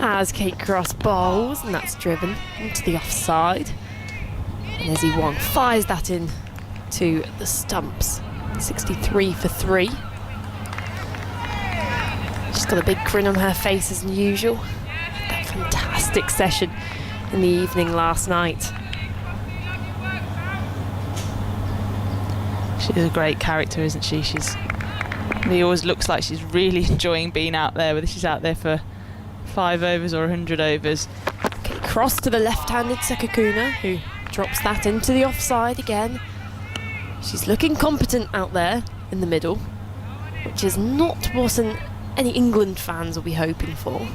as Kate Cross bowls, and that's driven into the offside. And Ezzy Wong fires that in to the stumps. 63 for 3. She's got a big grin on her face as usual. That fantastic session in the evening last night. She's a great character, isn't she? It always looks like she's really enjoying being out there, whether she's out there for 5 overs or 100 overs. Okay, cross to the left-handed Sekakuna, who drops that into the offside again. She's looking competent out there in the middle, which is not what any England fans will be hoping for.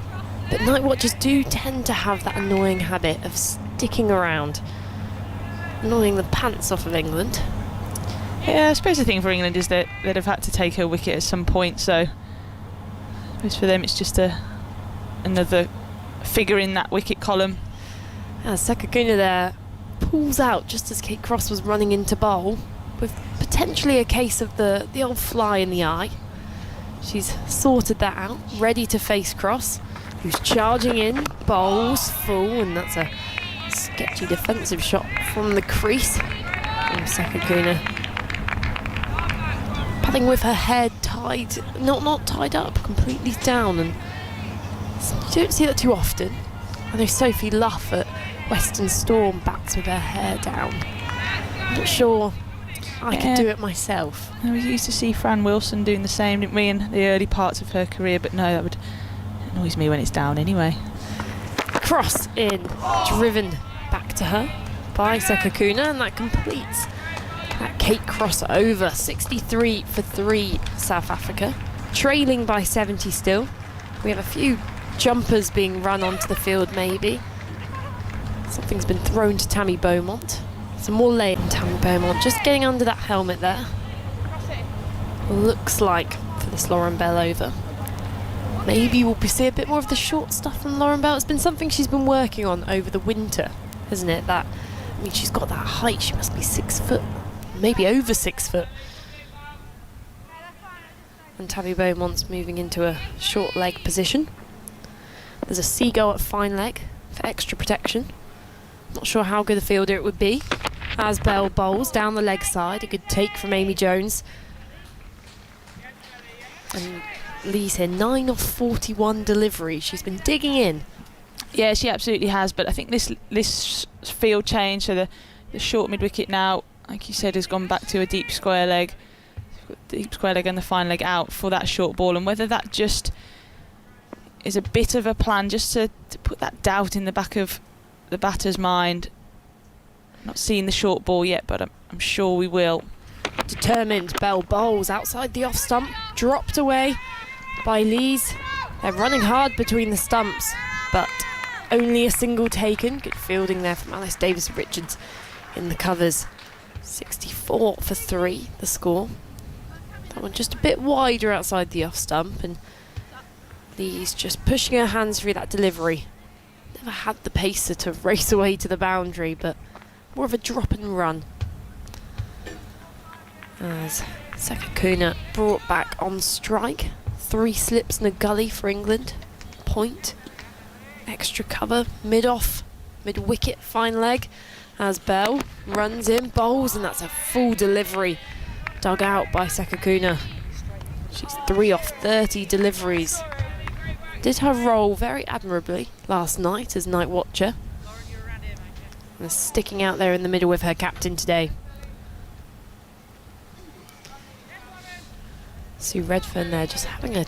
But night watchers do tend to have that annoying habit of sticking around, annoying the pants off of England. Yeah, I suppose the thing for England is that they'd have had to take her wicket at some point, so I suppose for them it's just another figure in that wicket column. Sekakuna there pulls out just as Kate Cross was running into bowl, with potentially a case of the old fly in the eye. She's sorted that out, ready to face Cross, who's charging in, bowls full, and that's a sketchy defensive shot from the crease. And Sekakuna padding with her head tied, not tied up, completely down, and you don't see that too often. I know Sophie Luff at Western Storm bats with her hair down. I'm not sure I could do it myself. We used to see Fran Wilson doing the same, didn't we, in the early parts of her career, but no, that would annoys me when it's down anyway. Cross in, driven back to her by Sekakuna, and that completes that Kate Cross over. 63 for 3 South Africa, trailing by 70 still. We have a few jumpers being run onto the field maybe. Something's been thrown to Tammy Beaumont. Some more lay in Tammy Beaumont, just getting under that helmet there. Looks like for this Lauren Bell over. Maybe we'll see a bit more of the short stuff from Lauren Bell. It's been something she's been working on over the winter, hasn't it? I mean, she's got that height. She must be 6 foot, maybe over 6 foot. And Tammy Beaumont's moving into a short leg position. There's a seagull at fine leg for extra protection. Not sure how good a fielder it would be. As Bell bowls down the leg side, a good take from Amy Jones. And Lee's here, 9 of 41 deliveries. She's been digging in. Yeah, she absolutely has, but I think this field change, so the short mid-wicket now, like you said, has gone back to a deep square leg. Deep square leg and the fine leg out for that short ball, and whether that just is a bit of a plan just to put that doubt in the back of the batter's mind. Not seeing the short ball yet, but I'm sure we will. Determined, Bell bowls outside the off stump, dropped away by Lees. They're running hard between the stumps, but only a single taken. Good fielding there from Alice Davis-Richards in the covers. 64 for 3, the score. That one just a bit wider outside the off stump, and Lee's just pushing her hands through that delivery. Never had the pacer to race away to the boundary, but more of a drop and run. As Sekakuna brought back on strike. 3 slips and a gully for England. Point. Extra cover, mid-off, mid-wicket, fine leg. As Bell runs in, bowls, and that's a full delivery. Dug out by Sekakuna. She's 3 off 30 deliveries. Did her role very admirably last night as night watcher. And sticking out there in the middle with her captain today. Sue Redfern there just having a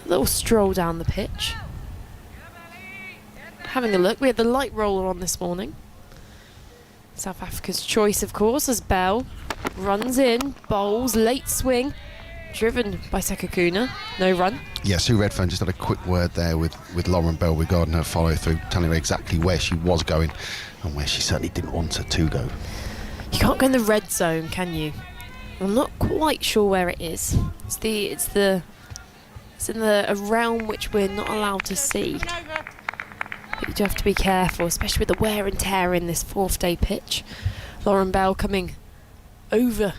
little stroll down the pitch. Having a look. We had the light roller on this morning. South Africa's choice, of course, as Bell runs in, bowls, late swing, driven by Sekakuna. No run. Yeah, Sue Redfern just had a quick word there with Lauren Bell regarding her follow-through, telling her exactly where she was going and where she certainly didn't want her to go. You can't go in the red zone, can you? I'm not quite sure where it is. It's in a realm which we're not allowed to see. But you do have to be careful, especially with the wear and tear in this 4th day pitch. Lauren Bell coming over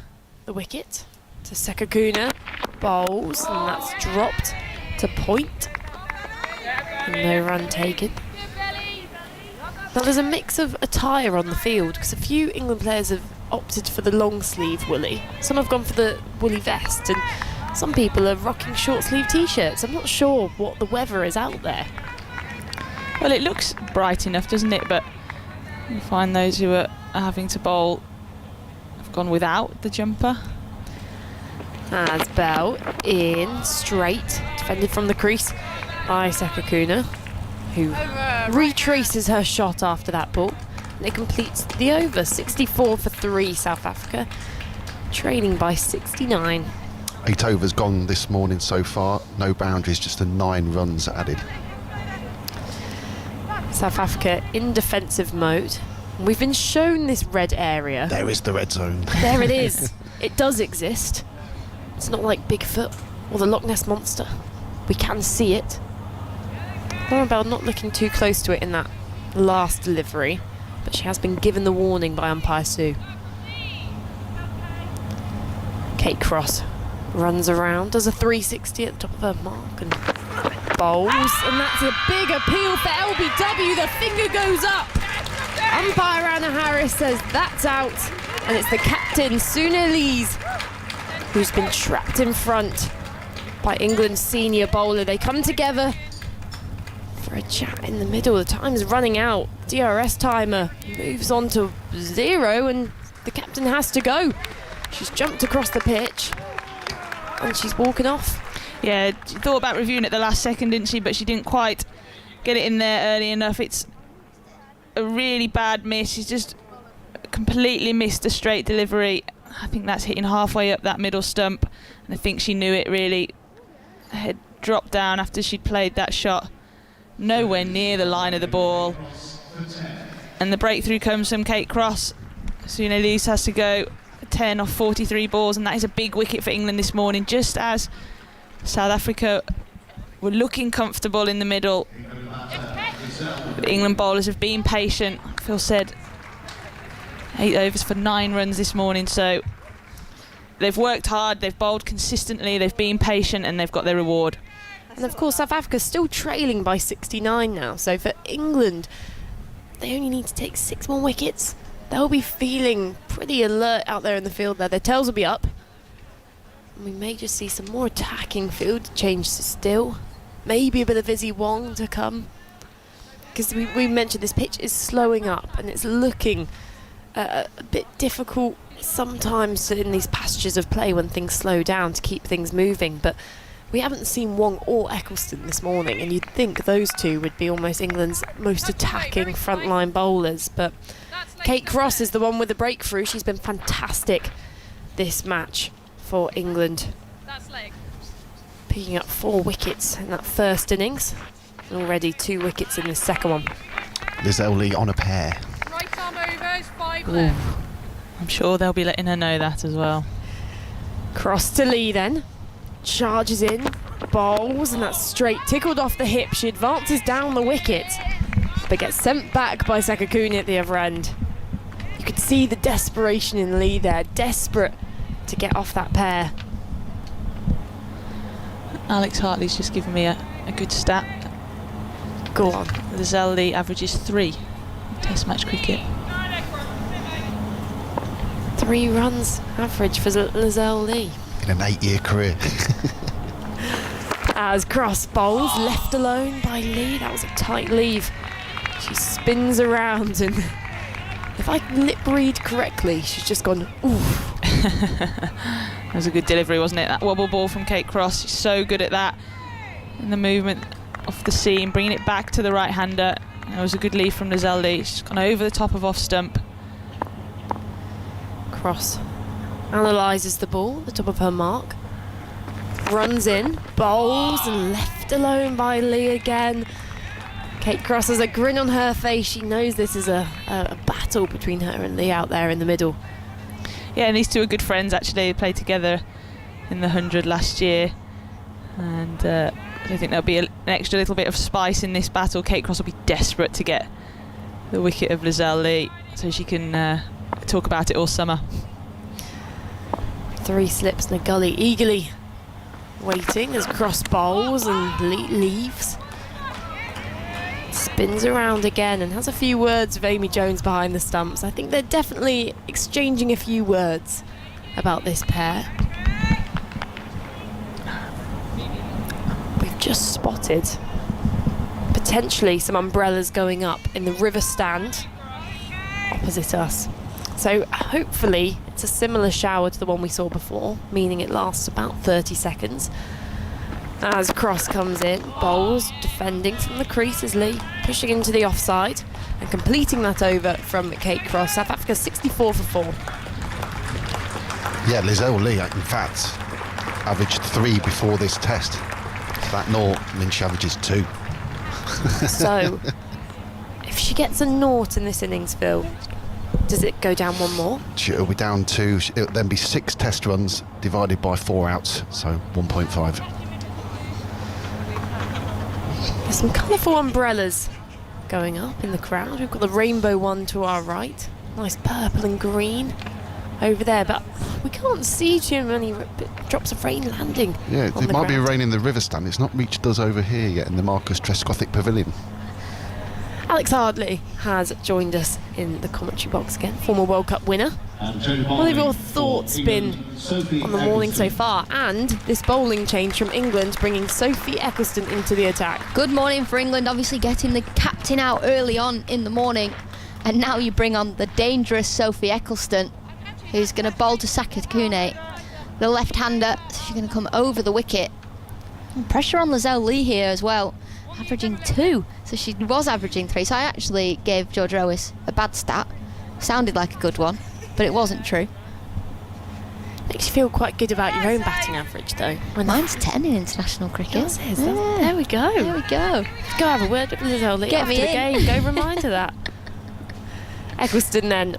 the wicket to Sekakuna, bowls, and that's dropped to point. No run taken. Now there's a mix of attire on the field because a few England players have opted for the long sleeve woolly. Some have gone for the woolly vest, and some people are rocking short sleeve t-shirts. I'm not sure what the weather is out there. Well, it looks bright enough, doesn't it? But you find those who are having to bowl have gone without the jumper. As Bell in straight, defended from the crease by Sekakuna, who retraces her shot after that ball. And it completes the over. 64 for 3, South Africa, trailing by 69. 8 overs gone this morning so far. No boundaries, just the 9 runs added. South Africa in defensive mode. We've been shown this red area. There is the red zone. There it is. It does exist. It's not like Bigfoot or the Loch Ness Monster. We can see it. Lauren Bell not looking too close to it in that last delivery, but she has been given the warning by umpire Sue. Kate Cross runs around, does a 360 at the top of her mark and bowls, and that's a big appeal for LBW. The finger goes up. Umpire Anna Harris says that's out, and it's the captain Sune Lees who's been trapped in front by England's senior bowler. They come together for a chat in the middle. The time's running out. DRS timer moves on to 0, and the captain has to go. She's jumped across the pitch and she's walking off. Yeah, she thought about reviewing it the last second, didn't she? But she didn't quite get it in there early enough. It's a really bad miss. She's just completely missed a straight delivery. I think that's hitting halfway up that middle stump, and I think she knew it really. Had dropped down after she'd played that shot, nowhere near the line of the ball. And the breakthrough comes from Kate Cross. Sune Lees has to go 10 off 43 balls, and that is a big wicket for England this morning, just as South Africa were looking comfortable in the middle. The England bowlers have been patient. Phil said 8 overs for 9 runs this morning, so they've worked hard, they've bowled consistently, they've been patient, and they've got their reward. And of course South Africa's still trailing by 69 now, so for England they only need to take 6 more wickets. They'll be feeling pretty alert out there in the field there. Their tails will be up, and we may just see some more attacking field changes still. Maybe a bit of Izzy Wong to come, because we mentioned this pitch is slowing up and it's looking a bit difficult sometimes in these passages of play when things slow down to keep things moving. But we haven't seen Wong or Eccleston this morning, and you'd think those two would be almost England's most attacking frontline bowlers. But Kate Cross is the one with the breakthrough. She's been fantastic this match for England, picking up 4 wickets in that first innings, and already 2 wickets in the second one. Lizelle Lee on a pair. Right arm over, 5 left. I'm sure they'll be letting her know that as well. Cross to Lee then, charges in, bowls, and that's straight, tickled off the hip. She advances down the wicket, but gets sent back by Sekakuni at the other end. You could see the desperation in Lee there, desperate to get off that pair. Alex Hartley's just given me a good stat. Go on. Lizelle Lee averages 3 in Test match cricket. 3 runs average for Lizelle Lee. In an 8-year career. As Cross bowls, left alone by Lee. That was a tight leave. She spins around, and if I lip read correctly, she's just gone, oof. That was a good delivery, wasn't it? That wobble ball from Kate Cross. She's so good at that. And the movement off the seam, bringing it back to the right-hander. That was a good leave from Lizelle Lee. She's gone over the top of off stump. Cross analyses the ball at the top of her mark. Runs in, bowls, and left alone by Lee again. Kate Cross has a grin on her face. She knows this is a battle between her and Lee out there in the middle. Yeah, and these two are good friends actually. They played together in the 100 last year, and I think there'll be an extra little bit of spice in this battle. Kate Cross will be desperate to get the wicket of Lizelle Lee so she can talk about it all summer. 3 slips in a gully, eagerly waiting as Cross bowls and Lee leaves. spins around again and has a few words with Amy Jones behind the stumps. I think they're definitely exchanging a few words about this pair. We've just spotted potentially some umbrellas going up in the river stand opposite us. So hopefully it's a similar shower to the one we saw before, meaning it lasts about 30 seconds. As Cross comes in, Bowles defending from the crease is Lee, pushing into the offside and completing that over from Kate Cross. South Africa 64 for 4. Yeah, Lizelle Lee, in fact, averaged 3 before this test. That naught means she averages 2. So, if she gets a naught in this innings, Phil, does it go down one more? It'll be down to, it'll then be 6 test runs divided by 4 outs, so 1.5. There's some colourful umbrellas going up in the crowd. We've got the rainbow one to our right. Nice purple and green over there, but we can't see too many drops of rain landing. Yeah, on it the might be ground. rain in the river stand. It's not reached us over here yet in the Marcus Trescothick Pavilion. Alex Hardley has joined us in the commentary box again, former World Cup winner. What have your thoughts been on the morning so far, and this bowling change from England bringing Sophie Eccleston into the attack? Good morning for England, obviously getting the captain out early on in the morning, and now you bring on the dangerous Sophie Eccleston, who's going to bowl to Sakakune, the left-hander. So she's going to come over the wicket. And pressure on Lizelle Lee here as well, averaging 2, so she was averaging 3. So I actually gave George Owis a bad stat. Sounded like a good one, but it wasn't true. Makes you feel quite good about your own batting average, though. When Mine's 10 in international cricket. Yours is. Yeah. There we go. There we go. Go have a word with Lizelle Lee Get after me the in. game. Go remind her that. Eccleston then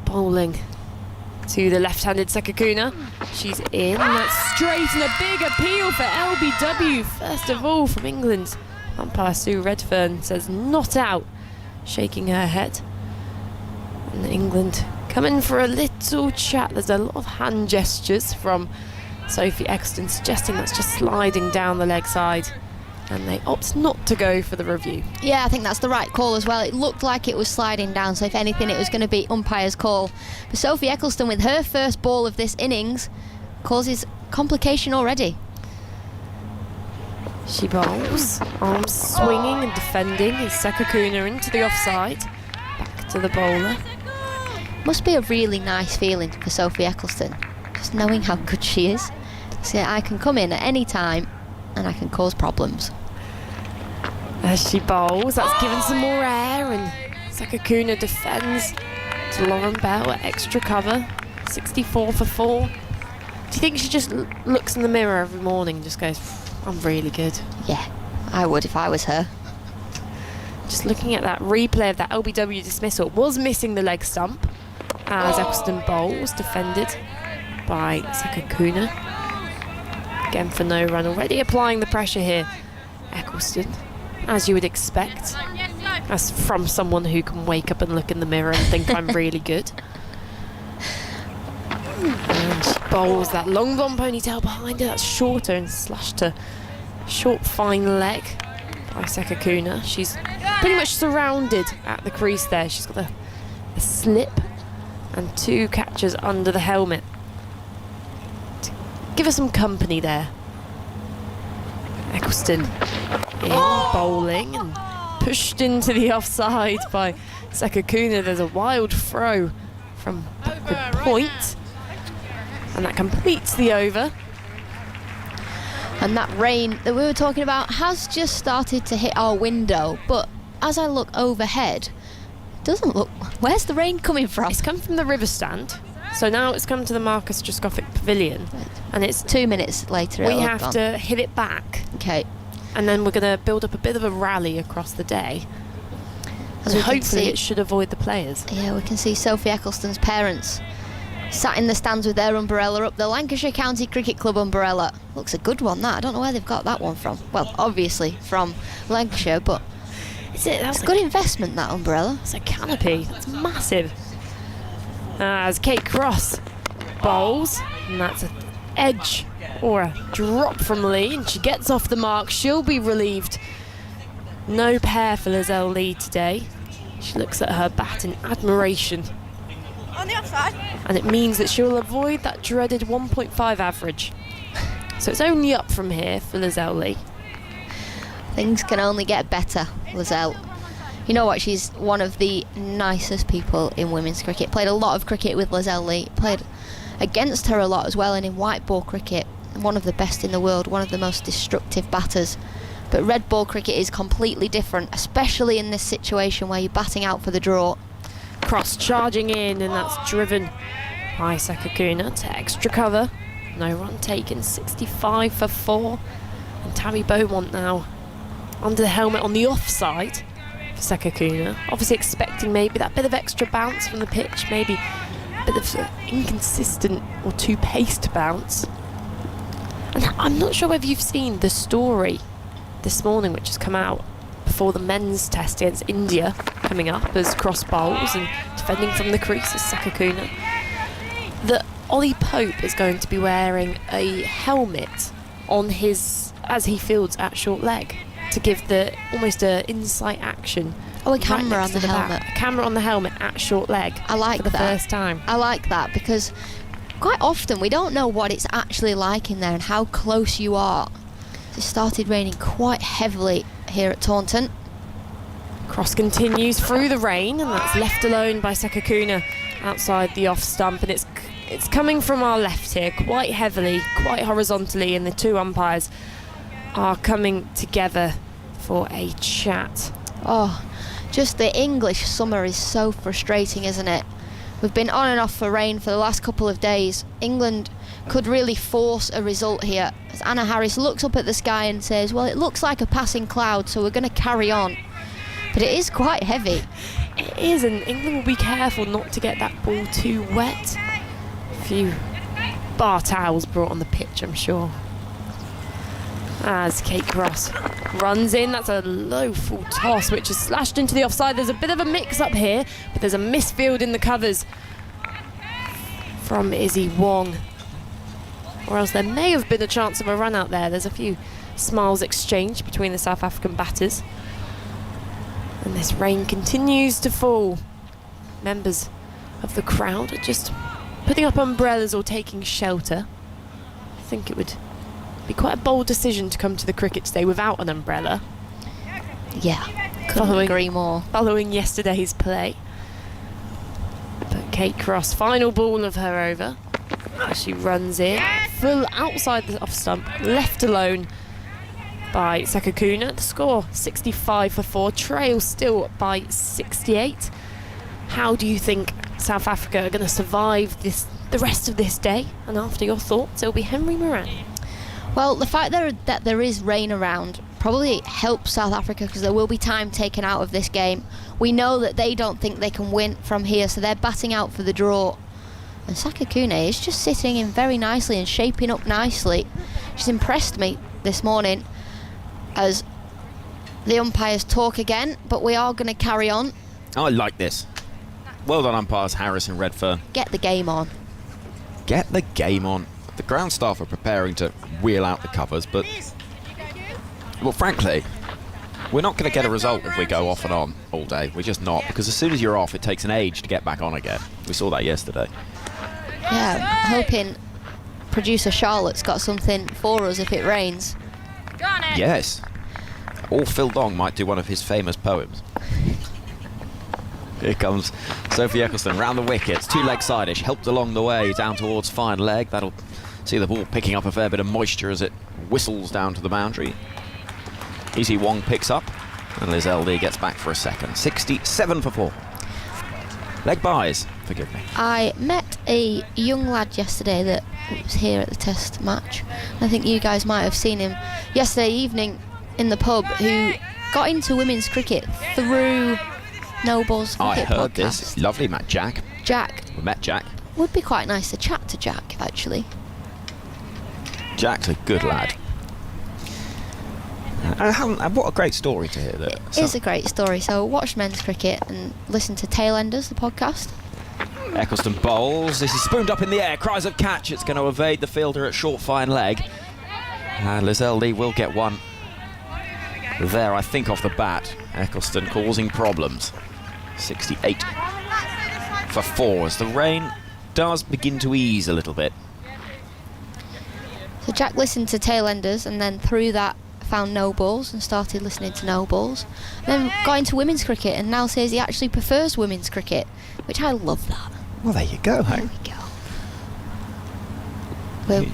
bowling to the left-handed Sakakuna. She's in. That's straight and a big appeal for LBW. First of all from England. Umpire Sue Redfern says not out, shaking her head. And England coming for a little chat. There's a lot of hand gestures from Sophie Eccleston suggesting that's just sliding down the leg side. And they opt not to go for the review. Yeah, I think that's the right call as well. It looked like it was sliding down, so if anything, it was going to be umpire's call. But Sophie Eccleston, with her first ball of this innings, causes complication already. She bowls, arms swinging and defending as Sakakuna into the offside. Back to the bowler. Must be a really nice feeling for Sophie Eccleston, just knowing how good she is. So I can come in at any time and I can cause problems. As she bowls, that's given some more air, and Sakakuna defends to Lauren Bell at extra cover. 64 for 4. Do you think she just looks in the mirror every morning and just goes, I'm really good? Yeah, I would if I was her. Just looking at that replay of that LBW dismissal, was missing the leg stump as Eccleston bowls, defended by Sakakuna. Again for no run, already applying the pressure here. Eccleston, as you would expect, as from someone who can wake up and look in the mirror and think I'm really good. And she bowls that long blonde ponytail behind her, that's shorter and slashed to short fine leg by Sakakuna. She's pretty much surrounded at the crease there. She's got a slip and 2 catchers under the helmet to give her some company there. Eccleston in bowling and pushed into the offside by Sakakuna. There's a wild throw from backward point, and that completes the over. And that rain that we were talking about has just started to hit our window, but as I look overhead, it doesn't look... Where's the rain coming from? It's come from the river stand, so now it's come to the Marcus Trescothick Pavilion, and it's 2 minutes later. we it'll have gone. to hit it back, Okay. and then we're going to build up a bit of a rally across the day. As So we can hopefully see- it should avoid the players. Yeah, we can see Sophie Eccleston's parents sat in the stands with their umbrella up, the Lancashire County Cricket Club umbrella. Looks a good one, that. I don't know where they've got that one from. Well, obviously from Lancashire, but Is it? That's it's a good investment, that umbrella. It's a canopy. That's massive. As Kate Cross bowls, and that's an edge or a drop from Lee, and she gets off the mark. She'll be relieved No pair for Lizelle Lee today. She looks at her bat in admiration. On the offside. And it means that she'll avoid that dreaded 1.5 average. So it's only up from here for Lizelle Lee. Things can only get better, Lizelle. You know what, she's one of the nicest people in women's cricket. Played a lot of cricket with Lizelle Lee. Played against her a lot as well, and in white ball cricket, one of the best in the world, one of the most destructive batters. But red ball cricket is completely different, especially in this situation where you're batting out for the draw. Cross charging in, and that's driven by Sekakuna to extra cover. No run taken, 65 for 4. And Tabby Beaumont now under the helmet on the offside for Sekakuna. Obviously expecting maybe that bit of extra bounce from the pitch, maybe a bit of inconsistent or too paced bounce. And I'm not sure whether you've seen the story this morning which has come out before the men's test against India coming up as cross bowls and defending from the crease as Sekakuna, that Ollie Pope is going to be wearing a helmet on his as he fields at short leg to give the almost a insight action. Oh, a camera right on the to helmet. bat. A camera on the helmet at short leg. I like for the that. first time. I like that because quite often we don't know what it's actually like in there and how close you are. It started raining quite heavily here at Taunton. Cross continues through the rain, and that's left alone by Sekakuna outside the off stump, and it's coming from our left here quite heavily, quite horizontally, and the two umpires are coming together for a chat. Oh, just the English summer is so frustrating, isn't it? We've been on and off for rain for the last couple of days. England could really force a result here as Anna Harris looks up at the sky and says, well, it looks like a passing cloud, so we're going to carry on. But it is quite heavy. It is, and England will be careful not to get that ball too wet. A few bar towels brought on the pitch, I'm sure. As Kate Cross runs in, that's a low full toss which is slashed into the offside. There's a bit of a mix-up here, but there's a misfield in the covers from Izzy Wong. Or else there may have been a chance of a run out there. There's a few smiles exchanged between the South African batters. And this rain continues to fall. Members of the crowd are just putting up umbrellas or taking shelter. I think it would be quite a bold decision to come to the cricket today without an umbrella. Yeah, couldn't agree more. Following yesterday's play. But Kate Cross, final ball of her over. As she runs in, full outside the off stump, left alone by Sekakuna. The score 65 for 4, trail still by 68. How do you think South Africa are going to survive the rest of this day? And after your thoughts, it'll be Henry Moran. Well, the fact that there is rain around probably helps South Africa because there will be time taken out of this game. We know that they don't think they can win from here, so they're batting out for the draw. And Sekakuna is just sitting in very nicely and shaping up nicely. She's impressed me this morning as the umpires talk again, but we are going to carry on. I like this. Well done, umpires Harris and Redfern. Get the game on. Get the game on. The ground staff are preparing to wheel out the covers, but, well, frankly, we're not going to get a result if we go off and on all day. We're just not, because as soon as you're off, it takes an age to get back on again. We saw that yesterday. Yeah, hoping producer Charlotte's got something for us if it rains. Yes. Or Phil Dong might do one of his famous poems. Here comes Sophie Eccleston round the wickets, two-leg side-ish, helped along the way down towards fine leg. That'll see the ball picking up a fair bit of moisture as it whistles down to the boundary. Izzy Wong picks up, and Lizelle Lee gets back for a second. 67 for 4. Leg byes, forgive me. I met a young lad yesterday that was here at the test match. I think you guys might have seen him yesterday evening in the pub, who got into women's cricket through Noble's I cricket heard podcast. this. Lovely, Matt. Jack. Jack. We met Jack. Would be quite nice to chat to Jack, actually. Jack's a good lad. And what a great story to hear that. It is a great story. So watch men's cricket and listen to Tailenders, the podcast. Eccleston bowls. This is spooned up in the air. Cries of catch. It's going to evade the fielder at short fine leg. And Lizelle Lee will get one. there, I think, off the bat. Eccleston causing problems. 68 for 4 as the rain does begin to ease a little bit. So Jack listened to Tailenders and then through that found no balls and started listening to no balls. Then got into women's cricket and now says he actually prefers women's cricket, which I love that. Well, there you go, There hey? we go.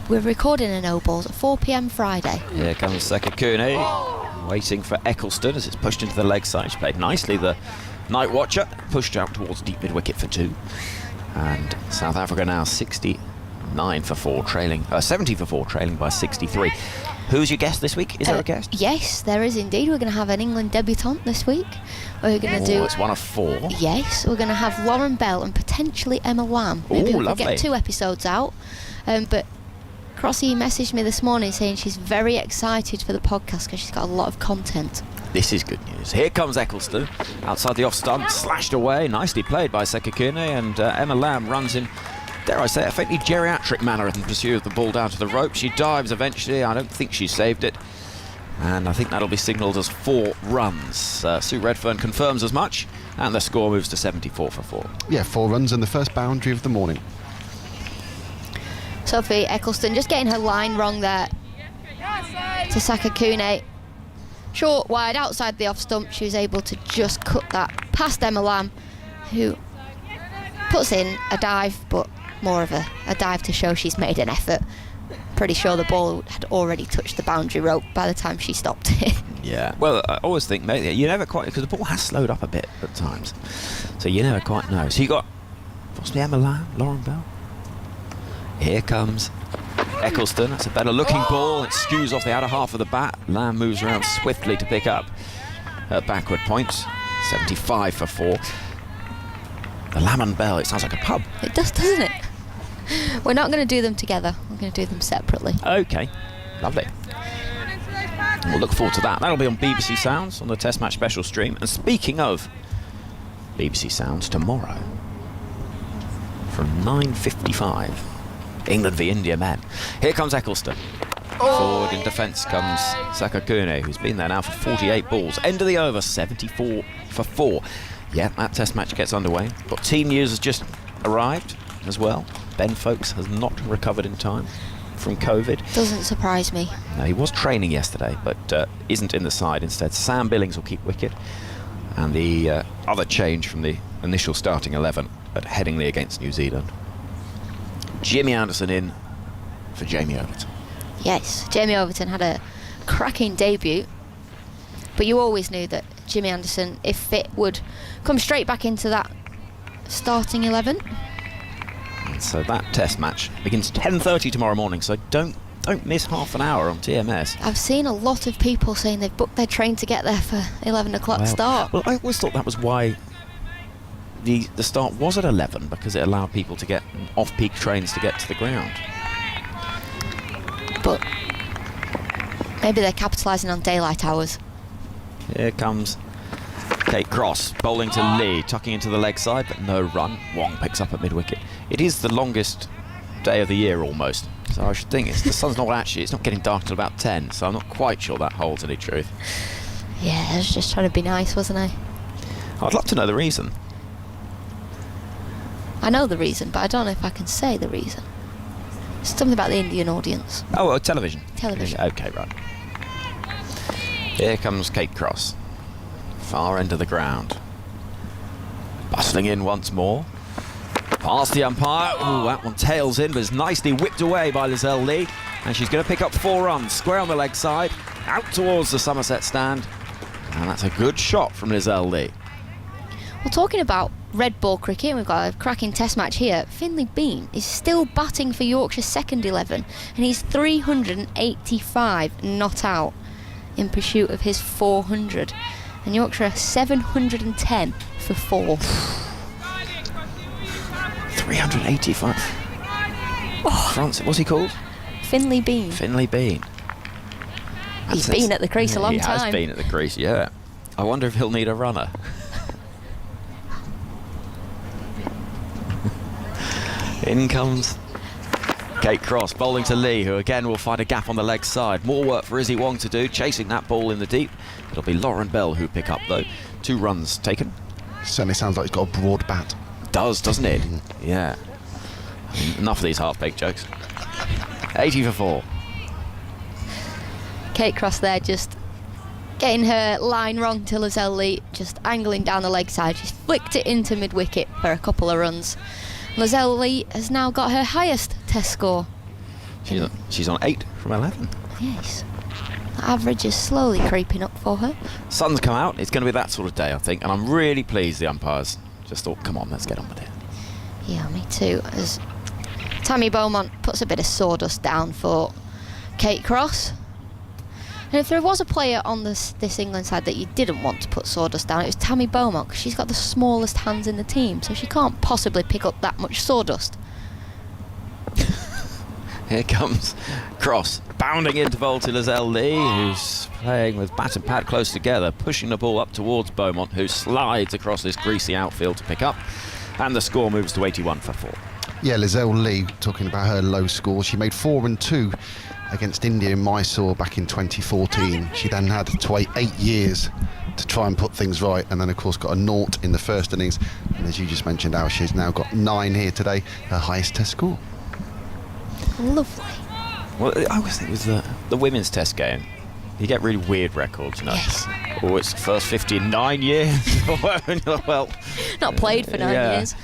We're recording a no balls at 4 p.m. Friday. Here comes Sekakune, waiting for Eccleston as it's pushed into the leg side. She played nicely, the night watcher, pushed out towards deep mid-wicket for 2. And South Africa now 69 for 4, trailing, 70 for 4, trailing by 63. Who's your guest this week? Is there a guest? Yes, there is indeed. We're going to have an England debutante this week. We're going to do... It's one of 4. Yes, we're going to have Lauren Bell and potentially Emma Lamb. Maybe we could lovely. get 2 episodes out. But Crossy messaged me this morning saying she's very excited for the podcast because she's got a lot of content. This is good news. Here comes Eccleston, outside the off stump, slashed away, nicely played by Sekakune, and Emma Lamb runs in, dare I say, a faintly geriatric manner in pursuit of the ball down to the rope. She dives eventually. I don't think she saved it. And I think that'll be signalled as 4 runs. Sue Redfern confirms as much, and the score moves to 74 for 4. Yeah, 4 runs and the first boundary of the morning. Sophie Eccleston just getting her line wrong there to Sakakune. Short, wide, outside the off stump. She was able to just cut that past Emma Lamb, who puts in a dive, but more of a dive to show she's made an effort. Pretty sure the ball had already touched the boundary rope by the time she stopped it. Yeah, well, I always think, maybe you never quite, because the ball has slowed up a bit at times, so you never quite know. So you got possibly Emma Lamb, Lauren Bell. Here comes Eccleston. That's a better looking ball. It skews off the outer half of the bat. Lamb moves around swiftly to pick up her backward points. 75 for 4. The Lamb and Bell, it sounds like a pub. It does, doesn't it? We're not going to do them together. We're going to do them separately. Okay, lovely. We'll look forward to that. That'll be on BBC Sounds on the Test Match special stream. And speaking of BBC Sounds, tomorrow from 9:55, England v India men. Here comes Eccleston. Forward in defence comes Sakakune, who's been there now for 48 balls. End of the over, 74 for 4. Yeah, that Test match gets underway. But team news has just arrived as well. Ben Folkes has not recovered in time from COVID. Doesn't surprise me. No, he was training yesterday, but isn't in the side. Instead, Sam Billings will keep wicket. And the other change from the initial starting 11 at Headingley against New Zealand. Jimmy Anderson in for Jamie Overton. Yes, Jamie Overton had a cracking debut, but you always knew that Jimmy Anderson, if fit, would come straight back into that starting 11. And so that Test match begins 10:30 tomorrow morning, so don't miss half an hour on TMS. I've seen a lot of people saying they've booked their train to get there for 11 o'clock start. Well, I always thought that was why the start was at 11, because it allowed people to get off-peak trains to get to the ground. But maybe they're capitalising on daylight hours. Here comes Kate Cross, bowling to Lee, tucking into the leg side, but no run. Wong picks up at mid-wicket. It is the longest day of the year almost, so I should think the sun's it's not getting dark till about 10, so I'm not quite sure that holds any truth. Yeah, I was just trying to be nice, wasn't I? I'd love to know the reason. I know the reason, but I don't know if I can say the reason. It's something about the Indian audience. Oh, television. Television. Okay, right. Here comes Kate Cross. Far end of the ground. Bustling in once more. Past the umpire. Ooh, that one tails in, but is nicely whipped away by Lizelle Lee. And she's going to pick up 4 runs. Square on the leg side. Out towards the Somerset stand. And that's a good shot from Lizelle Lee. Well, talking about red ball cricket, we've got a cracking test match here. Finlay Bean is still batting for Yorkshire's second 11, and he's 385 not out in pursuit of his 400. And Yorkshire 710 for 4. 385. Oh. France, what's he called? Finlay Bean. Finlay Bean. He's been at the crease a long time. He has been at the crease, yeah. I wonder if he'll need a runner. In comes Kate Cross, bowling to Lee, who again will find a gap on the leg side. More work for Izzy Wong to do, chasing that ball in the deep. It'll be Lauren Bell who pick up, though. 2 runs taken. Certainly sounds like he's got a broad bat. Does, doesn't it? Yeah. Enough of these half-baked jokes. 80 for 4. Kate Cross there just getting her line wrong to Lizelle Lee, just angling down the leg side. She's flicked it into mid-wicket for a couple of runs. Lizelle Lee has now got her highest test score. She's on 8 from 11. Yes. The average is slowly creeping up for her. Sun's come out. It's going to be that sort of day, I think. And I'm really pleased the umpires just thought, come on, let's get on with it. Yeah, me too. As Tammy Beaumont puts a bit of sawdust down for Kate Cross. And if there was a player on this England side that you didn't want to put sawdust down, it was Tammy Beaumont, because she's got the smallest hands in the team, so she can't possibly pick up that much sawdust. Here comes Cross, bounding into bowl to Lizelle Lee, who's playing with bat and pad close together, pushing the ball up towards Beaumont, who slides across this greasy outfield to pick up, and the score moves to 81 for 4. Yeah, Lizelle Lee, talking about her low score, she made 4 and 2 against India in Mysore back in 2014. She then had to wait 8 years to try and put things right, and then of course got a 0 in the first innings, and as you just mentioned, Al, she's now got 9 here today, her highest test score. Lovely. Well, I always think with the women's test game, you get really weird records, you know. Yes. Oh, it's the first 50 in 9 years. Well, Not played for 9 years.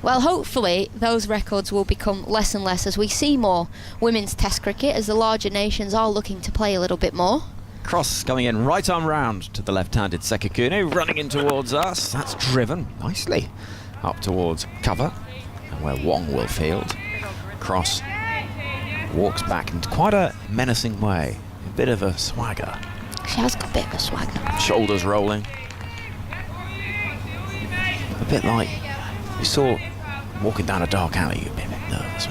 Well, hopefully those records will become less and less as we see more women's test cricket, as the larger nations are looking to play a little bit more. Cross coming in right arm round to the left-handed Sekikune, running in towards us. That's driven nicely up towards cover, and where Wong will field. Cross walks back in quite a menacing way, a bit of a swagger. She has got a bit of a swagger. Shoulders rolling. A bit like you saw walking down a dark alley, you'd be a bit nervous.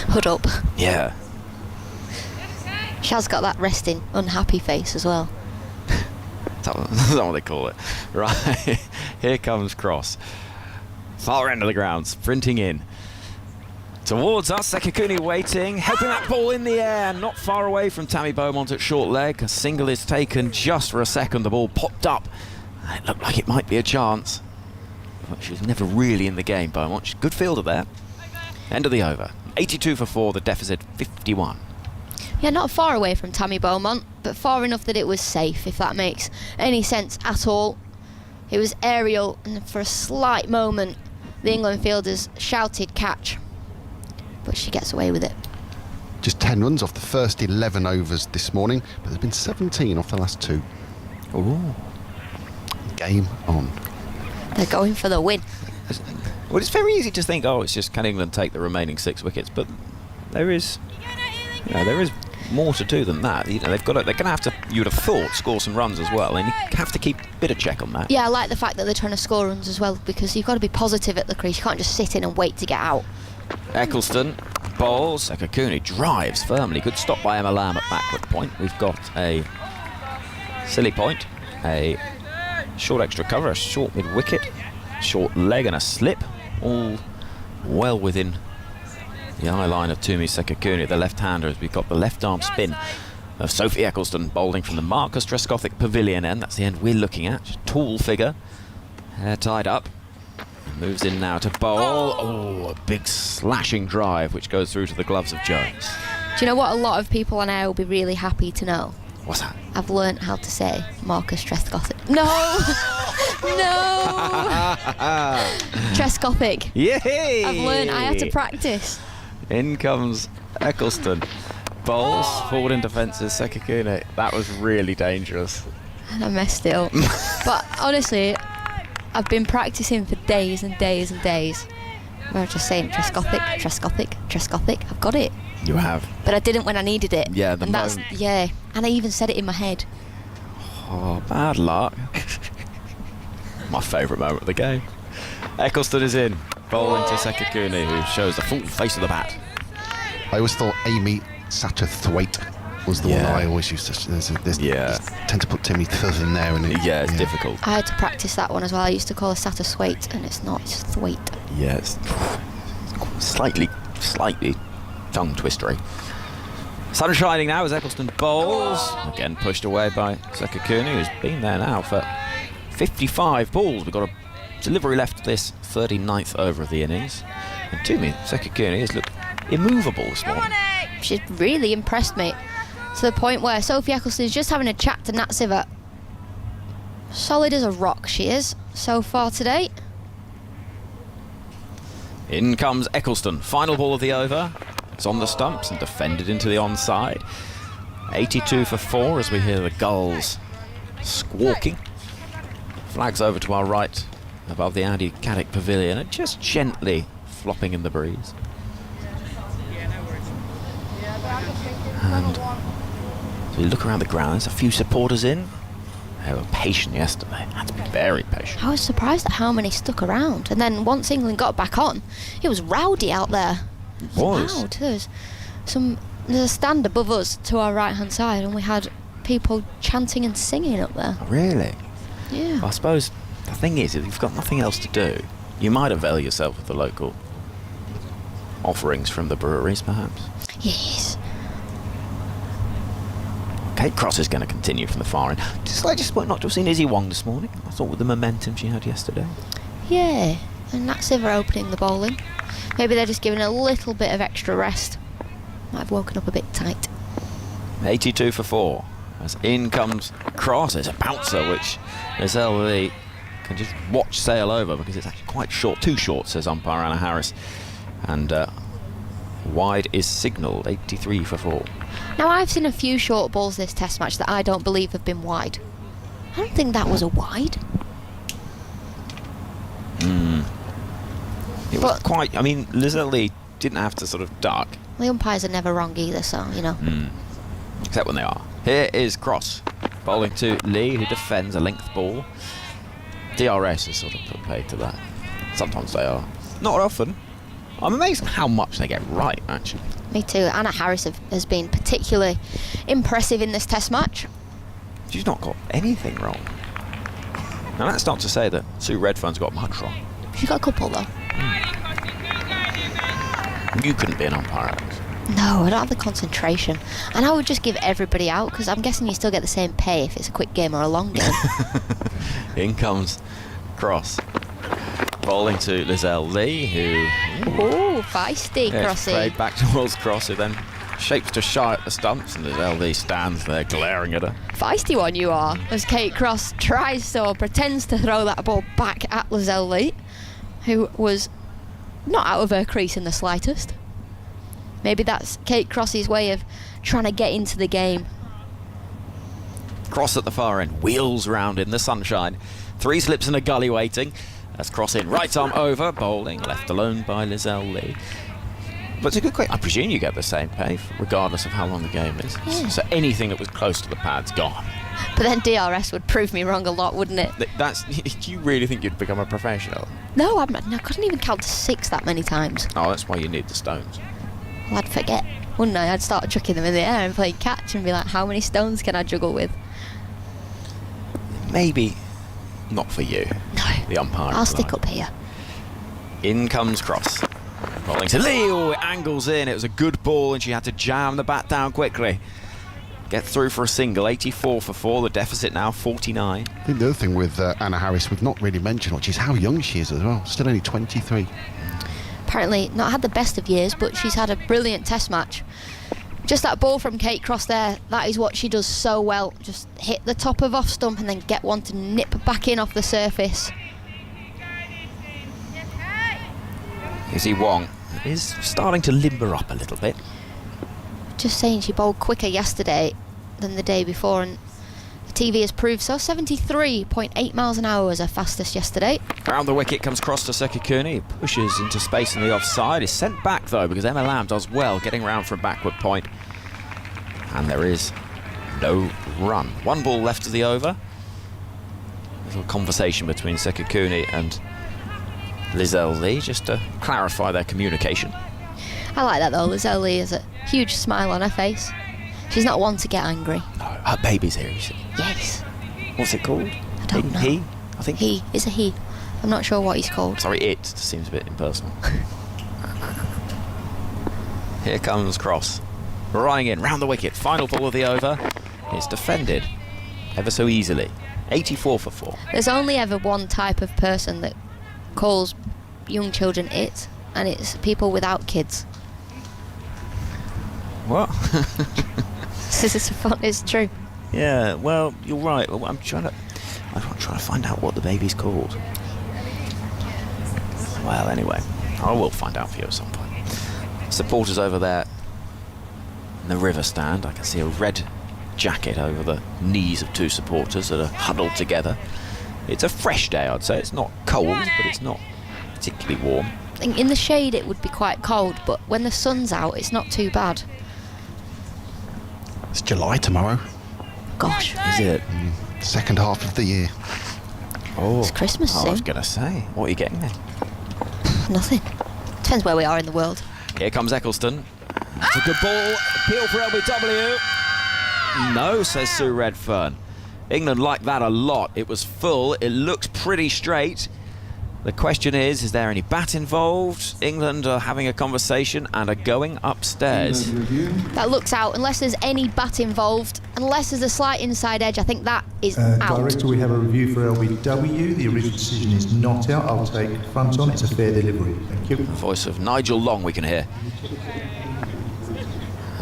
Hood up. Yeah. She has got that resting, unhappy face as well. That's not what they call it. Right, here comes Cross. Far end of the ground, sprinting in. Towards us, Sekikune waiting, helping that ball in the air, not far away from Tammy Beaumont at short leg. A single is taken just for a second, the ball popped up. It looked like it might be a chance. But she was never really in the game, Beaumont. She's a good fielder there. End of the over. 82 for 4, the deficit 51. Yeah, not far away from Tammy Beaumont, but far enough that it was safe, if that makes any sense at all. It was aerial, and for a slight moment, the England fielders shouted catch. But she gets away with it. Just 10 runs off the first 11 overs this morning, but there's been 17 off the last 2. Ooh. Game on. They're going for the win. Well, it's very easy to think, oh, it's just can England take the remaining 6 wickets, but there is more to do than that. You know, they're going to have to, you'd have thought, score some runs as well, and you have to keep a bit of check on that. Yeah, I like the fact that they're trying to score runs as well, because you've got to be positive at the crease. You can't just sit in and wait to get out. Eccleston bowls, Sekikune drives firmly. Good stop by Emma Lamb at backward point. We've got a silly point, a short extra cover, a short mid-wicket, short leg and a slip, all well within the eye line of Tumi Sekikune, the left-hander, as we've got the left arm spin of Sophie Eccleston bowling from the Marcus Trescothick pavilion end. That's the end we're looking at. She's a tall figure, hair tied up. Moves in now to bowl. Oh, a big slashing drive which goes through to the gloves of Jones. Do you know what a lot of people on air will be really happy to know? What's that? I've learnt how to say Marcus Trescothick. No! No! Trescothick. Yay! I've learnt, I had to practice. In comes Eccleston. Bowls, forward in defences, Sekikune. That was really dangerous. And I messed it up. But honestly, I've been practicing for days and days and days. I was just saying Trescothick, Trescothick, Trescothick. I've got it. You have. But I didn't when I needed it. Yeah, and that's yeah. And I even said it in my head. Oh, bad luck. My favourite moment of the game. Eccleston is in. Bowling to Sekikune, who shows the full face of the bat. I always thought Amy Satterthwaite was the one that I always used to. Tend to put Timmy Thurs in there, and it's difficult. I had to practice that one as well. I used to call her Satterthwaite, and it's not. It's Thwaite. Yeah, it's slightly tongue twistery. Sun shining now as Eccleston bowls. Again pushed away by Sekakuni, who's been there now for 55 balls. We've got a delivery left this 39th over of the innings. And to me, Sekakuni has looked immovable this morning. She's really impressed me, to the point where Sophie Eccleston's just having a chat to Nat Siver. Solid as a rock she is so far today. In comes Eccleston. Final ball of the over. It's on the stumps and defended into the onside. 82 for 4 as we hear the gulls squawking. Flags over to our right above the Andy Caddick Pavilion and just gently flopping in the breeze. And as we look around the ground, there's a few supporters in. They were patient yesterday. Had to be very patient. I was surprised at how many stuck around. And then once England got back on, it was rowdy out there. It was. Loud. There's a stand above us to our right hand side, and we had people chanting and singing up there. Really? Yeah. I suppose the thing is, if you've got nothing else to do, you might avail yourself of the local offerings from the breweries, perhaps. Yes. Kate Cross is going to continue from the far end. Just not to have seen Izzy Wong this morning. I thought with the momentum she had yesterday. Yeah. And Nat Siver opening the bowling. Maybe they're just giving a little bit of extra rest. Might have woken up a bit tight. 82 for 4. As in comes Cross. It's a bouncer, which Lizelle Lee can just watch sail over because it's actually quite short. Too short, says umpire Anna Harris. And wide is signalled. 83 for 4. Now, I've seen a few short balls this test match that I don't believe have been wide. I don't think that was a wide. It was quite... I mean, Lizelle Lee didn't have to sort of duck. The umpires are never wrong either, so, you know. Except when they are. Here is Cross. Bowling to Lee, who defends a length ball. DRS is sort of put paid to that. Sometimes they are. Not often. I'm amazed at how much they get right, actually. Me too. Anna Harris has been particularly impressive in this test match. She's not got anything wrong. Now that's not to say that Sue Redfern's got much wrong. She got a couple though. You couldn't be an umpire. No, I don't have the concentration. And I would just give everybody out, because I'm guessing you still get the same pay if it's a quick game or a long game. In comes Cross. Bowling to Lizelle Lee, who... Ooh, feisty, Crossy. Played back towards Cross, who then shapes to shy at the stumps, and Lizelle Lee stands there glaring at her. Feisty one you are, as Kate Cross tries to, or pretends to throw that ball back at Lizelle Lee, who was not out of her crease in the slightest. Maybe that's Kate Cross's way of trying to get into the game. Cross at the far end, wheels round in the sunshine. 3 slips and a gully waiting. As Cross in, right arm over, bowling, left alone by Lizelle Lee. But it's a good question. I presume you get the same pay, regardless of how long the game is. Yeah. So anything that was close to the pad's gone. But then DRS would prove me wrong a lot, wouldn't it? Do you really think you'd become a professional? No, I couldn't even count to 6 that many times. Oh, that's why you need the stones. Well, I'd forget, wouldn't I? I'd start chucking them in the air and play catch and be like, how many stones can I juggle with? Maybe not for you. No, the umpire. I'll stick up here. In comes Cross. Bowling to Lee. Oh, it angles in. It was a good ball and she had to jam the bat down quickly. Get through for a single. 84 for 4. The deficit now 49. I think the other thing with Anna Harris we've not really mentioned, which is how young she is as well. Still only 23. Apparently not had the best of years, but she's had a brilliant test match. Just that ball from Kate Cross there, that is what she does so well. Just hit the top of off stump and then get one to nip back in off the surface. Izzy Wong is starting to limber up a little bit. Just saying, she bowled quicker yesterday than the day before, and the TV has proved so. 73.8 miles an hour was her fastest yesterday. Round the wicket comes Cross to Sekakuni. Pushes into space in the offside. Is sent back though because Emma Lamb does well getting round for a backward point. And there is no run. 1 ball left of the over. Little conversation between Sekakuni and Lizelle Lee just to clarify their communication. I like that though. Lizelle Lee has a huge smile on her face. She's not one to get angry. No, her baby's here, you see. Yes. What's it called? I don't know. He? I think. He. It's a he. I'm not sure what he's called. Sorry, it seems a bit impersonal. Here comes Cross. Running in, round the wicket, final ball of the over. It's defended ever so easily. 84 for 4. There's only ever one type of person that calls young children it, and it's people without kids. What? It's true. Yeah, well, you're right. Well, I'm trying to find out what the baby's called. Well, anyway, I will find out for you at some point. Supporters over there in the river stand. I can see a red jacket over the knees of 2 supporters that are huddled together. It's a fresh day, I'd say. It's not cold, but it's not particularly warm. I think in the shade it would be quite cold, but when the sun's out, it's not too bad. It's July tomorrow. Gosh, Is it? Second half of the year. Oh, it's Christmas I was soon. going to say. What are you getting then? Nothing. Depends where we are in the world. Here comes Eccleston. That's a good ball. Appeal for LBW. No, says Sue Redfern. England liked that a lot. It was full. It looked pretty straight. The question is there any bat involved? England are having a conversation and are going upstairs. That looks out, unless there's any bat involved. Unless there's a slight inside edge, I think that is out. Director, we have a review for LBW. The original decision is not out. I'll take front on. It's a fair delivery. Thank you. The voice of Nigel Long we can hear.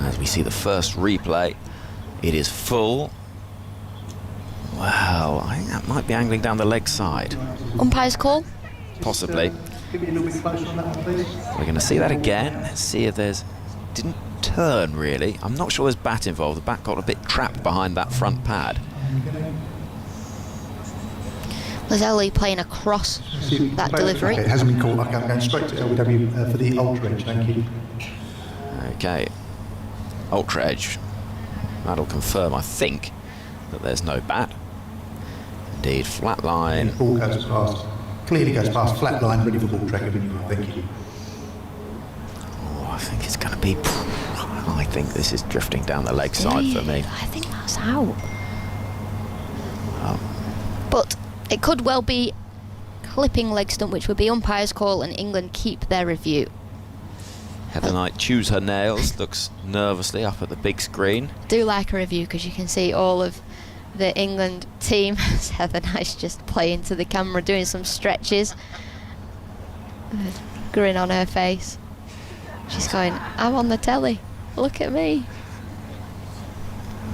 As we see the first replay, it is full. Wow, I think that might be angling down the leg side. Umpire's call? Possibly. Give me a little bit closer on that one, please. We're going to see that again. Let's see if there's... Didn't turn, really. I'm not sure there's bat involved. The bat got a bit trapped behind that front pad. Lazelli playing across that delivery. Okay, it hasn't been called. Okay, I'm going straight to LBW for the ultra edge. Thank you. Okay. Ultra edge. That'll confirm, I think, that there's no bat. Indeed, flat line. Ball goes past. Clearly goes past flat line, ready for ball tracker. Thank you. Oh, I think it's going to be... I think this is drifting down the leg side for me. I think that's out. Oh. But it could well be clipping leg stump, which would be umpire's call, and England keep their review. Heather Knight chews her nails, looks nervously up at the big screen. Do like a review because you can see all of the England team. Heather Knight's just playing to the camera, doing some stretches. Grin on her face. She's going, I'm on the telly. Look at me.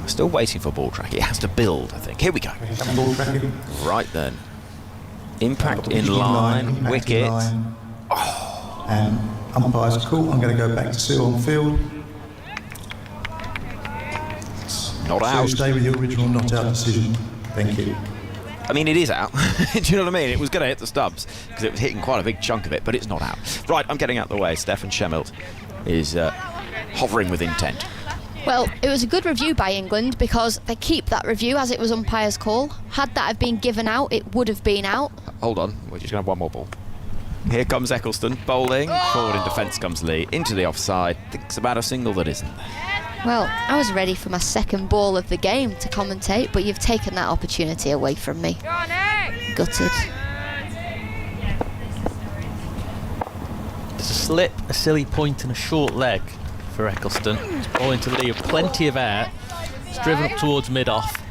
Still waiting for ball track. It has to build, I think. Here we go. Ball tracking. Right then. Impact in line, Impact wicket. in line. And umpire's call. I'm going to go back to Sue on field. Not So out. stay with your original not out decision. Thank you. I mean, it is out. Do you know what I mean? It was going to hit the stubs because it was hitting quite a big chunk of it, but it's not out. Right, I'm getting out the way. Stefan Schemmelt is hovering with intent. Well, it was a good review by England because they keep that review as it was umpire's call. Had that have been given out, it would have been out. Hold on, we're just going to have one more ball. Here comes Eccleston, bowling. Forward in defence comes Lee, into the offside. Thinks about a single that isn't there. Well, I was ready for my second ball of the game to commentate, but you've taken that opportunity away from me. Gutted. There's a slip, a silly point and a short leg for Eccleston. He's bowling to Lee with plenty of air. It's driven up towards mid-off.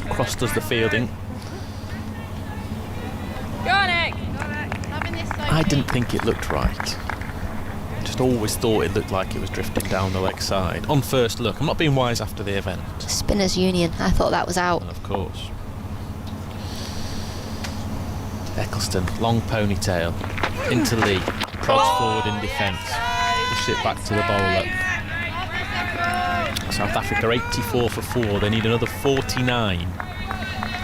Cross does the fielding. I didn't think it looked right. Just always thought it looked like it was drifting down the leg side. On first look, I'm not being wise after the event. Spinners Union, I thought that was out. And of course. Eccleston, long ponytail, into Lee, prods forward in defence, push it back to the bowler. South Africa 84 for 4, they need another 49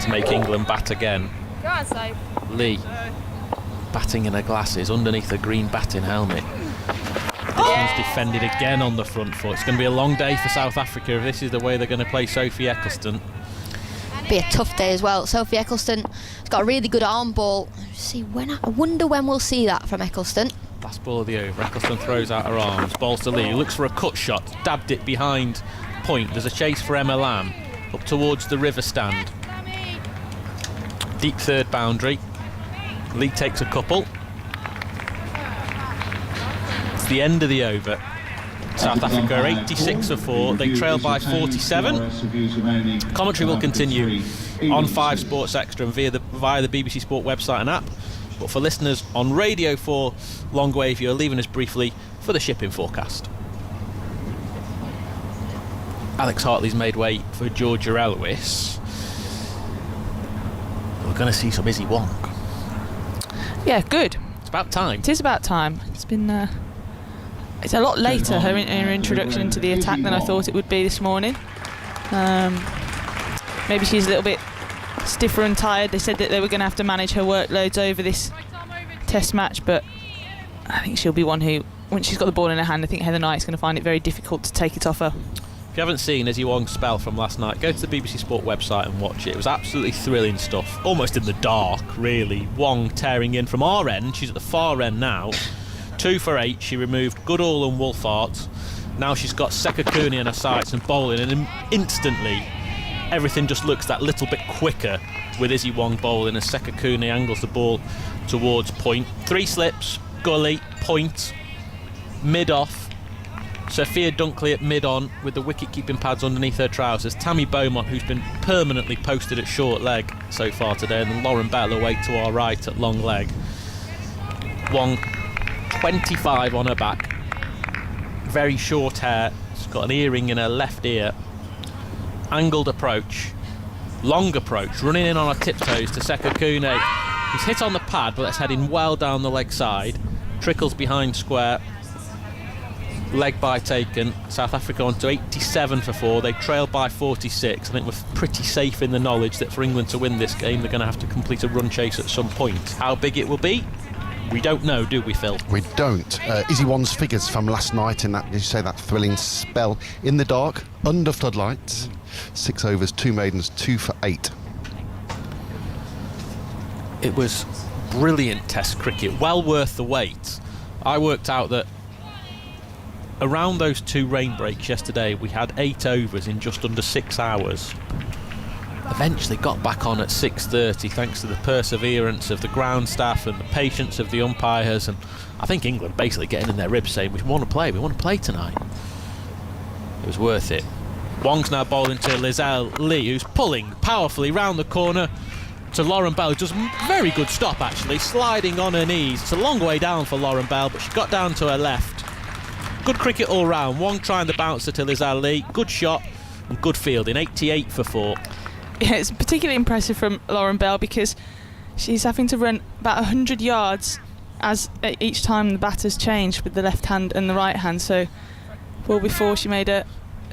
to make England bat again. Lee, batting in her glasses, underneath a green batting helmet. This one's defended again on the front foot. It's going to be a long day for South Africa if this is the way they're going to play Sophie Eccleston. Be a tough day as well. Sophie Eccleston has got a really good arm ball. See when I wonder when we'll see that from Eccleston. Last ball of the over. Eccleston throws out her arms. Balls to Lee. Looks for a cut shot. Dabbed it behind point. There's a chase for Emma Lamb up towards the river stand. Deep third boundary. Lee takes a couple. It's the end of the over. South Africa are 86 for 4. They trail by 47. Commentary will continue on 5 Sports Extra and via the BBC Sport website and app. But for listeners on Radio 4 long wave, you're leaving us briefly for the shipping forecast. Alex Hartley's made way for Georgia Elwis. We're going to see some Izzy Wong. Yeah, good. It's about time. It is about time. It's been... it's a lot later, her introduction into the attack, than I thought it would be this morning. Maybe she's a little bit stiffer and tired. They said that they were going to have to manage her workloads over this test match, but I think she'll be one who, once she's got the ball in her hand, I think Heather Knight's going to find it very difficult to take it off her. If you haven't seen Izzy Wong's spell from last night, go to the BBC Sport website and watch it. It was absolutely thrilling stuff, almost in the dark, really. Wong tearing in from our end. She's at the far end now. 2 for 8. She removed Goodall and Wolfart. Now she's got Sekakuni in her sights and bowling, and instantly everything just looks that little bit quicker with Izzy Wong bowling as Sekakuni angles the ball towards point. 3 slips, gully, point, mid-off. Sophia Dunkley at mid-on with the wicket-keeping pads underneath her trousers. Tammy Beaumont, who's been permanently posted at short leg so far today, and then Lauren Bell away to our right at long leg. Wong 25 on her back, very short hair, she's got an earring in her left ear, angled approach, long approach, running in on her tiptoes to Sekakune. He's hit on the pad, but that's heading well down the leg side, trickles behind square, leg by taken. South Africa on to 87 for 4. They trail by 46. I think we're pretty safe in the knowledge that for England to win this game, they're going to have to complete a run chase at some point. How big it will be, we don't know, do we, Phil? We don't. Izzy Wong's figures from last night in that, as you say, that thrilling spell in the dark, under floodlights. 6 overs, 2 maidens, 2 for 8. It was brilliant Test cricket, well worth the wait. I worked out that around those 2 rain breaks yesterday, we had 8 overs in just under 6 hours. Eventually got back on at 6:30 thanks to the perseverance of the ground staff and the patience of the umpires, and I think England basically getting in their ribs saying we want to play tonight. It was worth it. Wong's now bowling to Lizelle Lee, who's pulling powerfully round the corner to Lauren Bell, who does a very good stop actually, sliding on her knees. It's a long way down for Lauren Bell, but she got down to her left. Good cricket all round. Wong trying the bouncer to Lizelle Lee, good shot and good fielding. 88 for 4. Yeah, it's particularly impressive from Lauren Bell because she's having to run about 100 yards as each time the batters changed with the left hand and the right hand. So ball before she made a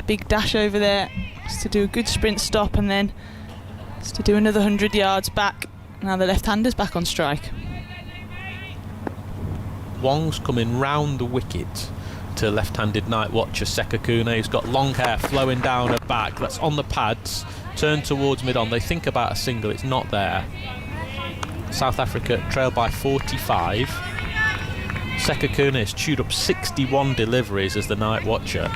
big dash over there just to do a good sprint stop, and then just to do another 100 yards back. Now the left-hander's back on strike. Wong's coming round the wicket to left-handed night watcher Sekakune, who's got long hair flowing down her back. That's on the pads, turned towards mid-on. They think about a single, it's not there. South Africa trail by 45. Sekakune has chewed up 61 deliveries as the night watcher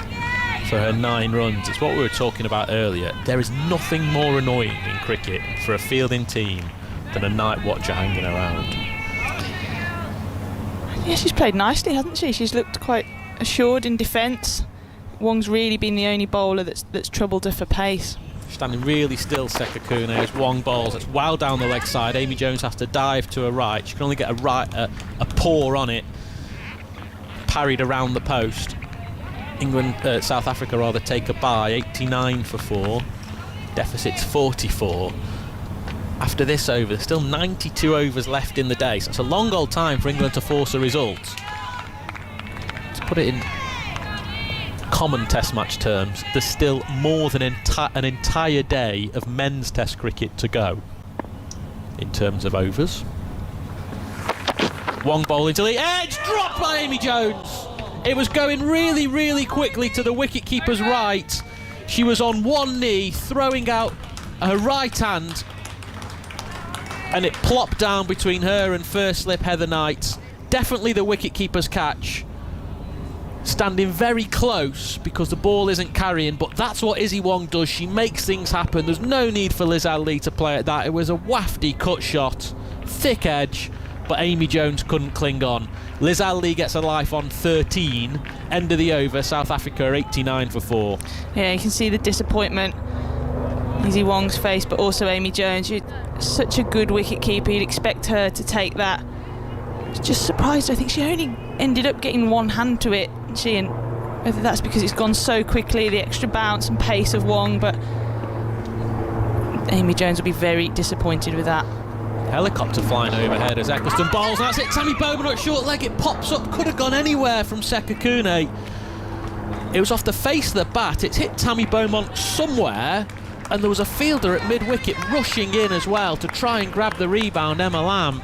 for her 9 runs. It's what we were talking about earlier. There is nothing more annoying in cricket for a fielding team than a night watcher hanging around. Yeah, she's played nicely, hasn't she? She's looked quite assured in defence. Wong's really been the only bowler that's troubled her for pace. Standing really still, Sekakune, as Wong bowls. It's well down the leg side. Amy Jones has to dive to her right. She can only get a paw on it. Parried around the post. South Africa rather take a bye. 89 for 4. Deficit's 44. After this over, there's still 92 overs left in the day. So it's a long old time for England to force a result. To put it in common test match terms, there's still more than an entire day of men's test cricket to go in terms of overs. Wong bowling to the edge, dropped by Amy Jones. It was going really, really quickly to the wicket-keeper's right. She was on one knee, throwing out her right hand, and it plopped down between her and first slip Heather Knight. Definitely the wicket-keeper's catch. Standing very close because the ball isn't carrying, but that's what Izzy Wong does. She makes things happen. There's no need for Lizelle Lee to play at that. It was a wafty cut shot, thick edge, but Amy Jones couldn't cling on. Liz Ali gets a life on 13. End of the over. South Africa are 89 for 4. Yeah, you can see the disappointment Izzy Wong's face, but also Amy Jones. You're such a good wicket keeper, you'd expect her to take that. Just surprised, I think she only ended up getting one hand to it, and whether that's because it's gone so quickly, the extra bounce and pace of Wong, but Amy Jones will be very disappointed with that. Helicopter flying overhead as Eccleston bowls. That's it, Tammy Bowman at short leg. It pops up, could have gone anywhere from Sekakune. It was off the face of the bat. It's hit Tammy Beaumont somewhere, and there was a fielder at mid-wicket rushing in as well to try and grab the rebound, Emma Lamb.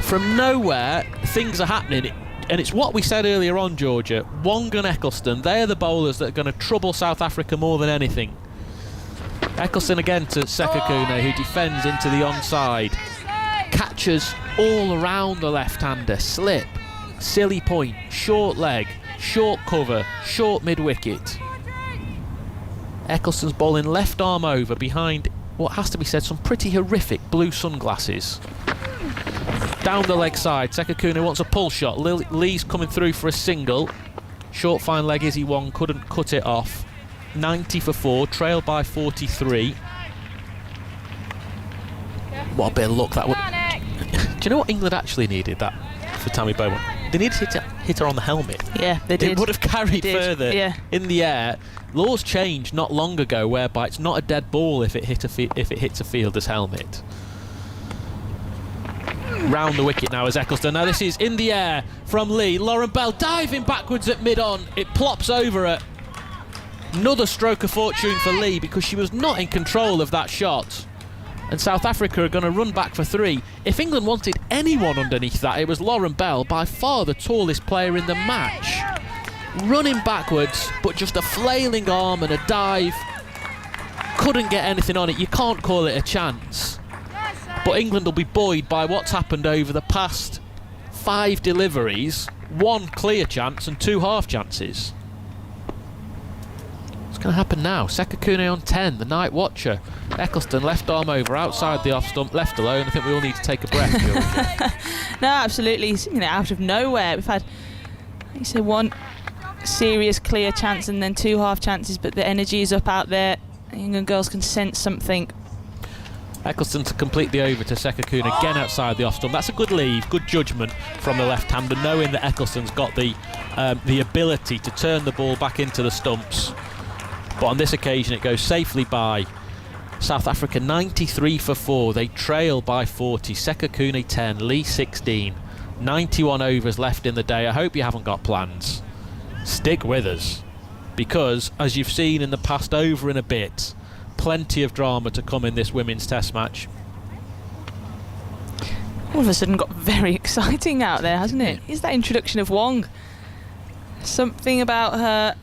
From nowhere, things are happening, and it's what we said earlier on, Georgia. Wong and Eccleston, they are the bowlers that are going to trouble South Africa more than anything. Eccleston again to Sekakune, who defends into the onside. Catches all around the left-hander. Slip, silly point, short leg, short cover, short mid-wicket. Eccleston's bowling left arm over behind what has to be said some pretty horrific blue sunglasses. Down the leg side, Sekakune wants a pull shot. Lee's coming through for a single. Short fine leg, Izzy Wong couldn't cut it off. 90 for 4, trailed by 43. What a bit of luck that would. Do you know what England actually needed that for Tammy Bowman? They needed to hit her on the helmet. Yeah, they did. It would have carried further in the air. Laws changed not long ago whereby it's not a dead ball if it hits a fielder's helmet. Round the wicket now is Eccleston. Now this is in the air from Lee. Lauren Bell diving backwards at mid-on. It plops over her. Another stroke of fortune for Lee because she was not in control of that shot. And South Africa are going to run back for 3. If England wanted anyone underneath that, it was Lauren Bell, by far the tallest player in the match. Running backwards, but just a flailing arm and a dive. Couldn't get anything on it. You can't call it a chance. But England will be buoyed by what's happened over the past 5 deliveries. 1 clear chance and 2 half chances. What's going to happen now? Sekakune on 10, the night watcher. Eccleston left arm over, outside the off stump, left alone. I think we all need to take a breath, Georgia. No, absolutely. Out of nowhere. We've had, like you said, 1 serious clear chance and then 2 half chances, but the energy is up out there. England girls can sense something. Eccleston to complete the over to Sekakune again outside the off stump. That's a good leave, good judgment from the left-hander, knowing that Eccleston's got the ability to turn the ball back into the stumps. But on this occasion it goes safely by. South Africa 93 for 4. They trail by 40. Sekakune 10, Lee 16. 91 overs left in the day. I hope you haven't got plans. Stick with us, because as you've seen in the past over and a bit, plenty of drama to come in this women's test match. All of a sudden got very exciting out there, hasn't it? Is that introduction of Wong? Something about her,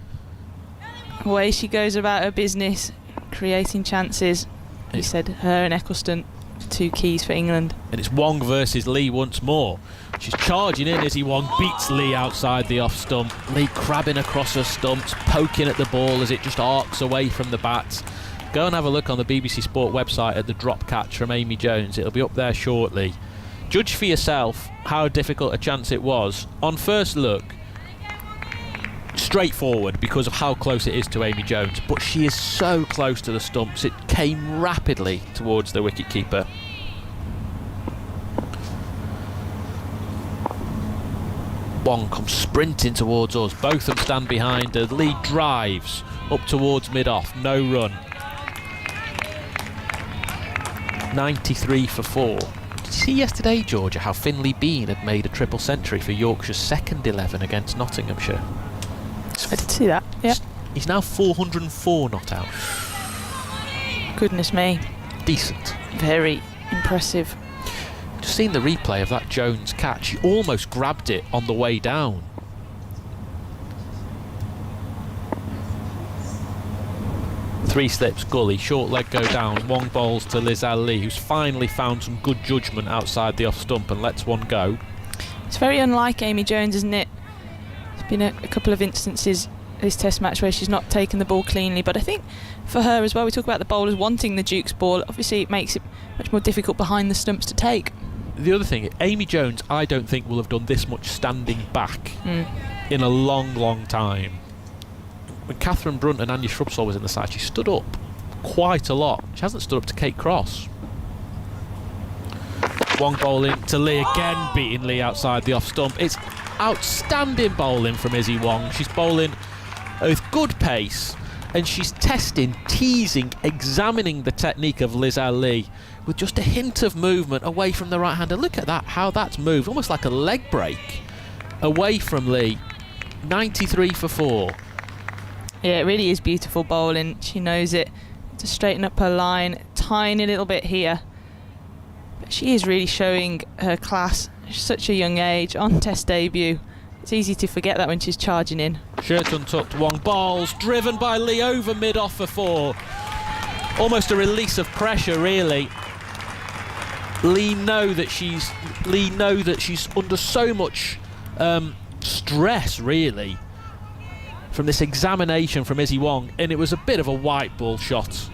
the way she goes about her business, creating chances. He said her and Eccleston, 2 keys for England. And it's Wong versus Lee once more. She's charging in. Izzy Wong beats Lee outside the off stump. Lee crabbing across her stumps, poking at the ball as it just arcs away from the bat. Go and have a look on the BBC Sport website at the drop catch from Amy Jones. It'll be up there shortly. Judge for yourself how difficult a chance it was. On first look, straightforward because of how close it is to Amy Jones, but she is so close to the stumps. It came rapidly towards the wicketkeeper. Wong comes sprinting towards us. Both of them stand behind her. Lee drives up towards mid-off. No run. 93 for 4. Did you see yesterday, Georgia, how Finlay Bean had made a triple century for Yorkshire's second 11 against Nottinghamshire? I did see that, yeah. He's now 404 not out. Goodness me. Decent. Very impressive. Just seen the replay of that Jones catch. He almost grabbed it on the way down. Three slips, gully, short leg go down. Wong bowls to Liz Ali, who's finally found some good judgment outside the off stump and lets one go. It's very unlike Amy Jones, isn't it? There's been a couple of instances this test match where she's not taken the ball cleanly, but I think for her as well, we talk about the bowlers wanting the Duke's ball. Obviously it makes it much more difficult behind the stumps to take. the other thing, Amy Jones, I don't think will have done this much standing back in a long, long time. When Catherine Brunt and Anya Shrubsole was in the side, she stood up quite a lot. She hasn't stood up to Kate Cross. Wong bowling to Lee again, beating Lee outside the off stump. It's outstanding bowling from Izzy Wong. She's bowling with good pace, and she's testing, teasing, examining the technique of Lizelle Lee with just a hint of movement away from the right hander. Look at that, how that's moved, almost like a leg break away from Lee. 93 for 4. Yeah, it really is beautiful bowling. She knows it to straighten up her line, tiny little bit here. But she is really showing her class. She's such a young age, on test debut. It's easy to forget that when she's charging in. Shirt untucked, Wong bowls, driven by Lee over mid-off for 4. Almost a release of pressure, really. Lee know that she's under so much stress, really, from this examination from Izzy Wong, and it was a bit of a white ball shot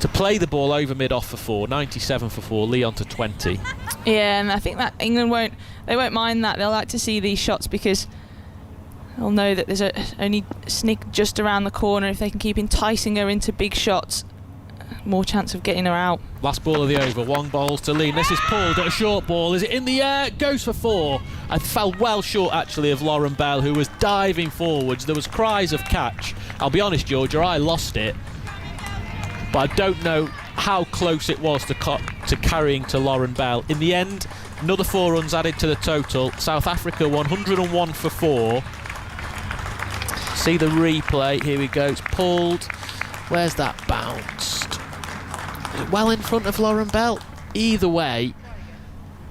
to play the ball over mid-off for 4. 97 for 4. Lee on to 20. Yeah, and I think that England won't mind that. They'll like to see these shots because they'll know that there's only Snick just around the corner. If they can keep enticing her into big shots, more chance of getting her out. Last ball of the over. Wong bowls to Lee. This is pulled at a short ball. Is it in the air? Goes for 4. I fell well short, actually, of Lauren Bell, who was diving forwards. There was cries of catch. I'll be honest, Georgia, I lost it, but I don't know how close it was to carrying to Lauren Bell. In the end, another 4 runs added to the total. South Africa 101 for 4. See the replay. Here we go. It's pulled. Where's that bounced? Well in front of Lauren Bell. Either way,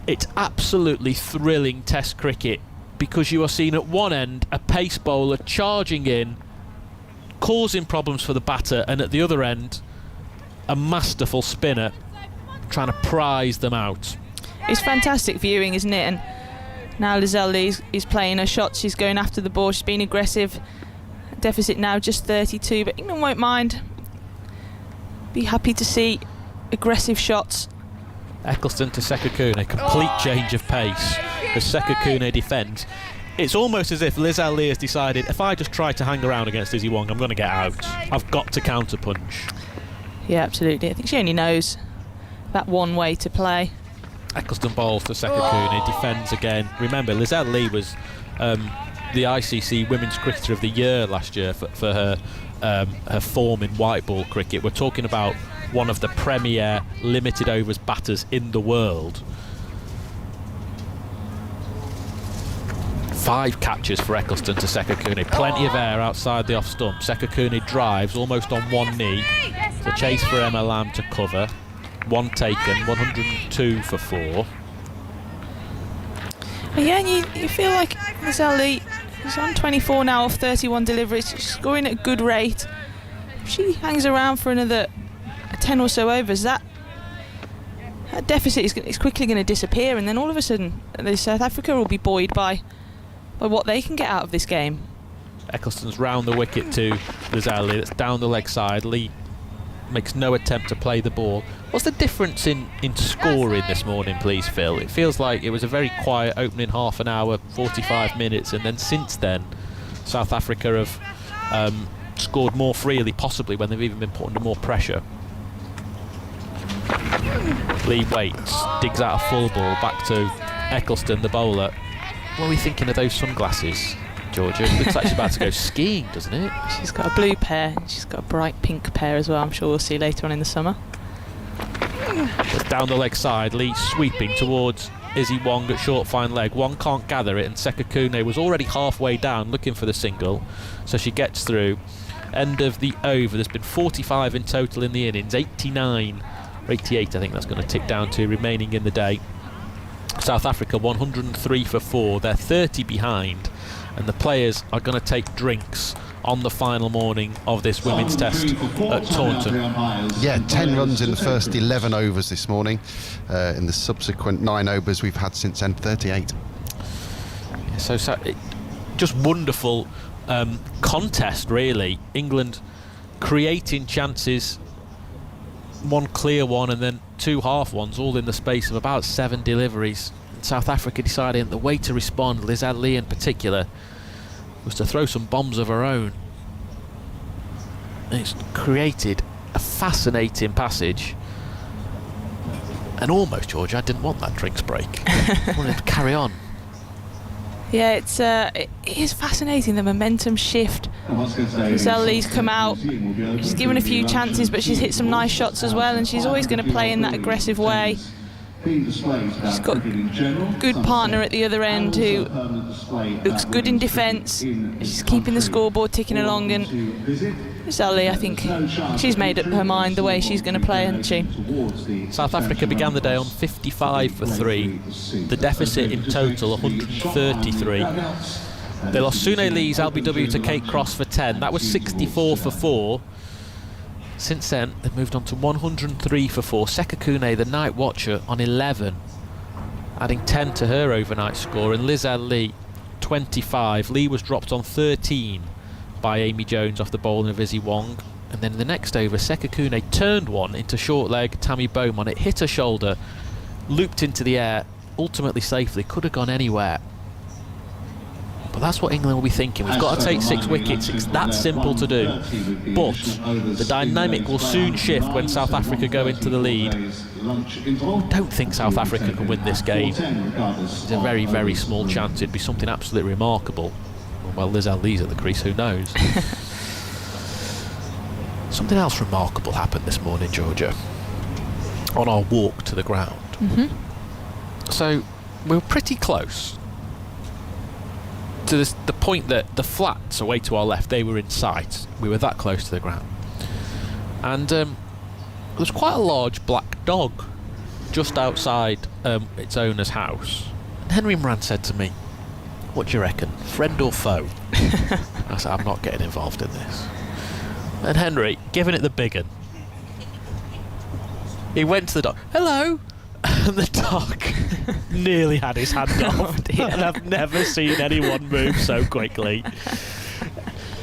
it's absolutely thrilling Test cricket, because you are seeing at one end a pace bowler charging in, causing problems for the batter, and at the other end a masterful spinner trying to prize them out. It's fantastic viewing, isn't it? And now Lizelle Lee is playing her shots. She's going after the ball. She's been aggressive. Deficit now just 32, but England won't mind. Be happy to see aggressive shots. Eccleston to Sekakune, complete change of pace as Sekakune defends. It's almost as if Lizelle Lee has decided, if I just try to hang around against Izzy Wong, I'm going to get out. I've got to counter punch. Yeah, absolutely. I think she only knows that one way to play. Eccleston bowls to Sekakune, defends again. Remember, Lizelle Lee was the ICC Women's Cricketer of the Year last year for her form in white ball cricket. We're talking about one of the premier limited overs batters in the world. 5 catches for Eccleston to Sekakune. Plenty of air outside the off stump. Sekakune drives almost on one knee. The chase for Emma Lamb to cover. 1 taken, 102 for 4. Yeah, and you feel like Lizelle Lee is on 24 now off 31 deliveries. She's scoring at a good rate. If she hangs around for another 10 or so overs, that deficit is quickly going to disappear, and then all of a sudden South Africa will be buoyed by what they can get out of this game. Eccleston's round the wicket to Lizelle Lee. That's down the leg side. Lee makes no attempt to play the ball. What's the difference in scoring this morning, please, Phil? It feels like it was a very quiet opening half an hour, 45 minutes, and then since then South Africa have scored more freely, possibly when they've even been put under more pressure. Lee waits, digs out a full ball back to Eccleston, the bowler. What are we thinking of those sunglasses, Georgia? It looks like she's about to go skiing, doesn't it? She's got a blue pair, and she's got a bright pink pair as well. I'm sure we'll see later on in the summer. Just down the leg side, Lee sweeping towards Izzy Wong at short fine leg. Wong can't gather it, and Sekakune was already halfway down looking for the single, so she gets through. End of the over. There's been 45 in total in the innings, 89 or 88 I think that's going to tick down to remaining in the day. South Africa 103 for 4. They're 30 behind, and the players are going to take drinks on the final morning of this women's test at Taunton. Yeah, 10 runs in the first 11 overs this morning. In the subsequent 9 overs we've had since end, 38. Yeah, so just wonderful contest, really. England creating chances, one clear one and then 2 half ones, all in the space of about 7 deliveries. And South Africa deciding the way to respond, Lizelle Lee in particular, was to throw some bombs of her own. And it's created a fascinating passage. And almost, Georgia, I didn't want that drinks break. I wanted to carry on. Yeah, it is fascinating, the momentum shift. Lizelle Lee's come out, she's given a few chances, but she's hit some nice shots as well, and she's always going to play in that aggressive way. She's got a good partner at the other end who looks good in defence. She's keeping the scoreboard ticking along, and Lizelle Lee, I think she's made up her mind the way she's going to play, hasn't she? South Africa began the day on 55 for 3. The deficit in total 133. They lost Sune Lee's LBW to Kate Cross for 10. That was 64 for 4. Since then, they've moved on to 103 for 4. Sekakune, the night watcher, on 11, adding 10 to her overnight score. And Lizelle Lee, 25. Lee was dropped on 13 by Amy Jones off the bowling of Izzy Wong. And then in the next over, Sekakune turned one into short leg Tammy Beaumont. It hit her shoulder, looped into the air, ultimately safely. Could have gone anywhere. But that's what England will be thinking. We've got to take 6 wickets. It's that simple to do. But the dynamic will soon shift when South Africa go into the lead. Don't think South Africa can win this game. It's a very, very small chance. It'd be something absolutely remarkable. Well, Lizelle Lee's at the crease, who knows? Something else remarkable happened this morning, Georgia, on our walk to the ground. So we were pretty close to the point that the flats away to our left, they were in sight. We were that close to the ground. And there was quite a large black dog just outside its owner's house. And Henry Moran said to me, "What do you reckon, friend or foe?" I said, "I'm not getting involved in this." And Henry, giving it the big un, he went to the dog, "Hello." And the dog nearly had his hand off. And I've never seen anyone move so quickly.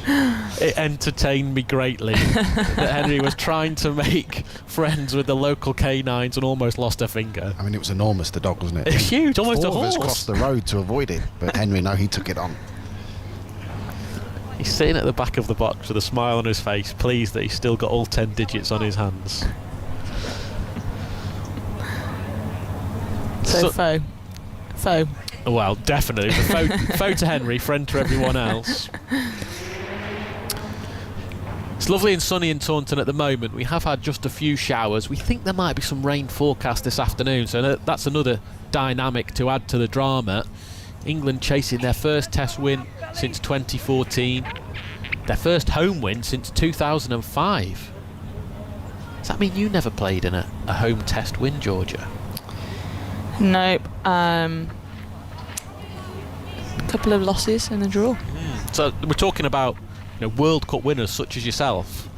It entertained me greatly that Henry was trying to make friends with the local canines and almost lost a finger. I mean, it was enormous, the dog, wasn't it? It was huge, almost a Four of horse. us crossed the road to avoid it, but Henry, no, he took it on. He's sitting at the back of the box with a smile on his face, pleased that he's still got all 10 digits on his hands. So foe. Well, definitely. Foe to Henry, friend to everyone else. It's lovely and sunny in Taunton at the moment. We have had just a few showers. We think there might be some rain forecast this afternoon, so that's another dynamic to add to the drama. England chasing their first Test win since 2014, their first home win since 2005. Does that mean you never played in a home Test win, Georgia? Nope. Couple of losses and a draw. So we're talking about, World Cup winners such as yourself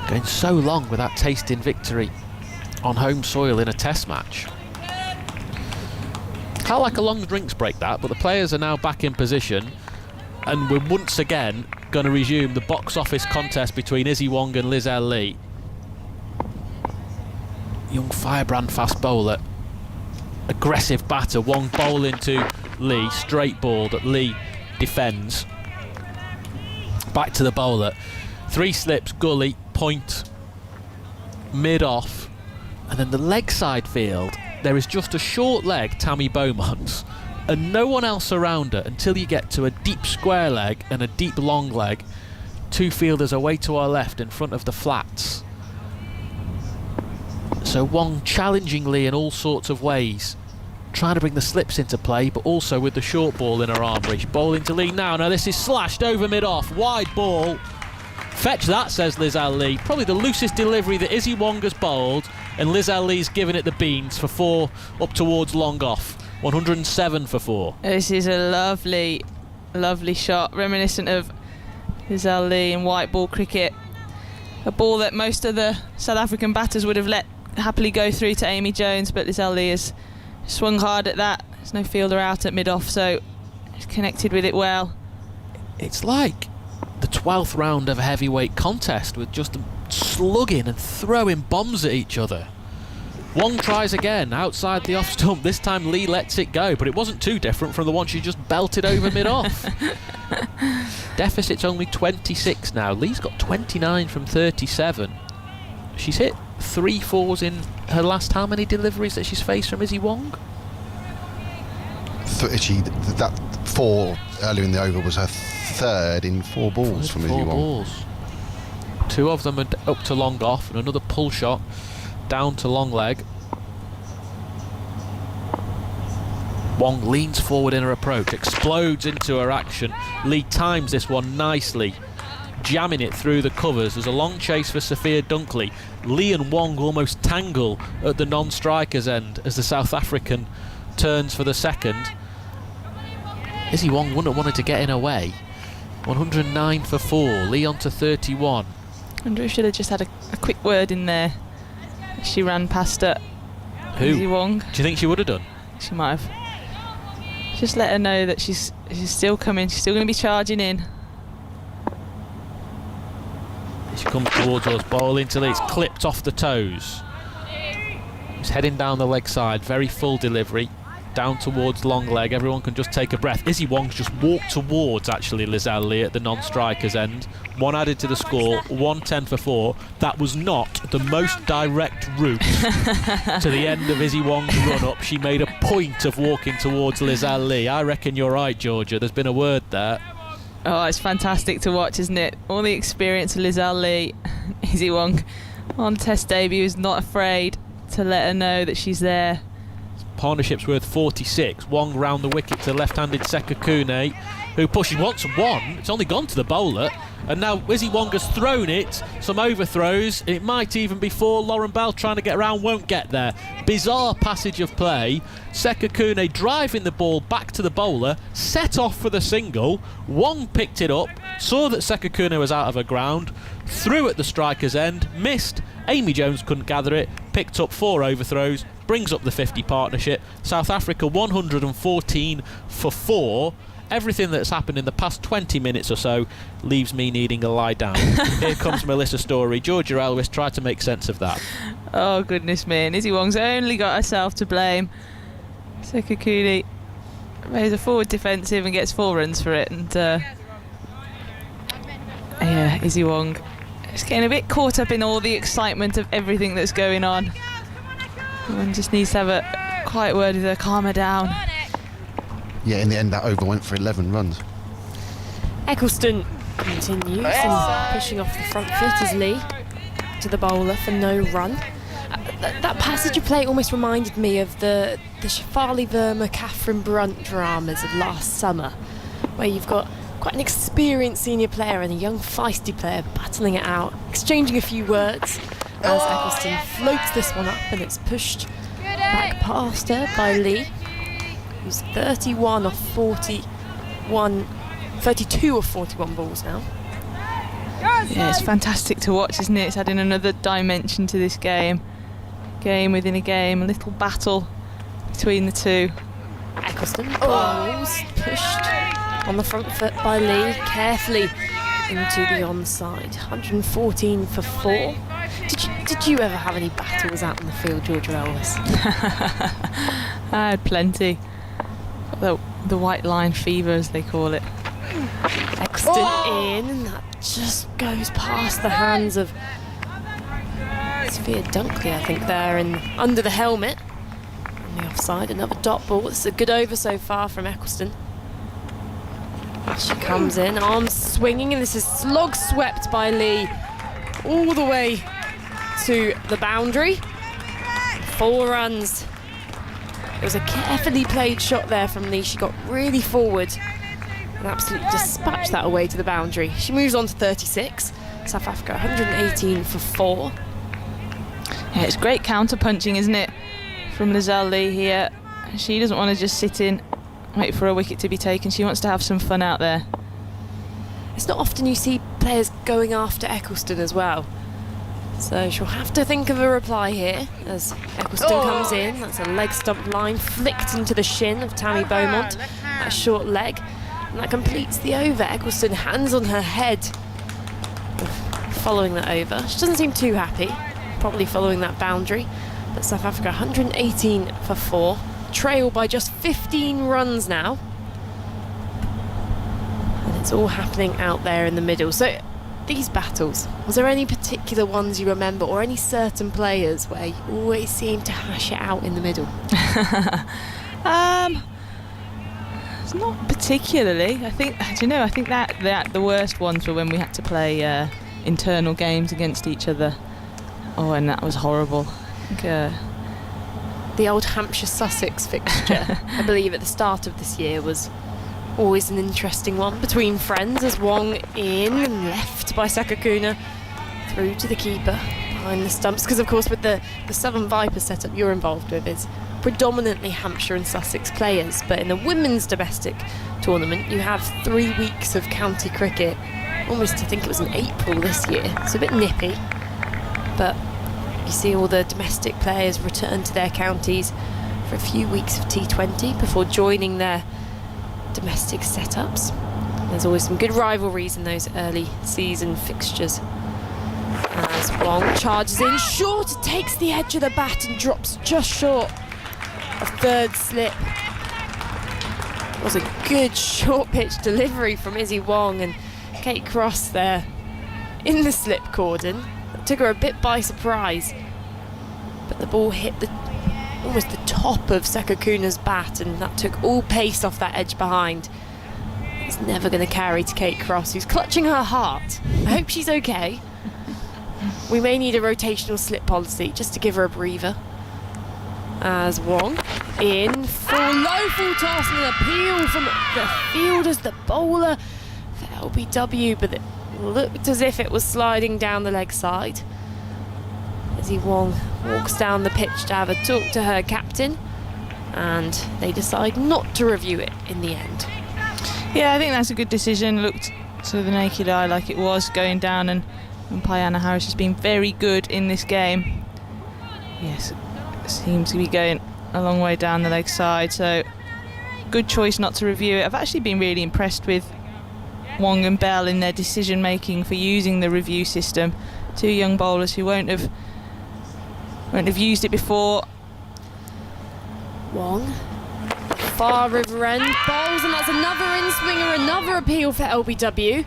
going so long without tasting victory on home soil in a Test match. Kind of like a long drinks break, that, but the players are now back in position, and we're once again going to resume the box office contest between Izzy Wong and Lizelle Lee. Young firebrand fast bowler, aggressive batter. Wong bowling to Lee, straight ball that Lee defends. Back to the bowler, 3 slips, gully, point, mid off, and then the leg side field. There is just a short leg Tammy Beaumont and no one else around her until you get to a deep square leg and a deep long leg. 2 fielders away to our left in front of the flats. So Wong challenging Lee in all sorts of ways, trying to bring the slips into play, but also with the short ball in her arm reach. Bowling to Lee now. Now this is slashed over mid-off. Wide ball. Fetch that, says Lizelle Lee. Probably the loosest delivery that Izzy Wong has bowled, and Lizelle Lee's given it the beans for 4 up towards long off. 107 for 4. This is a lovely, lovely shot, reminiscent of Lizelle Lee in white ball cricket. A ball that most of the South African batters would have let happily go through to Amy Jones, but Lizelle Lee has swung hard at that. There's no fielder out at mid-off, so he's connected with it well. It's like the 12th round of a heavyweight contest with just slugging and throwing bombs at each other. Wong tries again outside the off stump. This time Lee lets it go, but it wasn't too different from the one she just belted over mid-off. Deficit's only 26 now. Lee's got 29 from 37. She's hit 3 fours in her last how many deliveries that she's faced from Izzy Wong? That 4 earlier in the over was her 3rd in 4 balls from Izzy Wong. 4 balls. 2 of them are up to long off, and another pull shot down to long leg. Wong leans forward in her approach, explodes into her action. Lee times this one nicely, jamming it through the covers. There's a long chase for Sophia Dunkley. Lee and Wong almost tangle at the non-striker's end as the South African turns for the second. Izzy Wong wouldn't have wanted to get in her way. 109 for 4. Lee on to 31. I wonder if she'd have just had a quick word in there. She ran past her. Who? Izzy Wong. Do you think she would have done? She might have. Just let her know that she's still coming. She's still going to be charging in. She comes towards us, ball into Lee. It's clipped off the toes. He's heading down the leg side. Very full delivery. Down towards long leg. Everyone can just take a breath. Izzy Wong's just walked towards actually Lizelle Lee at the non-striker's end. 1 added to the score. 110 for 4. That was not the most direct route to the end of Izzy Wong's run-up. She made a point of walking towards Lizelle Lee. I reckon you're right, Georgia. There's been a word there. Oh, it's fantastic to watch, isn't it? All the experience of Lizelle Lee. Izzy Wong on test debut is not afraid to let her know that she's there. Partnership's worth 46. Wong round the wicket to left-handed Sekakune, who pushes once and one. It's only gone to the bowler, and now Izzy Wong has thrown it. Some overthrows. It might even be 4. Lauren Bell trying to get around, won't get there. Bizarre passage of play. Sekakune driving the ball back to the bowler, set off for the single. Wong picked it up, saw that Sekakune was out of her ground, threw at the striker's end, missed. Amy Jones couldn't gather it, picked up 4 overthrows, brings up the 50 partnership. South Africa 114 for 4. Everything that's happened in the past 20 minutes or so leaves me needing a lie down. Here comes Melissa Story. Georgia Elvis tried to make sense of that. Oh, goodness me. And Izzy Wong's only got herself to blame. Sekakune plays a forward defensive and gets 4 runs for it. And yeah, Izzy Wong is getting a bit caught up in all the excitement of everything that's going on. One just needs to have a quiet word with her, calm her down. Yeah, in the end that over went for 11 runs. Eccleston continues and pushing off the front foot as Lee to the bowler for no run. That passage of play almost reminded me of the Shafali Verma, Catherine Brunt dramas of last summer, where you've got quite an experienced senior player and a young feisty player battling it out, exchanging a few words as Eccleston floats this one up, and it's pushed back past her by Lee, who's 32 of 41 balls now. Yeah, it's fantastic to watch, isn't it? It's adding another dimension to this game. Game within a game, a little battle between the two. Eccleston bowls, pushed on the front foot by Lee, carefully into the onside. 114 for 4. Did you ever have any battles out in the field, Georgia Elvis? I had plenty. The white line fever, as they call it. Eccleston in, and that just goes past the hands of Sophia Dunkley, I think, there and under the helmet. On the offside, another dot ball. This is a good over so far from Eccleston. She comes in, arms swinging, and this is slog swept by Lee all the way to the boundary. 4 runs. It was a carefully played shot there from Lee. She got really forward and absolutely dispatched that away to the boundary. She moves on to 36. South Africa 118 for 4. Yeah, it's great counter-punching, isn't it, from Lizelle Lee here. She doesn't want to just sit in, wait for a wicket to be taken. She wants to have some fun out there. It's not often you see players going after Eccleston as well. So she'll have to think of a reply here as Eccleston comes in. That's a leg stump line flicked into the shin of Tammy Beaumont. That short leg. And that completes the over. Eccleston, hands on her head. following that over. She doesn't seem too happy, probably following that boundary. But South Africa 118 for 4, trail by just 15 runs now. And it's all happening out there in the middle. So these battles, was there any particular ones you remember, or any certain players where you always seem to hash it out in the middle? It's not particularly. I think that the worst ones were when we had to play internal games against each other. Oh, and that was horrible. I think, the old Hampshire-Sussex fixture, I believe at the start of this year, was always an interesting one between friends, as Wong in and left by Sakakuna through to the keeper behind the stumps, because of course with the Southern Vipers setup you're involved with is predominantly Hampshire and Sussex players, but in the women's domestic tournament you have 3 weeks of county cricket, almost I think it was in April this year, so a bit nippy, but you see all the domestic players return to their counties for a few weeks of T20 before joining their domestic setups. There's always some good rivalries in those early season fixtures. As Wong charges in short, takes the edge of the bat and drops just short of third slip. It was a good short pitch delivery from Izzy Wong, and Kate Cross there in the slip cordon. It took her a bit by surprise, but the ball hit almost the top of Sekakuna's bat, and that took all pace off that edge behind. It's never going to carry to Kate Cross, who's clutching her heart. I hope she's okay. We may need a rotational slip policy just to give her a breather. As Wong in full low full toss and an appeal from the fielders, the bowler for LBW, but it looked as if it was sliding down the leg side. Izzy Wong walks down the pitch to have a talk to her captain, and they decide not to review it in the end. Yeah, I think that's a good decision. Looked to the naked eye like it was going down, and Payana Harris has been very good in this game. Yes, seems to be going a long way down the leg side, so good choice not to review it. I've actually been really impressed with Wong and Bell in their decision making for using the review system. Two young bowlers who won't have used it before. Wong, far river end, bowls, and that's another in-swinger, another appeal for LBW.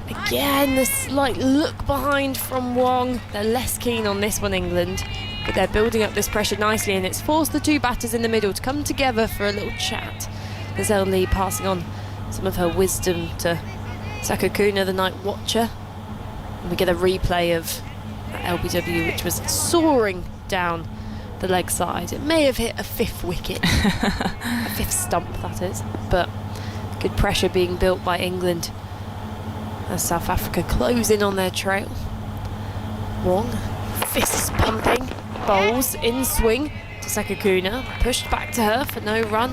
Again, the slight look behind from Wong. They're less keen on this one, England, but they're building up this pressure nicely, and it's forced the two batters in the middle to come together for a little chat. Gazelle Lee passing on some of her wisdom to Sakakuna, the night watcher. And we get a replay of LBW, which was soaring down the leg side. It may have hit a fifth wicket, a fifth stump that is, but good pressure being built by England as South Africa close in on their trail. Wong, fists pumping, bowls in swing to Sakakuna, pushed back to her for no run.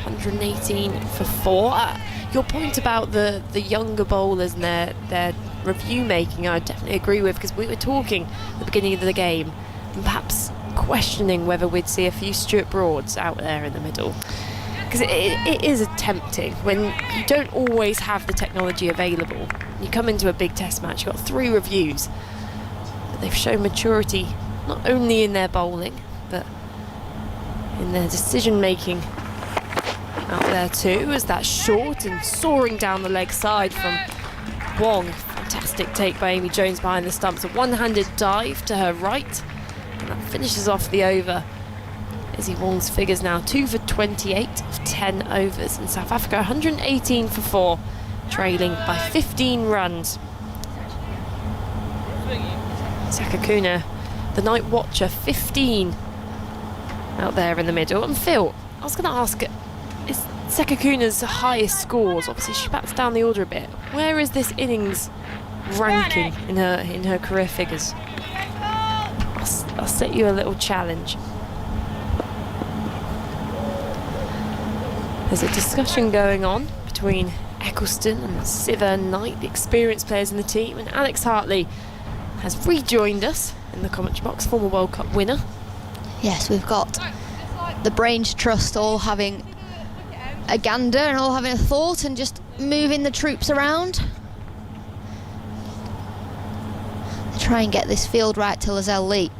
118 for 4. Your point about the younger bowlers and their review making, I definitely agree with, because we were talking at the beginning of the game and perhaps questioning whether we'd see a few Stuart Broads out there in the middle, because it is tempting when you don't always have the technology available. You come into a big test match, you've got 3 reviews, but they've shown maturity not only in their bowling but in their decision making out there too, as that short and soaring down the leg side from Wong. Fantastic take by Amy Jones behind the stumps, a one-handed dive to her right, and that finishes off the over. Izzy Wong's figures now 2 for 28 of 10 overs, and South Africa 118 for 4, trailing by 15 runs. Sakakuna, the night watcher, 15 out there in the middle. And Phil, I was going to ask, is Sekakuna's highest scores, obviously she bats down the order a bit, where is this innings ranking in her career figures? I'll set you a little challenge. There's a discussion going on between Eccleston and Siva Knight, the experienced players in the team, and Alex Hartley has rejoined us in the commentary box, former World Cup winner. Yes, we've got the Brains Trust all having a gander and all having a thought and just moving the troops around. try and get this field right to Lizelle Lee,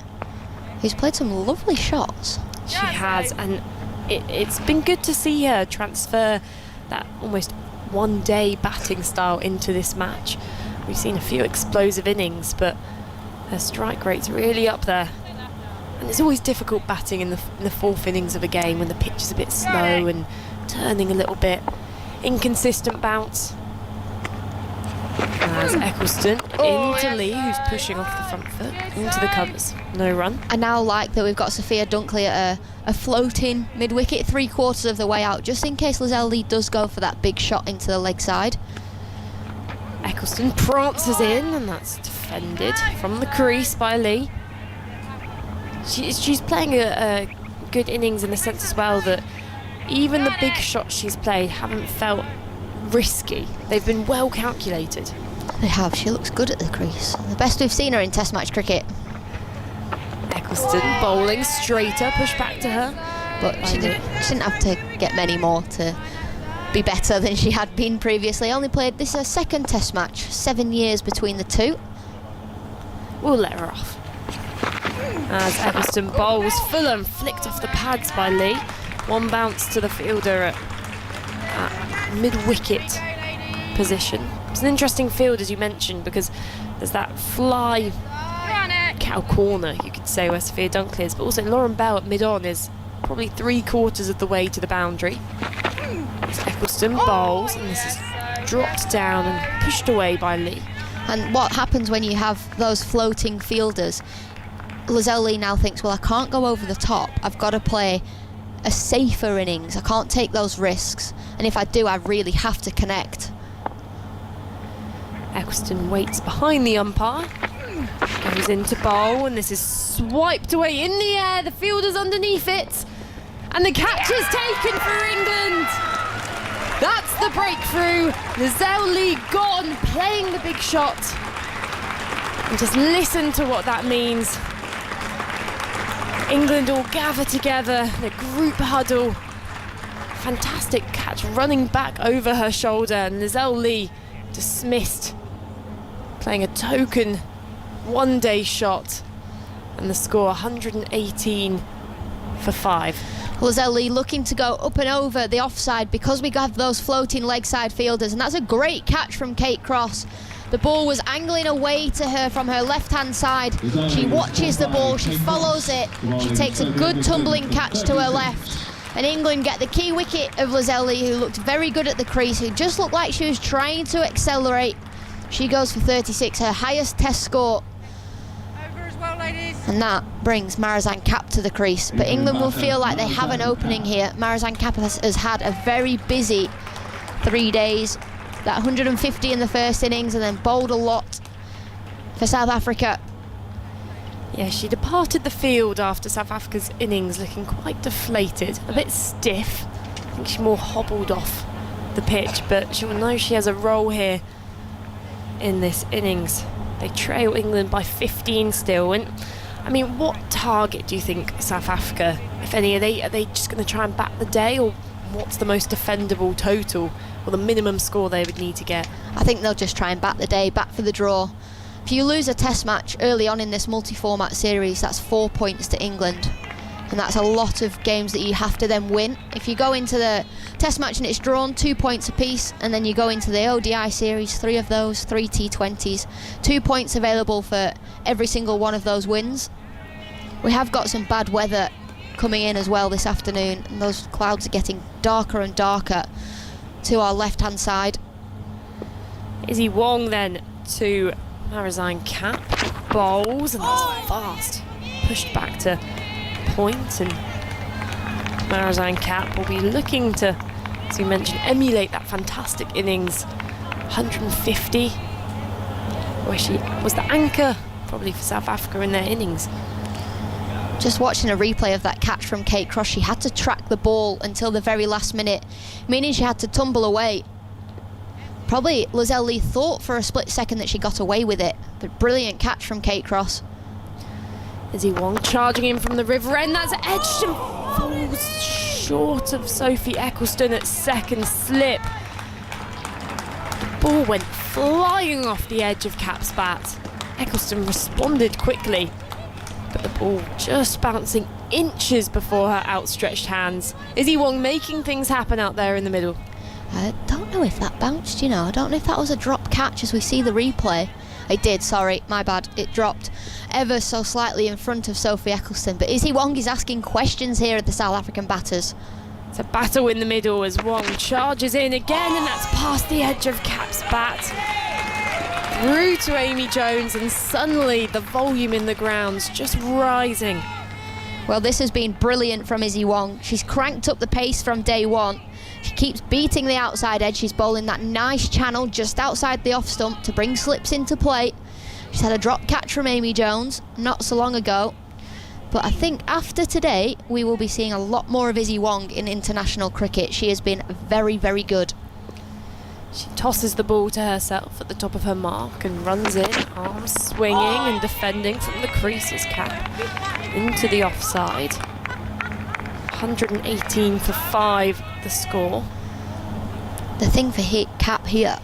who's played some lovely shots. She has, and it's been good to see her transfer that almost one-day batting style into this match. We've seen a few explosive innings, but her strike rate's really up there. And it's always difficult batting in the fourth innings of a game when the pitch is a bit slow and turning a little bit. Inconsistent bounce. As Eccleston into Lee, who's pushing off the front foot into the covers. No run. I now like that we've got Sophia Dunkley at a floating mid-wicket, 3/4 of the way out, just in case Lizelle Lee does go for that big shot into the leg side. Eccleston prances in, and that's defended from the crease by Lee. She's playing a good innings in the sense as well that even the big shots she's played haven't felt risky. They've been well calculated. They have. She looks good at the crease. The best we've seen her in Test match cricket. Eccleston bowling straighter, push back to her. But she didn't have to get many more to be better than she had been previously. Only played this her second Test match, 7 years between the two. We'll let her off. As Eccleston bowls, Fulham flicked off the pads by Lee. One bounce to the fielder at mid-wicket position. It's an interesting field, as you mentioned, because there's that fly cow corner, you could say, where Sophia Dunkley is, but also Lauren Bell at mid-on is probably 3/4 of the way to the boundary. As Eccleston bowls, and this is dropped down and pushed away by Lee. And what happens when you have those floating fielders? Lizelle Lee now thinks, well, I can't go over the top. I've got to play a safer innings. I can't take those risks. And if I do, I really have to connect. Eccleston waits behind the umpire. Goes into bowl, and this is swiped away in the air. The fielder's underneath it. And the catch is taken for England. That's the breakthrough. Lizelle Lee gone, playing the big shot. And just listen to what that means. England all gather together in a group huddle. Fantastic catch running back over her shoulder, and Lizelle Lee dismissed, playing a token one-day shot, and the score 118 for 5. Lizelle Lee looking to go up and over the offside because we have those floating leg side fielders, and that's a great catch from Kate Cross. The ball was angling away to her from her left-hand side. She watches the ball, she follows it, she takes a good tumbling catch to her left. And England get the key wicket of Lizelle Lee, who looked very good at the crease, who just looked like she was trying to accelerate. She goes for 36, her highest Test score. And that brings Marizanne Kapp to the crease. But England will feel like they have an opening here. Marizanne Kapp has had a very busy 3 days. That 150 in the first innings and then bowled a lot for South Africa. Yeah, she departed the field after South Africa's innings looking quite deflated, a bit stiff. I think she more hobbled off the pitch, but she'll know she has a role here in this innings. They trail England by 15 still, and I mean, what target do you think South Africa, if any, are they just going to try and bat the day, or what's the most defendable total or the minimum score they would need to get? I think they'll just try and bat the day, bat for the draw. If you lose a Test match early on in this multi-format series, that's 4 points to England, and that's a lot of games that you have to then win. If you go into the Test match and it's drawn, 2 points apiece, and then you go into the ODI series, 3 of those, 3 T20s, 2 points available for every single one of those wins. We have got some bad weather coming in as well this afternoon, and those clouds are getting darker and darker to our left-hand side. Izzy Wong then to Marizanne Kapp, bowls, and that's fast. Pushed back to point, and Marizanne Kapp will be looking to, as you mentioned, emulate that fantastic innings, 150, where she was the anchor probably for South Africa in their innings. Just watching a replay of that catch from Kate Cross, she had to track the ball until the very last minute, meaning she had to tumble away. Probably Lizelle Lee thought for a split second that she got away with it, but brilliant catch from Kate Cross. Izzy Wong charging in from the river end, that's edged and falls short of Sophie Eccleston at second slip. The ball went flying off the edge of Kapp's bat. Eccleston responded quickly, but the ball just bouncing inches before her outstretched hands. Izzy Wong making things happen out there in the middle. I don't know if that bounced, you know. I don't know if that was a drop catch as we see the replay. It did, sorry, my bad. It dropped ever so slightly in front of Sophie Eccleston. But Izzy Wong is asking questions here at the South African batters. It's a battle in the middle as Wong charges in again, and that's past the edge of Cap's bat. Through to Amy Jones, and suddenly the volume in the ground's just rising. Well, this has been brilliant from Izzy Wong. She's cranked up the pace from day one. She keeps beating the outside edge. She's bowling that nice channel just outside the off stump to bring slips into play. She's had a drop catch from Amy Jones not so long ago. But I think after today, we will be seeing a lot more of Izzy Wong in international cricket. She has been very, very good. She tosses the ball to herself at the top of her mark and runs in, arms swinging and defending from the creases. Cap into the offside. 118 for 5 the score. The thing for Cap here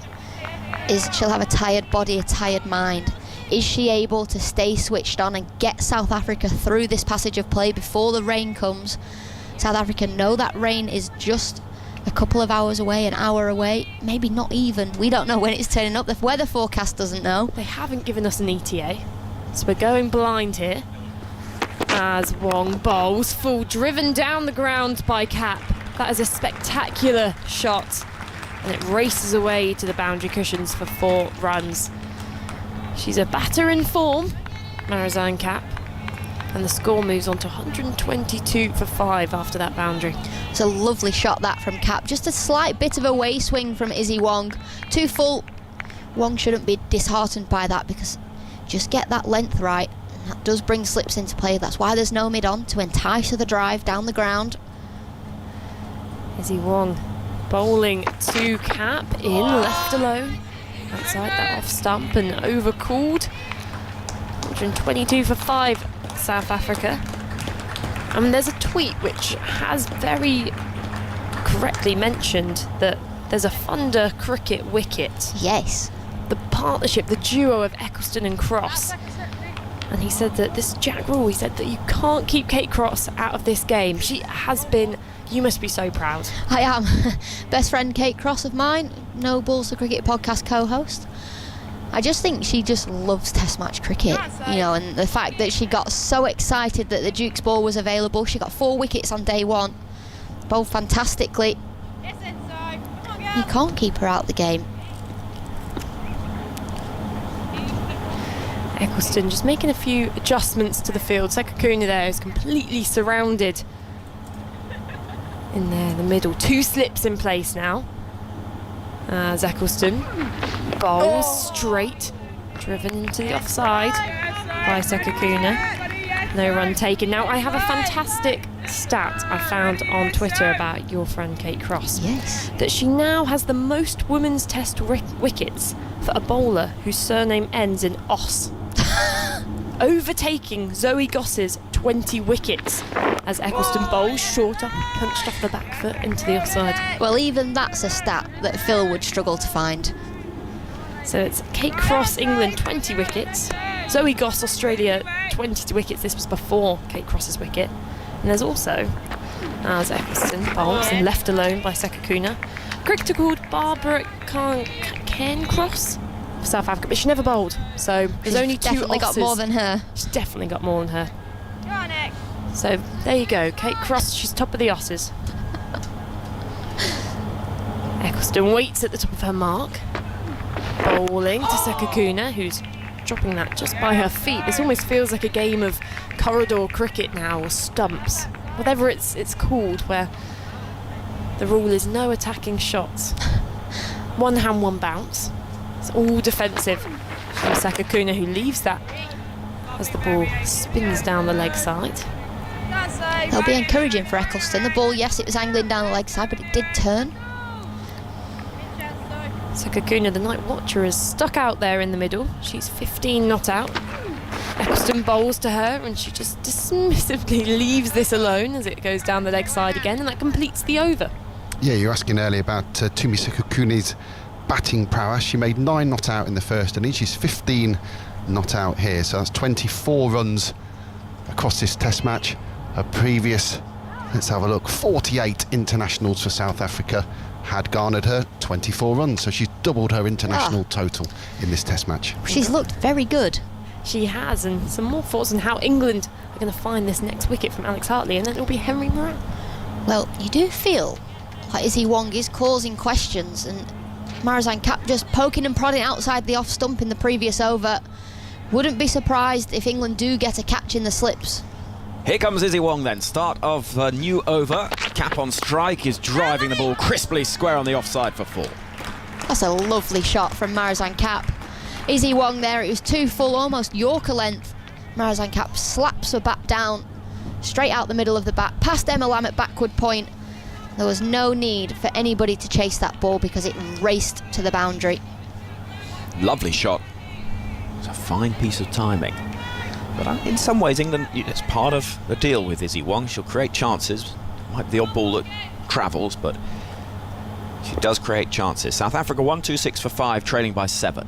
is she'll have a tired body, a tired mind. Is she able to stay switched on and get South Africa through this passage of play before the rain comes? South Africa know that rain is just a couple of hours away, an hour away, maybe not even. We don't know when it's turning up. The weather forecast doesn't know. They haven't given us an ETA, so we're going blind here. As Wong bowls full, driven down the ground by Cap. That is a spectacular shot, and it races away to the boundary cushions for 4 runs. She's a batter in form, Marizanne Cap, and the score moves on to 122 for 5 after that boundary. It's a lovely shot that from Cap. Just a slight bit of a way swing from Izzy Wong. Too full. Wong shouldn't be disheartened by that, because just get that length right. And that does bring slips into play. That's why there's no mid-on, to entice her the drive down the ground. Izzy Wong bowling to Cap in, left alone. Outside that off stump and overcalled. 122 for 5, South Africa. There's a tweet which has very correctly mentioned that there's a Thunder cricket wicket. Yes. The partnership, the duo of Eccleston and Cross. And he said that this Jack Rule, he said that you can't keep Kate Cross out of this game. She has been, you must be so proud. I am. Best friend Kate Cross of mine, No Balls the Cricket podcast co-host. I just think she just loves Test match cricket, you know, and the fact that she got so excited that the Duke's ball was available. She got 4 wickets on day one, bowled fantastically. You can't keep her out the game. Eccleston just making a few adjustments to the field. Sekakuna there is completely surrounded in there in the middle. 2 slips in place now. As Eccleston bowls straight, driven into the offside by Sekakuna. No run taken. Now, I have a fantastic stat I found on Twitter about your friend Kate Cross. Yes. That she now has the most women's test wickets for a bowler whose surname ends in Os. Overtaking Zoe Goss's 20 wickets as Eccleston bowls shorter, punched off the back foot into the offside. Well, even that's a stat that Phil would struggle to find. So it's Kate Cross, England, 20 wickets. Zoe Goss, Australia, 22 wickets. This was before Kate Cross's wicket. And there's also, as Eccleston bowls and left alone by Sekakuna, a cricketer called Barbara Cairncross for South Africa, but she never bowled. So there's only 2 definitely got more than her. She's definitely got more than her. So there you go, Kate Cross, she's top of the Osses. Eccleston waits at the top of her mark. Bowling to Sekakuna, who's dropping that just by her feet. This almost feels like a game of corridor cricket now, or stumps, whatever it's called, where the rule is no attacking shots. 1 hand, 1 bounce. It's all defensive from Sekakuna, who leaves that as the ball spins down the leg side. That'll be encouraging for Eccleston. The ball, yes, it was angling down the leg side, but it did turn. Sekakuna, the night watcher, is stuck out there in the middle. She's 15 not out. Eccleston bowls to her, and she just dismissively leaves this alone as it goes down the leg side again, and that completes the over. Yeah, you were asking earlier about Tumi Sekukuna's batting prowess. She made 9 not out in the first innings. She's 15 not out here. So that's 24 runs across this test match. Her previous, let's have a look, 48 internationals for South Africa had garnered her 24 runs. So she's doubled her international total in this test match. She's looked very good. She has, and some more thoughts on how England are going to find this next wicket from Alex Hartley, and then it'll be Henry Moran. Well, you do feel like Izzy Wong is causing questions, and Marizanne Kapp just poking and prodding outside the off stump in the previous over. Wouldn't be surprised if England do get a catch in the slips. Here comes Izzy Wong then, start of a new over. Kapp on strike is driving the ball crisply square on the offside for 4. That's a lovely shot from Marizanne Kapp. Izzy Wong there, it was 2 full, almost Yorker length. Marizanne Kapp slaps her bat down, straight out the middle of the bat, past Emma Lamb at backward point. There was no need for anybody to chase that ball because it raced to the boundary. Lovely shot. It's a fine piece of timing. But in some ways, England, it's part of the deal with Izzy Wong. She'll create chances. Might be the odd ball that travels, but she does create chances. South Africa 1-2-6 for 5, trailing by 7.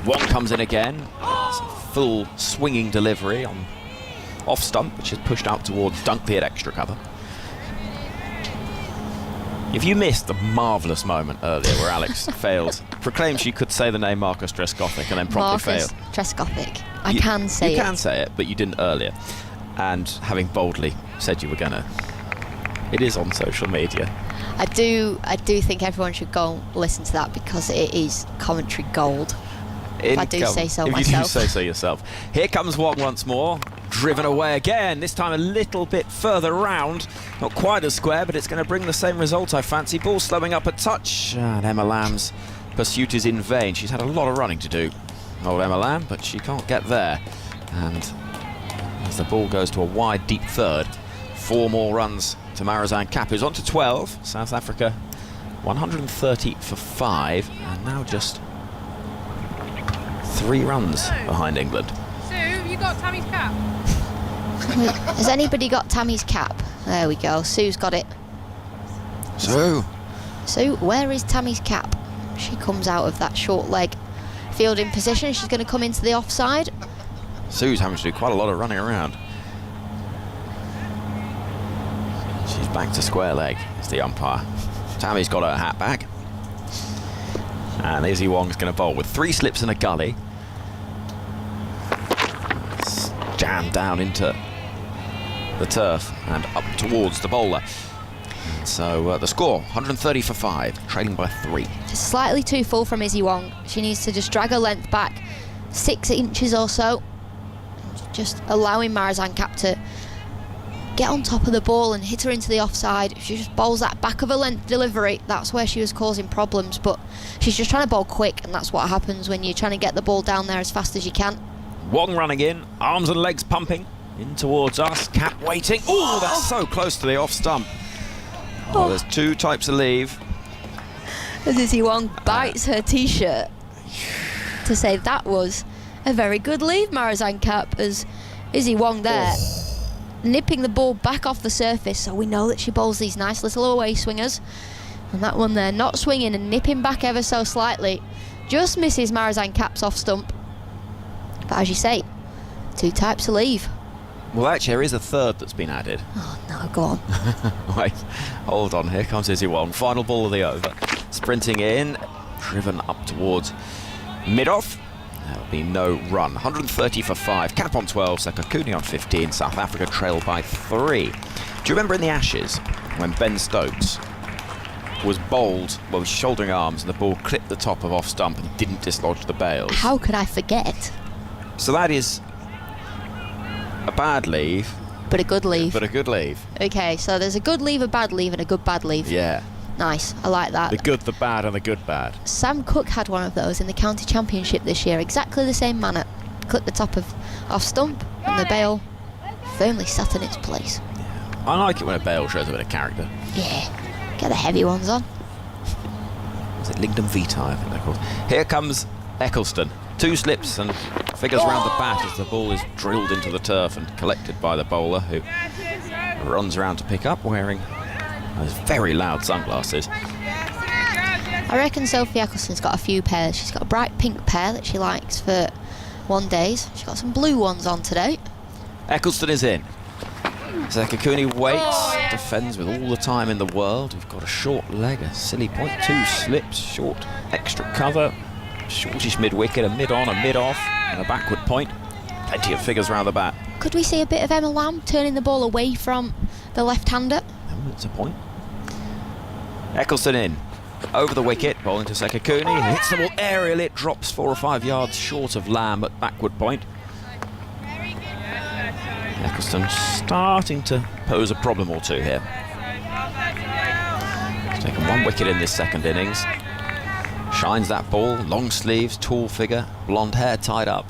Wong comes in again. It's a full swinging delivery on off stump, which is pushed out towards Dunkley at extra cover. If you missed the marvellous moment earlier where Alex failed, proclaimed she could say the name Marcus Trescothick and then promptly Marcus failed. Trescothick. I can say it. You can say it, but you didn't earlier. And having boldly said you were going to, it is on social media. I do think everyone should go and listen to that because it is commentary gold. If I do say so myself. If you do say so yourself. Here comes Wong once more. Driven away again, this time a little bit further round. Not quite as square, but it's going to bring the same result, I fancy. Ball slowing up a touch, and Emma Lamb's pursuit is in vain. She's had a lot of running to do, old Emma Lamb, but she can't get there. And as the ball goes to a wide, deep third, 4 more runs to Marizanne Kapp, who's on to 12. South Africa 130 for 5, and now just 3 runs behind England. Sue, you got Tammy's cap? Has anybody got Tammy's cap? There we go. Sue's got it. So, Sue, where is Tammy's cap? She comes out of that short leg fielding position. She's going to come into the offside. Sue's having to do quite a lot of running around. She's back to square leg, is the umpire. Tammy's got her hat back. And Izzy Wong's going to bowl with 3 slips and a gully. It's jammed down into the turf and up towards the bowler. And so the score, 130 for 5, trailing by 3. Just slightly too full from Izzy Wong. She needs to just drag her length back 6 inches or so. Just allowing Marizanne Kapp to get on top of the ball and hit her into the offside. If she just bowls that back of her length delivery, that's where she was causing problems. But she's just trying to bowl quick, and that's what happens when you're trying to get the ball down there as fast as you can. Wong running in, arms and legs pumping in towards us. Kapp waiting. Oh, that's so close to the off stump. Oh, there's 2 types of leave. As Izzy Wong bites her t-shirt to say that was a very good leave, Marizanne Kapp, as Izzy Wong there nipping the ball back off the surface, so we know that she bowls these nice little away swingers. And that one there not swinging and nipping back ever so slightly, just misses Marizanne Kapp's off stump. But as you say, 2 types of leave. Well, actually, there is a third that's been added. Oh no, go on. Wait, hold on, here comes Izzy Wong. Final ball of the over. Sprinting in, driven up towards mid-off. There'll be no run. 130 for 5. Kapp on 12, Sekakuni on 15. South Africa trail by 3. Do you remember in the Ashes when Ben Stokes was bowled, well, with shouldering arms, and the ball clipped the top of off stump and didn't dislodge the bails? How could I forget? So that is a bad leave. But a good leave. But a good leave. Okay, so there's a good leave, a bad leave, and a good bad leave. Yeah. Nice, I like that. The good, the bad, and the good bad. Sam Cook had one of those in the county championship this year, exactly the same manner. Clipped the top of off stump, and the bail firmly sat in its place. Yeah. I like it when a bail shows a bit of character. Yeah, get the heavy ones on. Is it Lingdon Vitae, I think they're called. Here comes Eccleston. 2 slips and figures round the bat as the ball is drilled into the turf and collected by the bowler, who runs around to pick up wearing those very loud sunglasses. I reckon Sophie Eccleston's got a few pairs. She's got a bright pink pair that she likes for one days. She's got some blue ones on today. Eccleston is in. Sekakuni waits, defends with all the time in the world. We've got a short leg, a silly point, 2 slips, short extra cover, shortish mid-wicket, a mid-on, a mid-off, and a backward point. Plenty of figures round the bat. Could we see a bit of Emma Lamb turning the ball away from the left-hander? Oh, that's a point. Eccleston in. Over the wicket, bowling to Sekakuni. Hits the ball aerial, it drops 4 or 5 yards short of Lamb at backward point. Eccleston starting to pose a problem or two here. He's taken 1 wicket in this second innings. Shines that ball, long sleeves, tall figure, blonde hair tied up.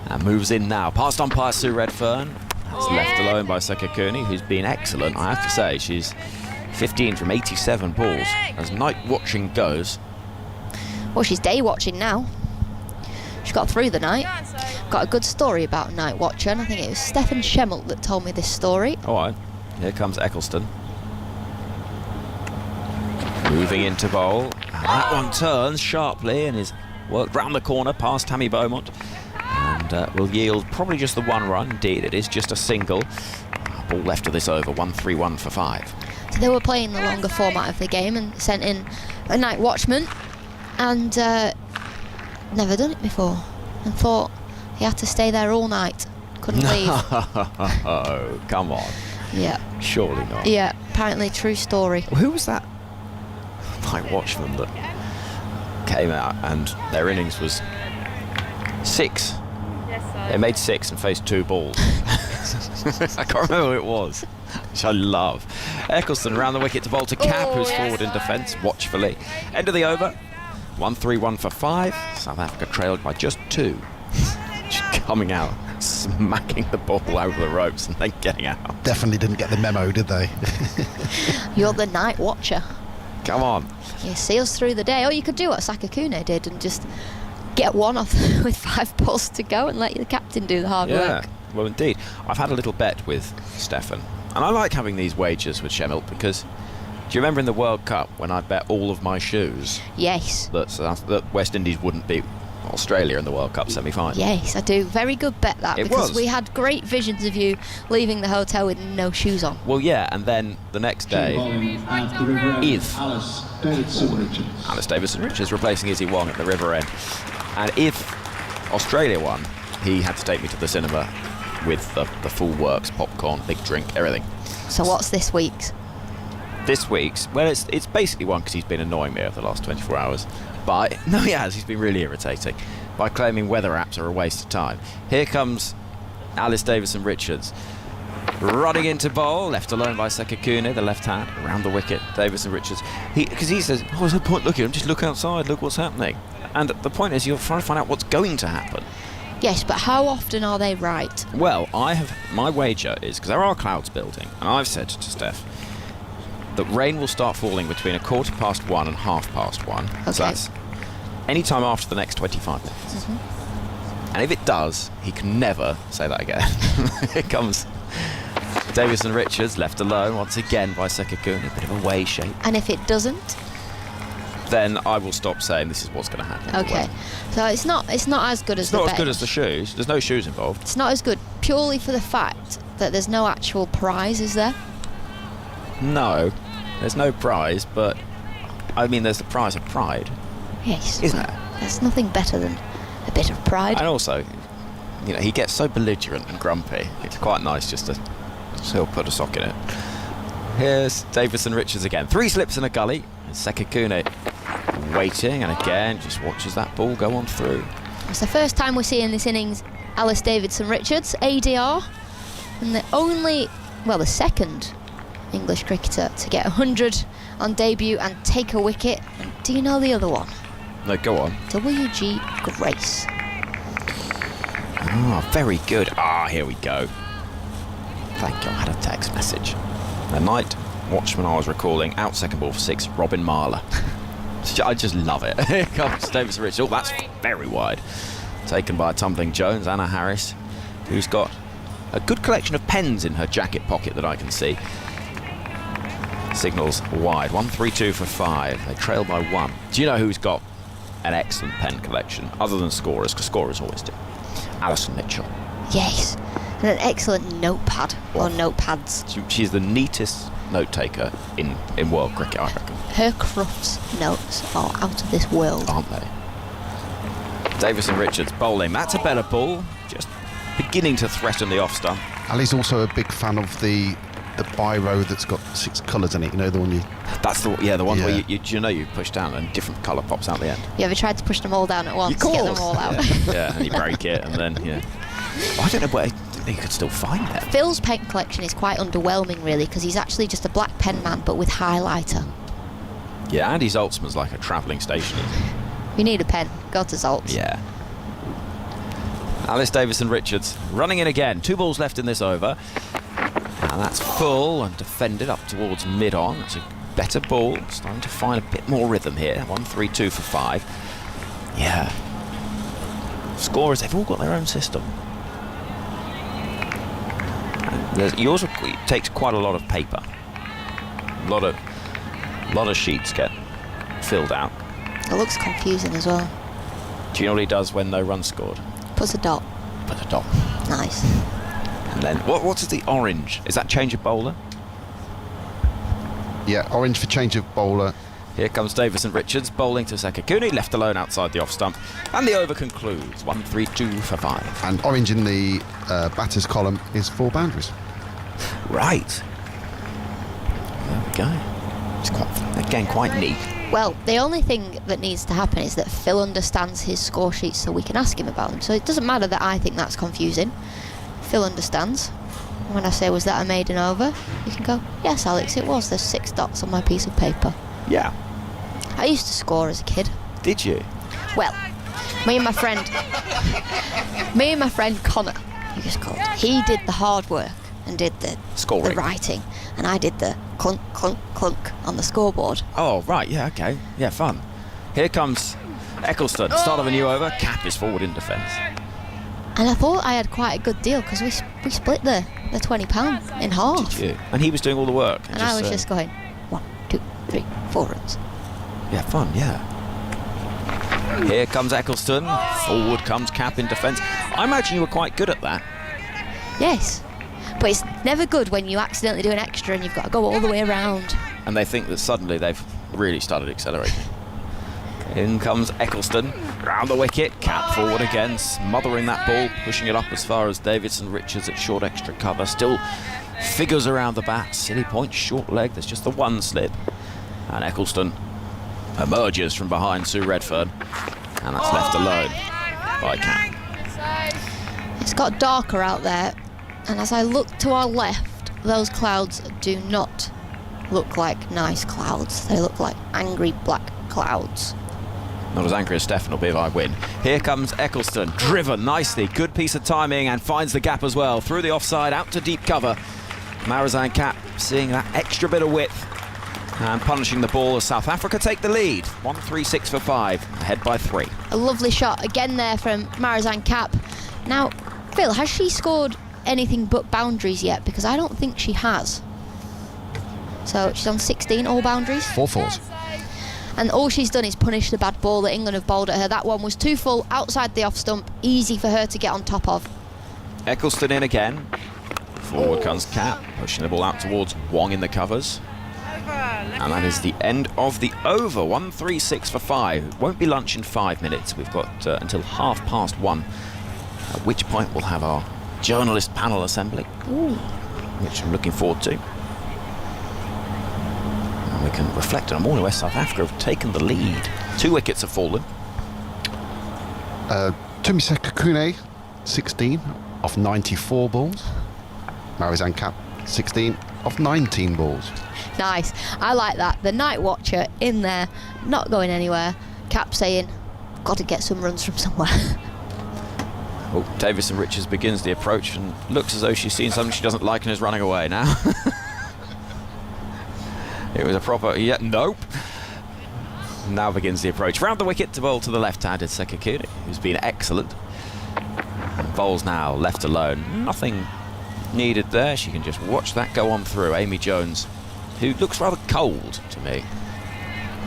And moves in now. Past umpire Sue Redfern. That's left alone by Sekakuni, who's been excellent. I have to say, she's 15 from 87 balls. As night watching goes. Well, she's day watching now. She got through the night. Got a good story about a night watcher, and I think it was Stefan Schemmelt that told me this story. All right, here comes Eccleston. Moving into bowl. And that one turns sharply and is worked round the corner past Tammy Beaumont. And will yield probably just the 1 run. Indeed, it is just a single. Ball left of this over, 1-3-1 for 5. So they were playing the longer format of the game and sent in a night watchman, and never done it before, and thought he had to stay there all night. Couldn't leave. Oh, come on. Yeah. Surely not. Yeah, apparently true story. Who was that night watchman that came out and their innings was 6? They made 6 and faced 2 balls. I can't remember who it was, which I love. Eccleston around the wicket to bowl to Cap, who's forward in defence, watchfully. End of the over, 1-3-1 for 5. South Africa trailed by just 2. Just coming out, smacking the ball over the ropes and then getting out. Definitely didn't get the memo, did they? You're the night watcher. Come on. You see us through the day. Or you could do what Sakakune did and just get 1 off with 5 balls to go and let the captain do the hard work. Well, indeed. I've had a little bet with Stefan, and I like having these wagers with Schemmelt because do you remember in the World Cup when I bet all of my shoes Yes. that West Indies wouldn't beat Australia in the World Cup semi-final? Yes, I do. Very good bet that, It because was. we had great visions of you leaving the hotel with no shoes on. Well, yeah, and then the next day, if Alice Davison-Richards replacing Izzy Wong at the River End, and if Australia won, he had to take me to the cinema with the full works, popcorn, big drink, everything. So what's this week's? This week's, well, it's basically one because he's been annoying me over the last 24 hours. But no, he has. He's been really irritating by claiming weather apps are a waste of time. Here comes Alice Davison-Richards running into bowl, left alone by Sekakune, the left hand, around the wicket. Davison-Richards, because he says, "Oh, what's the point looking? Just look outside. Look what's happening." And the point is, you're trying to find out what's going to happen. Yes, but how often are they right? Well, my wager is, because there are clouds building, and I've said to Steph that rain will start falling between 1:15 and 1:30. Okay. So that's any time after the next 25 minutes. And if it does, he can never say that again. Here comes Davison-Richards, left alone once again by Sekakune, a bit of a way shape. And if it doesn't? Then I will stop saying this is what's going to happen. Okay. So it's not as good as It's the not as bet. good as the shoes. There's no shoes involved. It's not as good purely for the fact that there's no actual prize, is there? No, there's no prize, but I mean there's the prize of pride, Yes. isn't there? There's nothing better than a bit of pride. And also, you know, he gets so belligerent and grumpy. It's quite nice just to still put a sock in it. Here's Davison-Richards again. 3 slips in a gully. Sekakune waiting, and again just watches that ball go on through. It's the first time we're seeing this innings Alice Davison-Richards, ADR, and the second English cricketer to get 100 on debut and take a wicket. And do you know the other one? No, go on. W.G. Grace. Ah, very good. Ah, here we go. Thank you, I had a text message. The night watchman I was recalling, out second ball for 6, Robin Marler. I just love it. Here comes Davison-Richards. Oh, that's very wide. Taken by Tumbling Jones, Anna Harris, who's got a good collection of pens in her jacket pocket that I can see. Signals wide. 1-3-2 for 5. They trail by 1. Do you know who's got an excellent pen collection, other than scorers? Because scorers always do. Alison Mitchell. Yes, and an excellent notepad or notepads. She's the neatest note taker in world cricket, I reckon. Her Crufts notes are out of this world. Aren't they? Davison Richards bowling. That's a better ball. Just beginning to threaten the off stump. Ali's also a big fan of the biro that's got 6 colours in it. You know, the one you... That's the one where Yeah. you push down and different colour pops out the end. You ever tried to push them all down at once to get them all out? Yeah, and you break it and then, I don't know where you could still find that. Phil's pen collection is quite underwhelming, really, because he's actually just a black pen man, but with highlighter. Yeah, Andy Zoltzman's like a travelling station, isn't he? If you need a pen, go to Zoltz. Yeah. Alice Davison Richards running in again. 2 balls left in this over. And that's full and defended up towards mid-on. It's a better ball. Starting to find a bit more rhythm here. 1-3-2 for 5. Yeah. Scorers, they've all got their own system. Yours takes quite a lot of paper. A lot of sheets get filled out. It looks confusing as well. Do you know what he does when no runs scored? Puts a dot. Put a dot. Nice. And then, what is the orange? Is that change of bowler? Yeah, orange for change of bowler. Here comes Davison Richards bowling to Sekakuni, left alone outside the off stump. And the over concludes. 1-3-2 for 5. And orange in the batters column is 4 boundaries. Right. There we go. It's quite neat. Well, the only thing that needs to happen is that Phil understands his score sheets so we can ask him about them. So it doesn't matter that I think that's confusing. Phil understands. When I say, was that a maiden over? You can go, yes, Alex, it was. There's 6 dots on my piece of paper. Yeah. I used to score as a kid. Did you? Well, me and my friend Connor, he did the hard work and did the Scoring. the writing, and I did the clunk, clunk, clunk on the scoreboard. Oh, right. Yeah, okay. Yeah, fun. Here comes Eccleston. Start of a new over. Cap is forward in defence. And I thought I had quite a good deal because we split the £20 in half. Did you? And he was doing all the work. And I was just going 1, 2, 3, 4 runs. Yeah, fun, yeah. Here comes Eccleston. Forward comes Cap in defence. I imagine you were quite good at that. Yes, but it's never good when you accidentally do an extra and you've got to go all the way around. And they think that suddenly they've really started accelerating. In comes Eccleston, round the wicket, Cap forward again, smothering that ball, pushing it up as far as Davison Richards at short extra cover. Still figures around the bat, silly point, short leg, there's just the one slip. And Eccleston emerges from behind Sue Redfern, and that's left alone by Cap. It's got darker out there, and as I look to our left, those clouds do not look like nice clouds. They look like angry black clouds. Not as angry as Stefan will be if I win. Here comes Eccleston, driven nicely, good piece of timing, and finds the gap as well. Through the offside, out to deep cover. Marizanne Cap seeing that extra bit of width and punishing the ball as South Africa take the lead. 1-3-6 for 5, ahead by 3. A lovely shot again there from Marizanne Cap. Now, Phil, has she scored anything but boundaries yet? Because I don't think she has. So she's on 16 all boundaries. 4 fours. And all she's done is punish the bad ball that England have bowled at her. That one was too full outside the off stump, easy for her to get on top of. Eccleston in again. Forward comes Cap, pushing the ball out towards Wong in the covers. And that is the end of the over. 1-3-6 for 5. It won't be lunch in 5 minutes. We've got until 1:30, at which point we'll have our journalist panel assembly, which I'm looking forward to. And we can reflect on a morning where South Africa have taken the lead. 2 wickets have fallen. Tumi Sekakune, 16 off 94 balls. Marizanne Cap, 16 off 19 balls. Nice. I like that. The night watcher in there, not going anywhere. Cap saying, got to get some runs from somewhere. Oh, Davison Richards begins the approach and looks as though she's seen something she doesn't like and is running away now. It was a proper, nope. Now begins the approach. Round the wicket to bowl to the left-handed Sekakune, who's been excellent. And bowls now left alone. Nothing needed there. She can just watch that go on through. Amy Jones, who looks rather cold to me.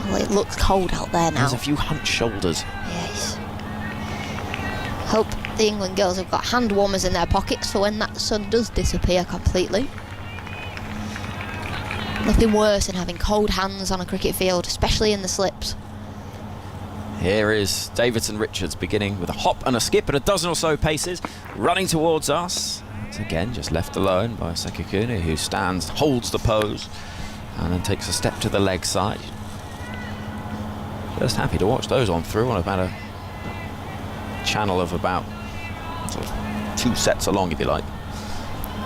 Well, it looks cold out there now. There's a few hunched shoulders. Yes. Hope the England girls have got hand warmers in their pockets for when that sun does disappear completely. Nothing worse than having cold hands on a cricket field, especially in the slips. Here is Davidson Richards beginning with a hop and a skip and a dozen or so paces, running towards us. It's again just left alone by Sekakune, who stands, holds the pose, and then takes a step to the leg side. Just happy to watch those on through on about a channel of about sort of 2 sets along, if you like.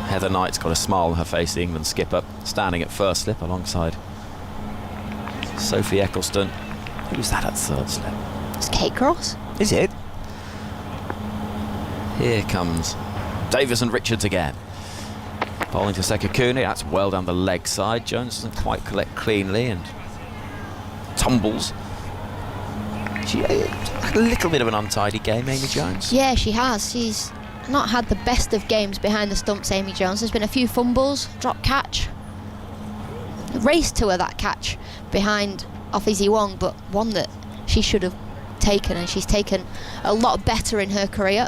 Heather Knight's got a smile on her face, the England skipper, standing at first slip alongside Sophie Eccleston. Who's that at third slip? It's Kate Cross. Is it? Here comes Davison Richards again. Bowling to Sekakune, that's well down the leg side. Jones doesn't quite collect cleanly and tumbles. She had a little bit of an untidy game, Amy Jones. Yeah, she has. She's not had the best of games behind the stumps, Amy Jones. There's been a few fumbles, drop catch. Raced to her, that catch behind off Izzy Wong, but one that she should have taken, and she's taken a lot better in her career.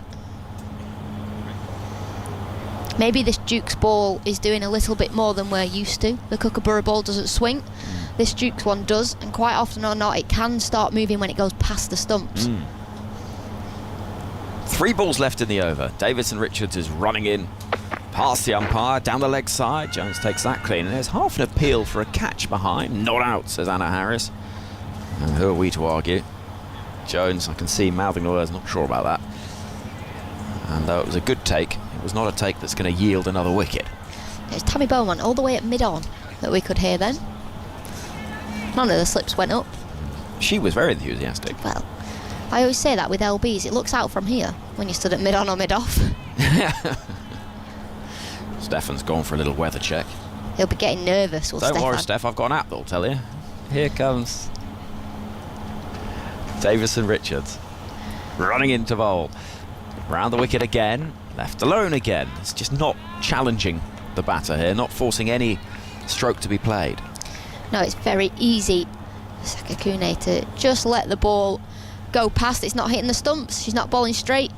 Maybe this Duke's ball is doing a little bit more than we're used to. The Kookaburra ball doesn't swing. This Duke's one does, and quite often or not, it can start moving when it goes past the stumps. 3 balls left in the over. Davidson Richards is running in past the umpire, down the leg side. Jones takes that clean, and there's half an appeal for a catch behind. Not out, says Anna Harris. And who are we to argue? Jones, I can see mouthing the words, not sure about that. And though it was a good take, it was not a take that's going to yield another wicket. It's Tammy Bowman all the way at mid-on that we could hear then. None of the slips went up. She was very enthusiastic. Well, I always say that with LBs, it looks out from here when you stood at mid-on or mid-off. Stefan's gone for a little weather check. He'll be getting nervous, will Don't Stefan? worry, Steph, I've got an app that'll tell you. Here comes Davison Richards, running into bowl. Round the wicket again, left alone again. It's just not challenging the batter here, not forcing any stroke to be played. No, it's very easy for Sekakune to just let the ball go past. It's not hitting the stumps. She's not bowling straight.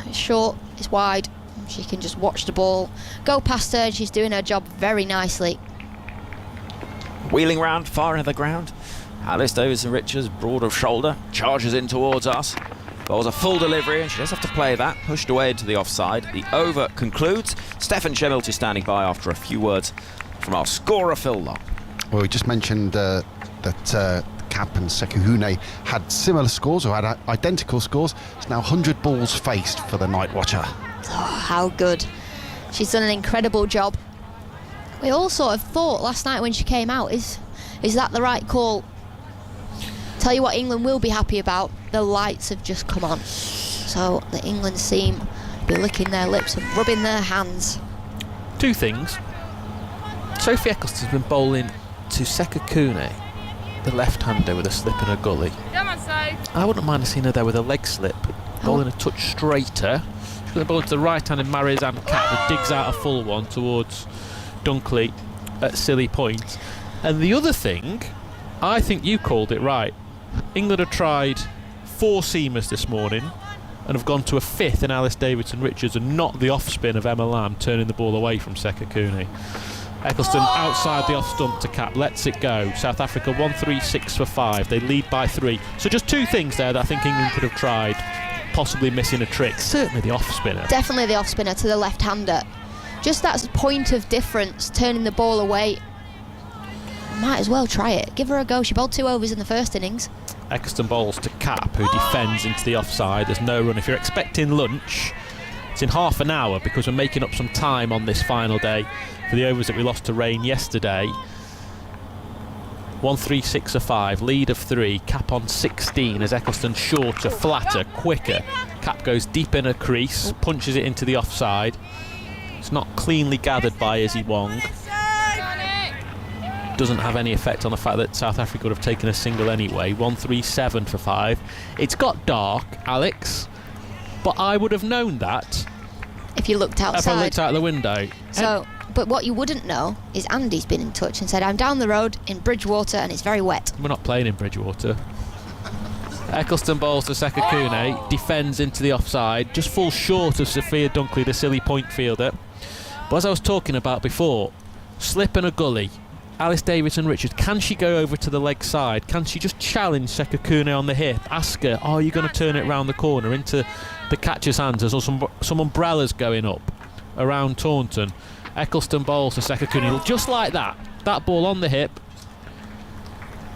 It's short, it's wide. She can just watch the ball go past her, and she's doing her job very nicely. Wheeling round, far into the ground. Alice Davison Richards, broad of shoulder, charges in towards us. Bowls a full delivery, and she does have to play that. Pushed away into the offside. The over concludes. Stefan Chemilt is standing by after a few words from our scorer, Phil Long. Well, we just mentioned that Cap and Sekahune had similar scores, or had identical scores. It's now 100 balls faced for the night watcher. Oh, how good. She's done an incredible job. We all sort of thought last night when she came out, is that the right call? Tell you what England will be happy about, the lights have just come on. So the England team be licking their lips and rubbing their hands. 2 things. Sophie Eccleston's been bowling to Sekakune, the left-hander with a slip in her gully. Come on, Soph. I wouldn't mind seeing her there with a leg slip, bowling a touch straighter. She's going to bowl to the right-hand and Marizanne Cat, who digs out a full one towards Dunkley at Silly Point. And the other thing, I think you called it right. England have tried 4 seamers this morning and have gone to a 5th in Alice Davidson Richards, and not the off-spin of Emma Lamb turning the ball away from Sekakune. Eccleston outside the off stump to Cap, lets it go. South Africa 1-3-6 for 5. They lead by 3. So just 2 things there that I think England could have tried, possibly missing a trick. Certainly the off spinner. Definitely the off spinner to the left-hander. Just that point of difference, turning the ball away. Might as well try it. Give her a go. She bowled 2 overs in the first innings. Eccleston bowls to Cap, who defends into the offside. There's no run. If you're expecting lunch, it's in half an hour, because we're making up some time on this final day for the overs that we lost to rain yesterday. 1-3-6 for 5, lead of 3. Cap on 16 as Eccleston shorter, flatter, quicker. Cap goes deep in her crease, punches it into the offside. It's not cleanly gathered by Izzy Wong. Doesn't have any effect on the fact that South Africa would have taken a single anyway. 1-3-7 for 5. It's got dark, Alex, but I would have known that if you looked outside. If I looked out the window. So, but what you wouldn't know is Andy's been in touch and said, I'm down the road in Bridgewater and it's very wet. We're not playing in Bridgewater. Eccleston bowls to Sekakune, defends into the offside, just falls short of Sophia Dunkley, the silly point fielder. But as I was talking about before, slip and a gully. Alice Davidson-Richards, can she go over to the leg side? Can she just challenge Sekakune on the hip? Ask her, are you going to turn it round the corner into the catcher's hands? There's some umbrellas going up around Taunton. Eccleston bowls to Sekakune, just like that. That ball on the hip.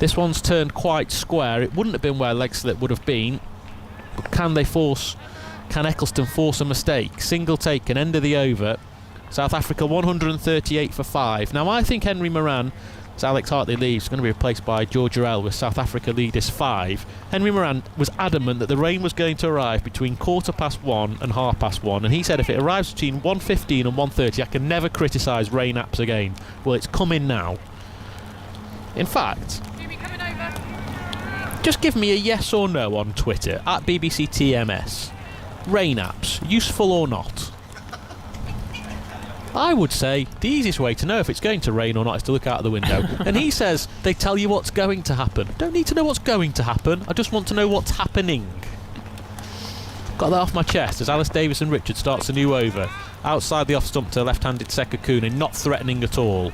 This one's turned quite square. It wouldn't have been where leg slip would have been. But can Eccleston force a mistake? Single taken, end of the over. South Africa 138 for 5. Now I think Henry Moran, as Alex Hartley leaves, is going to be replaced by Georgia L with South Africa lead is 5. Henry Moran was adamant that the rain was going to arrive between 1:15 and 1:30, and he said if it arrives between 1:15 and 1:30 I can never criticise rain apps again. Well, it's coming now. In fact, just give me a yes or no on Twitter at BBC TMS. Rain apps, useful or not? I would say the easiest way to know if it's going to rain or not is to look out of the window. And he says they tell you what's going to happen. Don't need to know what's going to happen, I just want to know what's happening. Got that off my chest as Alice Davidson-Richards starts a new over. Outside the off stump to left-handed Sekakune, not threatening at all.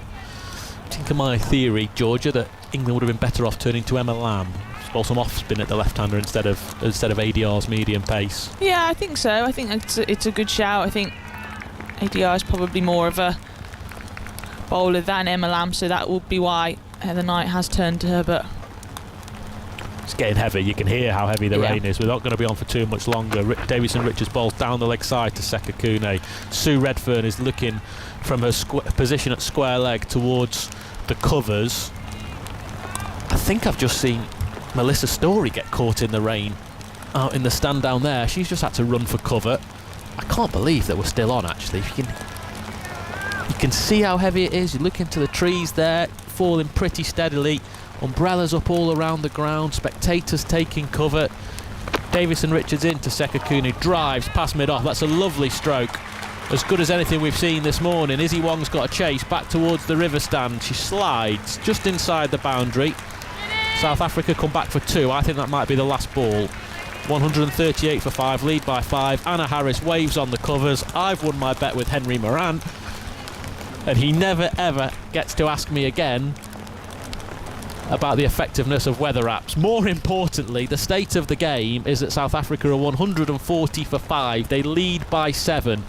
Think of my theory, Georgia, that England would have been better off turning to Emma Lamb. Bowl some off spin at the left-hander instead of ADR's medium pace. Yeah, I think so. I think it's a good shout. I think ADR is probably more of a bowler than Emma Lamb, so that will be why Heather Knight has turned to her. But it's getting heavy. You can hear how heavy the rain is. We're not going to be on for too much longer. Davidson-Richards bowls down the leg side to Sekakune. Sue Redfern is looking from her position at square leg towards the covers. I think I've just seen Melissa Story get caught in the rain out in the stand down there. She's just had to run for cover. I can't believe that we're still on, actually. You can see how heavy it is. You look into the trees there, falling pretty steadily. Umbrellas up all around the ground. Spectators taking cover. Davidson-Richards into Sekakune, drives past mid-off. That's a lovely stroke. As good as anything we've seen this morning. Izzy Wong's got a chase back towards the river stand. She slides just inside the boundary. South Africa come back for 2. I think that might be the last ball. 138 for 5, lead by 5. Anna Harris waves on the covers. I've won my bet with Henry Moran, and he never ever gets to ask me again about the effectiveness of weather apps. More importantly, the state of the game is that South Africa are 140 for 5. They lead by 7.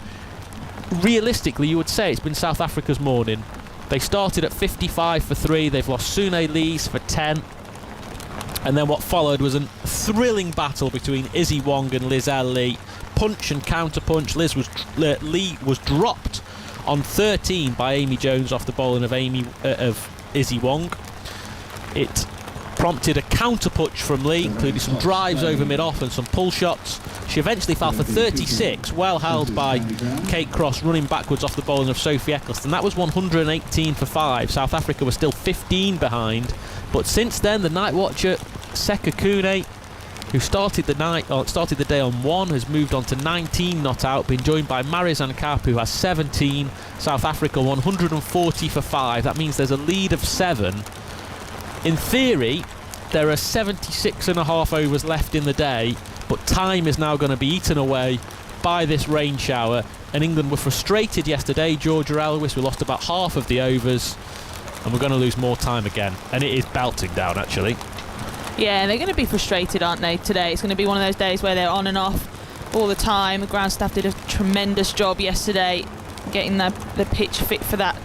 Realistically, you would say it's been South Africa's morning. They started at 55 for 3. They've lost Sune Lees for 10. And then what followed was a thrilling battle between Izzy Wong and Lizelle Lee. Punch and counter punch. Lee was dropped on 13 by Amy Jones off the bowling of Izzy Wong. It prompted a counter punch from Lee, including some drives over mid-off and some pull shots. She eventually fell for 36, well held by Kate Cross, running backwards off the bowling of Sophie Eccleston. That was 118 for 5. South Africa was still 15 behind. But since then, the night watcher Sekakune, who started the day on 1, has moved on to 19 not out, been joined by Marizanne Kapp, who has 17. South Africa 140 for 5. That means there's a lead of 7. In theory, there are 76.5 overs left in the day, but time is now going to be eaten away by this rain shower. And England were frustrated yesterday. Georgia Elwis, we lost about half of the overs, and we're going to lose more time again. And it is belting down, actually. Yeah, they're going to be frustrated, aren't they, today? It's going to be one of those days where they're on and off all the time. The ground staff did a tremendous job yesterday getting the pitch fit for that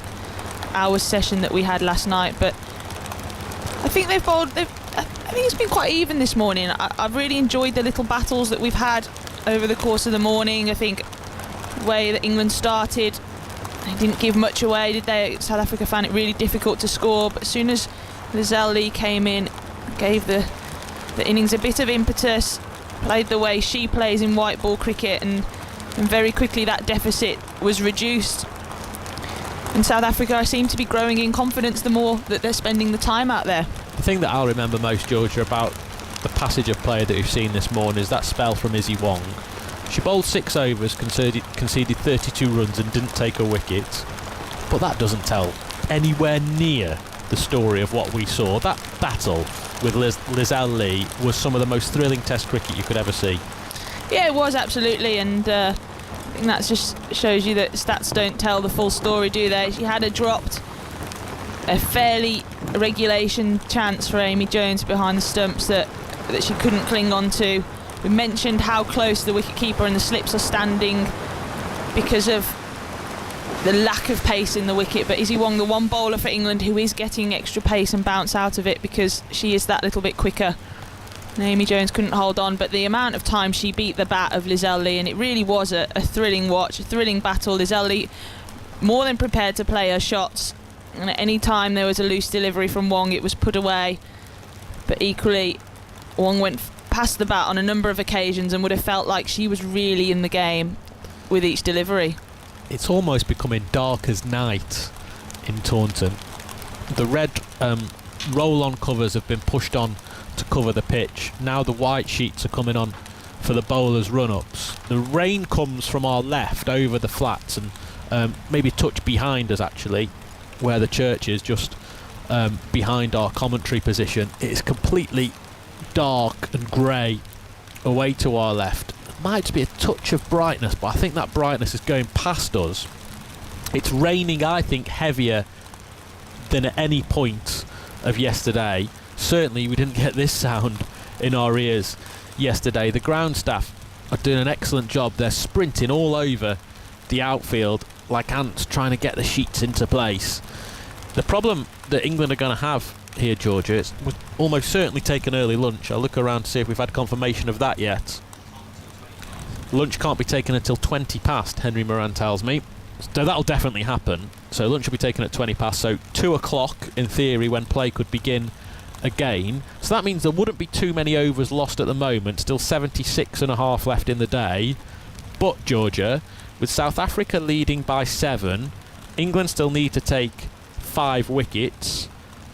hours session that we had last night. But I think I think it's been quite even this morning. I've really enjoyed the little battles that we've had over the course of the morning. I think the way that England started, they didn't give much away, did they? South Africa found it really difficult to score, but as soon as Lizelle Lee came in, gave the innings a bit of impetus, played the way she plays in white ball cricket, and very quickly that deficit was reduced. And South Africa seem to be growing in confidence the more that they're spending the time out there. The thing that I'll remember most, Georgia, about the passage of play that we've seen this morning is that spell from Izzy Wong. She bowled 6 overs, conceded 32 runs and didn't take a wicket. But that doesn't tell anywhere near the story of what we saw. That battle with Lizelle Lee was some of the most thrilling Test cricket you could ever see. Yeah, it was, absolutely, and I think that just shows you that stats don't tell the full story, do they? She had dropped a fairly regulation chance for Amy Jones behind the stumps that she couldn't cling on to. We mentioned how close the wicketkeeper and the slips are standing because of the lack of pace in the wicket, but Izzy Wong, the one bowler for England who is getting extra pace and bounce out of it because she is that little bit quicker. Amy Jones couldn't hold on, but the amount of time she beat the bat of Lizelle Lee, and it really was a thrilling watch, a thrilling battle. Lizelle Lee more than prepared to play her shots, and at any time there was a loose delivery from Wong, it was put away. But equally, Wong went past the bat on a number of occasions and would have felt like she was really in the game with each delivery. It's almost becoming dark as night in Taunton. The red roll-on covers have been pushed on to cover the pitch. Now the white sheets are coming on for the bowlers' run-ups. The rain comes from our left over the flats and maybe a touch behind us, actually, where the church is, just behind our commentary position. It is completely dark and grey away to our left. It might be a touch of brightness, but I think that brightness is going past us. It's raining, I think, heavier than at any point of yesterday. Certainly we didn't get this sound in our ears yesterday. The ground staff are doing an excellent job. They're sprinting all over the outfield like ants trying to get the sheets into place. The problem that England are going to have here, Georgia, is we'll almost certainly take an early lunch. I'll look around to see if we've had confirmation of that yet. Lunch can't be taken until 20 past, Henry Moran tells me. So that'll definitely happen. So lunch will be taken at 20 past. So 2 o'clock, in theory, when play could begin again. So that means there wouldn't be too many overs lost at the moment. Still 76 and a half left in the day. But, Georgia, with South Africa leading by 7, England still need to take 5 wickets.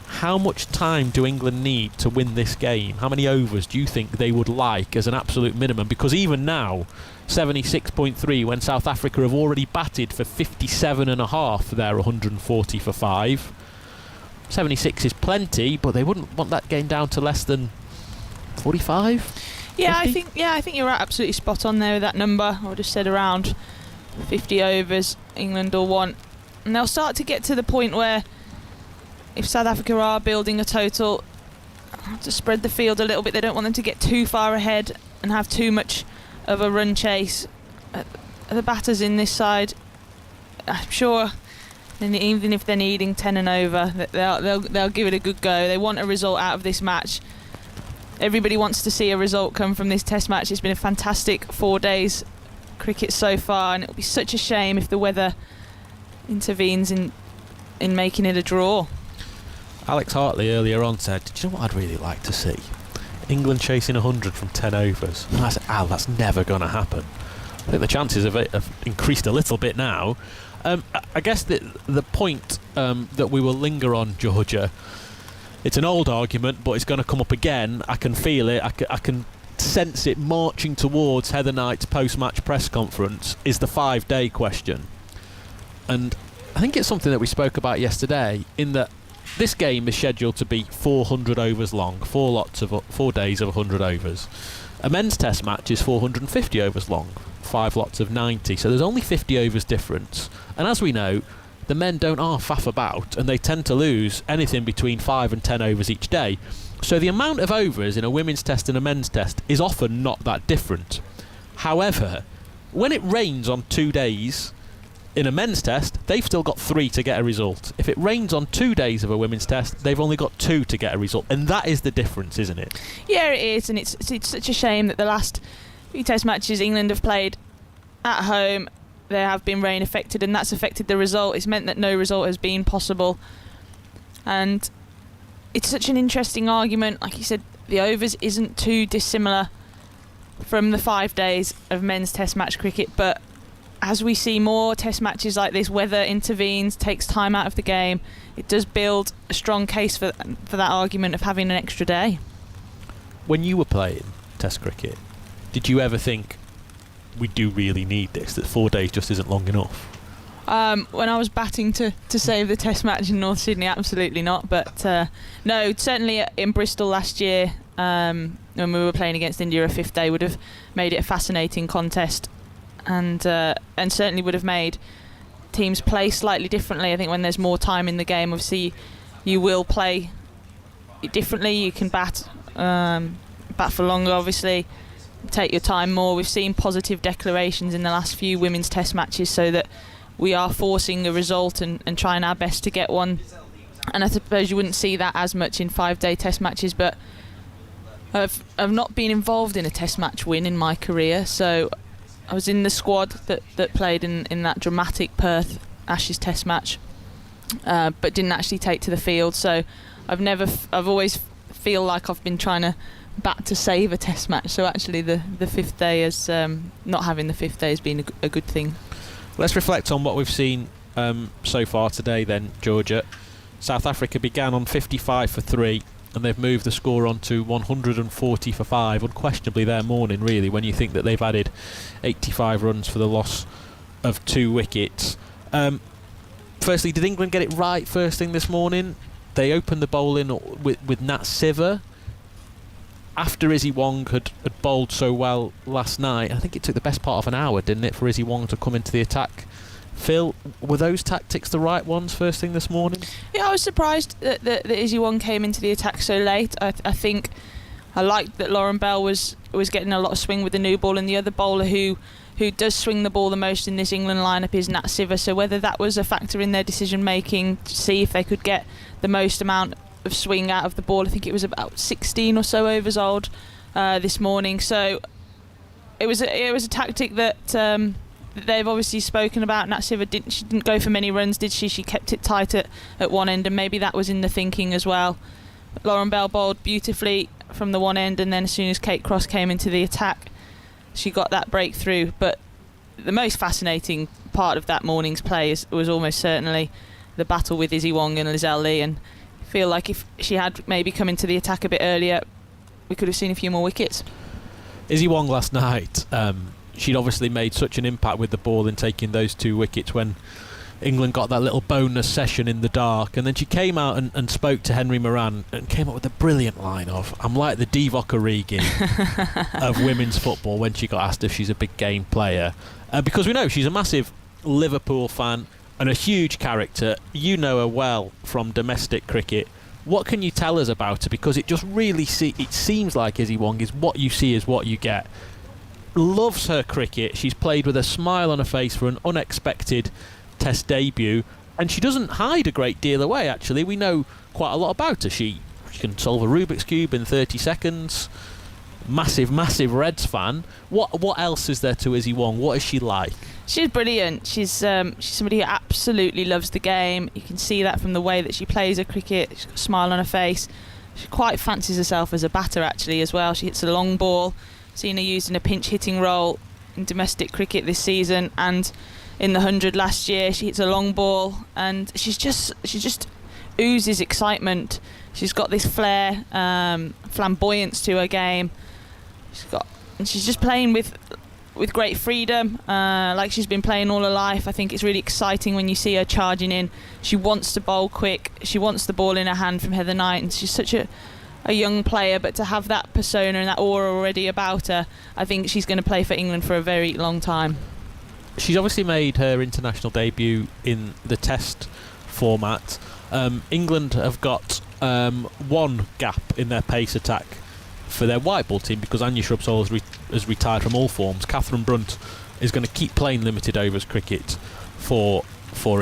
How much time do England need to win this game? How many overs do you think they would like as an absolute minimum? Because even now, 76.3, when South Africa have already batted for 57 and a half, they're 140 for 5. 76 is plenty, but they wouldn't want that game down to less than 45. Yeah, 50? I think you're absolutely spot on there with that number. I would have said around 50 overs England will want, and they'll start to get to the point where if South Africa are building a total, to spread the field a little bit, they don't want them to get too far ahead and have too much of a run chase. The batters in this side, I'm sure, and even if they're needing 10 and over, they'll give it a good go. They want a result out of this match. Everybody wants to see a result come from this Test match. It's been a fantastic 4 days cricket so far, and it'll be such a shame if the weather intervenes in making it a draw. Alex Hartley earlier on said, "Do you know what I'd really like to see? England chasing 100 from 10 overs." And I said, Al, that's never going to happen. I think the chances of it have increased a little bit now. I guess the point that we will linger on, Georgia, it's an old argument, but it's going to come up again. I can feel it. I can sense it marching towards Heather Knight's post-match press conference, is the 5-day question. And I think it's something that we spoke about yesterday, in that this game is scheduled to be 400 overs long, 4 days of 100 overs. A men's Test match is 450 overs long, 5 lots of 90. So there's only 50 overs difference. And as we know, the men don't faff about, and they tend to lose anything between 5 and 10 overs each day. So the amount of overs in a women's Test and a men's Test is often not that different. However, when it rains on 2 days in a men's Test, they've still got 3 to get a result. If it rains on 2 days of a women's Test, they've only got 2 to get a result, and that is the difference, isn't it? Yeah, it is, and it's such a shame that the last few Test matches England have played at home, they have been rain affected, and that's affected the result. It's meant that no result has been possible, and it's such an interesting argument. Like you said, the overs isn't too dissimilar from the 5 days of men's Test match cricket, but as we see more Test matches like this, weather intervenes, takes time out of the game, it does build a strong case for that argument of having an extra day. When you were playing Test cricket, did you ever think we do really need this, that 4 days just isn't long enough? When I was batting to save the Test match in North Sydney, absolutely not. But no, certainly in Bristol last year, when we were playing against India, a fifth day would have made it a fascinating contest, and certainly would have made teams play slightly differently. I think when there's more time in the game, obviously you will play differently. You can bat for longer, obviously, take your time more. We've seen positive declarations in the last few women's Test matches, so that we are forcing a result and trying our best to get one. And I suppose you wouldn't see that as much in 5-day Test matches, but I've not been involved in a Test match win in my career, so I was in the squad that played in that dramatic Perth Ashes Test match, but didn't actually take to the field. So I've always feel like I've been trying to bat to save a Test match. So actually the fifth day has not having the fifth day has been a good thing. Let's reflect on what we've seen so far today then, Georgia. South Africa began on 55 for 3, and they've moved the score on to 140 for 5. Unquestionably their morning, really, when you think that they've added 85 runs for the loss of 2 wickets. Firstly, did England get it right first thing this morning? They opened the bowling with Nat Siver. After Izzy Wong had bowled so well last night, I think it took the best part of an hour, didn't it, for Izzy Wong to come into the attack. Phil, were those tactics the right ones first thing this morning? Yeah, I was surprised that Izzy Wong came into the attack so late. I think I liked that Lauren Bell was getting a lot of swing with the new ball, and the other bowler who does swing the ball the most in this England lineup is Nat Siver. So whether that was a factor in their decision making to see if they could get the most amount of swing out of the ball. I think it was about 16 or so overs old this morning. So it was a tactic that they've obviously spoken about. Nat Siver didn't go for many runs, did she? She kept it tight at one end, and maybe that was in the thinking as well. Lauren Bell bowled beautifully from the one end, and then as soon as Kate Cross came into the attack, she got that breakthrough. But the most fascinating part of that morning's play was almost certainly the battle with Izzy Wong and Lizelle Lee, and I feel like if she had maybe come into the attack a bit earlier, we could have seen a few more wickets. Izzy Wong last night, she'd obviously made such an impact with the ball in taking those 2 wickets when England got that little bonus session in the dark, and then she came out and spoke to Henry Moran and came up with a brilliant line of, I'm like the Divock Origi of women's football, when she got asked if she's a big game player, because we know she's a massive Liverpool fan and a huge character. You know her well from domestic cricket. What can you tell us about her? Because it just really it seems like Izzy Wong is what you see is what you get. Loves her cricket. She's played with a smile on her face for an unexpected Test debut, and she doesn't hide a great deal away. Actually, we know quite a lot about her. She can solve a Rubik's Cube in 30 seconds. Massive Reds fan. What else is there to Izzy Wong? What is she like? She's brilliant. She's somebody who absolutely loves the game. You can see that from the way that she plays her cricket. She's got a smile on her face. She quite fancies herself as a batter actually as well. She hits a long ball. Seen her used in a pinch hitting role in domestic cricket this season, and in the 100 last year. She hits a long ball, and she just oozes excitement. She's got this flair, flamboyance to her game. She's just playing with great freedom, like she's been playing all her life. I think it's really exciting when you see her charging in. She wants to bowl quick. She wants the ball in her hand from Heather Knight, and she's such a young player, but to have that persona and that aura already about her, I think she's going to play for England for a very long time. She's obviously made her international debut in the Test format. England have got one gap in their pace attack for their white ball team because Anya Shrubsole has retired from all forms. Catherine Brunt is going to keep playing limited overs cricket for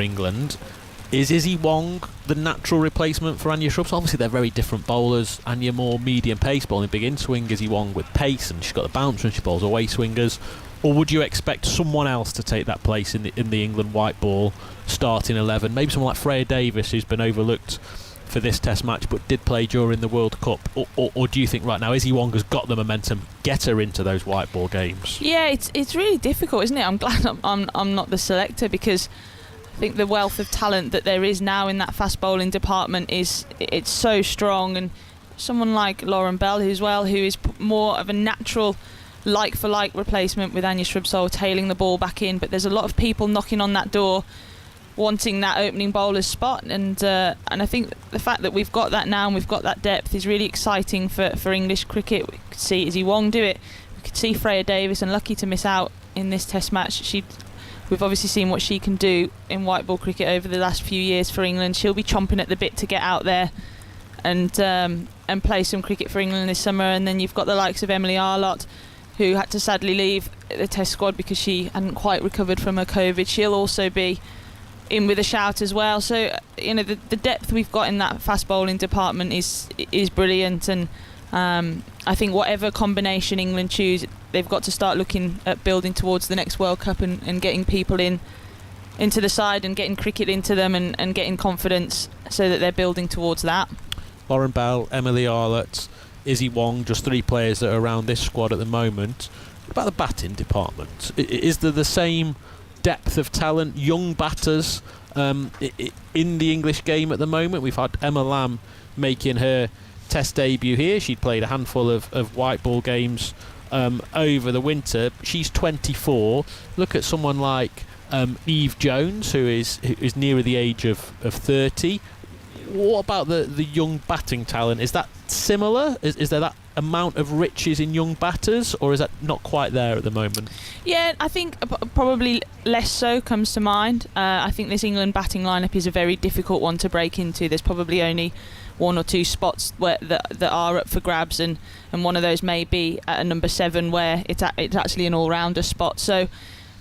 England. Is Izzy Wong the natural replacement for Anya Shrubsole? Obviously they're very different bowlers. Anya more medium pace bowling, big in swing. Izzy Wong with pace, and she's got the bouncer and she bowls away swingers. Or would you expect someone else to take that place in the England white ball starting 11? Maybe someone like Freya Davis, who's been overlooked for this Test match but did play during the World Cup. Or do you think right now Izzy Wong has got the momentum, get her into those white ball games? Yeah, it's really difficult, isn't it? I'm glad I'm not the selector, because I think the wealth of talent that there is now in that fast bowling department it's so strong, and someone like Lauren Bell who is more of a natural like-for-like replacement with Anya Shrubsole tailing the ball back in, but there's a lot of people knocking on that door wanting that opening bowler's spot, and I think the fact that we've got that now and we've got that depth is really exciting for English cricket. We could see Izzy Wong do it, we could see Freya Davis, unlucky to miss out in this Test match. We've obviously seen what she can do in white ball cricket over the last few years for England. She'll be chomping at the bit to get out there and play some cricket for England this summer. And then you've got the likes of Emily Arlott, who had to sadly leave the Test squad because she hadn't quite recovered from her COVID. She'll also be in with a shout as well. So the depth we've got in that fast bowling department is brilliant, and I think whatever combination England choose, they've got to start looking at building towards the next World Cup and getting people into the side and getting cricket into them and getting confidence so that they're building towards that. Lauren Bell, Emily Arlott, Izzy Wong, just 3 players that are around this squad at the moment. What about the batting department? Is there the same depth of talent, young batters in the English game at the moment? We've had Emma Lamb making her Test debut here. She'd played a handful of white ball games over the winter. She's 24. Look at someone like Eve Jones, who is nearer the age of 30. What about the young batting talent? Is that similar? Is there that amount of riches in young batters, or is that not quite there at the moment? Yeah, I think probably less so comes to mind. I think this England batting lineup is a very difficult one to break into. There's probably only 1 or 2 spots that are up for grabs, and one of those may be at a number 7 where it's actually an all-rounder spot. So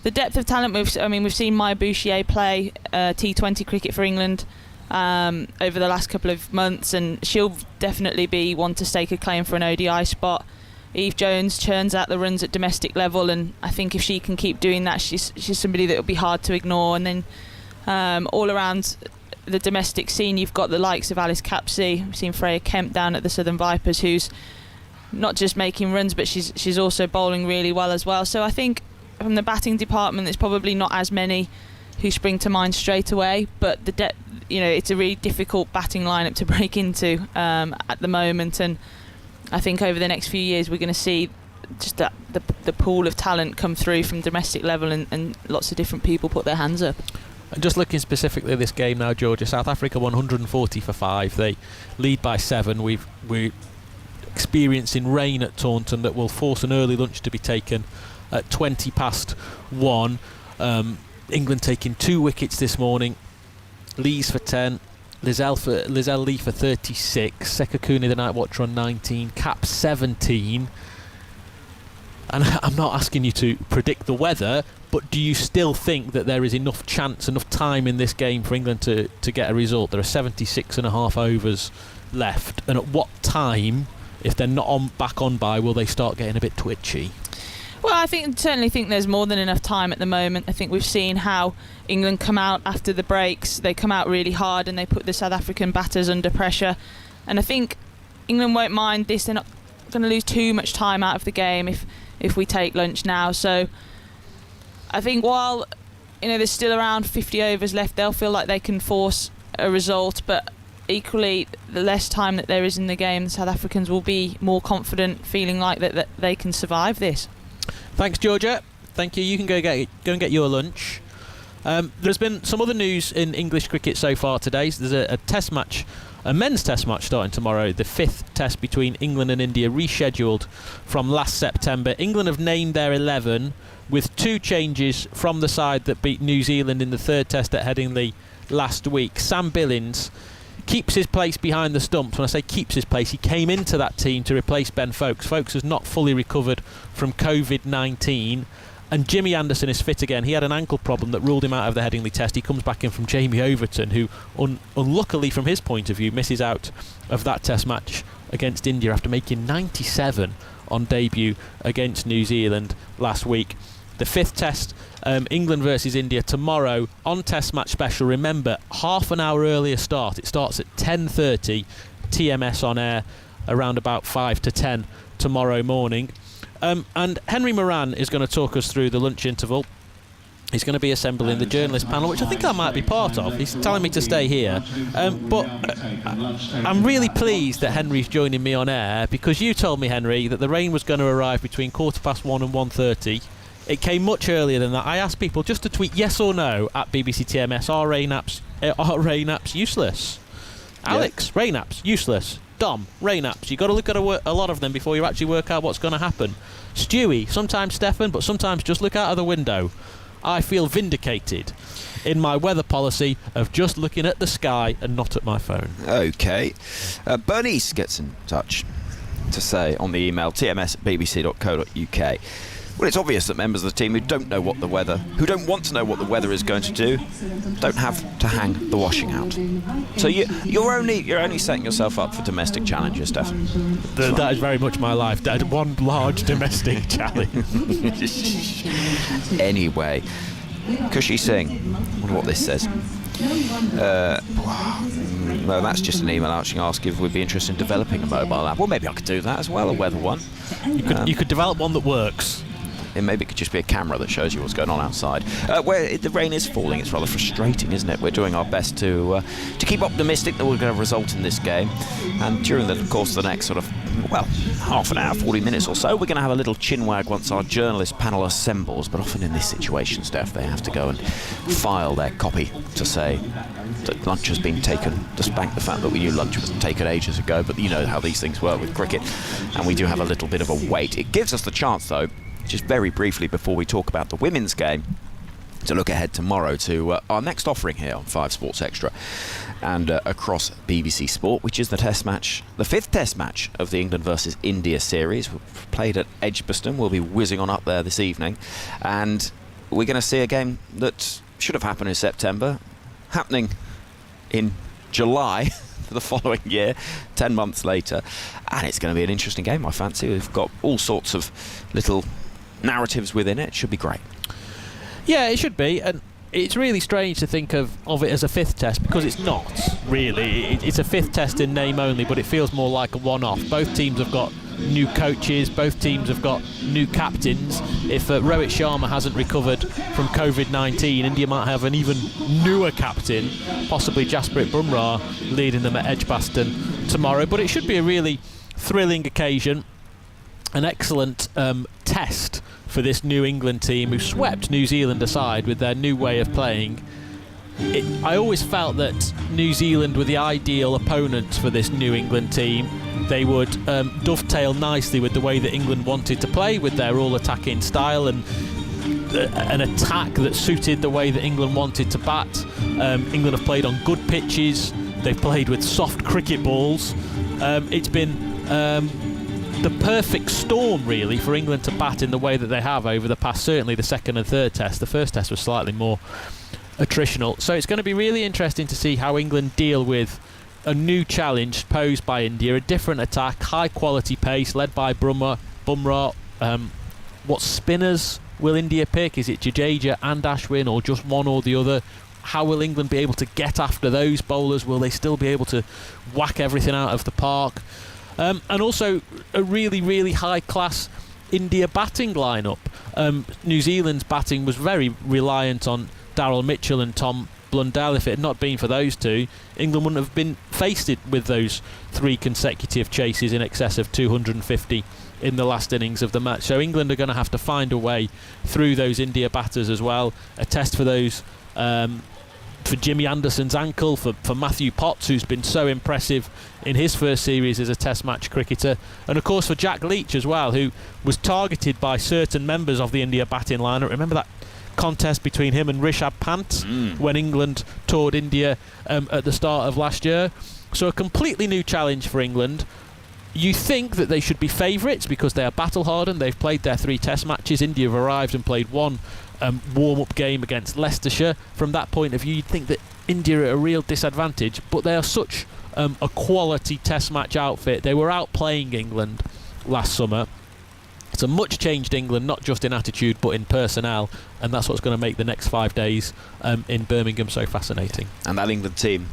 the depth of talent, we've seen Maya Bouchier play T20 cricket for England over the last couple of months, and she'll definitely be one to stake a claim for an ODI spot. Eve Jones churns out the runs at domestic level, and I think if she can keep doing that, she's somebody that will be hard to ignore. And then all around the domestic scene, you've got the likes of Alice Capsey. We've seen Freya Kemp down at the Southern Vipers, who's not just making runs, but she's also bowling really well as well. So I think from the batting department, there's probably not as many who spring to mind straight away, but the depth, it's a really difficult batting lineup to break into at the moment, and I think over the next few years we're going to see just that the pool of talent come through from domestic level, and lots of different people put their hands up. And just looking specifically at this game now, Georgia, South Africa 140 for 5. They lead by 7. We're experiencing rain at Taunton that will force an early lunch to be taken at 20 past 1. England taking 2 wickets this morning. Lees for 10, Lizelle Lee for 36, Sekakuni the night watcher on 19, Cap 17. And I'm not asking you to predict the weather, but do you still think that there is enough chance, enough time in this game for England to get a result? There are 76.5 overs left, and at what time, if they're not back on by, will they start getting a bit twitchy? Well, I certainly think there's more than enough time at the moment. I think we've seen how England come out after the breaks. They come out really hard and they put the South African batters under pressure. And I think England won't mind this. They're not going to lose too much time out of the game if we take lunch now. So I think while there's still around 50 overs left, they'll feel like they can force a result. But equally, the less time that there is in the game, the South Africans will be more confident, feeling like that they can survive this. Thanks, Georgia. Thank you. You can go and get your lunch. There's been some other news in English cricket so far today. So there's a test match, a men's test match starting tomorrow. The 5th test between England and India, rescheduled from last September. England have named their 11 with 2 changes from the side that beat New Zealand in the 3rd test at Headingley last week. Sam Billings keeps his place behind the stumps. When I say keeps his place, he came into that team to replace Ben Foakes. Foakes has not fully recovered from COVID-19, and Jimmy Anderson is fit again. He had an ankle problem that ruled him out of the Headingley test. He comes back in from Jamie Overton, who unluckily from his point of view misses out of that test match against India after making 97 on debut against New Zealand last week. The 5th test, England versus India tomorrow on Test Match Special. Remember, half an hour earlier start. It starts at 10:30, TMS on air around about 5 to 10 tomorrow morning. And Henry Moran is going to talk us through the lunch interval. He's going to be assembling the journalist panel, which I think I might be part of. He's telling me to stay here. But I'm really pleased that Henry's joining me on air, because you told me, Henry, that the rain was going to arrive between 1:15 and 1:30. It came much earlier than that. I asked people just to tweet yes or no at BBC TMS. Are rain apps useless? Alex, rain apps useless. Dom, rain apps. You've got to look at a lot of them before you actually work out what's going to happen. Stewie, sometimes Stefan, but sometimes just look out of the window. I feel vindicated in my weather policy of just looking at the sky and not at my phone. OK. Bernice gets in touch to say on the email tms@bbc.co.uk. Well, it's obvious that members of the team who don't want to know what the weather is going to do, don't have to hang the washing out. So you're only setting yourself up for domestic challenges, Stefan. That is very much my life. That is one large domestic challenge. Anyway, Cushy Singh. I wonder what this says. No, that's just an email asking if we'd be interested in developing a mobile app. Well, maybe I could do that as well, a weather one. You could develop one that works. And maybe it could just be a camera that shows you what's going on outside. Where the rain is falling, it's rather frustrating, isn't it? We're doing our best to keep optimistic that we're going to result in this game. And during the course of the next sort of, half an hour, 40 minutes or so, we're going to have a little chinwag once our journalist panel assembles. But often in this situation, Steph, they have to go and file their copy to say that lunch has been taken, despite the fact that we knew lunch was taken ages ago. But you know how these things work with cricket. And we do have a little bit of a wait. It gives us the chance, though, just very briefly before we talk about the women's game, to look ahead tomorrow to our next offering here on 5 Sports Extra and across BBC Sport, which is the test match, the 5th test match of the England versus India series. We've played at Edgbaston. We'll be whizzing on up there this evening, and we're going to see a game that should have happened in September, happening in July the following year, 10 months later, and it's going to be an interesting game, I fancy. We've got all sorts of little narratives within it. It should be great. Yeah, it should be, and it's really strange to think of it as a 5th test, because it's not really. It's a 5th test in name only, but it feels more like a one-off. Both teams have got new coaches, both teams have got new captains. If Rohit Sharma hasn't recovered from COVID-19, India might have an even newer captain, possibly Jasprit Bumrah leading them at Edgbaston tomorrow. But it should be a really thrilling occasion, an excellent test for this New England team who swept New Zealand aside with their new way of playing. I always felt that New Zealand were the ideal opponents for this New England team. They would dovetail nicely with the way that England wanted to play, with their all-attacking style and an attack that suited the way that England wanted to bat. England have played on good pitches. They've played with soft cricket balls. It's been the perfect storm, really, for England to bat in the way that they have over the past, certainly the 2nd and 3rd test. The 1st test was slightly more attritional. So it's going to be really interesting to see how England deal with a new challenge posed by India, a different attack, high quality pace led by Bumrah. What spinners will India pick? Is it Jadeja and Ashwin, or just one or the other? How will England be able to get after those bowlers? Will they still be able to whack everything out of the park? And also a really, really high-class India batting lineup. New Zealand's batting was very reliant on Daryl Mitchell and Tom Blundell. If it had not been for those two, England wouldn't have been faced with those 3 consecutive chases in excess of 250 in the last innings of the match. So England are going to have to find a way through those India batters as well. A test for those, for Jimmy Anderson's ankle, for Matthew Potts, who's been so impressive in his first series as a test match cricketer, and of course for Jack Leach as well, who was targeted by certain members of the India batting lineup. Remember that contest between him and Rishabh Pant when England toured India at the start of last year? So a completely new challenge for England. You think that they should be favourites because they are battle hardened. They've played their 3 test matches. India have arrived and played one warm-up game against Leicestershire. From that point of view, you'd think that India are at a real disadvantage, but they are such a quality test match outfit. They were out playing England last summer. It's a much changed England, not just in attitude but in personnel, and that's what's going to make the next 5 days in Birmingham so fascinating. And that England team,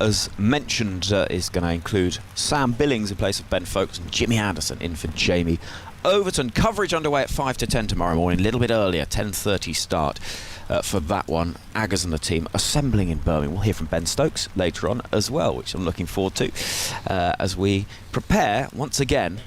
as mentioned, is going to include Sam Billings in place of Ben Foakes and Jimmy Anderson in for Jamie Overton. Coverage underway at 5 to 10 tomorrow morning, a little bit earlier, 10:30 start for that one. Aggers and the team assembling in Birmingham. We'll hear from Ben Stokes later on as well, which I'm looking forward to as we prepare once again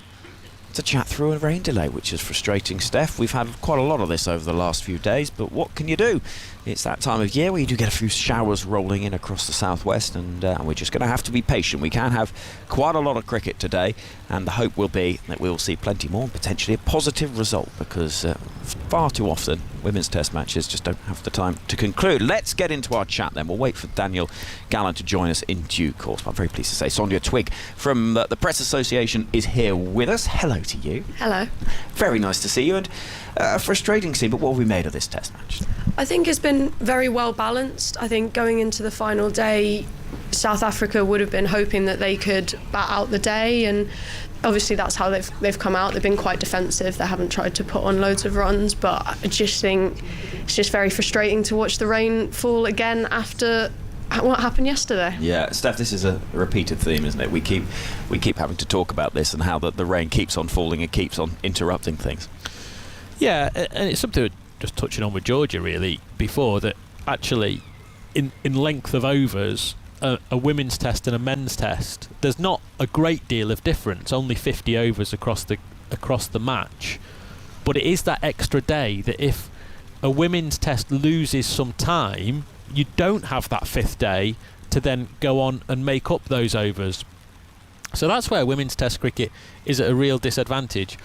to chat through a rain delay, which is frustrating, Steph. We've had quite a lot of this over the last few days, but what can you do? It's that time of year where you do get a few showers rolling in across the southwest, and we're just going to have to be patient. We can have quite a lot of cricket today, and the hope will be that we'll see plenty more and potentially a positive result, because far too often women's test matches just don't have the time to conclude. Let's get into our chat then. We'll wait for Daniel Gallant to join us in due course. I'm very pleased to say Sonia Twigg from the Press Association is here with us. Hello to you. Hello. Very nice to see you, and a frustrating scene, but what have we made of this test match? I think it's been very well balanced. I think going into the final day, South Africa would have been hoping that they could bat out the day, and obviously that's how they've come out. They've been quite defensive. They haven't tried to put on loads of runs, but I just think it's just very frustrating to watch the rain fall again after what happened yesterday. Yeah, Steph, this is a repeated theme, isn't it? We keep having to talk about this and how the rain keeps on falling and keeps on interrupting things. Yeah, and it's something just touching on with Georgia really before, that actually in length of overs, a women's test and a men's test, there's not a great deal of difference, only 50 overs across the match, but it is that extra day that if a women's test loses some time, you don't have that fifth day to then go on and make up those overs. So that's where women's test cricket is at a real disadvantage.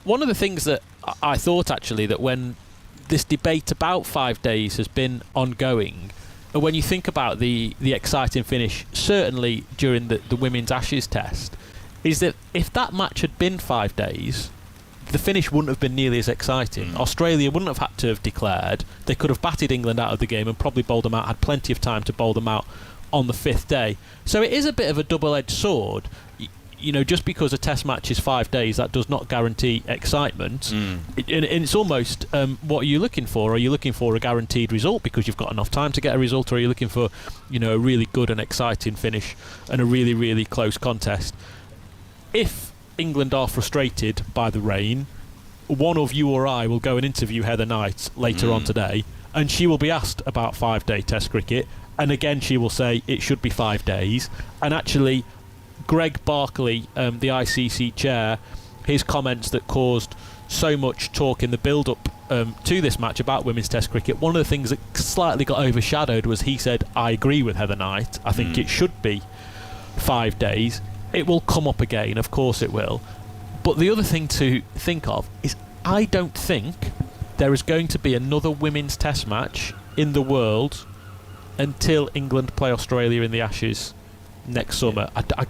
One of the things that I thought actually, that when this debate about 5 days has been ongoing, when you think about the exciting finish, certainly during the women's Ashes test, is that if that match had been 5 days, the finish wouldn't have been nearly as exciting. Australia wouldn't have had to have declared. They could have batted England out of the game and probably bowled them out, had plenty of time to bowl them out on the fifth day. So it is a bit of a double-edged sword. You know, just because a test match is 5 days, that does not guarantee excitement. And it's almost, what are you looking for? Are you looking for a guaranteed result because you've got enough time to get a result, or are you looking for, a really good and exciting finish and a really, really close contest? If England are frustrated by the rain, one of you or I will go and interview Heather Knight later on today, and she will be asked about 5 day test cricket, and again she will say it should be 5 days. And actually, Greg Barclay, the ICC chair, his comments that caused so much talk in the build-up to this match about women's test cricket, one of the things that slightly got overshadowed was he said, I agree with Heather Knight, I think it should be 5 days. It will come up again, of course it will. But the other thing to think of is, I don't think there is going to be another women's test match in the world until England play Australia in the Ashes next summer. I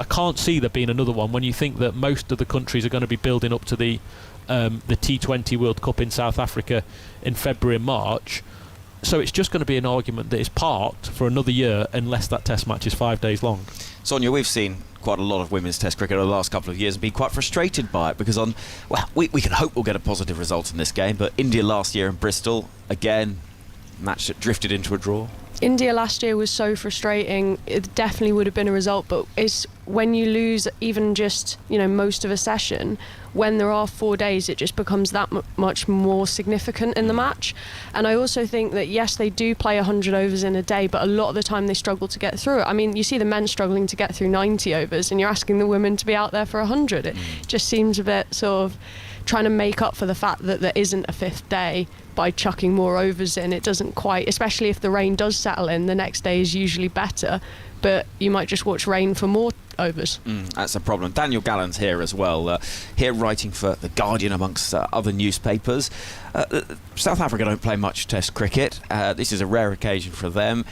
can't see there being another one, when you think that most of the countries are going to be building up to the T20 World Cup in South Africa in February and March. So it's just going to be an argument that is parked for another year unless that test match is 5 days long. Sonia, we've seen quite a lot of women's test cricket over the last couple of years and been quite frustrated by it, because we can hope we'll get a positive result in this game, but India last year in Bristol, again, match that drifted into a draw. India last year was so frustrating. It definitely would have been a result, but it's when you lose even just most of a session, when there are 4 days, it just becomes that much more significant in the match. And I also think that yes, they do play 100 overs in a day, but a lot of the time they struggle to get through it. I mean, you see the men struggling to get through 90 overs, and you're asking the women to be out there for 100. It just seems a bit sort of trying to make up for the fact that there isn't a fifth day by chucking more overs in. It doesn't quite, especially if the rain does settle in, the next day is usually better, but you might just watch rain for more overs. That's a problem. Daniel Gallant's here as well, here writing for The Guardian amongst other newspapers. South Africa don't play much test cricket. This is a rare occasion for them.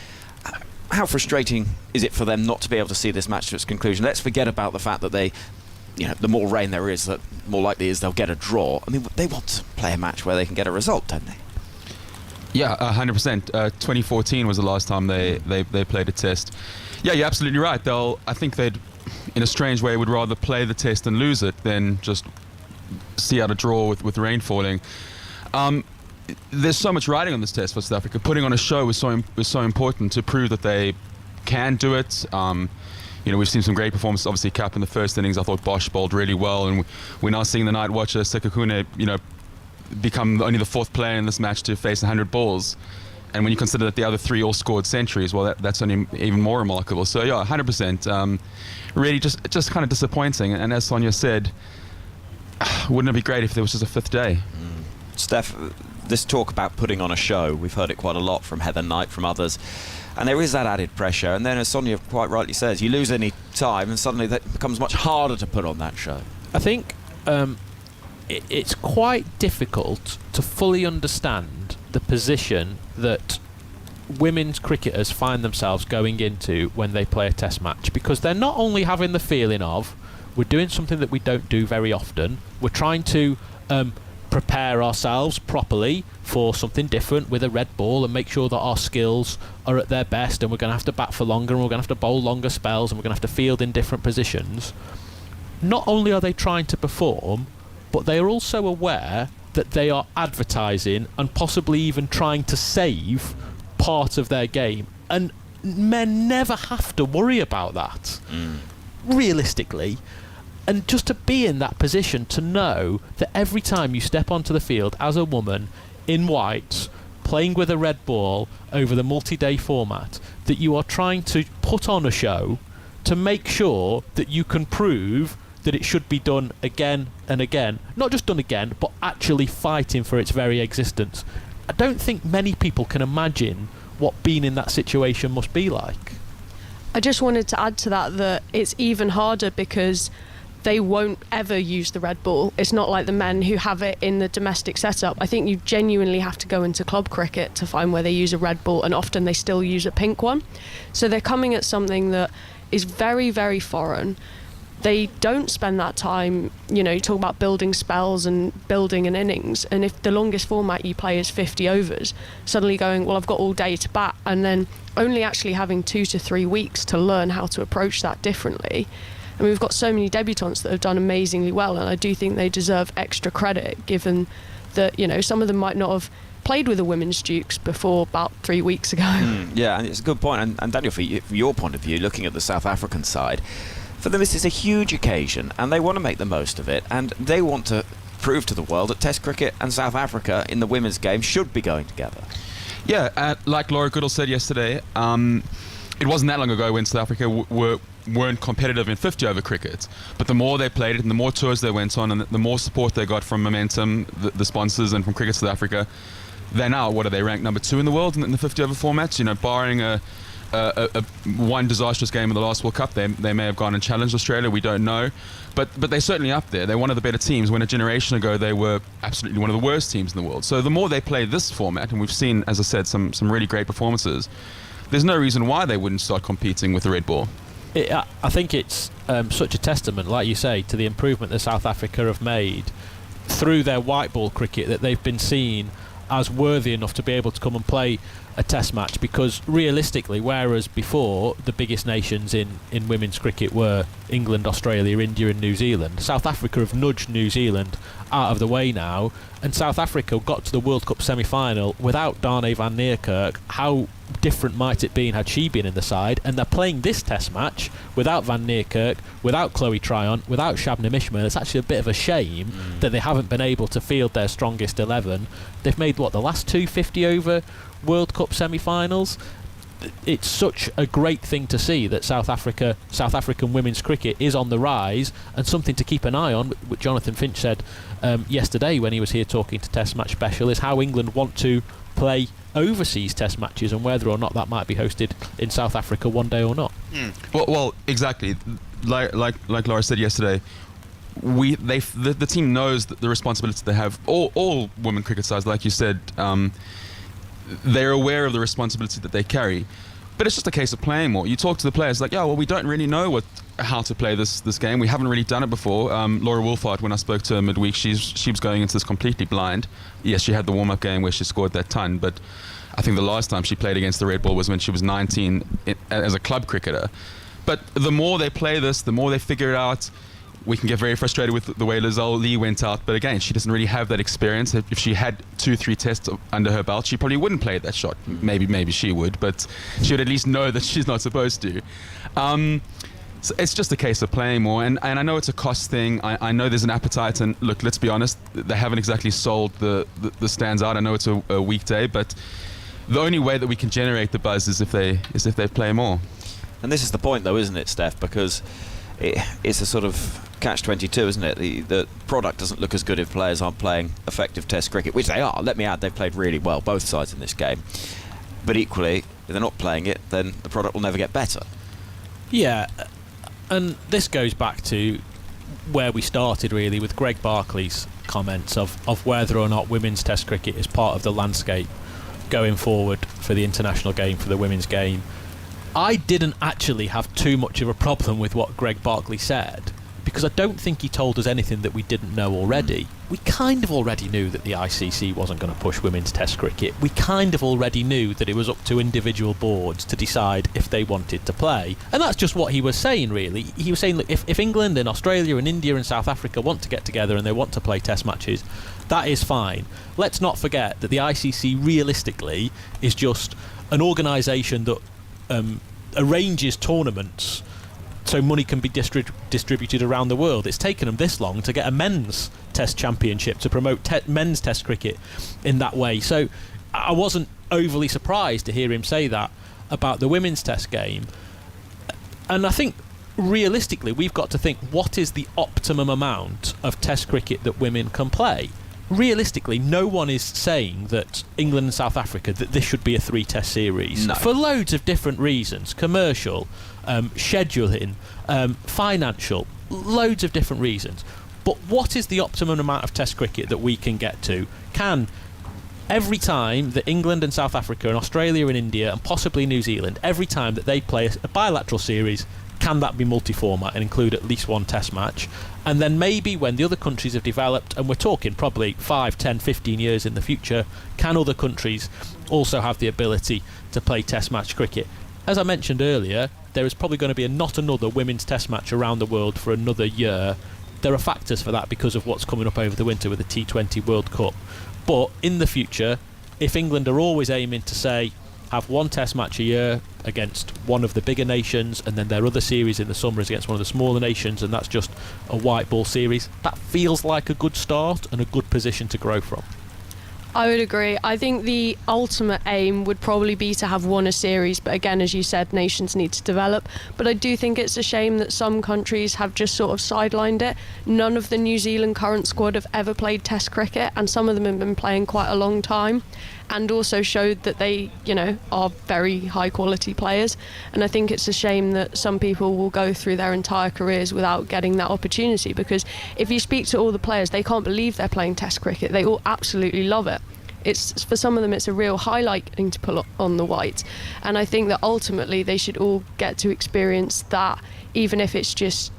How frustrating is it for them not to be able to see this match to its conclusion? Let's forget about the fact that the more rain there is, the more likely is they'll get a draw. I mean, they want to play a match where they can get a result, don't they? Yeah, 100%. 2014 was the last time they played a test. Yeah, you're absolutely right. I think they'd, in a strange way, would rather play the test and lose it than just see out a draw with rain falling. There's so much riding on this test for South Africa. Putting on a show was so important to prove that they can do it. We've seen some great performances. Obviously, Cap in the first innings, I thought Bosch bowled really well, and we're now seeing the night watcher Sekhukhune, become only the fourth player in this match to face 100 balls. And when you consider that the other three all scored centuries, well, that's only even more remarkable. So yeah, 100%. Really, just kind of disappointing. And as Sonia said, wouldn't it be great if there was just a fifth day? Steph, this talk about putting on a show, we've heard it quite a lot from Heather Knight, from others, and there is that added pressure. And then, as Sonia quite rightly says, you lose any time, and suddenly that becomes much harder to put on that show. I think it's quite difficult to fully understand the position that women's cricketers find themselves going into when they play a test match, because they're not only having the feeling of, we're doing something that we don't do very often, we're trying to prepare ourselves properly for something different with a red ball and make sure that our skills are at their best, and we're going to have to bat for longer, and we're going to have to bowl longer spells, and we're going to have to field in different positions. Not only are they trying to perform, but they are also aware that they are advertising and possibly even trying to save part of their game, and men never have to worry about that realistically. And just to be in that position, to know that every time you step onto the field as a woman in white, playing with a red ball over the multi-day format, that you are trying to put on a show to make sure that you can prove that it should be done again and again. Not just done again, but actually fighting for its very existence. I don't think many people can imagine what being in that situation must be like. I just wanted to add to that it's even harder because they won't ever use the red ball. It's not like the men who have it in the domestic setup. I think you genuinely have to go into club cricket to find where they use a red ball, and often they still use a pink one. So they're coming at something that is very, very foreign. They don't spend that time, you talk about building spells and building an innings, and if the longest format you play is 50 overs, suddenly going, well, I've got all day to bat, and then only actually having 2 to 3 weeks to learn how to approach that differently. I mean, we've got so many debutants that have done amazingly well, and I do think they deserve extra credit, given that, some of them might not have played with the women's Dukes before about 3 weeks ago. Yeah, and it's a good point. And Daniel, from your point of view, looking at the South African side, for them this is a huge occasion, and they want to make the most of it, and they want to prove to the world that Test cricket and South Africa in the women's game should be going together. Yeah, like Laura Goodall said yesterday, it wasn't that long ago when South Africa weren't competitive in 50 over cricket, but the more they played it and the more tours they went on and the more support they got from Momentum, the sponsors, and from Cricket South Africa, they're now, what are they, ranked number 2 in the world in the 50 over formats? Barring a one disastrous game in the last World Cup, they may have gone and challenged Australia, we don't know, but they're certainly up there. They're one of the better teams. When a generation ago they were absolutely one of the worst teams in the world. So the more they play this format, and we've seen, as I said, some really great performances, there's no reason why they wouldn't start competing with the red ball. I think it's such a testament, like you say, to the improvement that South Africa have made through their white ball cricket, that they've been seen as worthy enough to be able to come and play a test match, because realistically, whereas before the biggest nations in women's cricket were England, Australia, India and New Zealand, South Africa have nudged New Zealand out of the way now, and South Africa got to the World Cup semi-final without Dane van Niekerk. How different might it been had she been in the side? And they're playing this test match without Van Niekerk, without Chloe Tryon, without Shabnam Ismail. It's actually a bit of a shame that they haven't been able to field their strongest 11. They've made, the last 2 50 over World Cup semi-finals? It's such a great thing to see that South African women's cricket is on the rise, and something to keep an eye on. What Jonathan Finch said yesterday when he was here talking to Test Match Special is how England want to play overseas test matches, and whether or not that might be hosted in South Africa one day or not. Well, exactly. Like Laura said yesterday, the team knows that the responsibility they have. All women cricket sides, like you said, they're aware of the responsibility that they carry, but it's just a case of playing more. You talk to the players like, we don't really know how to play this game. We haven't really done it before. Laura Wolfart, when I spoke to her midweek, she was going into this completely blind. Yes, she had the warm-up game where she scored that ton, but I think the last time she played against the red ball was when she was 19 as a club cricketer. But the more they play this, the more they figure it out. We can get very frustrated with the way Lizelle Lee went out, but again, she doesn't really have that experience. If she had 2-3 tests under her belt, she probably wouldn't play that shot. Maybe she would, but she would at least know that she's not supposed to. So it's just a case of playing more, and I know it's a cost thing. I know there's an appetite, and look, let's be honest, they haven't exactly sold the stands out. I know it's a weekday, but the only way that we can generate the buzz is if they play more. And this is the point, though, isn't it, Steph? Because it's a sort of catch-22, isn't it? The product doesn't look as good if players aren't playing effective Test cricket, which they are. Let me add, they've played really well, both sides in this game. But equally, if they're not playing it, then the product will never get better. Yeah, and this goes back to where we started, really, with Greg Barclay's comments of whether or not women's Test cricket is part of the landscape going forward for the international game, for the women's game. I didn't actually have too much of a problem with what Greg Barclay said, because I don't think he told us anything that we didn't know already. We kind of already knew that the ICC wasn't going to push women's Test cricket. We kind of already knew that it was up to individual boards to decide if they wanted to play. And that's just what he was saying, really. He was saying, look, if England and Australia and India and South Africa want to get together and they want to play Test matches, that is fine. Let's not forget that the ICC realistically is just an organisation that arranges tournaments so money can be distributed around the world. It's taken them this long to get a men's Test championship to promote men's Test cricket in that way. So I wasn't overly surprised to hear him say that about the women's Test game. And I think realistically we've got to think, what is the optimum amount of Test cricket that women can play? Realistically, no one is saying that England and South Africa, that this should be a 3-test series. No. For loads of different reasons. Commercial, scheduling, financial, loads of different reasons. But what is the optimum amount of Test cricket that we can get to? Can every time that England and South Africa and Australia and India and possibly New Zealand, every time that they play a bilateral series, can that be multi-format and include at least one Test match? And then maybe when the other countries have developed, and we're talking probably 5, 10, 15 years in the future, can other countries also have the ability to play Test match cricket? As I mentioned earlier, there is probably going to be not another women's Test match around the world for another year. There are factors for that because of what's coming up over the winter with the T20 World Cup. But in the future, if England are always aiming to, say, have one Test match a year against one of the bigger nations, and then their other series in the summer is against one of the smaller nations, and that's just a white ball series, that feels like a good start and a good position to grow from. I would agree. I think the ultimate aim would probably be to have won a series, but again, as you said, nations need to develop. But I do think it's a shame that some countries have just sort of sidelined it. None of the New Zealand current squad have ever played Test cricket, and some of them have been playing quite a long time, and also showed that they, are very high quality players. And I think it's a shame that some people will go through their entire careers without getting that opportunity, because if you speak to all the players, they can't believe they're playing Test cricket. They all absolutely love it. It's, for some of them, it's a real highlight thing to pull on the white. And I think that ultimately they should all get to experience that, even if it's just,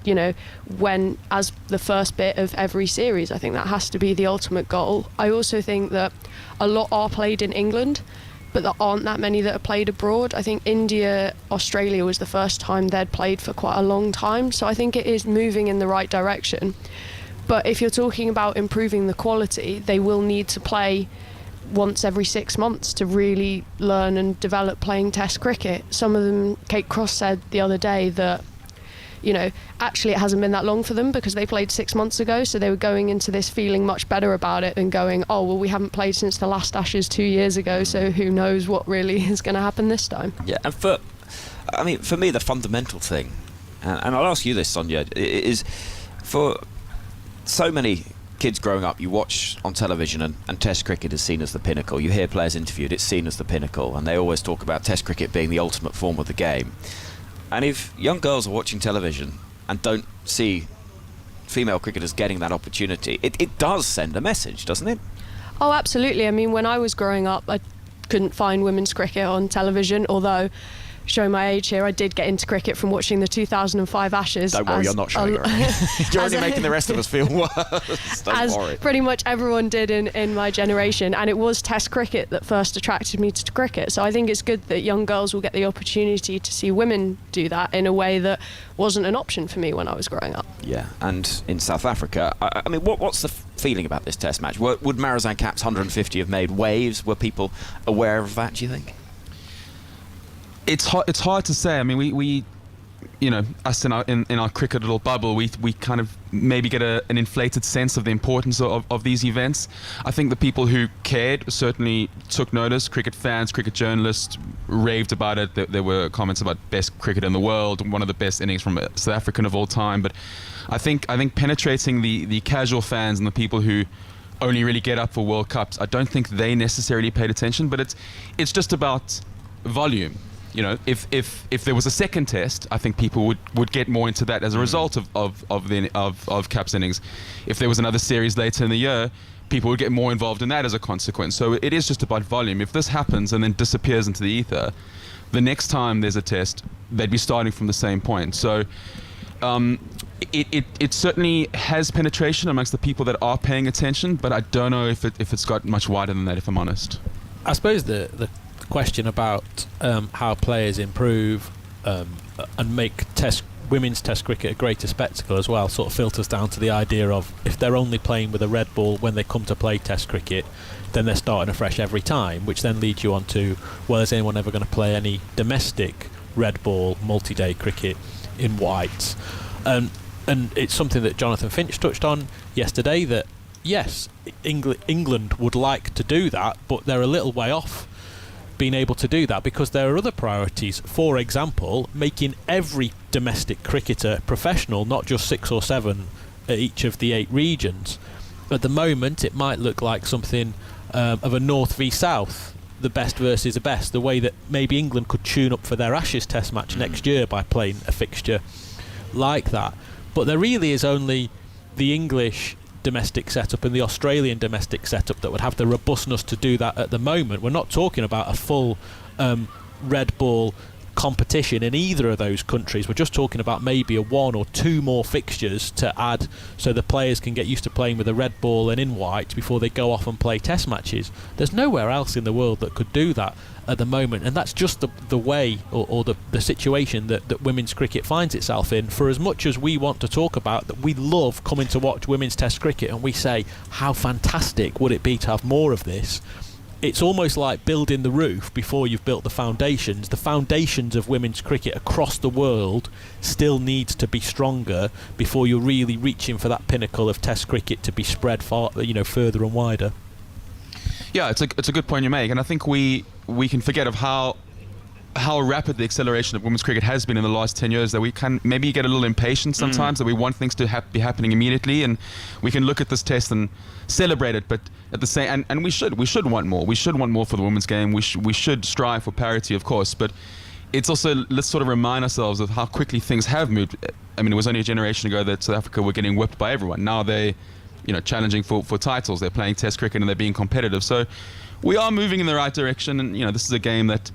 when as the first bit of every series. I think that has to be the ultimate goal. I also think that a lot are played in England, but there aren't that many that are played abroad. I think India, Australia was the first time they'd played for quite a long time. So I think it is moving in the right direction. But if you're talking about improving the quality, they will need to play once every 6 months to really learn and develop playing Test cricket. Some of them, Kate Cross said the other day that, actually it hasn't been that long for them because they played 6 months ago, so they were going into this feeling much better about it than going, oh, well, we haven't played since the last Ashes 2 years ago, so who knows what really is going to happen this time. Yeah, and for me, the fundamental thing, and I'll ask you this, Sonia, is for so many kids growing up, you watch on television and Test cricket is seen as the pinnacle. You hear players interviewed, it's seen as the pinnacle, and they always talk about Test cricket being the ultimate form of the game. And if young girls are watching television and don't see female cricketers getting that opportunity, it does send a message, doesn't it? Oh, absolutely. I mean, when I was growing up, I couldn't find women's cricket on television, although, showing my age here, I did get into cricket from watching the 2005 Ashes. Don't worry, you're not showing your age. You're only making the rest of us feel worse. Don't worry. Pretty much everyone did in my generation, and it was Test cricket that first attracted me to cricket. So I think it's good that young girls will get the opportunity to see women do that in a way that wasn't an option for me when I was growing up. Yeah, and in South Africa, I mean, what's the feeling about this Test match? Would Marizanne Kapp's 150 have made waves? Were people aware of that, do you think? It's hard to say. I mean, we us in our cricket little bubble, we kind of maybe get an inflated sense of the importance of these events. I think the people who cared certainly took notice. Cricket fans, cricket journalists raved about it. There were comments about best cricket in the world, one of the best innings from a South African of all time. But I think penetrating the casual fans and the people who only really get up for World Cups, I don't think they necessarily paid attention. But it's just about volume. If there was a second test, I think people would get more into that as a result of Caps innings. If there was another series later in the year, people would get more involved in that as a consequence. So it is just about volume. If this happens and then disappears into the ether, the next time there's a test, they'd be starting from the same point. So it certainly has penetration amongst the people that are paying attention, but I don't know if it's got much wider than that, if I'm honest. I suppose the question about how players improve and make women's test cricket a greater spectacle as well sort of filters down to the idea of, if they're only playing with a red ball when they come to play test cricket, then they're starting afresh every time, which then leads you on to, well, is anyone ever going to play any domestic red ball multi-day cricket in whites? And it's something that Jonathan Finch touched on yesterday, that yes, England would like to do that, but they're a little way off being able to do that because there are other priorities. For example, making every domestic cricketer professional, not just 6 or 7 at each of the 8 regions. At the moment, it might look like something of a North v South, the best versus the best, the way that maybe England could tune up for their Ashes Test match next year by playing a fixture like that. But there really is only the English domestic setup and the Australian domestic setup that would have the robustness to do that at the moment. We're not talking about a full red ball competition in either of those countries. We're just talking about maybe a 1 or 2 more fixtures to add so the players can get used to playing with a red ball and in white before they go off and play test matches. There's nowhere else in the world that could do that at the moment, and that's just the way or the situation that women's cricket finds itself in. For as much as we want to talk about that, we love coming to watch women's test cricket and we say how fantastic would it be to have more of this, it's almost like building the roof before you've built the foundations. The foundations of women's cricket across the world still needs to be stronger before you're really reaching for that pinnacle of test cricket to be spread far, further and wider. Yeah, it's a good point you make, and I think we can forget of how rapid the acceleration of women's cricket has been in the last 10 years, that we can maybe get a little impatient sometimes, that we want things to be happening immediately, and we can look at this test and celebrate it, but at the same, and we should want more. We should want more for the women's game. We should strive for parity, of course, but it's also, let's sort of remind ourselves of how quickly things have moved. I mean, it was only a generation ago that South Africa were getting whipped by everyone. Now they challenging for titles. They're playing test cricket and they're being competitive. So we are moving in the right direction, and this is a game that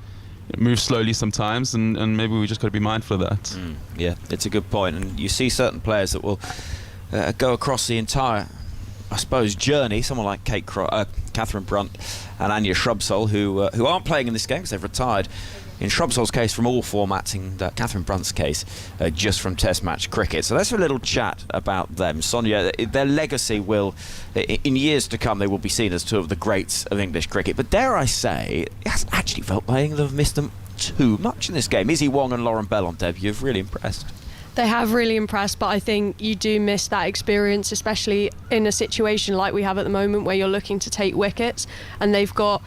moves slowly sometimes, and maybe we just got to be mindful of that. Yeah, it's a good point. And you see certain players that will go across the entire, I suppose, journey. Someone like Catherine Brunt and Anya Shrubsole, who aren't playing in this game because they've retired. In Shrubsole's case, from all formats, in Catherine Brunt's case, just from Test match cricket. So let's have a little chat about them. Sonia, their legacy will, in years to come, they will be seen as 2 of the greats of English cricket. But dare I say, it hasn't actually felt like England have missed them too much in this game. Izzy Wong and Lauren Bell on debut have really impressed. They have really impressed, but I think you do miss that experience, especially in a situation like we have at the moment where you're looking to take wickets, and they've got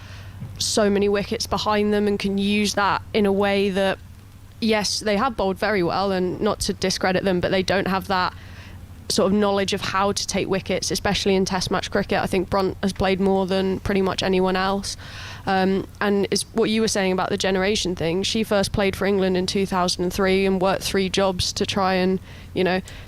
so many wickets behind them and can use that in a way that, yes, they have bowled very well, and not to discredit them, but they don't have that sort of knowledge of how to take wickets, especially in test match cricket. I think Brunt has played more than pretty much anyone else. And it's what you were saying about the generation thing. She first played for England in 2003 and worked 3 jobs to try and,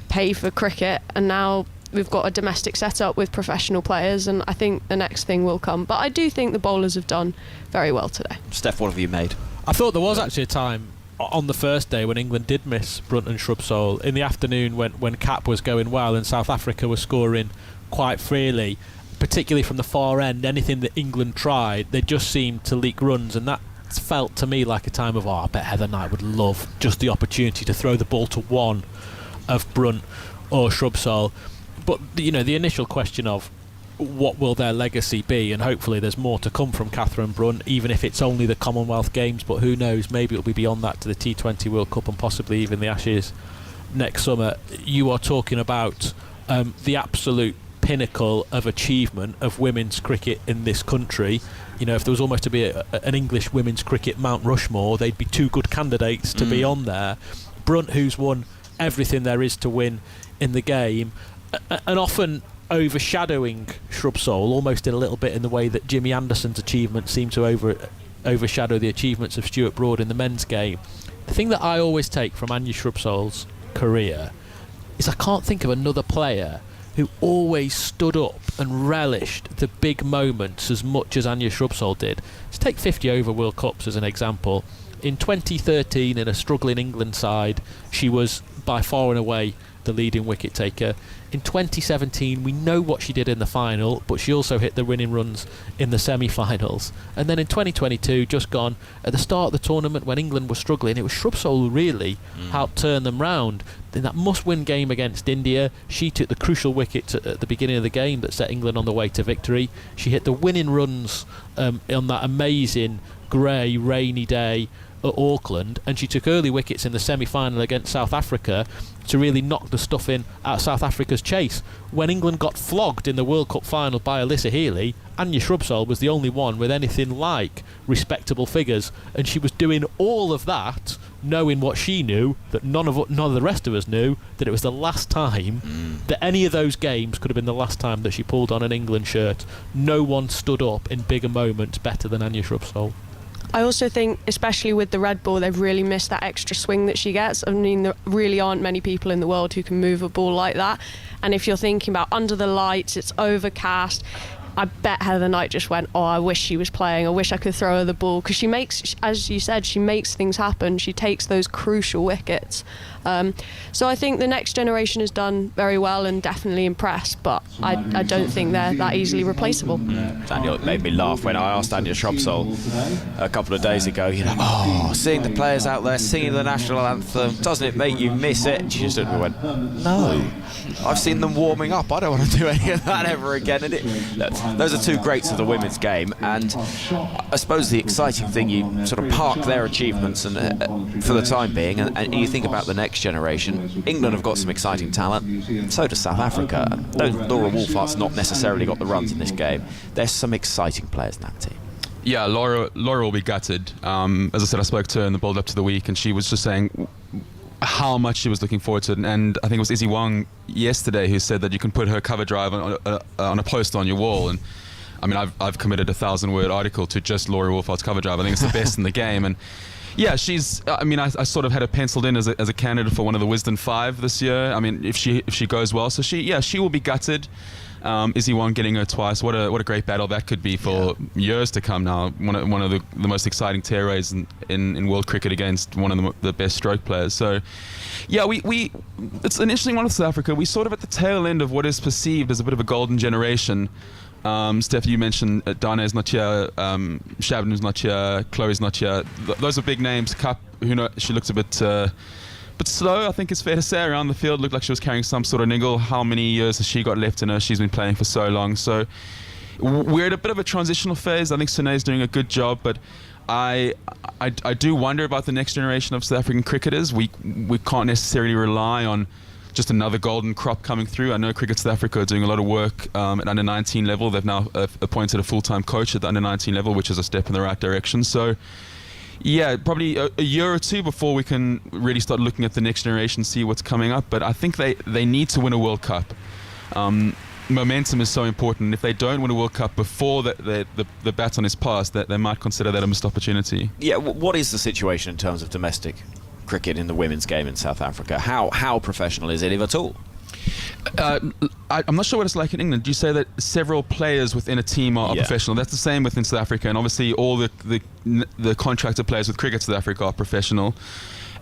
pay for cricket. And now we've got a domestic setup with professional players, and I think the next thing will come. But I do think the bowlers have done very well today. Steph, what have you made? I thought there was actually a time on the first day when England did miss Brunt and Shrubsole. In the afternoon when Cap was going well and South Africa was scoring quite freely, particularly from the far end, anything that England tried, they just seemed to leak runs, and that felt to me like a time of, I bet Heather Knight would love just the opportunity to throw the ball to one of Brunt or Shrubsole. But the initial question of what will their legacy be? And hopefully there's more to come from Catherine Brunt, even if it's only the Commonwealth Games, but who knows, maybe it'll be beyond that to the T20 World Cup and possibly even the Ashes next summer. You are talking about the absolute pinnacle of achievement of women's cricket in this country. You know, if there was almost to be an English women's cricket Mount Rushmore, they'd be two good candidates to be on there. Brunt, who's won everything there is to win in the game, and often overshadowing Shrubsole almost in a little bit in the way that Jimmy Anderson's achievements seem to overshadow the achievements of Stuart Broad in the men's game. The thing that I always take from Anya Shrubsole's career is I can't think of another player who always stood up and relished the big moments as much as Anya Shrubsole did. Let's take 50 over World Cups as an example. In 2013, in a struggling England side, she was by far and away the leading wicket taker. In 2017, we know what she did in the final, but she also hit the winning runs in the semi-finals. And then in 2022, just gone, at the start of the tournament when England was struggling, it was Shrubsole who really helped turn them round. In that must-win game against India, she took the crucial wicket at the beginning of the game that set England on the way to victory. She hit the winning runs on that amazing grey, rainy day at Auckland, and she took early wickets in the semi-final against South Africa to really knock the stuffing out of South Africa's chase. When England got flogged in the World Cup final by Alyssa Healy, Anya Shrubsole was the only one with anything like respectable figures, and she was doing all of that knowing what she knew, that none of the rest of us knew, that it was the last time that any of those games could have been the last time that she pulled on an England shirt. No one stood up in bigger moments better than Anya Shrubsole. I also think, especially with the red ball, they've really missed that extra swing that she gets. I mean, there really aren't many people in the world who can move a ball like that. And if you're thinking about under the lights, it's overcast, I bet Heather Knight just went, oh, I wish she was playing. I wish I could throw her the ball. Because she makes, as you said, she makes things happen. She takes those crucial wickets. So I think the next generation has done very well and definitely impressed, but I don't think they're that easily replaceable. Daniel, it made me laugh when I asked Anya Shrubsole a couple of days ago, you know, seeing the players out there singing the national anthem, doesn't it make you miss it? And she just went, no, I've seen them warming up. I don't want to do any of that ever again. And look, those are two greats of the women's game, and I suppose the exciting thing, you sort of park their achievements and for the time being, and you think about the next generation. England have got some exciting talent, so does South Africa. Though Laura Wolfart's not necessarily got the runs in this game, there's some exciting players in that team. Yeah, Laura will be gutted. As I said, I spoke to her in the build-up to the week, and she was just saying how much she was looking forward to it. And I think it was Izzy Wong yesterday who said that you can put her cover drive on a poster on your wall. And I mean, I've committed a 1,000-word article to just Laura Wolfart's cover drive. I think it's the best in the game. And yeah, she's. I mean, I sort of had her penciled in as a candidate for one of the Wisden 5 this year. I mean, if she goes well, so she will be gutted. Izzy Wong getting her twice. What a great battle that could be for years to come. Now, one of the most exciting tearays in world cricket against one of the best stroke players. So, yeah, we it's an interesting one with South Africa. We sort of at the tail end of what is perceived as a bit of a golden generation. Steph, you mentioned Dana's not here, Shabnam's not here, Chloe's not here. Those are big names. Cup, who knows, she looks a bit slow, I think it's fair to say, around the field. Looked like she was carrying some sort of niggle. How many years has she got left in her? She's been playing for so long. So we're at a bit of a transitional phase. I think Sune's doing a good job, but I do wonder about the next generation of South African cricketers. We can't necessarily rely on just another golden crop coming through. I know Cricket South Africa are doing a lot of work at under 19 level. They've now appointed a full-time coach at the under 19 level, which is a step in the right direction. So yeah, probably a year or two before we can really start looking at the next generation, see what's coming up. But I think they need to win a World Cup. Momentum is so important. If they don't win a World Cup before the baton is passed, that they might consider that a missed opportunity. Yeah, what is the situation in terms of domestic cricket in the women's game in South Africa? How professional is it, if at all? I'm not sure what it's like in England. You say that several players within a team are professional. That's the same within South Africa, and obviously all the contracted players with Cricket South Africa are professional,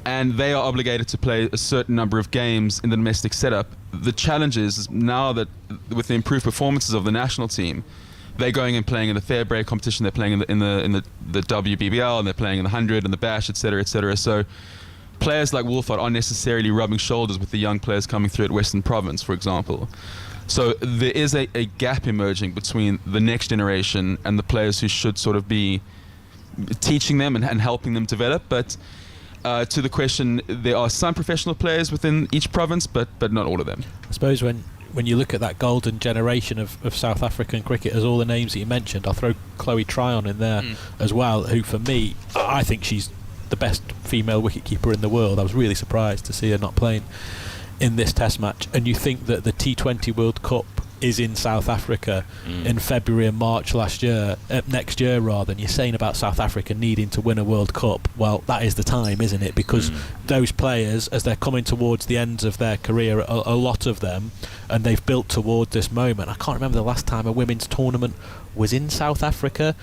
and they are obligated to play a certain number of games in the domestic setup. The challenge is now that with the improved performances of the national team, they're going and playing in the fair break competition. They're playing in the WBBL, and they're playing in the 100 and the Bash, etc., etc. So players like Wolford aren't necessarily rubbing shoulders with the young players coming through at Western Province, for example. So there is a gap emerging between the next generation and the players who should sort of be teaching them and helping them develop. But to the question, there are some professional players within each province, but not all of them. I suppose when you look at that golden generation of South African cricketers, all the names that you mentioned, I'll throw Chloe Tryon in there as well, who for me, I think she's the best female wicketkeeper in the world. I was really surprised to see her not playing in this test match. And you think that the T20 World Cup is in South Africa in February and March next year, and you're saying about South Africa needing to win a World Cup. Well, that is the time, isn't it? Because those players, as they're coming towards the ends of their career, a lot of them, and they've built toward this moment. I can't remember the last time a women's tournament was in South Africa.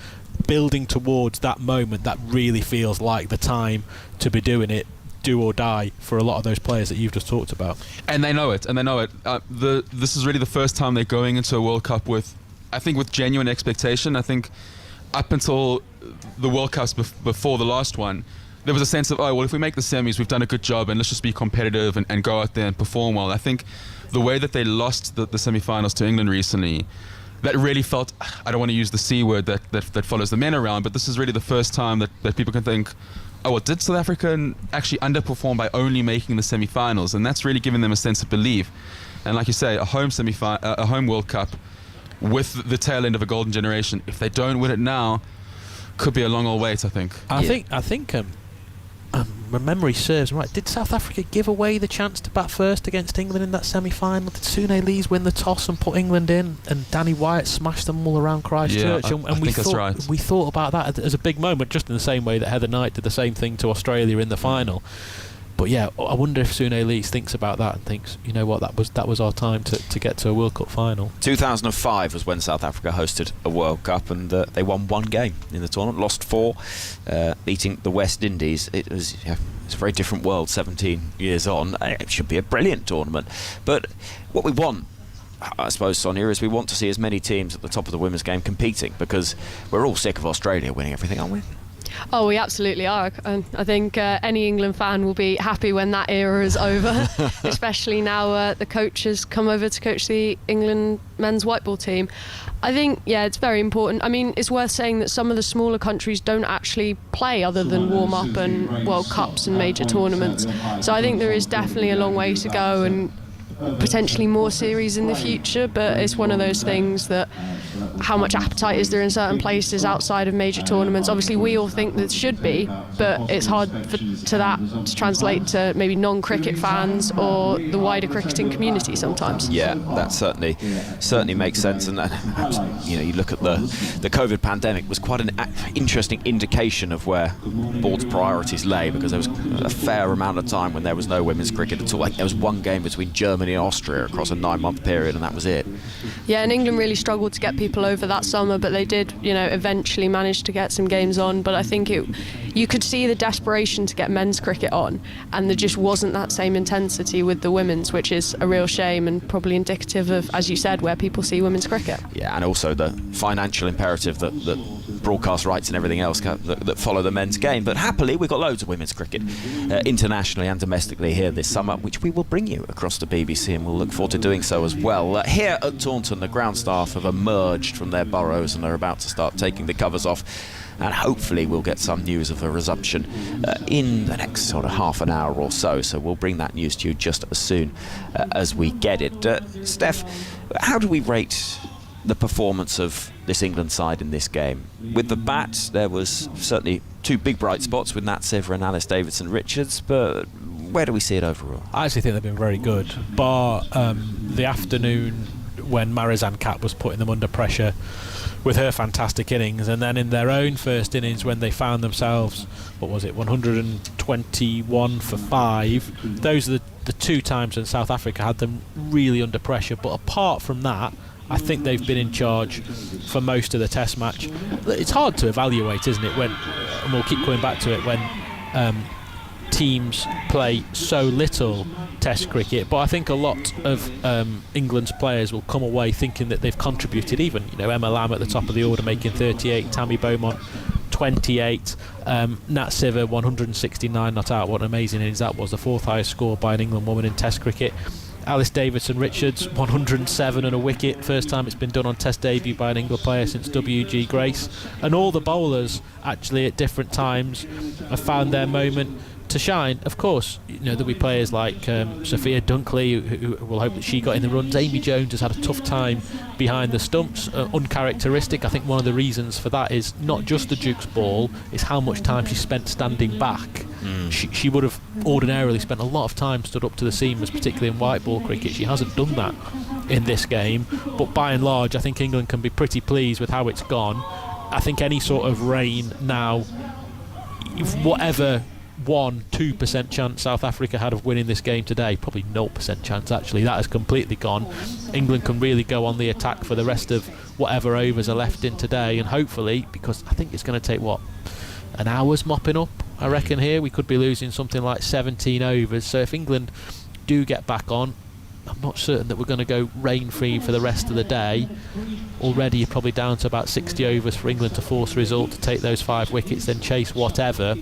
Building towards that moment, that really feels like the time to be doing it. Do or die for a lot of those players that you've just talked about. And they know it. This is really the first time they're going into a World Cup with genuine expectation. I think up until the World Cups before the last one, there was a sense of, if we make the semis, we've done a good job, and let's just be competitive and go out there and perform well. I think the way that they lost the semi-finals to England recently, that really felt, I don't want to use the C word that follows the men around, but this is really the first time that people can think, did South Africa actually underperform by only making the semi-finals? And that's really giving them a sense of belief. And like you say, a home World Cup with the tail end of a golden generation, if they don't win it now, could be a long old wait, I think. I think my memory serves right. Did South Africa give away the chance to bat first against England in that semi-final? Did Sune Lees win the toss and put England in, and Danny Wyatt smashed them all around Christchurch? I think that's right. We thought about that as a big moment, just in the same way that Heather Knight did the same thing to Australia in the final. But yeah, I wonder if Sune Lees thinks about that and thinks, you know what, that was our time to get to a World Cup final. 2005 was when South Africa hosted a World Cup, and they won one game in the tournament, lost 4, beating the West Indies. It's a very different world 17 years on. It should be a brilliant tournament. But what we want, I suppose, Sonia, is we want to see as many teams at the top of the women's game competing, because we're all sick of Australia winning everything, aren't we? Oh, we absolutely are. I think any England fan will be happy when that era is over, especially now the coach has come over to coach the England men's white ball team. I think, it's very important. I mean, it's worth saying that some of the smaller countries don't actually play other than warm-up and World Cups and major tournaments. So I think there is definitely a long way to go, and potentially more series in the future, but it's one of those things that how much appetite is there in certain places outside of major tournaments? Obviously we all think that should be, but it's hard to translate to maybe non-cricket fans or the wider cricketing community sometimes. Yeah, that certainly makes sense. And you look at the COVID pandemic was quite an interesting indication of where board's priorities lay, because there was a fair amount of time when there was no women's cricket at all. Like, there was one game between Germany and Austria across a 9-month period, and that was it. Yeah, and England really struggled to get people over that summer, but they did, eventually manage to get some games on. But I think you could see the desperation to get men's cricket on, and there just wasn't that same intensity with the women's, which is a real shame and probably indicative of, as you said, where people see women's cricket. Yeah, and also the financial imperative that broadcast rights and everything else that follow the men's game. But happily, we've got loads of women's cricket internationally and domestically here this summer, which we will bring you across the BBC, and we'll look forward to doing so as well. Here at Taunton, the ground staff have emerged from their burrows and are about to start taking the covers off, and hopefully we'll get some news of a resumption in the next sort of half an hour or so. So we'll bring that news to you just as soon as we get it. Steph, how do we rate the performance of this England side in this game? With the bat, there was certainly 2 big bright spots with Nat Siver and Alice Davidson-Richards, but where do we see it overall? I actually think they've been very good, bar the afternoon when Marizan Kat was putting them under pressure with her fantastic innings, and then in their own first innings when they found themselves, 121 for 5. Those are the 2 times when South Africa had them really under pressure. But apart from that, I think they've been in charge for most of the test match. It's hard to evaluate, isn't it, and we'll keep coming back to it, when teams play so little test cricket, but I think a lot of England's players will come away thinking that they've contributed. Even Emma Lamb at the top of the order making 38, Tammy Beaumont 28. Nat Siver 169 not out. What an amazing innings that was. The 4th highest score by an England woman in Test cricket. Alice Davidson Richards 107 and a wicket. First time it's been done on Test debut by an England player since W.G. Grace. And all the bowlers actually at different times have found their moment to shine. Of course, there'll be players like Sophia Dunkley who will hope that she got in the runs. Amy Jones has had a tough time behind the stumps, uncharacteristic. I think one of the reasons for that is not just the Duke's ball, it's how much time she spent standing back. She would have ordinarily spent a lot of time stood up to the seamers, particularly in white ball cricket. She hasn't done that in this game, but by and large I think England can be pretty pleased with how it's gone. I think any sort of rain now, whatever 1-2% chance South Africa had of winning this game today, probably 0% chance actually, that has completely gone. England can really go on the attack for the rest of whatever overs are left in today, and hopefully, because I think it's going to take an hour's mopping up, I reckon here we could be losing something like 17 overs. So if England do get back on, I'm not certain that we're going to go rain free for the rest of the day. Already you're probably down to about 60 overs for England to force a result, to take those 5 wickets, then chase whatever.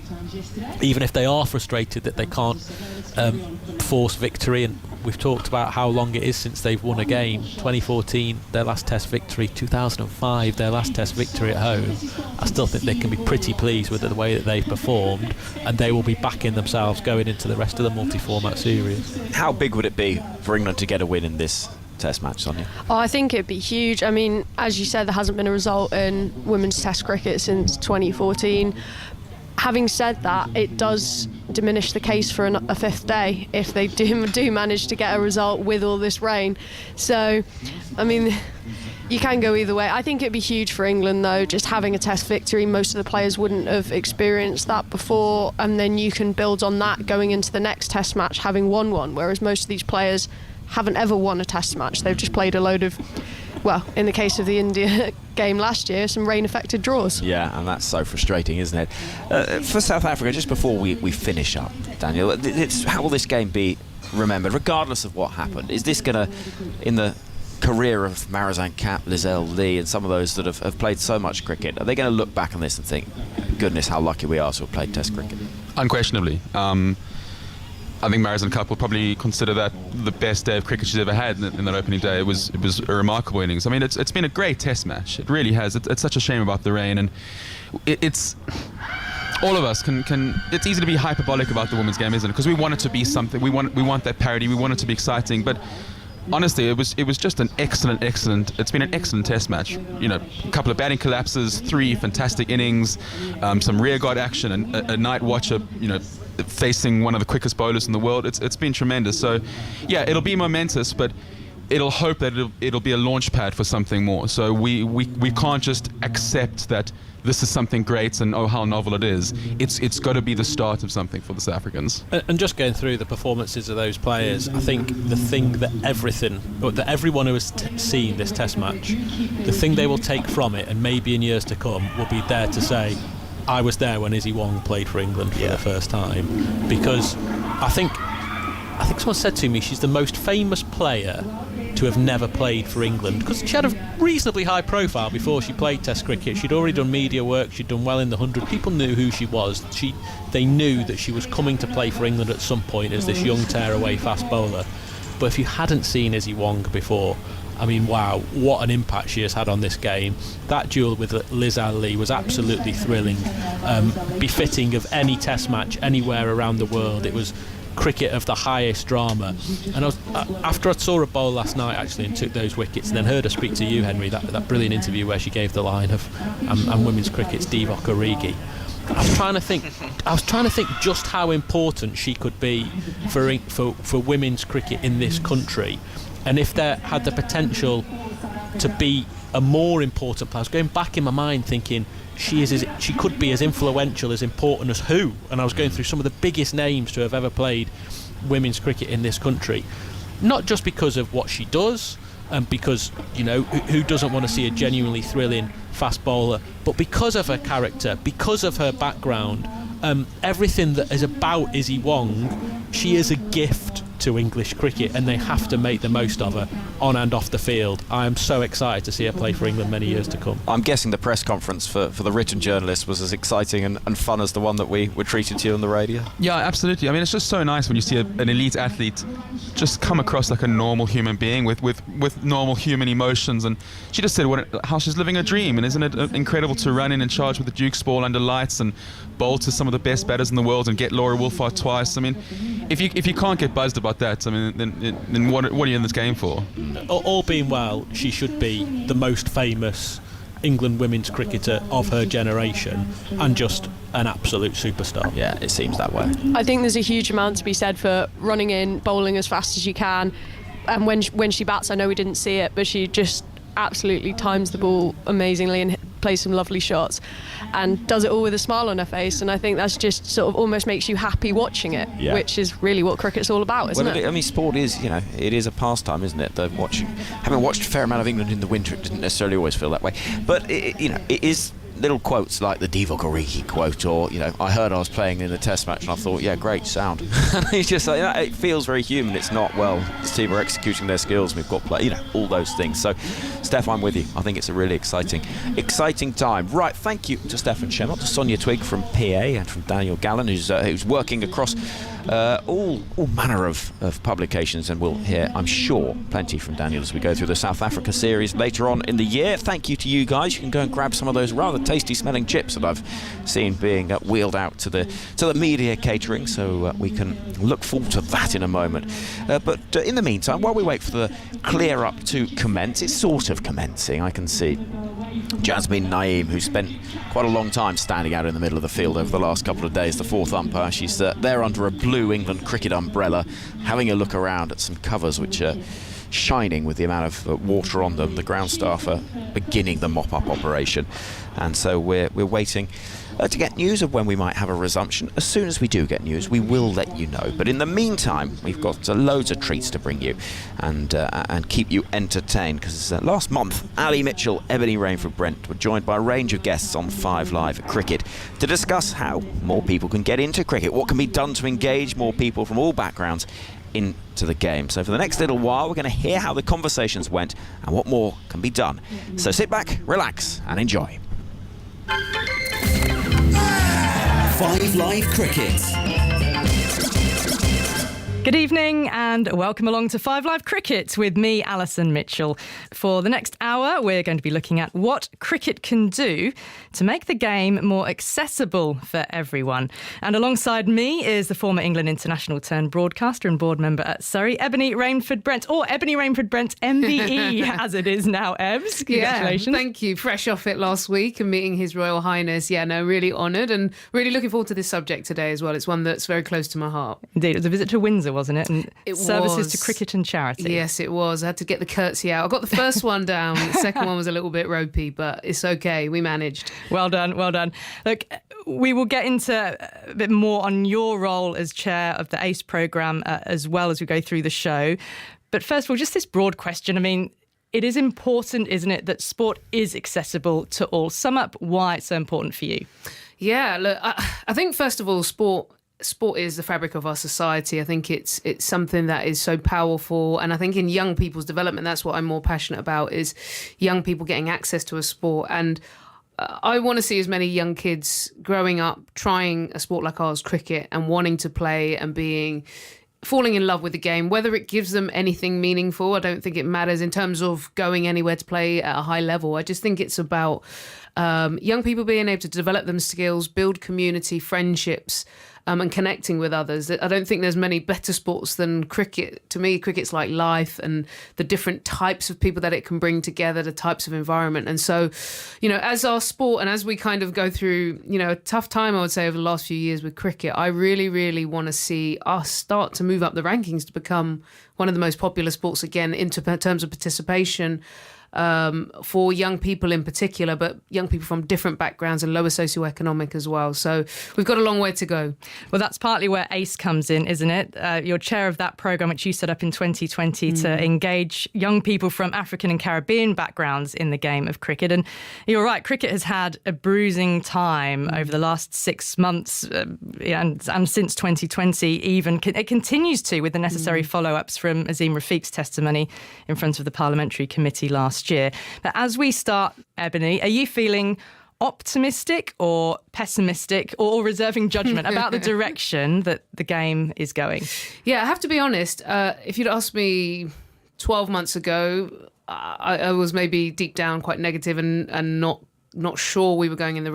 Even if they are frustrated that they can't force victory, and we've talked about how long it is since they've won a game. 2014 their last Test victory, 2005 their last Test victory at home. I still think they can be pretty pleased with the way that they've performed, and they will be backing themselves going into the rest of the multi-format series. How big would it be for England to get a win in this Test match, Sonia? Oh, I think it'd be huge. I mean, as you said, there hasn't been a result in women's Test cricket since 2014. Having said that, it does diminish the case for a 5th day if they do manage to get a result with all this rain. So, I mean, you can go either way. I think it'd be huge for England, though, just having a Test victory. Most of the players wouldn't have experienced that before, and then you can build on that going into the next Test match, having won one, whereas most of these players haven't ever won a Test match. They've just played a load of, well, in the case of the India game last year, some rain-affected draws. Yeah, and that's so frustrating, isn't it? For South Africa, just before we finish up, Daniel, how will this game be remembered, regardless of what happened? Is this going to, in the career of Marizanne Kapp, Lizelle Lee, and some of those that have played so much cricket, are they going to look back on this and think, goodness, how lucky we are to have played Test cricket? Unquestionably. I think Marizanne Kapp will probably consider that the best day of cricket she's ever had in that opening day. It was a remarkable innings. I mean, it's been a great Test match. It really has. It's such a shame about the rain, and it's all of us can. It's easy to be hyperbolic about the women's game, isn't it? Because we want it to be something. We want that parity. We want it to be exciting, but honestly, it was just an excellent. It's been an excellent Test match. A couple of batting collapses, 3 fantastic innings, some rearguard action, and a night watcher. Facing one of the quickest bowlers in the world. It's been tremendous. So, yeah, it'll be momentous, but it'll hope that it'll be a launch pad for something more. So we can't just accept that this is something great and oh how novel it is. It's got to be the start of something for the South Africans. And just going through the performances of those players, I think the thing that everyone who has seen this Test match, the thing they will take from it, and maybe in years to come, will be there to say, I was there when Izzy Wong played for England for the first time, because I think someone said to me she's the most famous player to have never played for England, because she had a reasonably high profile before she played Test cricket. She'd already done media work, she'd done well in the 100. People knew who she was. They knew that she was coming to play for England at some point as this young tearaway fast bowler. But if you hadn't seen Izzy Wong before, I mean, wow, what an impact she has had on this game. That duel with Lizelle Lee was absolutely thrilling, befitting of any Test match anywhere around the world. It was cricket of the highest drama. And after I saw her bowl last night, actually, and took those wickets, and then heard her speak to you, Henry, that brilliant interview where she gave the line of and women's cricket's Divock Origi. I was trying to think just how important she could be for women's cricket in this country. And if there had the potential to be a more important player, I was going back in my mind thinking she could be as influential, as important as who. And I was going through some of the biggest names to have ever played women's cricket in this country. Not just because of what she does, and because, who doesn't want to see a genuinely thrilling fast bowler, but because of her character, because of her background, everything that is about Izzy Wong, she is a gift to English cricket, and they have to make the most of her on and off the field. I am so excited to see her play for England many years to come. I'm guessing the press conference for the written journalists was as exciting and fun as the one that we were treated to on the radio. Yeah, absolutely. I mean, it's just so nice when you see an elite athlete just come across like a normal human being with normal human emotions. And she just said how she's living a dream. And isn't it incredible to run in charge with the Duke's ball under lights and bowl to some of the best batters in the world and get Laura Wolfhard twice? I mean, if you can't get buzzed about that, I mean, then what are you in this game for? All being well, she should be the most famous England women's cricketer of her generation and just an absolute superstar. Yeah, it seems that way. I think there's a huge amount to be said for running in, bowling as fast as you can, and when she bats, I know we didn't see it, but she just absolutely times the ball amazingly and plays some lovely shots and does it all with a smile on her face, and I think that's just sort of almost makes you happy watching it, which is really what cricket's all about, isn't it? I mean, sport is, it is a pastime, isn't it? Having watched a fair amount of England in the winter, it didn't necessarily always feel that way, but it is little quotes like the Divock Origi quote, or I heard I was playing in the Test match and I thought, yeah, great sound. And it's just like, it feels very human. It's not, well, this team are executing their skills, we've got play, all those things. So, Steph, I'm with you. I think it's a really exciting time. Right, thank you to Stefan Schemmelt, to Sonia Twigg from PA, and from Daniel Gallen, who's working across all manner of publications, and we'll hear, I'm sure, plenty from Daniel as we go through the South Africa series later on in the year. Thank you to you guys. You can go and grab some of those rather tasty smelling chips that I've seen being wheeled out to the media catering, so we can look forward to that in a moment. But in the meantime, while we wait for the clear up to commence, it's sort of commencing, I can see Jasmine Naeem, who spent quite a long time standing out in the middle of the field over the last couple of days, the fourth umpire. She's there under a blue England cricket umbrella, having a look around at some covers which are shining with the amount of water on them. The ground staff are beginning the mop-up operation, and so we're waiting to get news of when we might have a resumption. As soon as we do get news, we will let you know. But in the meantime, we've got loads of treats to bring you and keep you entertained, because last month, Ali Mitchell, Ebony Rainford-Brent were joined by a range of guests on 5 Live Cricket to discuss how more people can get into cricket, what can be done to engage more people from all backgrounds into the game. So for the next little while, we're going to hear how the conversations went and what more can be done. So sit back, relax, and enjoy. 5 Live Cricket. Good evening and welcome along to 5 Live Cricket with me, Alison Mitchell. For the next hour, we're going to be looking at what cricket can do to make the game more accessible for everyone. And alongside me is the former England international turned broadcaster and board member at Surrey, Ebony Rainford-Brent, or Ebony Rainford-Brent MBE, as it is now, Ebs. Congratulations. Yeah, thank you. Fresh off it last week and meeting His Royal Highness. Yeah, no, really honoured and really looking forward to this subject today as well. It's one that's very close to my heart. Indeed, it was a visit to Windsor, wasn't it? And it services was. To cricket and charity. Yes, it was. I had to get the curtsy out. I got the first one down. The second one was a little bit ropey, but it's okay. We managed. Well done, well done. Look, we will get into a bit more on your role as chair of the ACE programme as well as we go through the show. But first of all, just this broad question. I mean, it is important, isn't it, that sport is accessible to all. Sum up why it's so important for you. Yeah, look, I think first of all, sport is the fabric of our society. I think it's something that is so powerful, and I think in young people's development, that's what I'm more passionate about, is young people getting access to a sport. And I want to see as many young kids growing up trying a sport like ours, cricket, and wanting to play and falling in love with the game. Whether it gives them anything meaningful, I don't think it matters in terms of going anywhere to play at a high level. I just think it's about young people being able to develop them skills, build community, friendships, and connecting with others. I don't think there's many better sports than cricket. To me, cricket's like life, and the different types of people that it can bring together, the types of environment. And so, as our sport and as we kind of go through, a tough time, I would say, over the last few years with cricket, I really, really want to see us start to move up the rankings to become one of the most popular sports again in terms of participation. for young people in particular, but young people from different backgrounds and lower socioeconomic as well. So we've got a long way to go. Well, that's partly where ACE comes in, isn't it? You're chair of that programme which you set up in 2020 to engage young people from African and Caribbean backgrounds in the game of cricket. And you're right, cricket has had a bruising time over the last 6 months and since 2020 even. It continues to, with the necessary follow-ups from Azim Rafiq's testimony in front of the Parliamentary Committee last year. But as we start, Ebony, are you feeling optimistic or pessimistic or reserving judgment about the direction that the game is going? Yeah, I have to be honest. If you'd asked me 12 months ago, I was maybe deep down quite negative and not sure we were going in the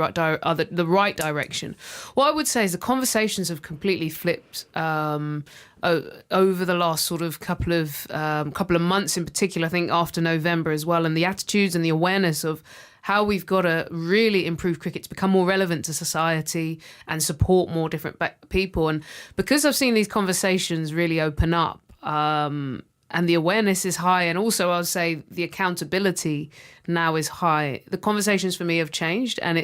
right direction. What I would say is the conversations have completely flipped over the last sort of couple of months in particular. I think after November as well, and the attitudes and the awareness of how we've got to really improve cricket to become more relevant to society and support more different people. And because I've seen these conversations really open up, and the awareness is high, and also I would say the accountability now is high. The conversations for me have changed, and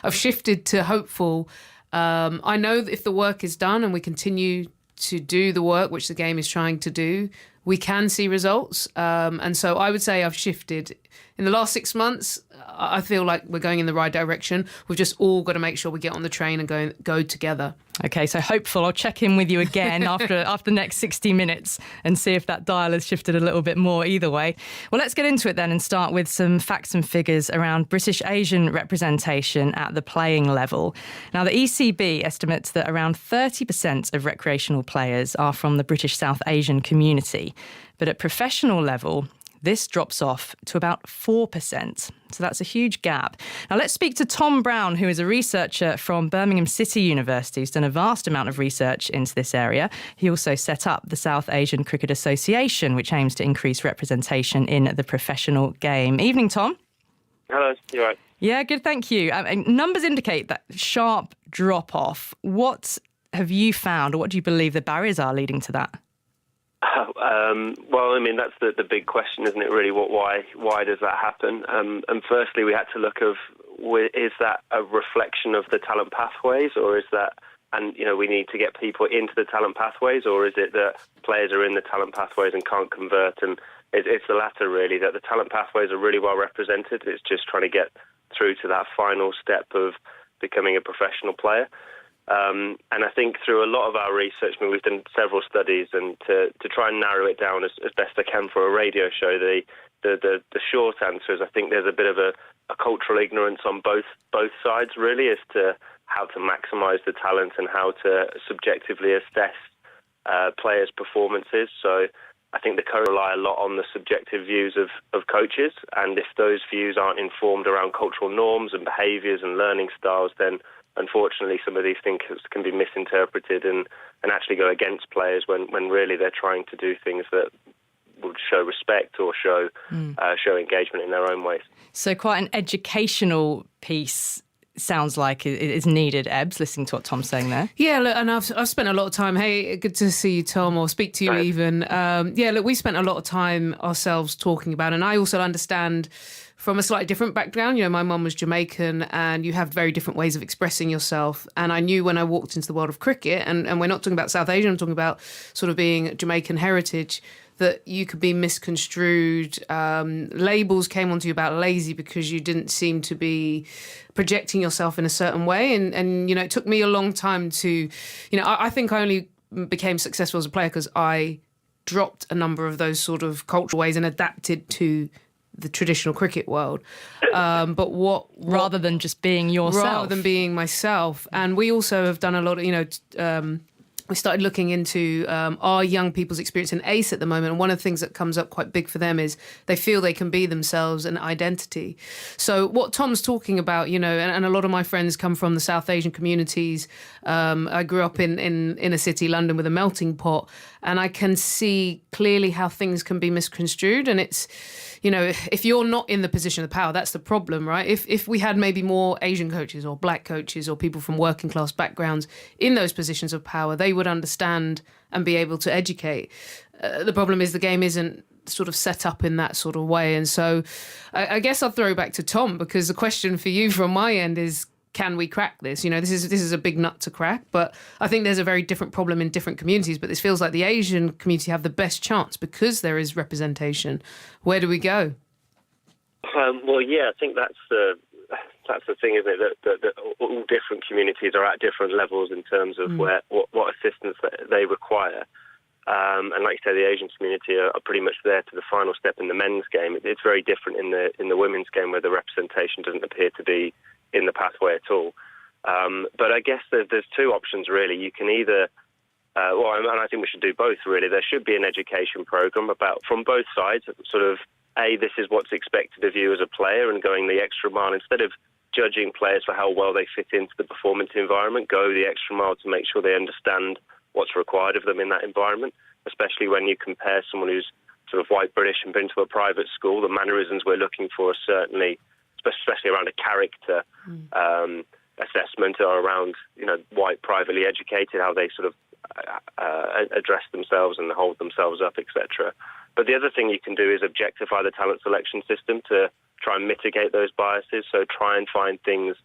I've shifted to hopeful. I know that if the work is done and we continue to do the work which the game is trying to do, we can see results. And so I would say I've shifted. In the last 6 months, I feel like we're going in the right direction. We've just all got to make sure we get on the train and go together. OK, so hopeful. I'll check in with you again after the next 60 minutes and see if that dial has shifted a little bit more either way. Well, let's get into it then and start with some facts and figures around British Asian representation at the playing level. Now, the ECB estimates that around 30% of recreational players are from the British South Asian community. But at professional level, this drops off to about 4%. So that's a huge gap. Now let's speak to Tom Brown, who is a researcher from Birmingham City University, who's done a vast amount of research into this area. He also set up the South Asian Cricket Association, which aims to increase representation in the professional game. Evening, Tom. Hello, you all right? Yeah, good, thank you. Numbers indicate that sharp drop-off. What have you found, or what do you believe the barriers are leading to that? Well, I mean, that's the big question, isn't it, really? Why does that happen? And firstly, we had to look is that a reflection of the talent pathways, or is that, and, we need to get people into the talent pathways, or is it that players are in the talent pathways and can't convert? And it's the latter, really, that the talent pathways are really well represented. It's just trying to get through to that final step of becoming a professional player. And I think through a lot of our research, we've done several studies, and to try and narrow it down as best I can for a radio show, the short answer is I think there's a bit of a cultural ignorance on both sides, really, as to how to maximise the talent and how to subjectively assess players' performances. So I think the coach rely a lot on the subjective views of coaches, and if those views aren't informed around cultural norms and behaviours and learning styles, then unfortunately some of these things can be misinterpreted and actually go against players when really they're trying to do things that would show respect or show engagement in their own ways. So quite an educational piece sounds like it is needed, Ebbs, listening to what Tom's saying there. Yeah, look, and I've spent a lot of time. Hey, good to see you, Tom, or speak to you even. Yeah, look, we spent a lot of time ourselves talking about, and I also understand from a slightly different background. My mum was Jamaican, and you have very different ways of expressing yourself. And I knew when I walked into the world of cricket, and we're not talking about South Asian, I'm talking about sort of being Jamaican heritage, that you could be misconstrued. Labels came onto you about lazy because you didn't seem to be projecting yourself in a certain way. And it took me a long time to, I think I only became successful as a player because I dropped a number of those sort of cultural ways and adapted to the traditional cricket world. But what rather than just being yourself. Rather than being myself. And we also have done a lot of, we started looking into our young people's experience in ACE at the moment. And one of the things that comes up quite big for them is they feel they can be themselves and identity. So what Tom's talking about, and a lot of my friends come from the South Asian communities. I grew up in inner city London with a melting pot. And I can see clearly how things can be misconstrued. And it's, if you're not in the position of power, that's the problem, right? If we had maybe more Asian coaches or black coaches or people from working class backgrounds in those positions of power, they would understand and be able to educate. The problem is the game isn't sort of set up in that sort of way. And so I guess I'll throw back to Tom, because the question for you from my end is, can we crack this? This is a big nut to crack, but I think there's a very different problem in different communities. But this feels like the Asian community have the best chance because there is representation. Where do we go? Well, yeah, I think that's the thing, isn't it? That all different communities are at different levels in terms of what assistance that they require. And like you say, the Asian community are pretty much there to the final step in the men's game. It's very different in the women's game, where the representation doesn't appear to be in the pathway at all. But I guess there's two options, really. You can either, and I think we should do both, really. There should be an education program from both sides, sort of, this is what's expected of you as a player, and going the extra mile. Instead of judging players for how well they fit into the performance environment, go the extra mile to make sure they understand what's required of them in that environment, especially when you compare someone who's sort of white British and been to a private school. The mannerisms we're looking for are certainly, especially around a character assessment, or around white privately educated, how they sort of address themselves and hold themselves up, etc. But the other thing you can do is objectify the talent selection system to try and mitigate those biases. So try and find things,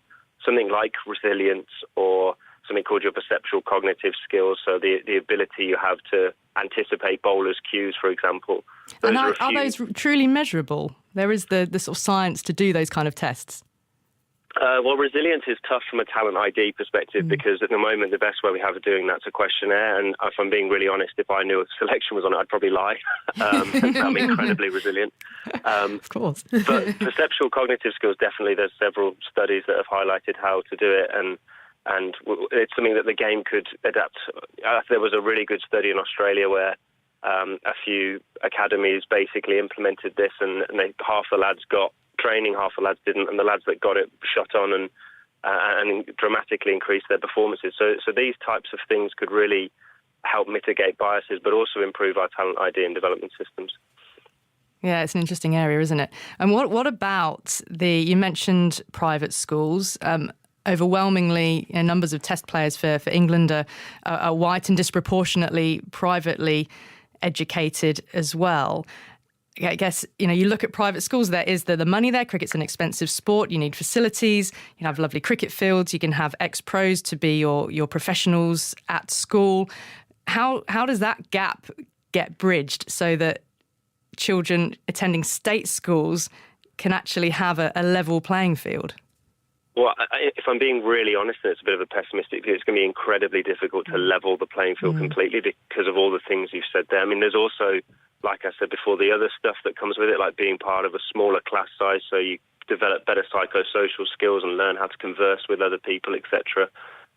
something like resilience, or something called your perceptual cognitive skills, so the ability you have to anticipate bowlers' cues, for example. And are those truly measurable? There is the sort of science to do those kind of tests. Well, resilience is tough from a talent ID perspective, because at the moment the best way we have of doing that's a questionnaire, and if I'm being really honest, if I knew a selection was on it, I'd probably lie. I'm incredibly resilient. Of course. But perceptual cognitive skills, definitely, there's several studies that have highlighted how to do it, and it's something that the game could adapt. There was a really good study in Australia where a few academies basically implemented this, and half the lads got training, half the lads didn't, and the lads that got it shot on and dramatically increased their performances. So these types of things could really help mitigate biases, but also improve our talent ID and development systems. Yeah, it's an interesting area, isn't it? And what about you mentioned private schools. Overwhelmingly, numbers of test players for England are white and disproportionately privately educated as well. I guess, you look at private schools, there is the money there. Cricket's an expensive sport. You need facilities. You can have lovely cricket fields. You can have ex-pros to be your professionals at school. How does that gap get bridged so that children attending state schools can actually have a level playing field? Well, if I'm being really honest, and it's a bit of a pessimistic view, it's going to be incredibly difficult to level the playing field completely because of all the things you've said there. I mean, there's also, like I said before, the other stuff that comes with it, like being part of a smaller class size, so you develop better psychosocial skills and learn how to converse with other people, etc.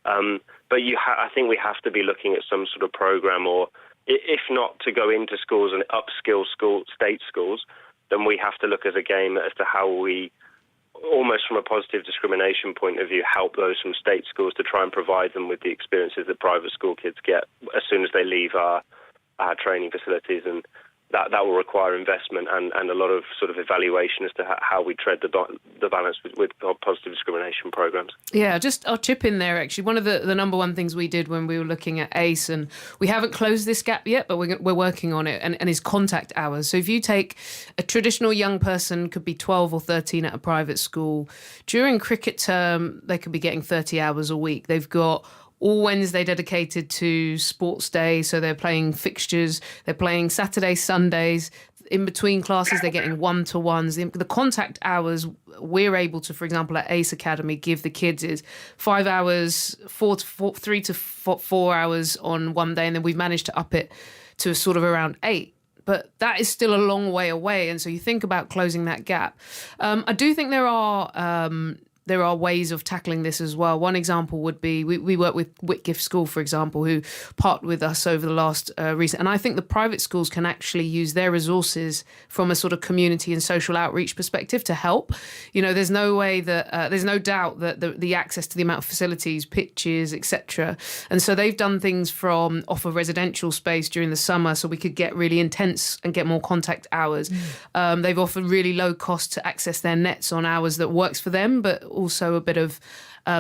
But I think we have to be looking at some sort of program, or if not to go into schools and upskill state schools, then we have to look as a game as to how we, almost from a positive discrimination point of view, help those from state schools to try and provide them with the experiences that private school kids get as soon as they leave our training facilities. And that will require investment and a lot of sort of evaluation as to how we tread the balance with positive discrimination programs. Yeah, I'll chip in there, actually. One of the number one things we did when we were looking at ACE, and we haven't closed this gap yet, but we're working on it, and is contact hours. So if you take a traditional young person, could be 12 or 13 at a private school, during cricket term, they could be getting 30 hours a week. They've got all Wednesday dedicated to sports day, so they're playing fixtures, they're playing Saturday, Sundays. In between classes, they're getting one-to-ones. The contact hours we're able to, for example, at ACE Academy, give the kids is 5 hours, 3 to 4 hours on one day, and then we've managed to up it to sort of around 8. But that is still a long way away, and so you think about closing that gap. I do think there are ways of tackling this as well. One example would be, we work with Whitgift School, for example, who partnered with us over the last recent. And I think the private schools can actually use their resources from a sort of community and social outreach perspective to help. There's no way that, there's no doubt that the access to the amount of facilities, pitches, etc. And so they've done things from offer residential space during the summer so we could get really intense and get more contact hours. They've offered really low cost to access their nets on hours that works for them, but also a bit of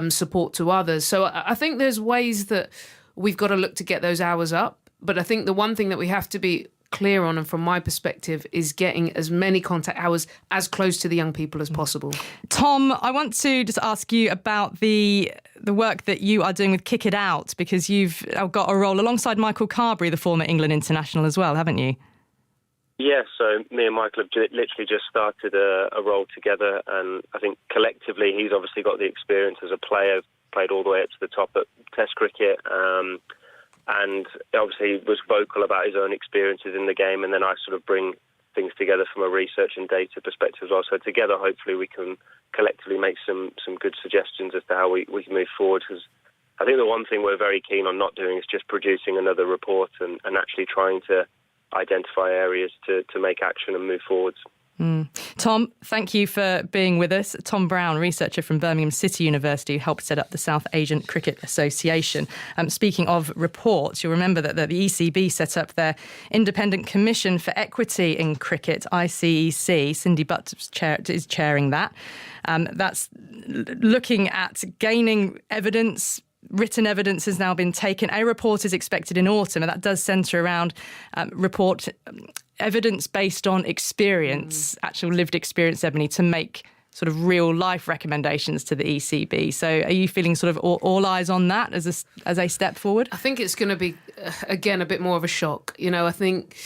support to others. So I think there's ways that we've got to look to get those hours up. But I think the one thing that we have to be clear on, and from my perspective, is getting as many contact hours as close to the young people as possible. Tom, I want to just ask you about the work that you are doing with Kick It Out, because you've got a role alongside Michael Carberry, the former England international, as well, haven't you? Yeah, so me and Michael have literally just started a role together, and I think collectively he's obviously got the experience as a player, played all the way up to the top at Test cricket, and obviously was vocal about his own experiences in the game, and then I sort of bring things together from a research and data perspective as well. So together, hopefully, we can collectively make some good suggestions as to how we can move forward, because I think the one thing we're very keen on not doing is just producing another report and actually trying to identify areas to make action and move forwards. Tom, thank you for being with us. Tom Brown, researcher from Birmingham City University, who helped set up the South Asian Cricket Association. Speaking of reports, you'll remember that the ECB set up their Independent Commission for Equity in Cricket, ICEC. Cindy Butt is chairing that. That's looking at gaining evidence. Written evidence has now been taken. A report is expected in autumn, and that does centre around evidence based on experience, actual lived experience, Ebony, to make sort of real life recommendations to the ECB. So are you feeling sort of all eyes on that as a step forward? I think it's going to be, again, a bit more of a shock. I think...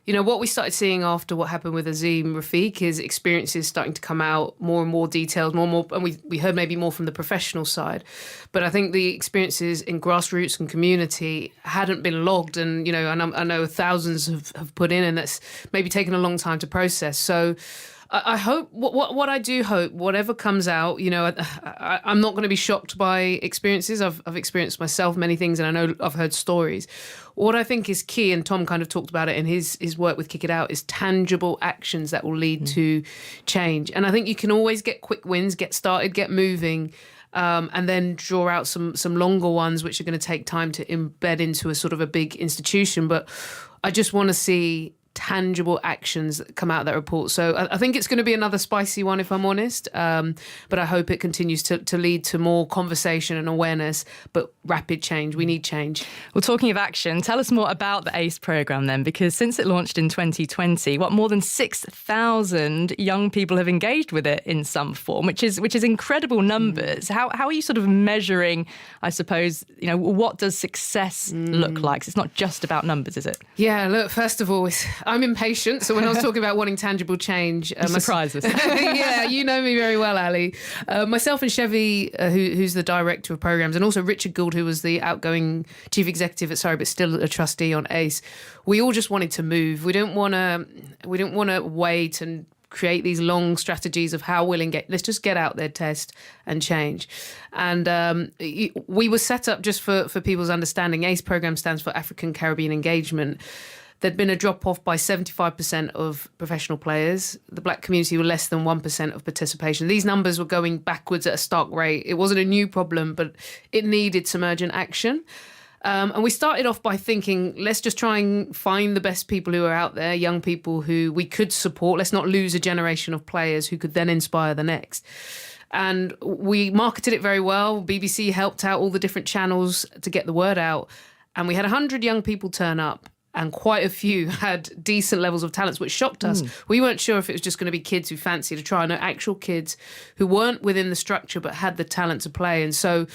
what we started seeing after what happened with Azim Rafiq is experiences starting to come out, more and more details, more and more, and we heard maybe more from the professional side. But I think the experiences in grassroots and community hadn't been logged, and I know thousands have put in, and that's maybe taken a long time to process. So I hope, what I do hope, whatever comes out, I'm not going to be shocked by experiences. I've experienced myself many things, and I know I've heard stories. What I think is key, and Tom kind of talked about it in his work with Kick It Out, is tangible actions that will lead to change. And I think you can always get quick wins, get started, get moving, and then draw out some longer ones, which are going to take time to embed into a sort of a big institution. But I just want to see tangible actions that come out of that report. So I think it's going to be another spicy one, if I'm honest. But I hope it continues to lead to more conversation and awareness, but rapid change. We need change. Well, talking of action, tell us more about the ACE programme then, because since it launched in 2020, more than 6,000 young people have engaged with it in some form, which is incredible numbers. How are you sort of measuring, I suppose, what does success look like? It's not just about numbers, is it? Yeah, look, first of all, I'm impatient, so when I was talking about wanting tangible change... surprise us. Yeah, you know me very well, Ali. Myself and Chevy, who's the director of programmes, and also Richard Gould, who was the outgoing chief executive at Surrey, but still a trustee on ACE, we all just wanted to move. We didn't want to wait and create these long strategies of how we'll engage. Let's just get out there, test and change. And we were set up, just for people's understanding, ACE programme stands for African Caribbean Engagement. There'd been a drop-off by 75% of professional players. The black community were less than 1% of participation. These numbers were going backwards at a stark rate. It wasn't a new problem, but it needed some urgent action. And we started off by thinking, let's just try and find the best people who are out there, young people who we could support. Let's not lose a generation of players who could then inspire the next. And we marketed it very well. BBC helped out all the different channels to get the word out. And we had 100 young people turn up. And quite a few had decent levels of talents, which shocked us. We weren't sure if it was just going to be kids who fancied a try. No, actual kids who weren't within the structure but had the talent to play. And so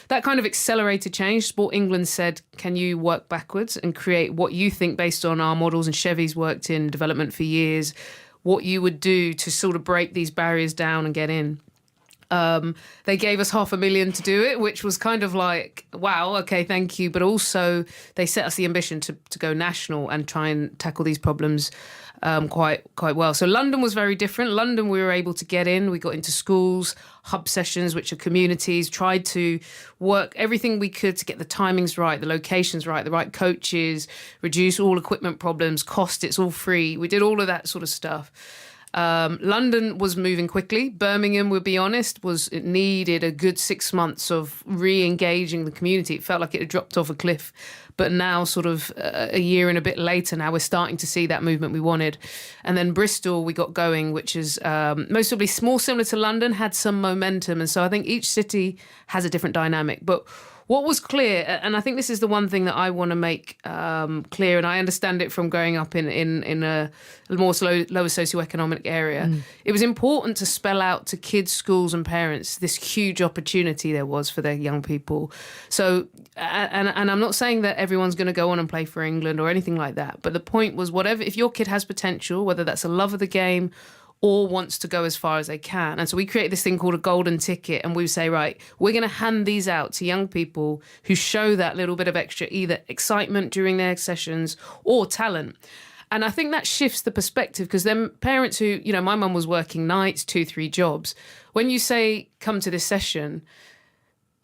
that kind of accelerated change. Sport England said, can you work backwards and create what you think based on our models? And Chevy's worked in development for years, what you would do to sort of break these barriers down and get in. They gave us $500,000 to do it, which was kind of like, wow, okay, thank you. But also they set us the ambition to go national and try and tackle these problems quite well. So London was very different. London, we were able to get in. We got into schools, hub sessions, which are communities, tried to work everything we could to get the timings right, the locations right, the right coaches, reduce all equipment problems, cost, it's all free. We did all of that sort of stuff. London was moving quickly. Birmingham, we'll be honest, it needed a good 6 months of re-engaging the community. It felt like it had dropped off a cliff. But now, sort of a year and a bit later now, we're starting to see that movement we wanted. And then Bristol, we got going, which is mostly more similar to London, had some momentum. And so I think each city has a different dynamic. But what was clear, and I think this is the one thing that I want to make clear, and I understand it from growing up in a more lower socioeconomic area. It was important to spell out to kids, schools and parents this huge opportunity there was for their young people. So, and I'm not saying that everyone's going to go on and play for England or anything like that, but the point was, whatever, if your kid has potential, whether that's a love of the game or wants to go as far as they can. And so we created this thing called a golden ticket, and we say, right, we're going to hand these out to young people who show that little bit of extra either excitement during their sessions or talent. And I think that shifts the perspective, because then parents who, you know, my mum was working nights, 2-3 jobs. When you say, come to this session,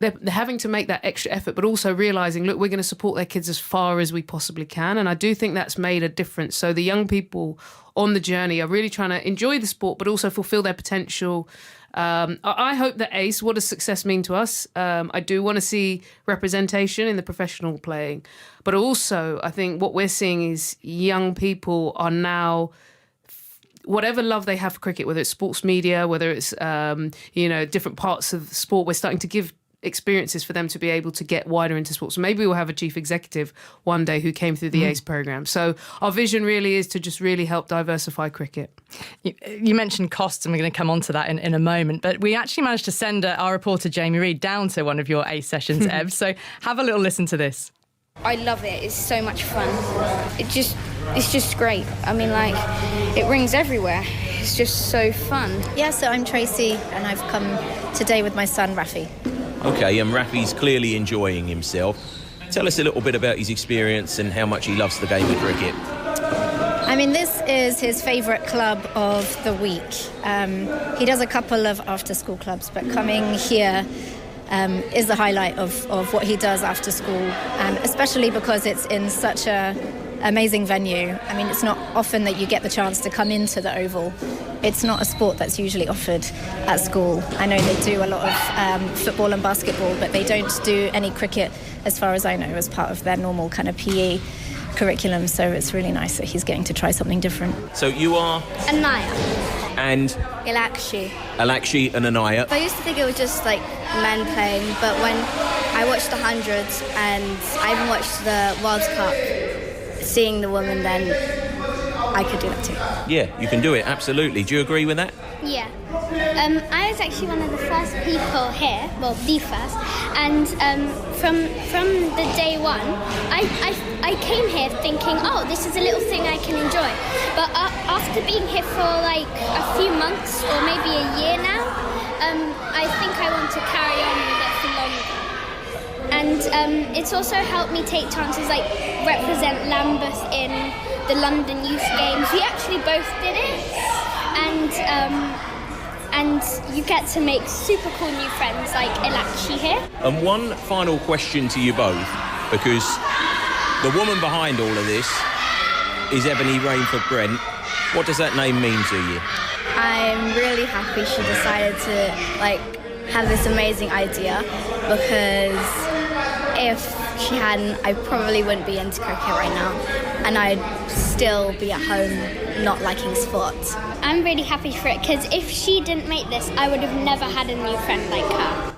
they're having to make that extra effort, but also realising, look, we're going to support their kids as far as we possibly can. And I do think that's made a difference. So the young people on the journey are really trying to enjoy the sport, but also fulfil their potential. I hope that ACE, what does success mean to us? I do want to see representation in the professional playing. But also, I think what we're seeing is young people are now, whatever love they have for cricket, whether it's sports media, whether it's, different parts of the sport, we're starting to give experiences for them to be able to get wider into sports. So maybe we'll have a chief executive one day who came through the ACE program. So our vision really is to just really help diversify cricket. You mentioned costs, and we're going to come on to that in a moment, but we actually managed to send our reporter Jamie Reid down to one of your ACE sessions, Ev. So have a little listen to this. I love it. It's so much fun. It's just great. I mean, like, it rings everywhere. It's just so fun. Yeah, so I'm Tracy, and I've come today with my son, Rafi. OK, and Rafi's clearly enjoying himself. Tell us a little bit about his experience and how much he loves the game of cricket. I mean, this is his favourite club of the week. He does a couple of after-school clubs, but coming here is the highlight of what he does after school, and especially because it's in such a amazing venue. I mean, it's not often that you get the chance to come into the Oval. It's not a sport that's usually offered at school. I know they do a lot of football and basketball, but they don't do any cricket, as far as I know, as part of their normal kind of PE curriculum. So it's really nice that he's getting to try something different. So you are? Anaya. And? Ilakshi. Alakshi and Anaya. I used to think it was just like men playing, but when I watched the Hundreds and I even watched the World Cup, seeing the women, then I could do that too. Yeah, you can do it, absolutely. Do you agree with that? Yeah. I was actually one of the first people here, well, the first, and from the day one, I came here thinking, oh, this is a little thing I can enjoy. But after being here for like a few months or maybe a year now, I think I want to carry on with it for longer. And it's also helped me take chances like represent Lambeth in the London Youth Games. We actually both did it, and you get to make super cool new friends like Ilakshi here. And one final question to you both, because the woman behind all of this is Ebony Rainford Brent. What does that name mean to you? I'm really happy she decided to have this amazing idea, because if she hadn't, I probably wouldn't be into cricket right now, and I'd still be at home not liking sport. I'm really happy for it, because if she didn't make this, I would have never had a new friend like her.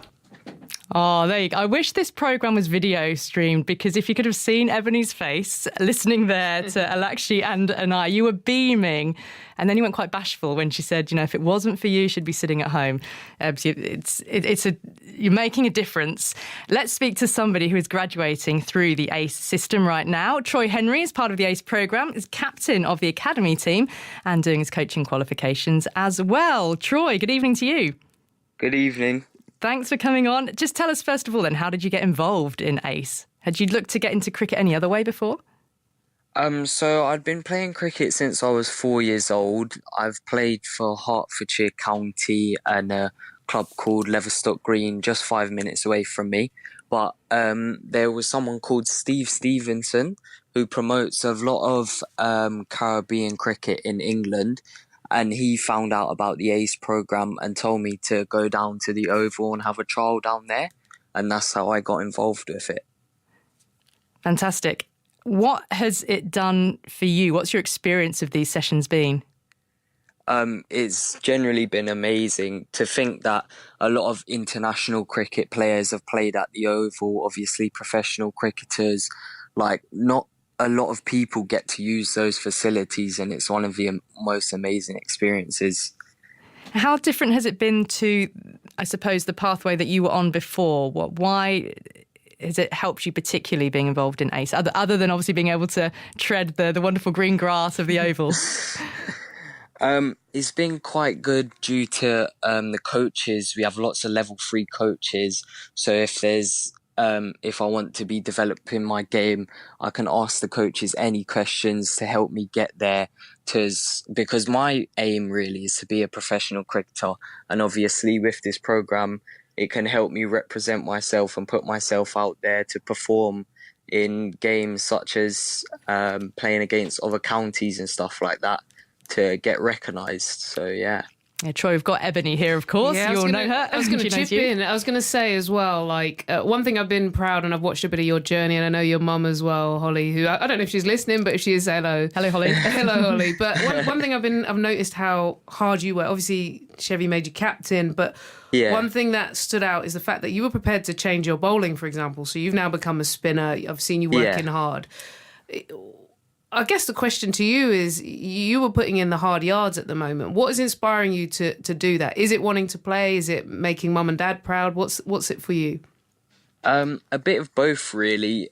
Oh, there you go. I wish this programme was video streamed, because if you could have seen Ebony's face listening there to Alakshi and I, you were beaming. And then you went quite bashful when she said, if it wasn't for you, she'd be sitting at home. You're making a difference. Let's speak to somebody who is graduating through the ACE system right now. Troy Henry is part of the ACE programme, is captain of the academy team and doing his coaching qualifications as well. Troy, good evening to you. Good evening. Thanks for coming on. Just tell us, first of all, then, how did you get involved in ACE? Had you looked to get into cricket any other way before? So I'd been playing cricket since I was 4 years old. I've played for Hertfordshire County and a club called Leverstock Green, just 5 minutes away from me. But there was someone called Steve Stevenson who promotes a lot of Caribbean cricket in England. And he found out about the ACE programme and told me to go down to the Oval and have a trial down there. And that's how I got involved with it. Fantastic. What has it done for you? What's your experience of these sessions been? It's generally been amazing to think that a lot of international cricket players have played at the Oval, obviously professional cricketers, like not a lot of people get to use those facilities, and it's one of the most amazing experiences. How different has it been to, I suppose, the pathway that you were on before? Why has it helped you particularly being involved in ACE, other than obviously being able to tread the wonderful green grass of the Oval? It's been quite good due to the coaches. We have lots of level 3 coaches. So if I want to be developing my game, I can ask the coaches any questions to help me get there. Because my aim really is to be a professional cricketer. And obviously with this program, it can help me represent myself and put myself out there to perform in games such as playing against other counties and stuff like that, to get recognised. So, yeah. Yeah, Troy, we've got Ebony here, of course. Yeah, you all know her. I was going to chip in. I was going to say as well, like, one thing I've been proud, and I've watched a bit of your journey, and I know your mum as well, Holly, who I don't know if she's listening, but if she is, hello. Hello, Holly. Hello, Holly. But one thing I've noticed how hard you were. Obviously, Chevy made you captain, but one thing that stood out is the fact that you were prepared to change your bowling, for example. So you've now become a spinner. I've seen you working hard. I guess the question to you is, you were putting in the hard yards at the moment. What is inspiring you to do that? Is it wanting to play? Is it making mum and dad proud? What's it for you? A bit of both, really.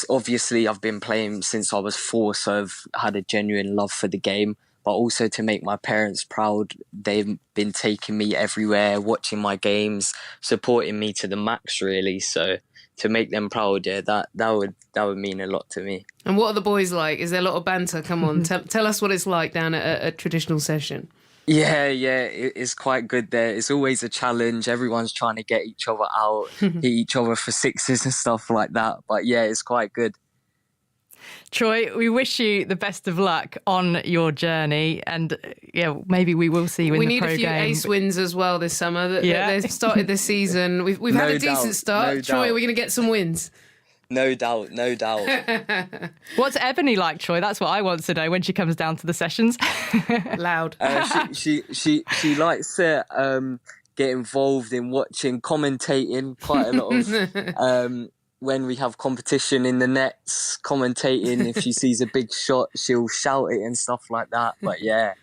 Obviously, I've been playing since I was 4, so I've had a genuine love for the game. But also to make my parents proud, they've been taking me everywhere, watching my games, supporting me to the max, really. So to make them proud, that would mean a lot to me. And what are the boys like? Is there a lot of banter? Come on, tell us what it's like down at a traditional session. Yeah, it's quite good there. It's always a challenge. Everyone's trying to get each other out, hit each other for sixes and stuff like that. But yeah, it's quite good. Troy, we wish you the best of luck on your journey, and maybe we will see you in the pro game. We need a few ace wins as well this summer. They've started this season. We've had a decent start. Troy, we're going to get some wins. No doubt. What's Ebony like, Troy? That's what I want to know when she comes down to the sessions. Loud. She likes to get involved in watching, commentating quite a lot of. When we have competition in the nets, commentating, if she sees a big shot, she'll shout it and stuff like that. But yeah.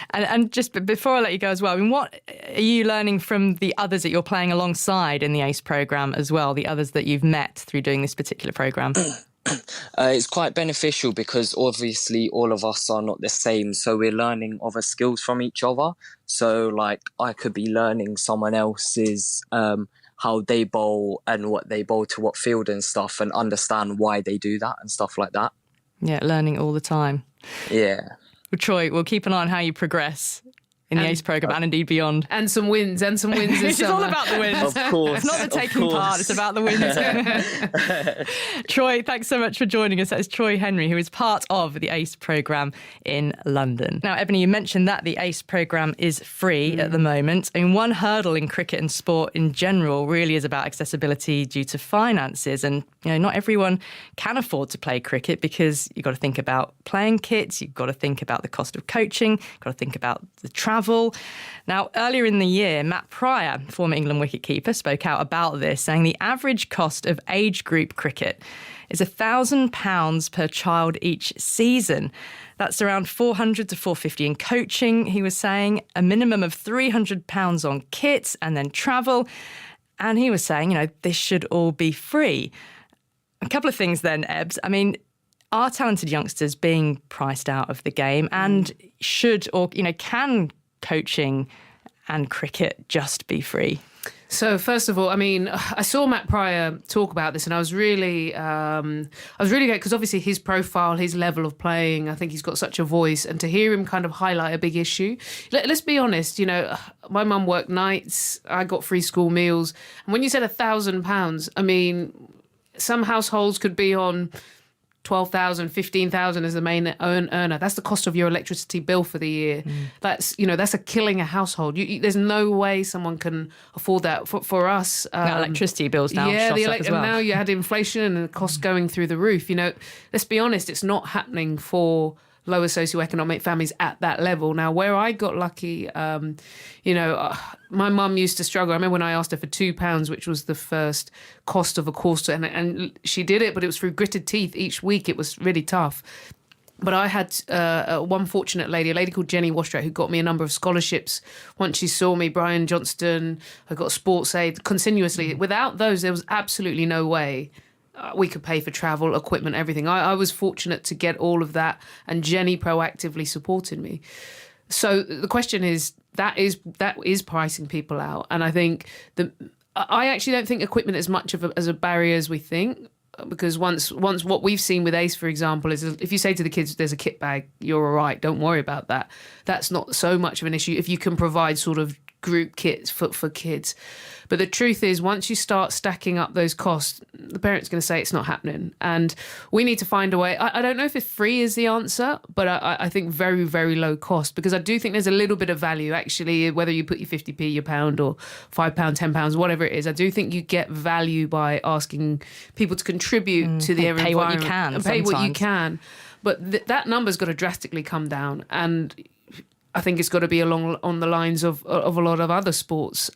And just before I let you go as well, I mean, what are you learning from the others that you're playing alongside in the ACE programme as well, the others that you've met through doing this particular programme? It's quite beneficial because obviously all of us are not the same, so we're learning other skills from each other. So like I could be learning someone else's how they bowl and what they bowl to what field and stuff, and understand why they do that and stuff like that. Yeah, learning all the time. Yeah. Well, Troy, we'll keep an eye on how you progress in the ACE programme and indeed beyond. And some wins this It's all about the wins. Of course. It's not the taking part, it's about the wins. Troy, thanks so much for joining us. That is Troy Henry, who is part of the ACE programme in London. Now, Ebony, you mentioned that the ACE programme is free at the moment. And one hurdle in cricket and sport in general really is about accessibility due to finances. And, not everyone can afford to play cricket because you've got to think about playing kits, you've got to think about the cost of coaching, you've got to think about the travel. Now, earlier in the year, Matt Pryor, former England wicketkeeper, spoke out about this, saying the average cost of age group cricket is £1,000 per child each season. That's around $400 to $450 in coaching, he was saying, a minimum of £300 on kits and then travel. And he was saying, this should all be free. A couple of things then, Ebbs. I mean, are talented youngsters being priced out of the game, and should or can coaching and cricket just be free? So first of all, I mean, I saw Matt Pryor talk about this, and I was really good because obviously his profile, his level of playing, I think he's got such a voice, and to hear him kind of highlight a big issue. Let's be honest, my mum worked nights, I got free school meals, and when you said £1,000, I mean, some households could be on 12,000, 15,000 as the main earner. That's the cost of your electricity bill for the year. That's a killing a household. There's no way someone can afford that. For us, electricity bills now. Yeah, shot up as well. And now you had inflation and the costs going through the roof. Let's be honest, it's not happening for lower socioeconomic families at that level. Now, where I got lucky, my mum used to struggle. I remember when I asked her for £2, which was the first cost of a course, and she did it, but it was through gritted teeth each week. It was really tough. But I had one fortunate lady, a lady called Jenny Washrat, who got me a number of scholarships. Once she saw me, Brian Johnston, I got sports aid continuously. Without those, there was absolutely no way we could pay for travel, equipment, everything. I was fortunate to get all of that, and Jenny proactively supported me. So the question is, that is pricing people out. And I think I actually don't think equipment is much of as a barrier as we think. Because once what we've seen with ACE, for example, is if you say to the kids, there's a kit bag, you're all right, don't worry about that. That's not so much of an issue if you can provide sort of group kits for kids. But the truth is, once you start stacking up those costs, the parent's going to say it's not happening. And we need to find a way. I don't know if free is the answer, but I think very, very low cost, because I do think there's a little bit of value, actually, whether you put your 50p, your pound, or £5, £10, whatever it is. I do think you get value by asking people to contribute to the environment. Pay what you can. And pay what you can. But that number's got to drastically come down. And I think it's got to be along on the lines of a lot of other sports.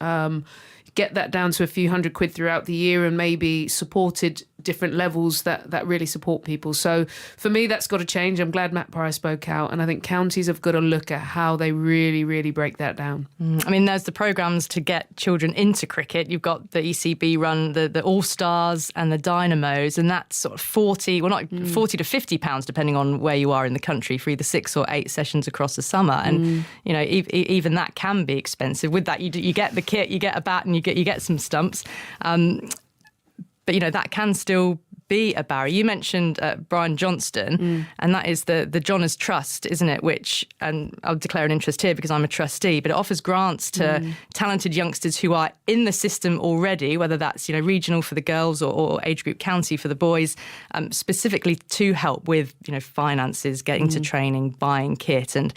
Get that down to a few £100 throughout the year, and maybe supported different levels that really support people. So for me, that's got to change. I'm glad Matt Price spoke out, and I think counties have got to look at how they really, really break that down. I mean, there's the programmes to get children into cricket. You've got the ECB run, the All-Stars and the Dynamos, and that's sort of 40 to £50, depending on where you are in the country, for either 6 or 8 sessions across the summer. And, even that can be expensive. With that, you get the kit, you get a bat, and you get some stumps. But, that can still be a barrier. You mentioned Brian Johnston, and that is the Johners Trust, isn't it? Which, and I'll declare an interest here because I'm a trustee, but it offers grants to talented youngsters who are in the system already, whether that's, regional for the girls or age group county for the boys, specifically to help with, finances, getting to training, buying kit. And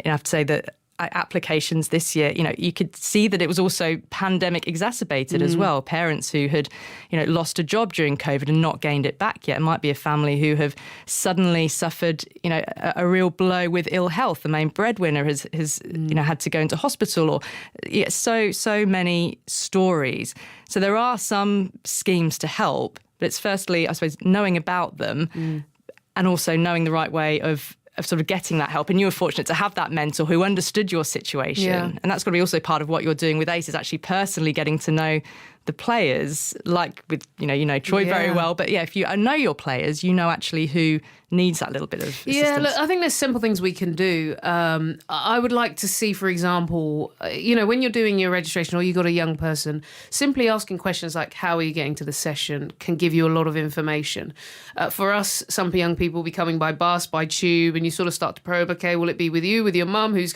I have to say that applications this year, you could see that it was also pandemic exacerbated as well. Parents who had, lost a job during COVID and not gained it back yet. It might be a family who have suddenly suffered, a real blow with ill health. The main breadwinner has had to go into hospital, or so many stories. So there are some schemes to help, but it's firstly, I suppose, knowing about them and also knowing the right way of sort of getting that help. And you were fortunate to have that mentor who understood your situation. Yeah. And that's got to be also part of what you're doing with ACE, is actually personally getting to know the players, like with, Troy very well. But if you know your players, actually who needs that little bit of assistance. Yeah, look, I think there's simple things we can do. I would like to see, for example, when you're doing your registration or you got a young person, simply asking questions like, how are you getting to the session, can give you a lot of information. For us, some young people will be coming by bus, by tube, and you sort of start to probe, okay, will it be with you, with your mum, who's,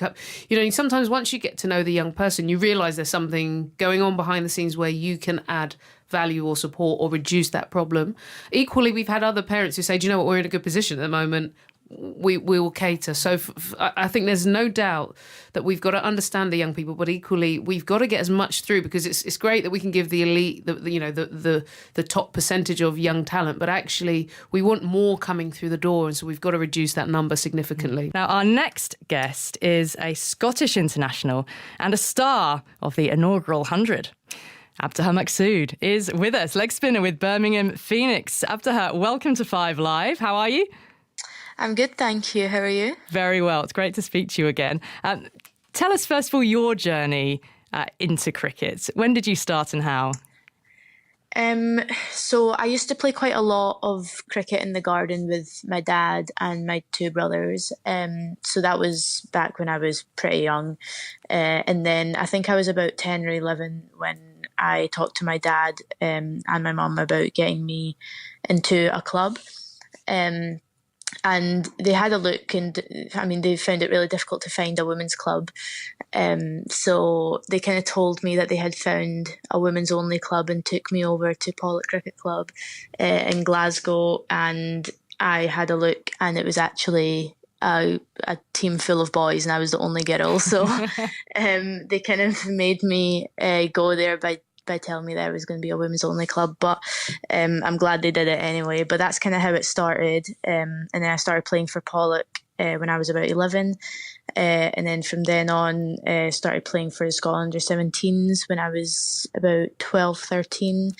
sometimes once you get to know the young person, you realise there's something going on behind the scenes where you can add value or support or reduce that problem. Equally, we've had other parents who say, do you know what, we're in a good position at the moment, we will cater. So I think there's no doubt that we've got to understand the young people, but equally we've got to get as much through, because it's great that we can give the elite, the top percentage of young talent, but actually we want more coming through the door, and so we've got to reduce that number significantly. Now, our next guest is a Scottish international and a star of the inaugural 100. Abtaha Maqsood is with us, leg spinner with Birmingham Phoenix. Abtaha, welcome to 5 Live. How are you? I'm good, thank you. How are you? Very well. It's great to speak to you again. Tell us, first of all, your journey into cricket. When did you start and how? So I used to play quite a lot of cricket in the garden with my dad and my 2 brothers. So that was back when I was pretty young. And then I think I was about 10 or 11 when I talked to my dad and my mum about getting me into a club. And they had a look, and they found it really difficult to find a women's club. So they kind of told me that they had found a women's only club and took me over to Pollock Cricket Club in Glasgow. And I had a look, and it was actually a team full of boys, and I was the only girl. So they kind of made me go there by telling me that it was going to be a women's only club, but I'm glad they did it anyway. But that's kind of how it started, and then I started playing for Pollock when I was about 11. And then from then on, started playing for the Scotland under-17s when I was about 12, 13,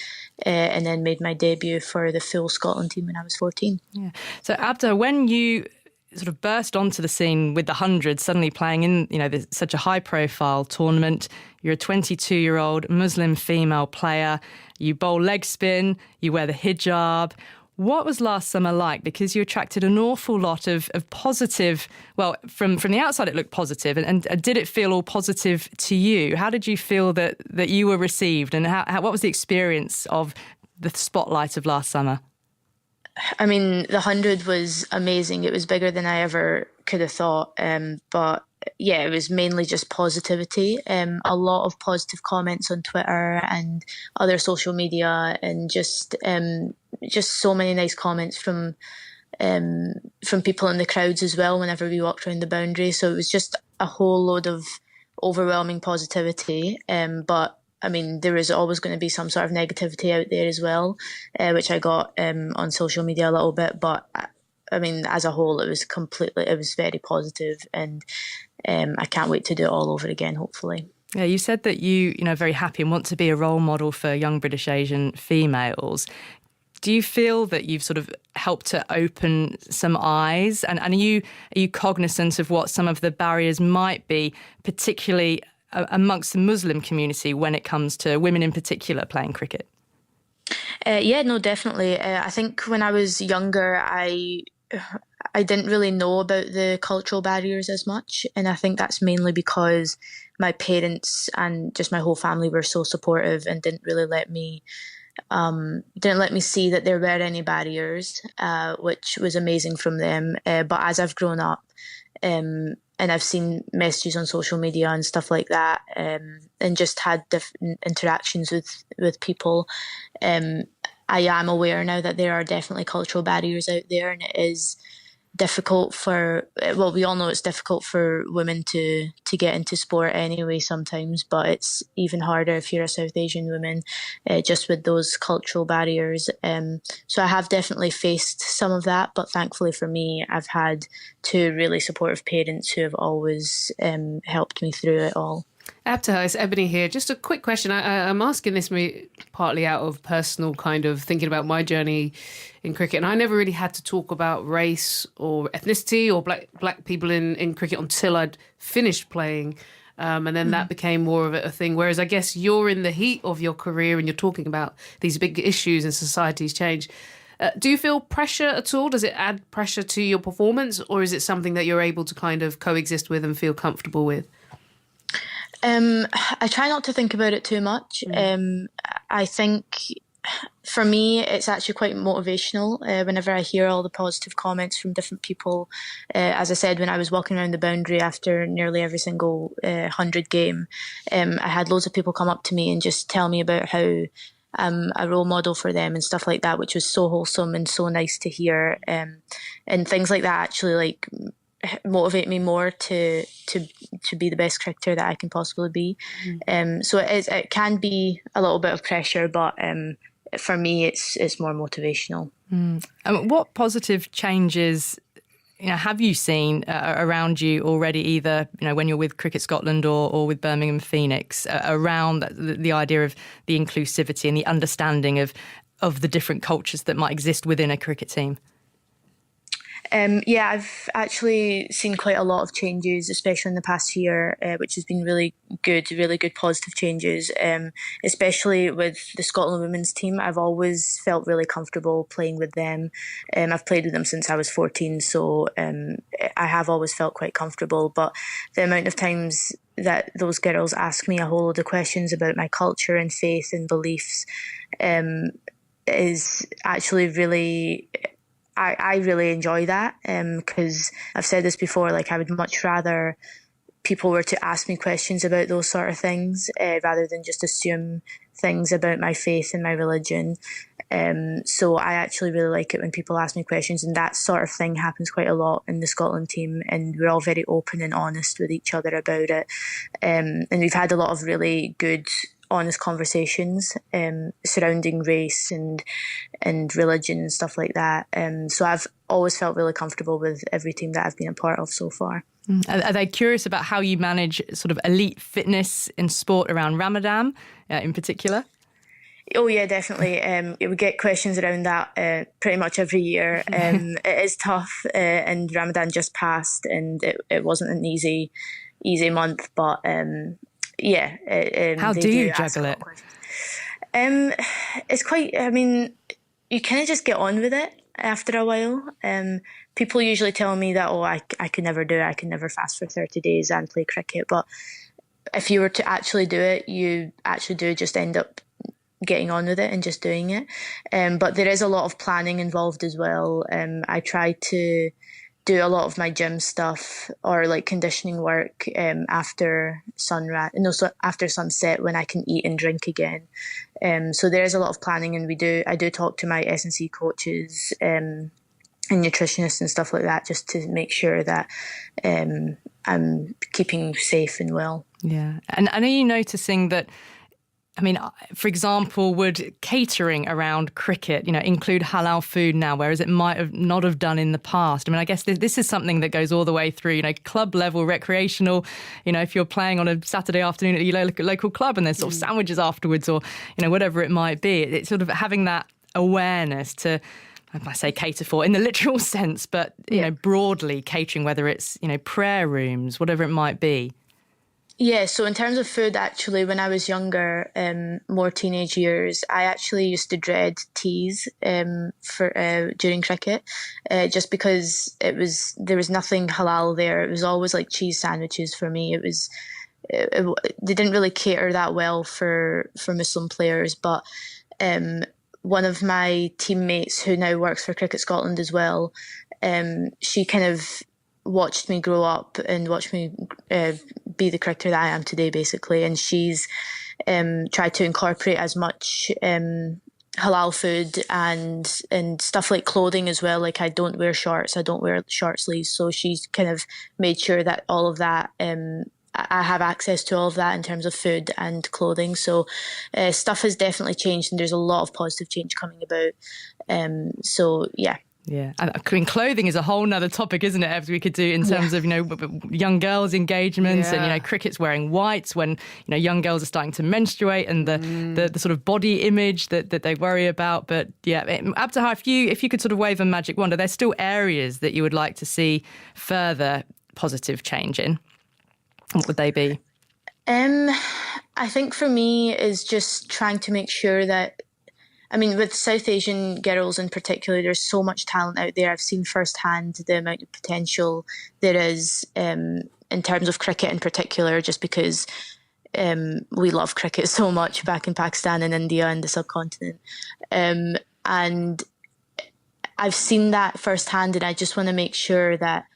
and then made my debut for the full Scotland team when I was 14. Yeah. So Abda, when you sort of burst onto the scene with the 100, suddenly playing in, such a high-profile tournament, you're a 22-year-old Muslim female player, you bowl leg spin, you wear the hijab. What was last summer like? Because you attracted an awful lot of positive, well, from the outside it looked positive, and did it feel all positive to you? How did you feel that you were received, and what was the experience of the spotlight of last summer? I mean, the 100 was amazing. It was bigger than I ever could have thought. But yeah, it was mainly just positivity. A lot of positive comments on Twitter and other social media, and just so many nice comments from people in the crowds as well whenever we walked around the boundary. So it was just a whole load of overwhelming positivity. But I mean, there is always going to be some sort of negativity out there as well, which I got on social media a little bit. But I mean, as a whole, it was very positive, and I can't wait to do it all over again, hopefully. Yeah, you said that you are very happy and want to be a role model for young British Asian females. Do you feel that you've sort of helped to open some eyes? And are you cognizant of what some of the barriers might be, particularly amongst the Muslim community when it comes to women in particular playing cricket? Yeah, no, definitely. I think when I was younger, I didn't really know about the cultural barriers as much, and I think that's mainly because my parents and just my whole family were so supportive and didn't let me see that there were any barriers, which was amazing from them. But as I've grown up, and I've seen messages on social media and stuff like that, and just had different interactions with people, I am aware now that there are definitely cultural barriers out there, and it is difficult we all know it's difficult for women to get into sport anyway sometimes, but it's even harder if you're a South Asian woman, just with those cultural barriers. So I have definitely faced some of that, but thankfully for me, I've had two really supportive parents who have always helped me through it all. Abtaha, it's Ebony here. Just a quick question. I'm asking this partly out of personal kind of thinking about my journey in cricket. And I never really had to talk about race or ethnicity or black people in cricket until I'd finished playing. And then that became more of a thing. Whereas I guess you're in the heat of your career and you're talking about these big issues and society's change. Do you feel pressure at all? Does it add pressure to your performance? Or is it something that you're able to kind of coexist with and feel comfortable with? I try not to think about it too much. I think for me, it's actually quite motivational whenever I hear all the positive comments from different people. As I said, when I was walking around the boundary after nearly every single 100 game, I had loads of people come up to me and just tell me about how I'm a role model for them and stuff like that, which was so wholesome and so nice to hear. And things like that actually motivate me more to be the best cricketer that I can possibly be. So it can be a little bit of pressure, but for me it's more motivational. What positive changes have you seen around you already, either when you're with Cricket Scotland or with Birmingham Phoenix, around the idea of the inclusivity and the understanding of the different cultures that might exist within a cricket team? Yeah, I've actually seen quite a lot of changes, especially in the past year, which has been really good positive changes, especially with the Scotland women's team. I've always felt really comfortable playing with them. I've played with them since I was 14, so I have always felt quite comfortable. But the amount of times that those girls ask me a whole load of questions about my culture and faith and beliefs is actually really... I really enjoy that because I've said this before, I would much rather people were to ask me questions about those sort of things rather than just assume things about my faith and my religion. So I actually really like it when people ask me questions, and that sort of thing happens quite a lot in the Scotland team, and we're all very open and honest with each other about it. And we've had a lot of really good honest conversations surrounding race and religion and stuff like that. So I've always felt really comfortable with every team that I've been a part of so far. Are they curious about how you manage sort of elite fitness in sport around Ramadan in particular? Oh yeah, definitely. We get questions around that pretty much every year. It is tough, and Ramadan just passed, and it wasn't an easy month. But how do you juggle it? It's quite. I mean, you kind of just get on with it after a while. People usually tell me that, I could never do it. I could never fast for 30 days and play cricket. But if you were to actually do it, you actually do just end up getting on with it and just doing it. But there is a lot of planning involved as well. I try to do a lot of my gym stuff or like conditioning work after after sunset when I can eat and drink again. So there is a lot of planning, and I do talk to my S&C coaches and nutritionists and stuff like that, just to make sure that I'm keeping safe and well. Yeah. And are you noticing that, I mean, for example, would catering around cricket, include halal food now, whereas it might have not have done in the past? I mean, I guess this is something that goes all the way through, club level, recreational. If you're playing on a Saturday afternoon at your local club and there's sort of sandwiches afterwards, or whatever it might be, it's sort of having that awareness to, I say cater for in the literal sense, but broadly catering, whether it's prayer rooms, whatever it might be. Yeah, so in terms of food, actually, when I was younger, more teenage years, I actually used to dread teas during cricket, just because there was nothing halal there. It was always like cheese sandwiches for me. They didn't really cater that well for Muslim players, but one of my teammates who now works for Cricket Scotland as well, she kind of watched me grow up and watched me be the cricketer that I am today, basically. And she's tried to incorporate as much halal food and stuff like clothing as well. Like I don't wear shorts, I don't wear short sleeves. So she's kind of made sure that all of that, I have access to all of that in terms of food and clothing. So stuff has definitely changed, and there's a lot of positive change coming about. So yeah. Yeah, I mean, clothing is a whole nother topic, isn't it, as we could do in terms of, young girls' engagements and, cricket's wearing whites when, young girls are starting to menstruate and the sort of body image that they worry about. But yeah, Abtaha, if you could sort of wave a magic wand, are there still areas that you would like to see further positive change in? What would they be? I think for me is just trying to make sure that, with South Asian girls in particular, there's so much talent out there. I've seen firsthand the amount of potential there is in terms of cricket in particular, just because we love cricket so much back in Pakistan and India and the subcontinent. And I've seen that firsthand, and I just want to make sure that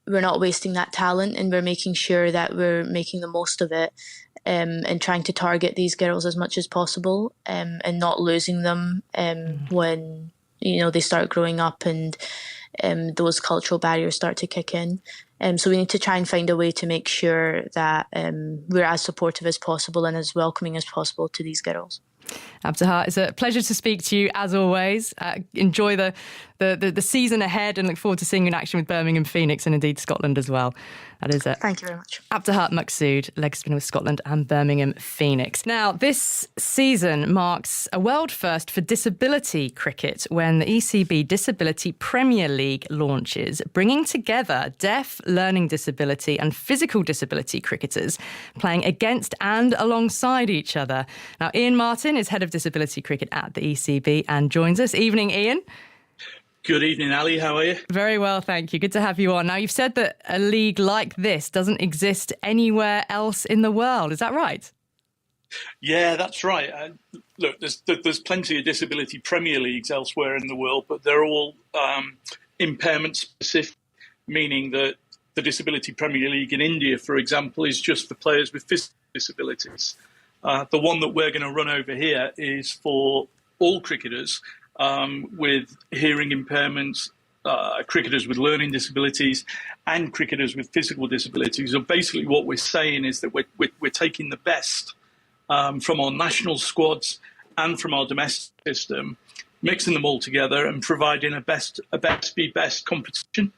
we're not wasting that talent, and we're making sure that we're making the most of it. And trying to target these girls as much as possible, and not losing them when they start growing up and those cultural barriers start to kick in. So we need to try and find a way to make sure that we're as supportive as possible and as welcoming as possible to these girls. Abtaha, it's a pleasure to speak to you as always. Enjoy the season ahead and look forward to seeing you in action with Birmingham, Phoenix and indeed Scotland as well. That is it. Thank you very much. Abtaha Maqsood, leg spinner with Scotland and Birmingham Phoenix. Now, this season marks a world first for disability cricket when the ECB Disability Premier League launches, bringing together deaf, learning disability and physical disability cricketers playing against and alongside each other. Now, Ian Martin is head of disability cricket at the ECB and joins us. Evening, Ian. Good evening, Ali. How are you? Very well, thank you. Good to have you on. Now, you've said that a league like this doesn't exist anywhere else in the world. Is that right? Yeah, that's right. Look, there's plenty of disability Premier Leagues elsewhere in the world, but they're all impairment specific, meaning that the Disability Premier League in India, for example, is just for players with physical disabilities. The one that we're going to run over here is for all cricketers with hearing impairments, cricketers with learning disabilities and cricketers with physical disabilities. So basically what we're saying is that we're taking the best from our national squads and from our domestic system, mixing them all together and providing a best be best competition.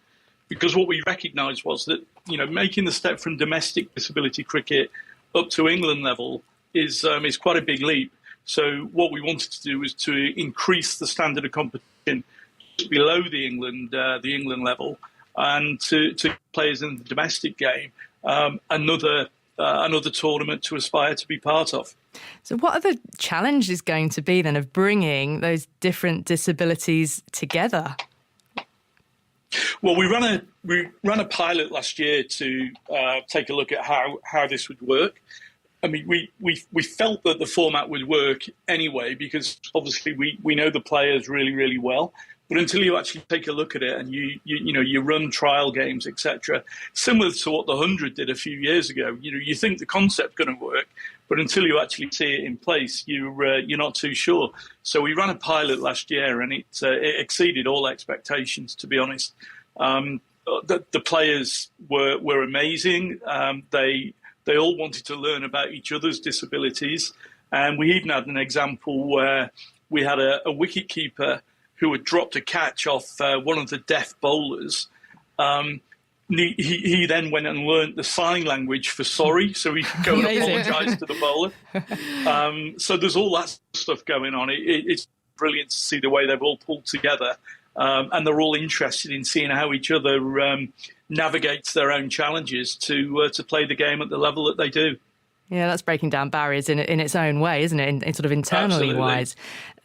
Because what we recognised was that, making the step from domestic disability cricket up to England level is quite a big leap. So what we wanted to do was to increase the standard of competition below the England level, and to players in the domestic game another tournament to aspire to be part of. So what are the challenges going to be then of bringing those different disabilities together? Well, we ran a pilot last year to take a look at how this would work. I mean, we felt that the format would work anyway, because obviously we know the players really, really well. But until you actually take a look at it and you run trial games, etc., similar to what the 100 did a few years ago, you think the concept's going to work, but until you actually see it in place, you're not too sure. So we ran a pilot last year, and it exceeded all expectations, to be honest. The players were amazing. They all wanted to learn about each other's disabilities, and we even had an example where we had a wicketkeeper who had dropped a catch off one of the deaf bowlers. He then went and learnt the sign language for sorry, so he could go and apologise to the bowler. So there's all that stuff going on. It's brilliant to see the way they've all pulled together, and they're all interested in seeing how each other navigates their own challenges to play the game at the level that they do. Yeah, that's breaking down barriers in its own way, isn't it? In sort of internally Absolutely. wise.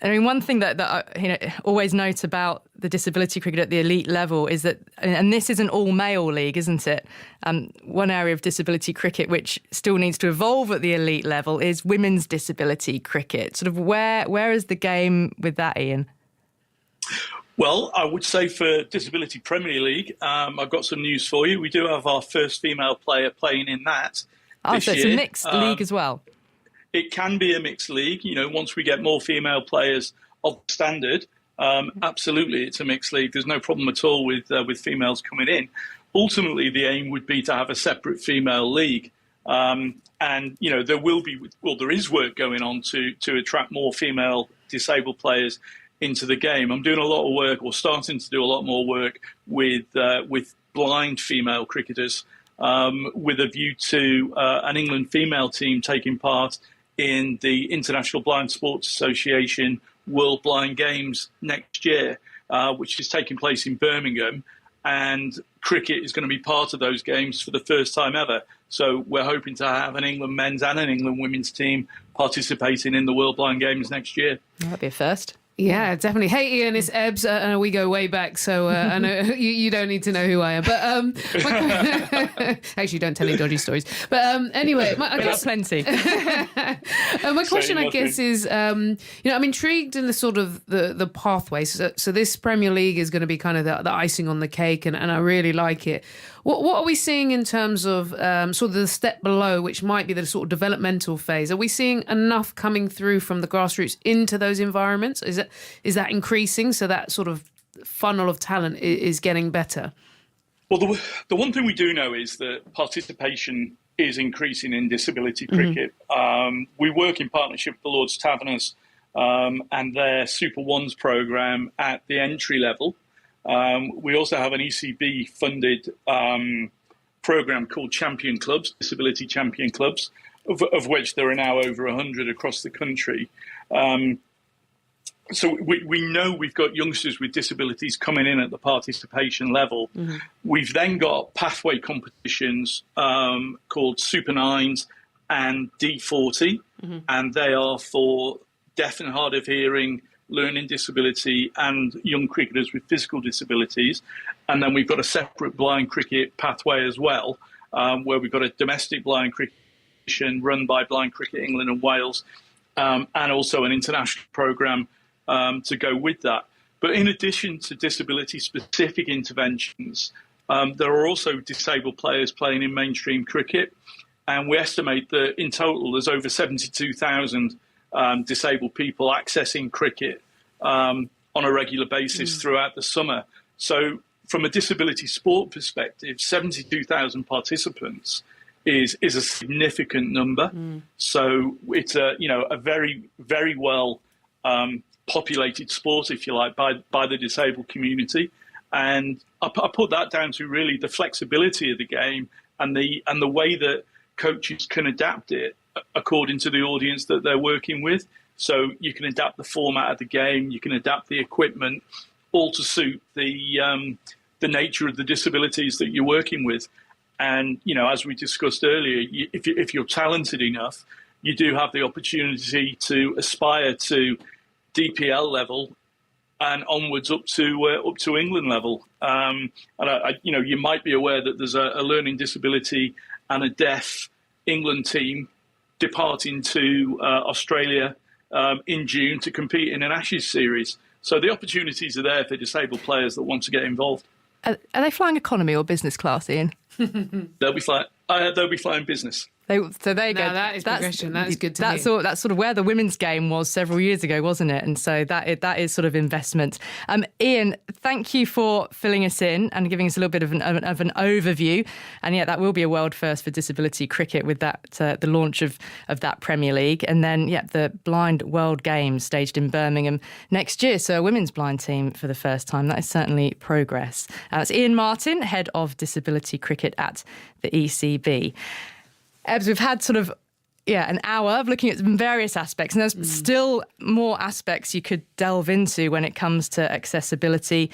I mean, one thing that I always note about the disability cricket at the elite level is that, and this is an all-male league, isn't it? One area of disability cricket which still needs to evolve at the elite level is women's disability cricket. Sort of where is the game with that, Ian? Well, I would say for Disability Premier League, I've got some news for you. We do have our first female player playing in that. Oh, so it's a mixed league as well. It can be a mixed league. Once we get more female players of standard, absolutely, it's a mixed league. There's no problem at all with females coming in. Ultimately, the aim would be to have a separate female league, and there is work going on to attract more female disabled players into the game. I'm doing a lot of work, or starting to do a lot more work with blind female cricketers, with a view to an England female team taking part in the International Blind Sports Association World Blind Games next year, which is taking place in Birmingham. And cricket is going to be part of those games for the first time ever. So we're hoping to have an England men's and an England women's team participating in the World Blind Games next year. That'd be a first. Yeah, definitely. Hey, Ian, it's Ebbs. I know we go way back, so I know you don't need to know who I am. But actually, don't tell any dodgy stories. But anyway, I guess plenty. My question, I guess, is I'm intrigued in the sort of the pathways. So this Premier League is going to be kind of the icing on the cake, and I really like it. What are we seeing in terms of sort of the step below, which might be the sort of developmental phase? Are we seeing enough coming through from the grassroots into those environments? Is that increasing, so that sort of funnel of talent is getting better? Well, the one thing we do know is that participation is increasing in disability cricket. We work in partnership with the Lord's Taverners and their Super Ones programme at the entry level. We also have an ECB-funded programme called Champion Clubs, Disability Champion Clubs, of which there are now over 100 across the country. So we know we've got youngsters with disabilities coming in at the participation level. We've then got pathway competitions called Super Nines and D40, and they are for deaf and hard of hearing, learning disability, and young cricketers with physical disabilities. And then we've got a separate blind cricket pathway as well, where we've got a domestic blind cricket run by Blind Cricket England and Wales, and also an international programme to go with that. But in addition to disability-specific interventions, there are also disabled players playing in mainstream cricket, and we estimate that in total there's over 72,000 disabled people accessing cricket on a regular basis throughout the summer. So from a disability sport perspective, 72,000 participants is a significant number. So it's a very, very well populated sport, if you like, by the disabled community. And I put that down to really the flexibility of the game and the way that coaches can adapt it according to the audience that they're working with. So you can adapt the format of the game, you can adapt the equipment, all to suit the nature of the disabilities that you're working with. And as we discussed earlier, if you're talented enough, you do have the opportunity to aspire to DPL level and onwards up to England level. And you might be aware that there's a learning disability and a deaf England team departing to Australia in June to compete in an Ashes series. So the opportunities are there for disabled players that want to get involved. Are they flying economy or business class, Ian? They'll be flying business. So there you go. That is progression. That's good to hear. That's sort of where the women's game was several years ago, wasn't it? And so that is sort of investment. Ian, thank you for filling us in and giving us a little bit of an overview. And that will be a world first for disability cricket with that the launch of that Premier League, and then the Blind World Games staged in Birmingham next year. So a women's blind team for the first time. That is certainly progress. That's Ian Martin, head of disability cricket at the ECB. Ebbs, we've had sort of an hour of looking at various aspects, and there's still more aspects you could delve into when it comes to accessibility.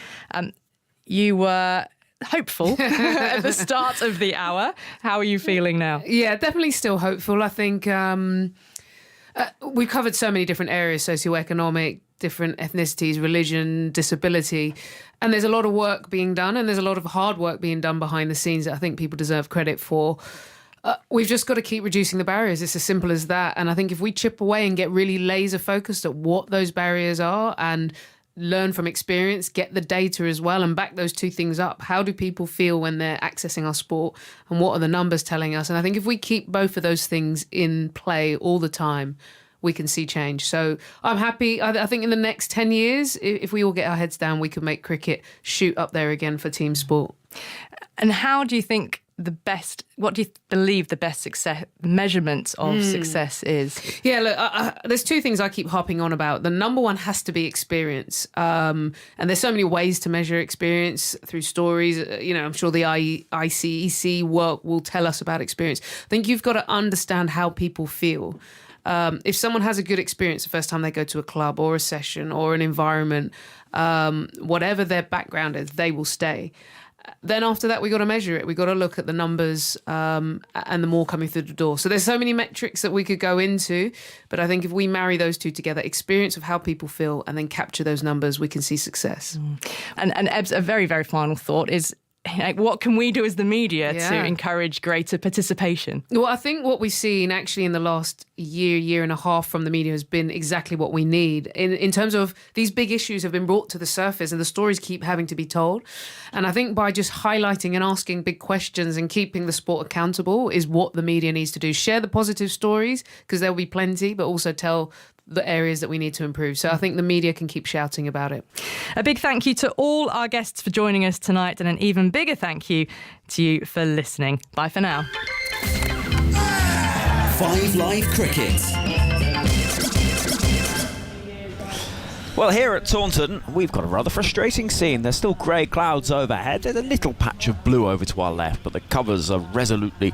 You were hopeful at the start of the hour. How are you feeling now? Yeah, definitely still hopeful. I think we've covered so many different areas, socioeconomic, different ethnicities, religion, disability, and there's a lot of work being done, and there's a lot of hard work being done behind the scenes that I think people deserve credit for. We've just got to keep reducing the barriers. It's as simple as that. And I think if we chip away and get really laser focused at what those barriers are and learn from experience, get the data as well, and back those two things up. How do people feel when they're accessing our sport, and what are the numbers telling us? And I think if we keep both of those things in play all the time, we can see change. So I'm happy. I think in the next 10 years, if we all get our heads down, we can make cricket shoot up there again for team sport. And how do you think what do you believe the best success measurement of success is? Yeah, look, there's two things I keep harping on about. The number one has to be experience. And there's so many ways to measure experience through stories. I'm sure the ICEC work will tell us about experience. I think you've got to understand how people feel. If someone has a good experience the first time they go to a club or a session or an environment, whatever their background is, they will stay. Then after that, we got to measure it. We got to look at the numbers and the more coming through the door. So there's so many metrics that we could go into, but I think if we marry those two together, experience of how people feel and then capture those numbers, we can see success. And Ebbs, a very, very final thought is, what can we do as the media to encourage greater participation? Well, I think what we've seen actually in the last year and a half from the media has been exactly what we need. In terms of these big issues have been brought to the surface and the stories keep having to be told. And I think by just highlighting and asking big questions and keeping the sport accountable is what the media needs to do. Share the positive stories, because there'll be plenty, but also tell the areas that we need to improve. So I think the media can keep shouting about it. A big thank you to all our guests for joining us tonight, and an even bigger thank you to you for listening. Bye for now. 5 Live Cricket. Well, here at Taunton, we've got a rather frustrating scene. There's still grey clouds overhead. There's a little patch of blue over to our left, but the covers are resolutely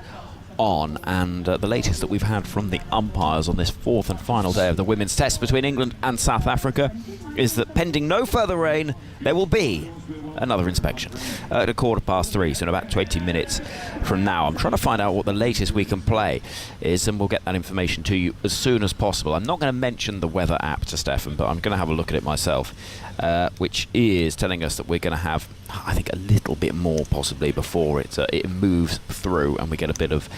on, and the latest that we've had from the umpires on this fourth and final day of the women's test between England and South Africa is that pending no further rain, there will be another inspection at 3:15, so in about 20 minutes from now. I'm trying to find out what the latest we can play is, and we'll get that information to you as soon as possible. I'm not going to mention the weather app to Stefan, but I'm going to have a look at it myself, which is telling us that we're going to have, I think, a little bit more possibly before it moves through and we get a bit of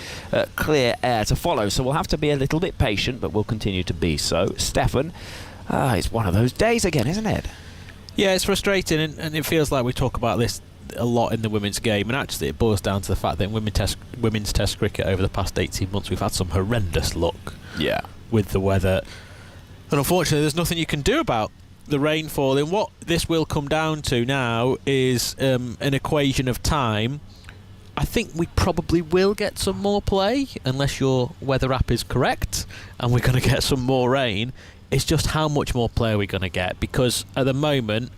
clear air to follow. So we'll have to be a little bit patient, but we'll continue to be so. Stefan, it's one of those days again, isn't it? Yeah, it's frustrating, and it feels like we talk about this a lot in the women's game, and actually it boils down to the fact that in women's test cricket over the past 18 months we've had some horrendous luck with the weather, and unfortunately there's nothing you can do about the rainfall. And what this will come down to now is an equation of time I think we probably will get some more play, unless your weather app is correct, and we're going to get some more rain. It's just how much more play are we going to get? Because at the moment,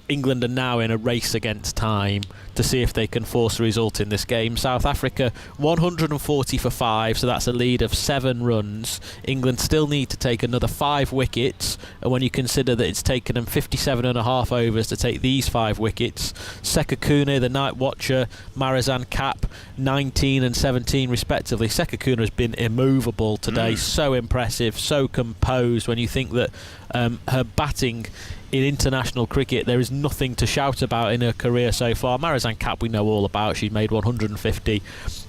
England are now in a race against time to see if they can force a result in this game. South Africa 140 for 5, so that's a lead of 7 runs. England still need to take another 5 wickets, and when you consider that it's taken them 57.5 overs to take these 5 wickets, Sekakune, the night watcher, Marizanne Kapp, 19 and 17 respectively. Sekakune has been immovable today, so impressive, so composed. When you think that her batting in international cricket, there is nothing to shout about in her career so far. Marizanne Kapp we know all about. She's made 150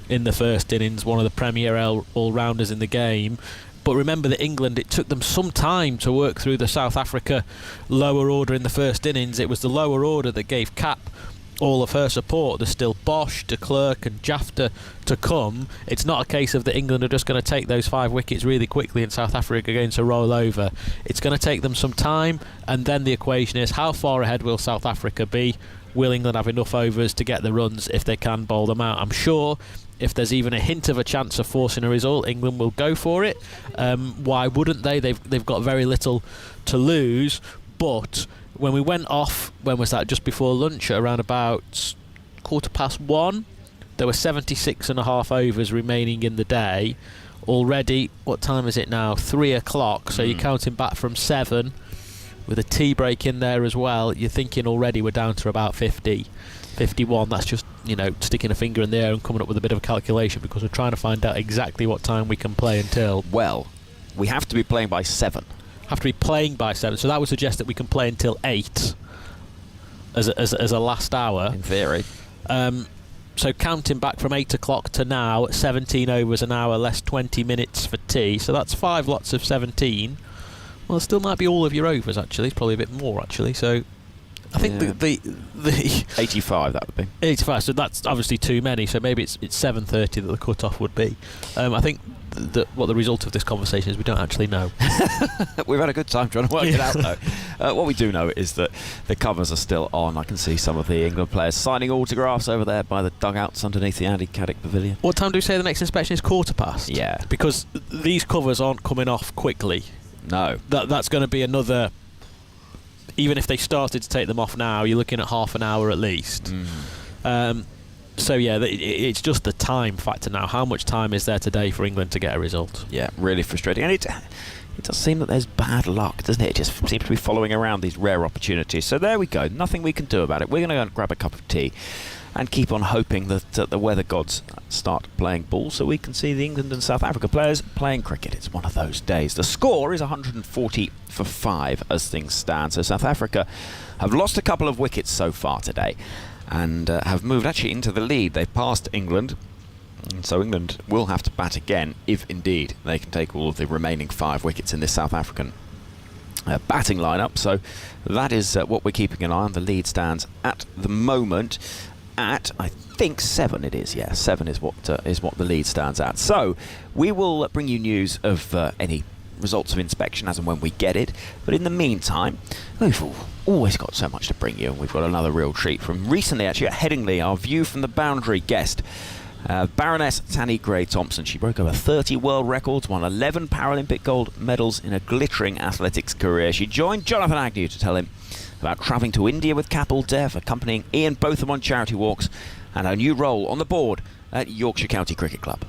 in the first innings, one of the premier all-rounders in the game. But remember that England, it took them some time to work through the South Africa lower order in the first innings. It was the lower order that gave Kapp all of her support. There's still Bosch, de Klerk and Jafta to come. It's not a case of that England are just going to take those 5 wickets really quickly and South Africa are going to roll over. It's going to take them some time, and then the equation is how far ahead will South Africa be? Will England have enough overs to get the runs if they can bowl them out? I'm sure if there's even a hint of a chance of forcing a result, England will go for it. Why wouldn't they? They've got very little to lose. But when we went off, when was that? Just before lunch, at around about 1:15. There were 76.5 overs remaining in the day. Already, what time is it now? 3 o'clock. So you're counting back from 7 with a tea break in there as well. You're thinking already we're down to about 50, 51. That's just, sticking a finger in the air and coming up with a bit of a calculation, because we're trying to find out exactly what time we can play until. Well, we have to be playing by 7. Have to be playing by 7, so that would suggest that we can play until 8 as a last hour in theory. So counting back from 8 o'clock to now, 17 overs an hour less 20 minutes for tea, so that's 5 lots of 17. Well, it still might be all of your overs actually. It's probably a bit more actually. So I think the 85 that would be 85. So that's obviously too many. So maybe it's 7:30 that the cut-off would be. I think what the result of this conversation is, we don't actually know. We've had a good time trying to work it out though. What we do know is that the covers are still on. I can see some of the England players signing autographs over there by the dugouts underneath the Andy Caddick Pavilion. What time do we say the next inspection is? 1:15? Yeah. Because these covers aren't coming off quickly. No. That's going to be another. Even if they started to take them off now, you're looking at half an hour at least. So yeah, it's just the time factor now. How much time is there today for England to get a result? Yeah, really frustrating. And it does seem that there's bad luck, doesn't it? It just seems to be following around these rare opportunities. So there we go. Nothing we can do about it. We're going to go and grab a cup of tea and keep on hoping that the weather gods start playing ball so we can see the England and South Africa players playing cricket. It's one of those days. The score is 140 for 5 as things stand. So South Africa have lost a couple of wickets so far today and have moved actually into the lead. They've passed England, and so England will have to bat again if indeed they can take all of the remaining 5 wickets in this South African batting lineup. So that is what we're keeping an eye on. The lead stands at the moment at, I think, 7 it is. Yeah, 7 is what the lead stands at. So we will bring you news of any results of inspection as and when we get it. But in the meantime, we've always got so much to bring you, and we've got another real treat from recently actually at Headingley, our View from the Boundary guest. Baroness Tanni Grey-Thompson. She broke over 30 world records, won 11 Paralympic gold medals in a glittering athletics career. She joined Jonathan Agnew to tell him about travelling to India with Kapil Dev, accompanying Ian Botham on charity walks, and her new role on the board at Yorkshire County Cricket Club.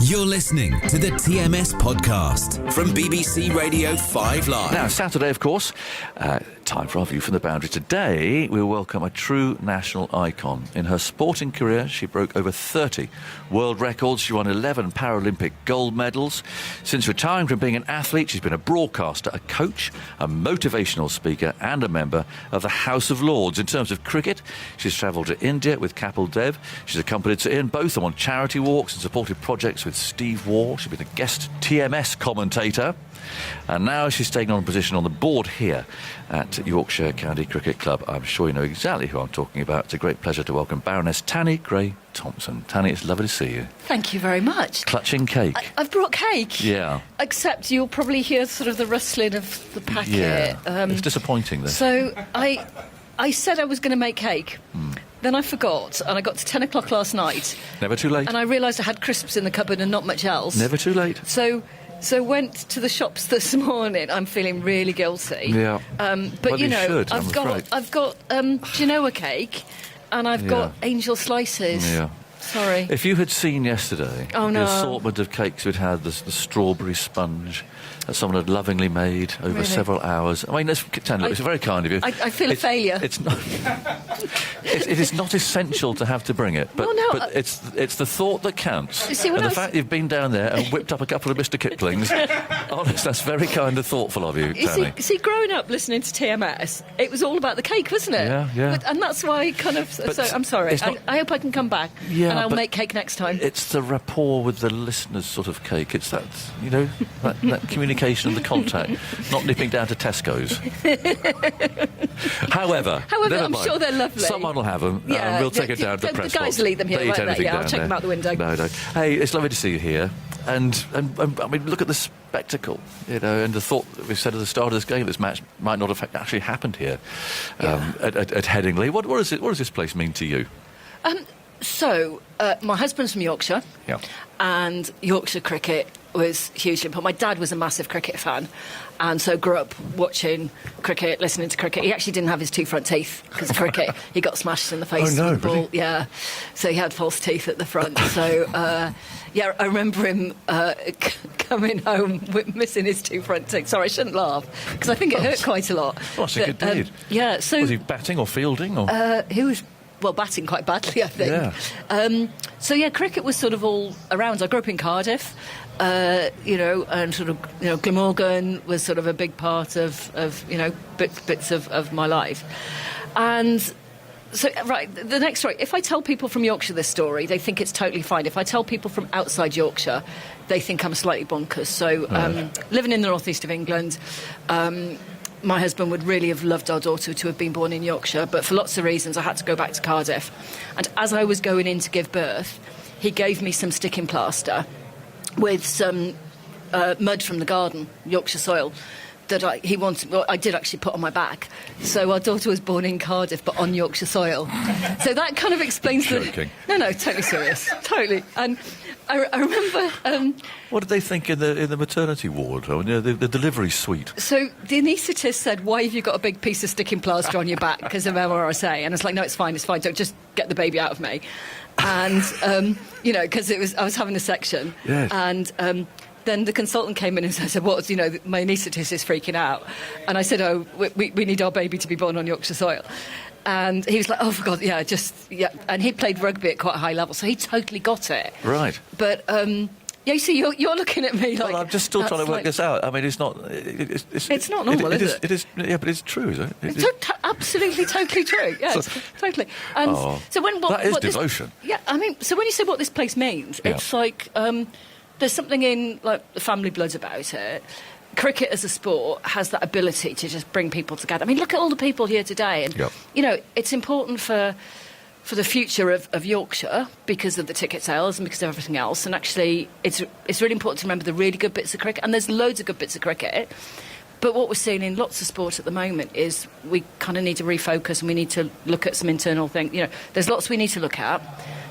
You're listening to the TMS podcast from BBC Radio 5 Live. Now, Saturday, of course, time for our View from the Boundary. Today, we'll welcome a true national icon. In her sporting career, she broke over 30 world records. She won 11 Paralympic gold medals. Since retiring from being an athlete, she's been a broadcaster, a coach, a motivational speaker, and a member of the House of Lords. In terms of cricket, she's travelled to India with Kapil Dev. She's accompanied Sir Ian Botham on charity walks and supported projects with Steve Waugh. She's been a guest TMS commentator. And now she's taken on a position on the board here at Yorkshire County Cricket Club. I'm sure you know exactly who I'm talking about. It's a great pleasure to welcome Baroness Tanni Grey-Thompson. Tanni, it's lovely to see you. Thank you very much. Clutching cake. I've brought cake. Yeah. Except you'll probably hear sort of the rustling of the packet. Yeah. It's disappointing, though. So I said I was going to make cake. then I forgot, and I got to 10 o'clock last night, Never too late. and I realised I had crisps in the cupboard and not much else. Never too late. So went to the shops this morning. I'm feeling really guilty. Yeah. But Well, you should, I'm afraid. I've got Genoa cake, and I've got angel slices. Yeah. Sorry. If you had seen yesterday Oh, no. the assortment of cakes we'd had, the strawberry sponge that someone had lovingly made over Really? several hours. I mean, Tanya, it's very kind of you. I feel a failure. It's not. It is not essential to have to bring it, but, Well, no, but it's the thought that counts. You see, when and I the was- fact you've been down there and whipped up a couple of Mr. Kiplings, honest, that's very kind of thoughtful of you, You Tanya. see, growing up listening to TMS, it was all about the cake, wasn't it? Yeah, yeah. And that's why kind of. But So I'm sorry. it's not- I hope I can come back, Yeah, and I'll but make cake next time. It's the rapport with the listeners sort of cake. It's that, that communication and the contact, not nipping down to Tesco's. However, never I'm mind. sure they're lovely. Someone will have them, Yeah, and we'll take it down to the the press guys box. will eat them here, They eat won't they? anything Yeah, I'll down check there. them out the window. No. Hey, it's lovely to see you here. And I mean, look at the spectacle, and the thought that we said at the start of this game, this match might not have actually happened here at Headingley. What does this place mean to you? So, my husband's from Yorkshire, Yeah. and Yorkshire cricket was hugely important. My dad was a massive cricket fan, and so grew up watching cricket, listening to cricket. He actually didn't have his two front teeth because of cricket. He got smashed in the face Oh, no, with the ball. really? Yeah, so he had false teeth at the front. So, yeah, I remember him coming home with missing his two front teeth. Sorry, I shouldn't laugh because I think it hurt quite a lot. Oh, I think it did. Yeah, so Was he batting or fielding? Or? he was, well, batting quite badly, I think. Yeah. So, yeah, cricket was sort of all around. I grew up in Cardiff, and sort of, Glamorgan was sort of a big part of bits of my life. And so, right, the next story, if I tell people from Yorkshire this story, they think it's totally fine. If I tell people from outside Yorkshire, they think I'm slightly bonkers. So, living in the northeast of England, my husband would really have loved our daughter to have been born in Yorkshire, but for lots of reasons I had to go back to Cardiff. And as I was going in to give birth, he gave me some sticking plaster with some mud from the garden, Yorkshire soil, that I did actually put on my back. So our daughter was born in Cardiff, but on Yorkshire soil. So that kind of explains Joking. No, totally serious, totally. And I remember. What did they think in the maternity ward? I mean, the delivery suite. So the anaesthetist said, "Why have you got a big piece of sticking plaster on your back because of MRSA?" And it's like, "No, it's fine. Don't just get the baby out of me." And because I was having a section, Yes. and. Then the consultant came in and said, my anaesthetist is freaking out. And I said, we need our baby to be born on Yorkshire soil. And he was like, oh, for God, yeah. And he played rugby at quite a high level, so he totally got it. Right. But, you see, you're looking at me like... Well, I'm just still trying to work this out. I mean, it's not... It's not normal, is it? It is, yeah, but it's true, is it? It's absolutely, totally true. Yes, totally. And so when that is devotion. Yeah, I mean, so when you say what this place means, it's like... there's something in the family blood about it. Cricket as a sport has that ability to just bring people together. I mean, look at all the people here today, and it's important for the future of Yorkshire because of the ticket sales and because of everything else. And actually, it's really important to remember the really good bits of cricket. And there's loads of good bits of cricket. But what we're seeing in lots of sport at the moment is we kind of need to refocus and we need to look at some internal things. There's lots we need to look at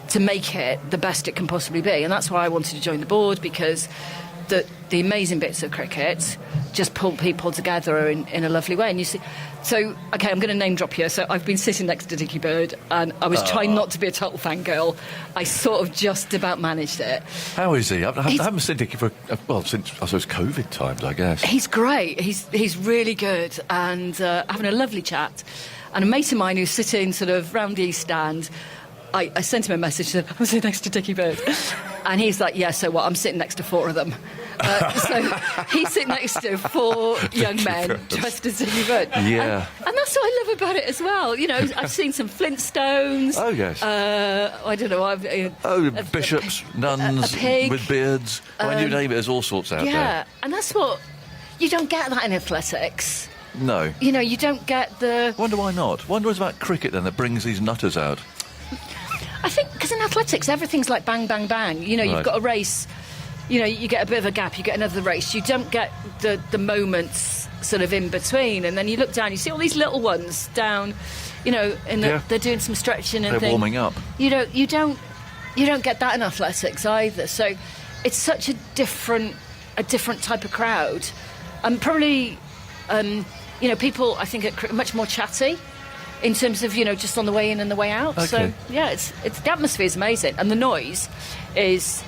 to make it the best it can possibly be. And that's why I wanted to join the board, because the amazing bits of cricket just pull people together in a lovely way. And you see, so, OK, I'm going to name drop here. So I've been sitting next to Dickie Bird, and I was trying not to be a total fangirl. I sort of just about managed it. How is he? I haven't seen Dickie since, I suppose, COVID times, I guess. He's great. He's really good, and having a lovely chat. And a mate of mine who's sitting sort of round the east stand, I sent him a message, said, I'm sitting next to Dickie Bird. And he's like, yeah, so what? I'm sitting next to 4 of them. So he's sitting next to 4 young men dressed as Dickie Bird. Yeah. And that's what I love about it as well. I've seen some Flintstones. Oh, yes. I don't know. Bishops, nuns a pig, with beards. I mean, you name it, there's all sorts out there. Yeah, and that's what... You don't get that in athletics. No. You don't get the... Wonder why not? Wonder it's about cricket, then, that brings these nutters out. I think because in athletics everything's like bang, bang, bang. You've got a race you get a bit of a gap, you get another race. You don't get the moments sort of in between, and then you look down, you see all these little ones down, they're doing some stretching and they're things. warming up. You don't get that in athletics either. So it's such a different type of crowd, and probably people I think are much more chatty in terms of just on the way in and the way out. Okay. So yeah, it's the atmosphere is amazing, and the noise is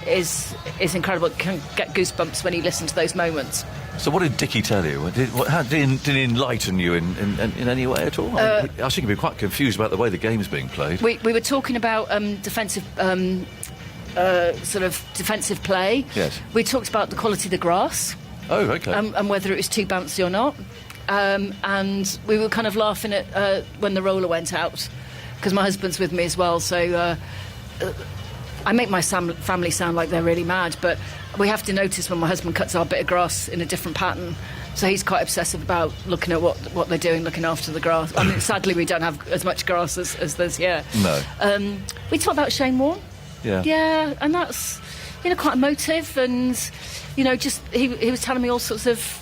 incredible. You can get goosebumps when you listen to those moments. So what did Dickie tell you? Did he enlighten you in any way at all? I think he'd be quite confused about the way the game's being played. We were talking about defensive sort of defensive play. Yes. We talked about the quality of the grass. Oh, okay. And whether it was too bouncy or not. And we were kind of laughing at when the roller went out, because my husband's with me as well, so I make my family sound like they're really mad, but we have to notice when my husband cuts our bit of grass in a different pattern, so he's quite obsessive about looking at what they're doing, looking after the grass. I mean, sadly we don't have as much grass as there's here. No. We talked about Shane Warne. Yeah, and that's quite emotive, and just he was telling me all sorts of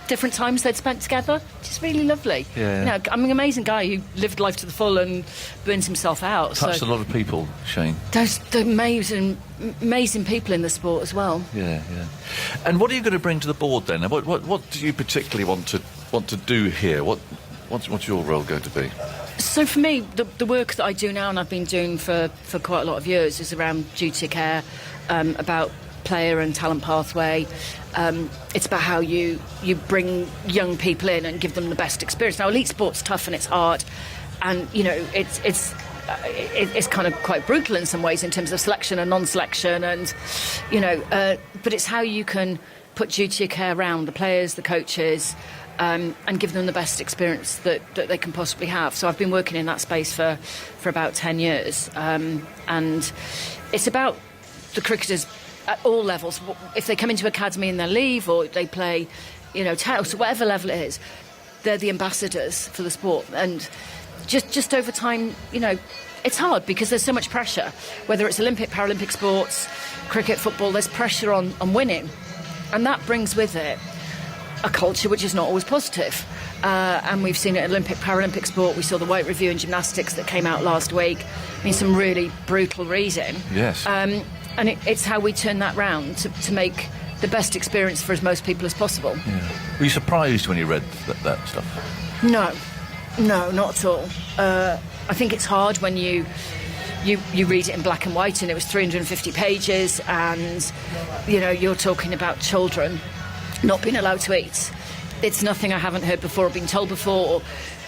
different times they'd spent together. Just really lovely. Yeah. I'm an amazing guy who lived life to the full and burns himself out. Touched a lot of people, Shane. There's amazing people in the sport as well. Yeah. And what are you going to bring to the board then? What do you particularly want to do here? What's your role going to be? So for me, the work that I do now, and I've been doing for quite a lot of years, is around duty of care, about player and talent pathway. It's about how you bring young people in and give them the best experience. Now, elite sport's tough and it's hard, and it's kind of quite brutal in some ways in terms of selection and non-selection, and but it's how you can put duty of care around the players, the coaches, and give them the best experience that they can possibly have. So I've been working in that space for about 10 years, and it's about the cricketers at all levels. If they come into academy and they leave, or they play, so whatever level it is, they're the ambassadors for the sport. And just over time, it's hard because there's so much pressure. Whether it's Olympic, Paralympic sports, cricket, football, there's pressure on winning, and that brings with it a culture which is not always positive. And we've seen it in Olympic, Paralympic sport. We saw the White Review in gymnastics that came out last week. I mean, some really brutal reading. Yes. And it's how we turn that round to make the best experience for as most people as possible. Yeah. Were you surprised when you read that stuff? No, not at all. I think it's hard when you read it in black and white, and it was 350 pages, and you're talking about children not being allowed to eat. It's nothing I haven't heard before or been told before,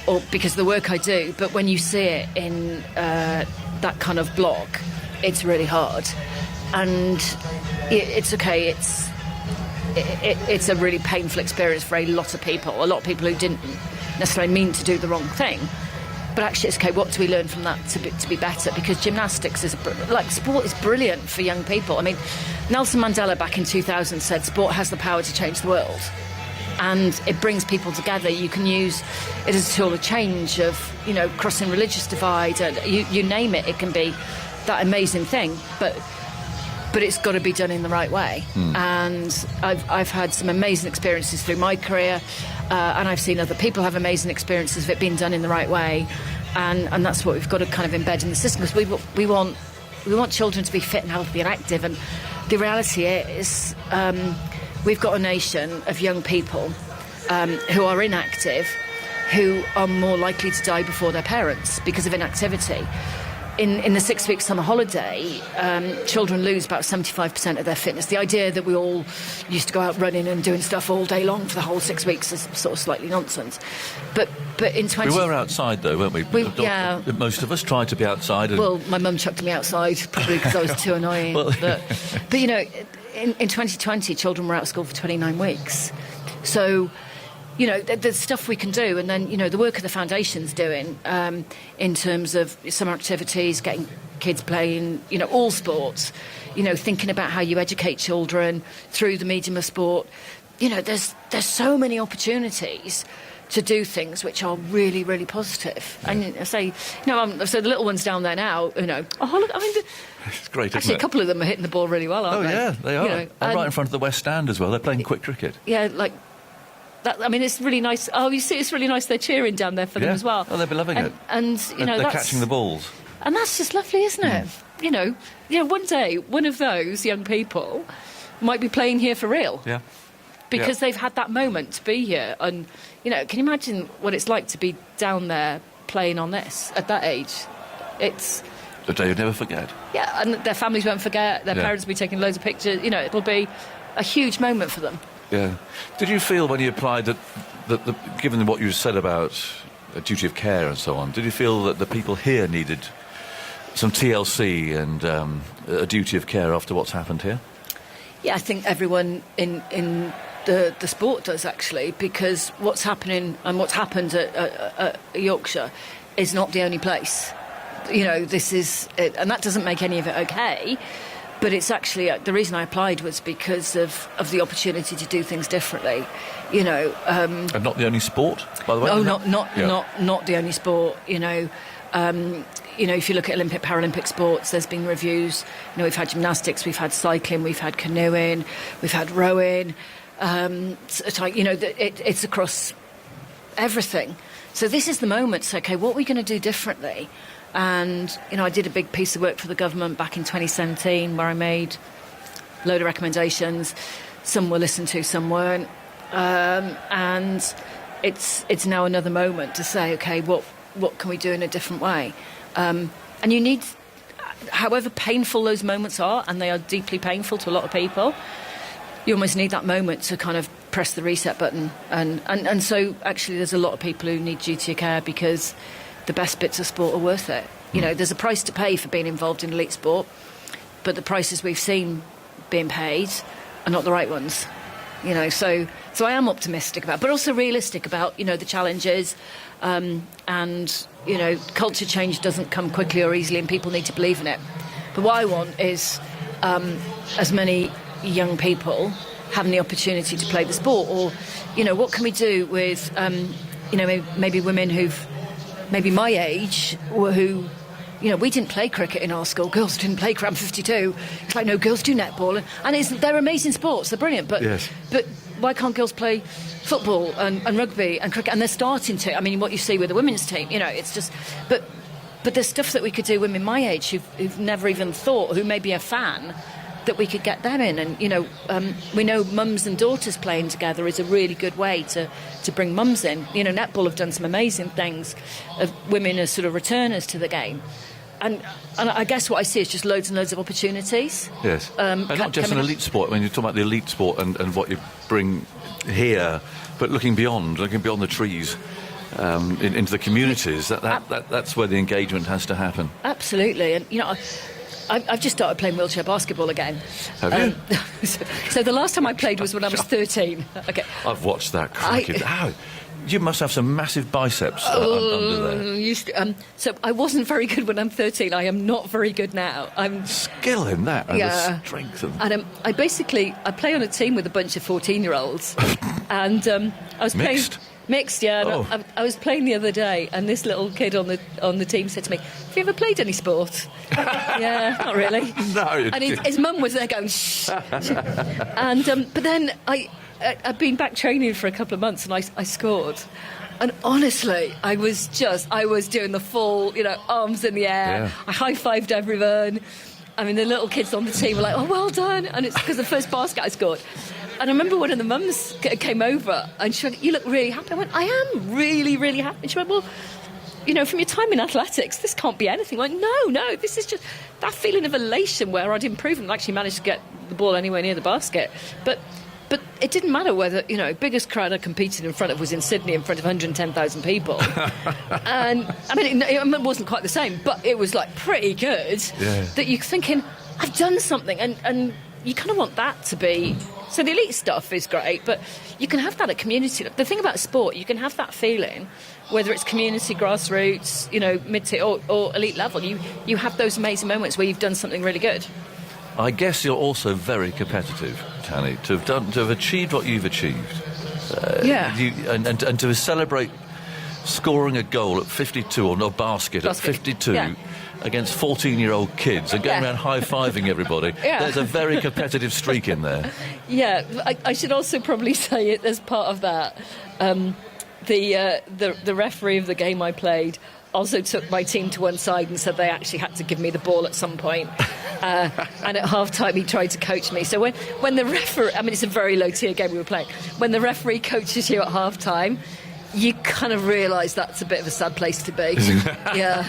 or because of the work I do. But when you see it in that kind of block, it's really hard. And it's okay. It's a really painful experience for a lot of people. A lot of people who didn't necessarily mean to do the wrong thing. But actually, it's okay. What do we learn from that to be better? Because gymnastics sport is brilliant for young people. I mean, Nelson Mandela back in 2000 said sport has the power to change the world, and it brings people together. You can use it as a tool of change, of crossing religious divide, and you name it. It can be that amazing thing, but it's got to be done in the right way. And I've had some amazing experiences through my career, and I've seen other people have amazing experiences of it being done in the right way, and that's what we've got to kind of embed in the system, because we want children to be fit and healthy and active. And the reality is we've got a nation of young people who are inactive, who are more likely to die before their parents because of inactivity. In the 6-week summer holiday, children lose about 75% of their fitness. The idea that we all used to go out running and doing stuff all day long for the whole 6 weeks is sort of slightly nonsense. But in 20... We were outside, though, weren't we? Yeah. Most of us tried to be outside. Well, my mum chucked me outside, probably because I was too annoying. But in 2020, children were out of school for 29 weeks. So... there's stuff we can do, and then, the work of the foundation's doing in terms of summer activities, getting kids playing, all sports, thinking about how you educate children through the medium of sport. There's so many opportunities to do things which are really, really positive. And I say, so the little ones down there now, oh, look, I mean, it's great, isn't actually, it? a couple of them are hitting the ball really well, aren't they? Oh, yeah, they are. And right in front of the West Stand as well. They're playing quick cricket. Yeah, like that. I mean, it's really nice. Oh, you see, it's really nice. They're cheering down there for them as well. Oh, they'll be loving it. And they're that's catching the balls. And that's just lovely, isn't it? One day, one of those young people might be playing here for real. Yeah. Because they've had that moment to be here. And, can you imagine what it's like to be down there playing on this at that age? It's... The day you'll never forget. Yeah, and their families won't forget. Their parents will be taking loads of pictures. It'll be a huge moment for them. Yeah. Did you feel when you applied that given what you said about a duty of care and so on, did you feel that the people here needed some TLC and a duty of care after what's happened here? Yeah, I think everyone in the sport does, actually, because what's happening and what's happened at Yorkshire is not the only place. This is it, and that doesn't make any of it okay. But it's actually the reason I applied was because of the opportunity to do things differently. And not the only sport, by the way. No, not the only sport. If you look at Olympic, Paralympic sports, there's been reviews. We've had gymnastics, we've had cycling, we've had canoeing, we've had rowing. It's across everything. So this is the moment. So, okay, what are we going to do differently? And, I did a big piece of work for the government back in 2017 where I made a load of recommendations. Some were listened to, some weren't. And it's now another moment to say, okay, what can we do in a different way? And you need, however painful those moments are, and they are deeply painful to a lot of people, you almost need that moment to kind of press the reset button. And so actually there's a lot of people who need duty of care because the best bits of sport are worth it. There's a price to pay for being involved in elite sport, but the prices we've seen being paid are not the right ones. So I am optimistic about, but also realistic about, the challenges. And culture change doesn't come quickly or easily, and people need to believe in it. But what I want is as many young people having the opportunity to play the sport, or, what can we do with, maybe women who've maybe my age who, we didn't play cricket in our school. Girls didn't play cricket. I'm 52. It's like, no, girls do netball. And they're amazing sports. They're brilliant. But why can't girls play football and rugby and cricket? And they're starting to. I mean, what you see with the women's team, it's just... But there's stuff that we could do, women my age who've never even thought, who may be a fan, that we could get them in. And, we know mums and daughters playing together is a really good way to bring mums in. Netball have done some amazing things of women as sort of returners to the game. And I guess what I see is just loads and loads of opportunities. Yes. And not just an elite sport. When you talk about the elite sport and what you bring here, but looking beyond the trees, into the communities, that's where the engagement has to happen. Absolutely. And, I've just started playing wheelchair basketball again. Have you? So the last time I played was when I was 13. Okay. I've watched that cricket. You must have some massive biceps under there. So I wasn't very good when I'm 13. I am not very good now. Skill in that and the strength. And I play on a team with a bunch of 14-year-olds. And I was playing... Mixed, yeah. Oh. I was playing the other day, and this little kid on the team said to me, "Have you ever played any sport?" Yeah, not really. No. And his mum was there going, "Shh." And but then I'd been back training for a couple of months, and I scored. And honestly, I was doing the full, arms in the air. Yeah. I high-fived everyone. I mean, the little kids on the team were like, "Oh, well done!" And it's because the first basket I scored. And I remember one of the mums came over and she went, "You look really happy." I went, "I am really, really happy." And she went, "Well, from your time in athletics, this can't be anything." I went, No, this is just that feeling of elation where I'd improved and actually managed to get the ball anywhere near the basket. But it didn't matter whether, biggest crowd I competed in front of was in Sydney in front of 110,000 people. And, I mean, it wasn't quite the same, but it was, pretty good. Yeah. That you're thinking, I've done something, and you kind of want that to be... So the elite stuff is great, but you can have that at community. The thing about sport, you can have that feeling, whether it's community, grassroots, mid-tier or elite level. You have those amazing moments where you've done something really good. I guess you're also very competitive, Tanny, to have achieved what you've achieved. Yeah. And to celebrate scoring a goal at 52 or no basket at 52 against 14-year-old kids and going around high-fiving everybody. There's a very competitive streak in there. Yeah, I should also probably say it as part of that. The referee of the game I played also took my team to one side and said they actually had to give me the ball at some point. And at half-time he tried to coach me. So when the referee... I mean, it's a very low-tier game we were playing. When the referee coaches you at half-time, you kind of realise that's a bit of a sad place to be. Yeah.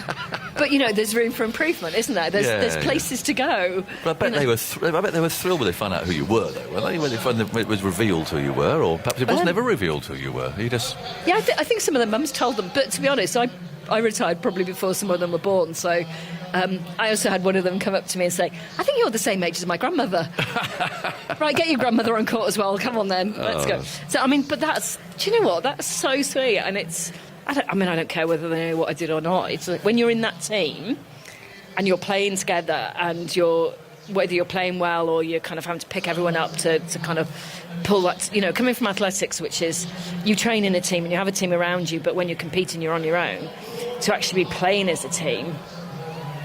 But, there's room for improvement, isn't there? There's places to go. But I bet they were thrilled when they found out who you were, though, weren't they? When they found it was revealed who you were, or perhaps it was never revealed who you were. You just... Yeah, I think some of their mums told them. But to be honest, I retired probably before some of them were born, so I also had one of them come up to me and say, I think you're the same age as my grandmother. Right, get your grandmother on court as well, come on then, let's go. So, I mean, but do you know what, that's so sweet, and I don't care whether they know what I did or not. It's like when you're in that team and you're playing together and whether you're playing well or you're kind of having to pick everyone up to kind of pull that, coming from athletics, which is you train in a team and you have a team around you, but when you're competing you're on your own, to actually be playing as a team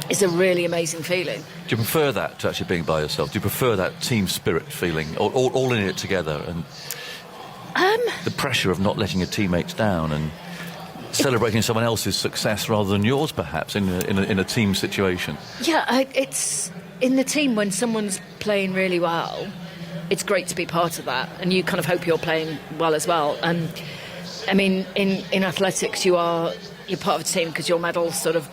is a really amazing feeling. Do you prefer that to actually being by yourself? Do you prefer that team spirit feeling, all in it together, and the pressure of not letting your teammates down and celebrating someone else's success rather than yours, perhaps, in a team situation? Yeah, it's in the team when someone's playing really well, it's great to be part of that, and you kind of hope you're playing well as well. And I mean, in athletics, you're part of a team because your medals sort of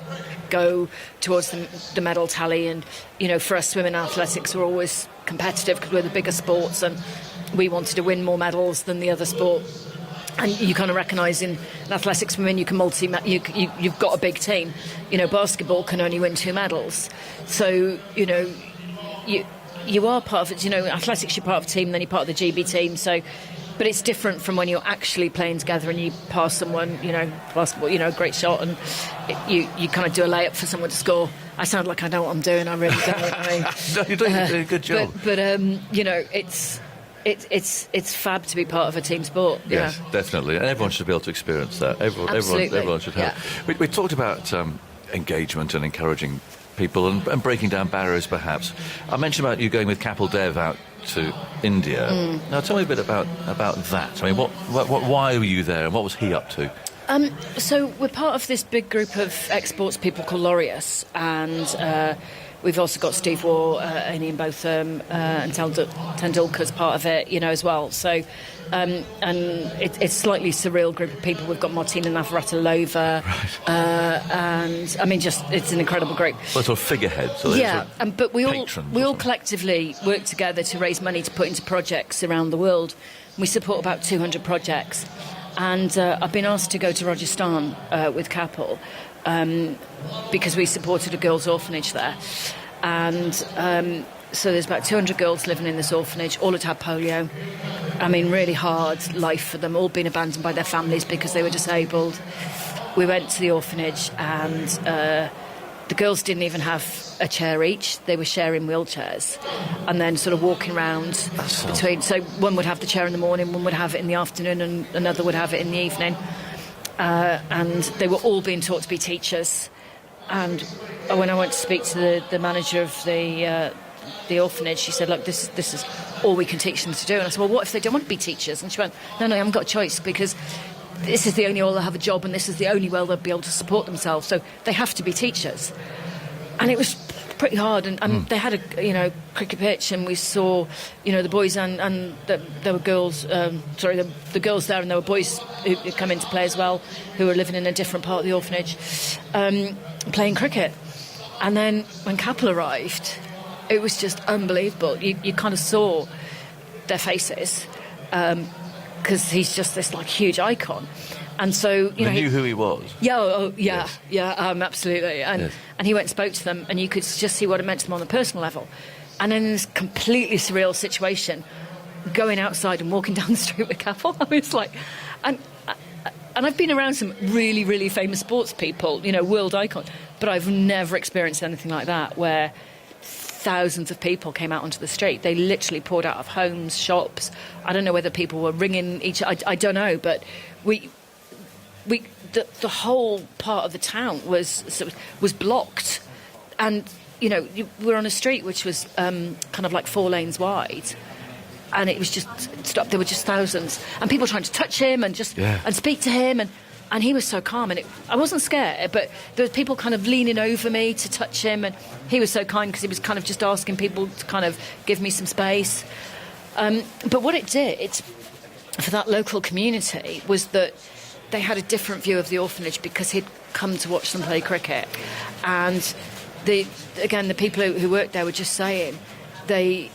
go towards the medal tally, and for us women in athletics, we're always competitive because we're the bigger sports, and we wanted to win more medals than the other sport. And you kind of recognise in athletics women you can you've got a big team. Basketball can only win 2 medals, so you are part of it. Athletics, you're part of a team, then you're part of the GB team. So, but it's different from when you're actually playing together and you pass someone, basketball, great shot, and you kind of do a layup for someone to score. I sound like I know what I'm doing. I really don't. No, you're doing a good job. But it's fab to be part of a team sport. Yes, definitely, and everyone should be able to experience that. Everyone should have. We talked about engagement and encouraging people and breaking down barriers, perhaps. I mentioned about you going with Kapil Dev out to India. Now, tell me a bit about that. I mean, why were you there, and what was he up to? So we're part of this big group of ex-sports people called Laureus, and we've also got Steve Waugh, Amy Botham, and Tendulkar's part of it, as well. So, and it's a slightly surreal group of people. We've got Martina Navratilova, and I mean, it's an incredible group. Well, sort of figureheads. So but we all collectively work together to raise money to put into projects around the world. We support about 200 projects, and I've been asked to go to Rajasthan with Kapil. Because we supported a girls' orphanage there, and so there's about 200 girls living in this orphanage. All had had polio. I mean, really hard life for them. All been abandoned by their families because they were disabled. We went to the orphanage, and the girls didn't even have a chair each. They were sharing wheelchairs, and then sort of walking around between. So one would have the chair in the morning, one would have it in the afternoon, and another would have it in the evening. And they were all being taught to be teachers. And when I went to speak to the manager of the orphanage, she said, look, this is all we can teach them to do. And I said, well, what if they don't want to be teachers? And she went, no, I haven't got a choice, because this is the only way they'll have a job, and this is the only way they'll be able to support themselves. So they have to be teachers. And it was pretty hard, and they had a cricket pitch, and we saw the boys and there were girls the girls there, and there were boys who come into play as well, who were living in a different part of the orphanage, playing cricket. And then when Kapil arrived, it was just unbelievable. You kind of saw their faces, because he's just this huge icon. And so they knew who he was. Absolutely. And he went and spoke to them, and you could just see what it meant to them on a personal level. And in this completely surreal situation, going outside and walking down the street with Kapil, I was like, and I've been around some really, really famous sports people, world icons, but I've never experienced anything like that, where thousands of people came out onto the street. They literally poured out of homes, shops. I don't know whether people were ringing each. I don't know, but the whole part of the town was blocked, and you know, we were on a street which was kind of like 4 lanes wide, and it was just stopped. There were just thousands, and people trying to touch him and and speak to him, and he was so calm, and I wasn't scared, but there was people kind of leaning over me to touch him, and he was so kind because he was kind of just asking people to kind of give me some space. But what it did for that local community was that they had a different view of the orphanage because he'd come to watch them play cricket. And the people who worked there were just saying they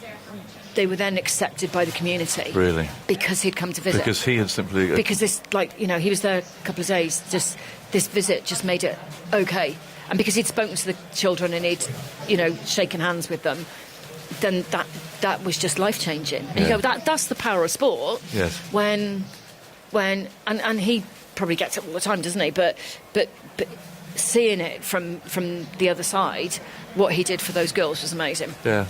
were then accepted by the community. Really? Because he'd come to visit. Because he had simply... Because this, he was there a couple of days, just this visit just made it okay. And because he'd spoken to the children and he'd, shaken hands with them, then that was just life-changing. And you go, that's the power of sport. Yes. When he probably gets it all the time, doesn't he? But seeing it from the other side, what he did for those girls was amazing. Yeah.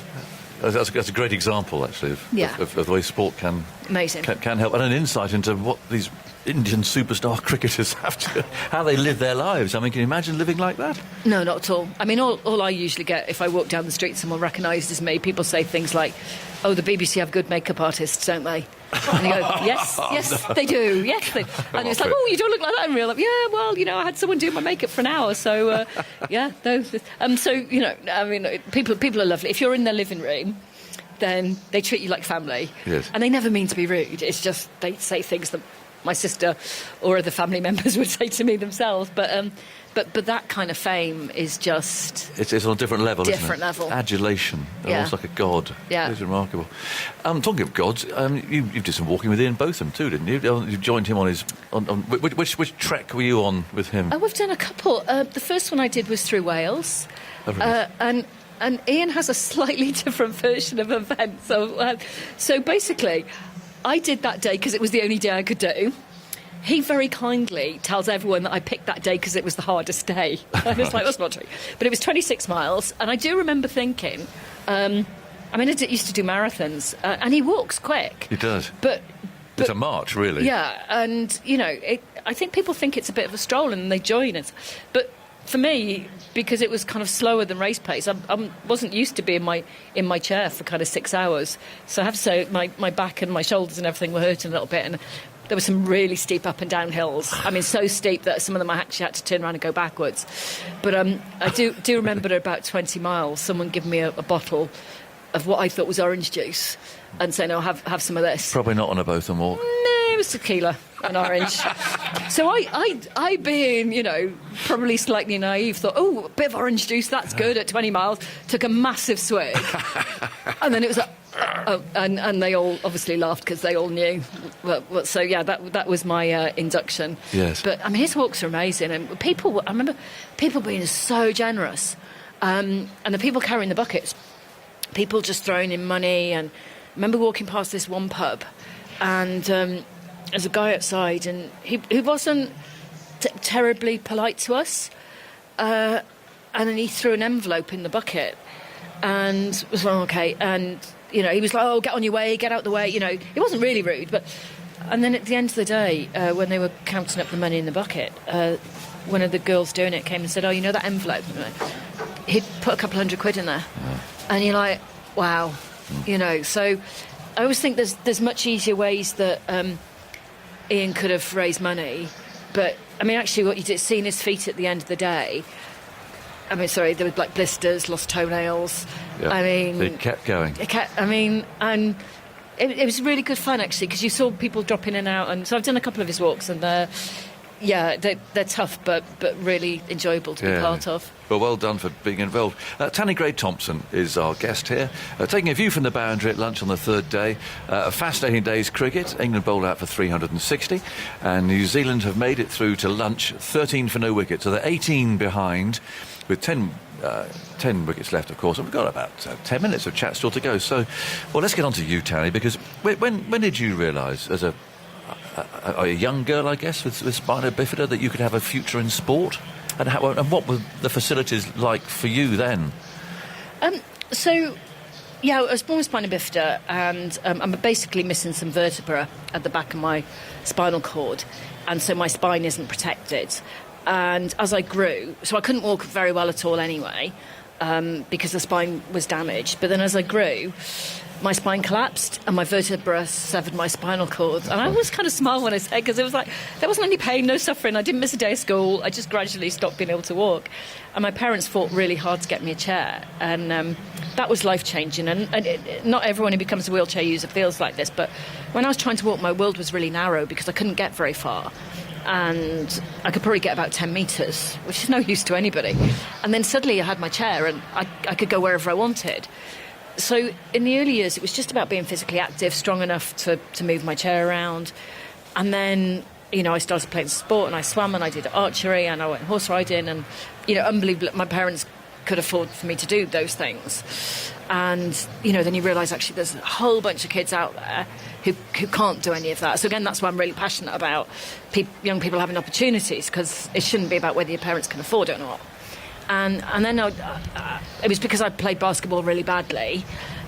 That's a great example, actually, of the way sport can help, and an insight into what these Indian superstar cricketers have to, how they live their lives. I mean, can you imagine living like that? No, not at all. I mean, all I usually get, if I walk down the street, someone recognises me, people say things like, "Oh, the BBC have good makeup artists, don't they?" And you go, yes, they do, yes. And it's like, "Oh, you don't look like that in real life." Yeah, well, I had someone do my makeup for an hour, so, those. So, I mean, people are lovely. If you're in their living room, then they treat you like family. Yes. And they never mean to be rude. It's just they say things that my sister or other family members would say to me themselves. But that kind of fame is just... It's on a different level, isn't it? Different level. Adulation. Almost like a god. Yeah. It's remarkable. Talking of gods, you did some walking with Ian Botham too, didn't you? You joined him on his... Which trek were you on with him? Oh, we've done a couple. The first one I did was through Wales. Oh, really? And Ian has a slightly different version of events. So basically, I did that day because it was the only day I could do. He very kindly tells everyone that I picked that day because it was the hardest day. And it's like, that's not true. But it was 26 miles, and I do remember thinking, I used to do marathons, and he walks quick. He does. But it's a march, really. Yeah, and, I think people think it's a bit of a stroll and they join us. But for me, because it was kind of slower than race pace, I wasn't used to being in my chair for kind of 6 hours. So I have to say, my back and my shoulders and everything were hurting a little bit, and there were some really steep up and down hills. I mean, so steep that some of them I actually had to turn around and go backwards. But I do remember at about 20 miles, someone giving me a bottle of what I thought was orange juice and saying, "Oh, have some of this." Probably not on a Botham walk. No, it was tequila and orange. So I being, probably slightly naive, thought, "Oh, a bit of orange juice, that's good," at 20 miles. Took a massive swig. And then it was like, and they all obviously laughed because they all knew. So yeah, that was my induction. Yes. But I mean, his walks are amazing, and I remember people being so generous, and the people carrying the buckets, people just throwing in money. And I remember walking past this one pub, and there's a guy outside, and he wasn't terribly polite to us, and then he threw an envelope in the bucket, and was like, okay, and. He was like, "Oh, get on your way, get out the way." He wasn't really rude, but... And then at the end of the day, when they were counting up the money in the bucket, one of the girls doing it came and said, "Oh, that envelope?" He'd put a couple £100 in there. Yeah. And you're like, wow. So I always think there's much easier ways that Ian could have raised money. But, I mean, actually what you did, seeing his feet at the end of the day... I mean, sorry, there were black blisters, lost toenails. Yeah. I mean... They kept going. And it was really good fun, actually, because you saw people drop in and out. And so I've done a couple of his walks, and they're tough, but really enjoyable to be part of. Well, well done for being involved. Tanni Gray-Thompson is our guest here, taking a view from the boundary at lunch on the third day. A fascinating day's cricket. England bowled out for 360, and New Zealand have made it through to lunch, 13 for no wicket. So they're 18 behind, with 10 wickets left, of course, and we've got about 10 minutes of chat still to go. So, well, let's get on to you, Tanni, because when did you realise, as a young girl, I guess, with spina bifida, that you could have a future in sport? And what were the facilities like for you then? So, yeah, I was born with spina bifida, and I'm basically missing some vertebra at the back of my spinal cord, and so my spine isn't protected. And as I grew, so I couldn't walk very well at all anyway, because the spine was damaged. But then as I grew, my spine collapsed and my vertebra severed my spinal cord. And I always kind of smile when I say, because it was like, there wasn't any pain, no suffering. I didn't miss a day of school. I just gradually stopped being able to walk. And my parents fought really hard to get me a chair. And that was life-changing. And not everyone who becomes a wheelchair user feels like this. But when I was trying to walk, my world was really narrow because I couldn't get very far. And I could probably get about 10 metres, which is no use to anybody. And then suddenly I had my chair and I could go wherever I wanted. So in the early years, it was just about being physically active, strong enough to move my chair around. And then, I started playing sport and I swam and I did archery and I went horse riding and, unbelievably, my parents could afford for me to do those things. And, then you realise actually there's a whole bunch of kids out there who can't do any of that. So again, that's why I'm really passionate about young people having opportunities, because it shouldn't be about whether your parents can afford it or not. And then it was because I played basketball really badly.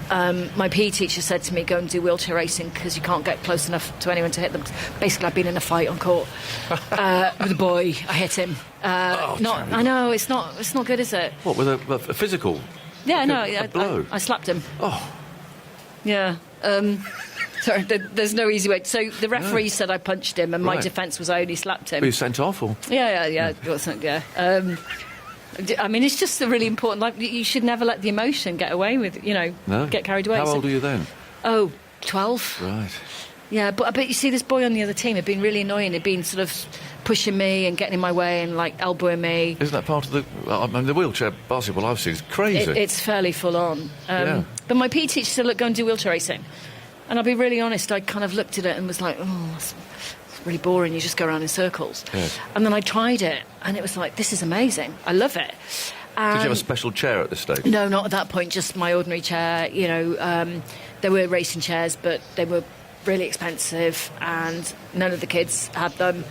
My PE teacher said to me, go and do wheelchair racing because you can't get close enough to anyone to hit them. Basically, I've been in a fight on court with a boy. I hit him. I know, it's not good, is it? What, with a physical? Yeah, a blow? I slapped him. Oh. Yeah. Sorry, there's no easy way. So the referee said I punched him, and my defence was I only slapped him. Were you sent off, or? Yeah. I mean, it's just a really important. Like, you should never let the emotion get away with, get carried away. How old are you then? Oh, 12. Right. Yeah, but you see, this boy on the other team had been really annoying. He'd been sort of pushing me and getting in my way and like elbowing me. Isn't that part of the wheelchair basketball I've seen? It's crazy. It's fairly full on. But my PE teacher said, look, go and do wheelchair racing. And I'll be really honest, I kind of looked at it and was like, it's really boring, you just go around in circles. Yes. And then I tried it and it was like, this is amazing, I love it. Did you have a special chair at this stage? No, not at that point, just my ordinary chair. There were racing chairs, but they were really expensive and none of the kids had them.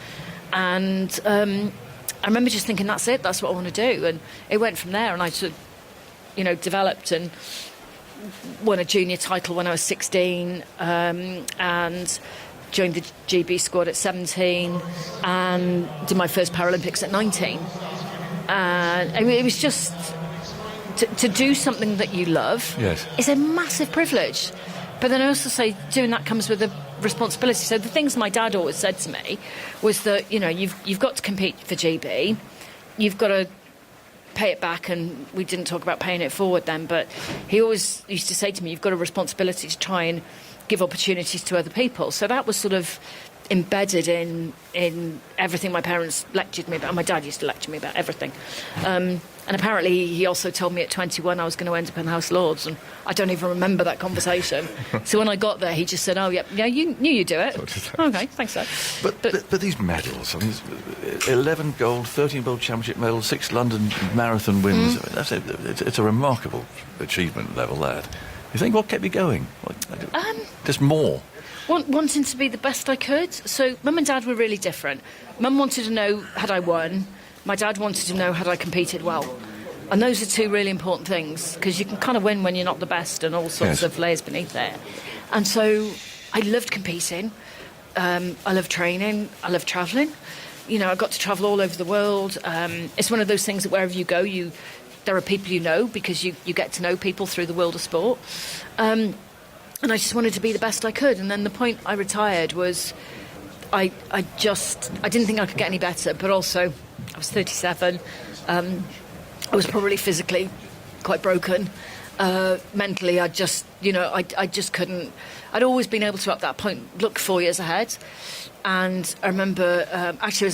And I remember just thinking, that's it, that's what I want to do. And it went from there, and I sort of, developed and won a junior title when I was 16, and joined the GB squad at 17 and did my first Paralympics at 19. And it was just to do something that you love is a massive privilege. But then I also say doing that comes with a responsibility. So the things my dad always said to me was that, you've got to compete for GB, you've got to pay it back, and we didn't talk about paying it forward then, but he always used to say to me, you've got a responsibility to try and give opportunities to other people. So that was sort of embedded in everything my parents lectured me about. My dad used to lecture me about everything. And apparently he also told me at 21 I was going to end up in the House of Lords, and I don't even remember that conversation. So when I got there, he just said, oh, yeah, you knew you'd do it. Okay, thanks, Dad. But these medals, I mean, 11 gold, 13 World Championship medals, 6 London Marathon wins. I mean, it's a remarkable achievement level, that. You think, what kept you going? Just more? Wanting to be the best I could. So Mum and Dad were really different. Mum wanted to know, had I won? My dad wanted to know, had I competed well? And those are two really important things, because you can kind of win when you're not the best and all sorts of layers beneath there. And so I loved competing. I love training. I love travelling. I got to travel all over the world. It's one of those things that wherever you go, there are people you know, because you get to know people through the world of sport. And I just wanted to be the best I could. And then the point I retired was I didn't think I could get any better, but also I was 37. I was probably physically quite broken. Mentally, I just couldn't. I'd always been able to, at that point, look 4 years ahead. And I remember, actually,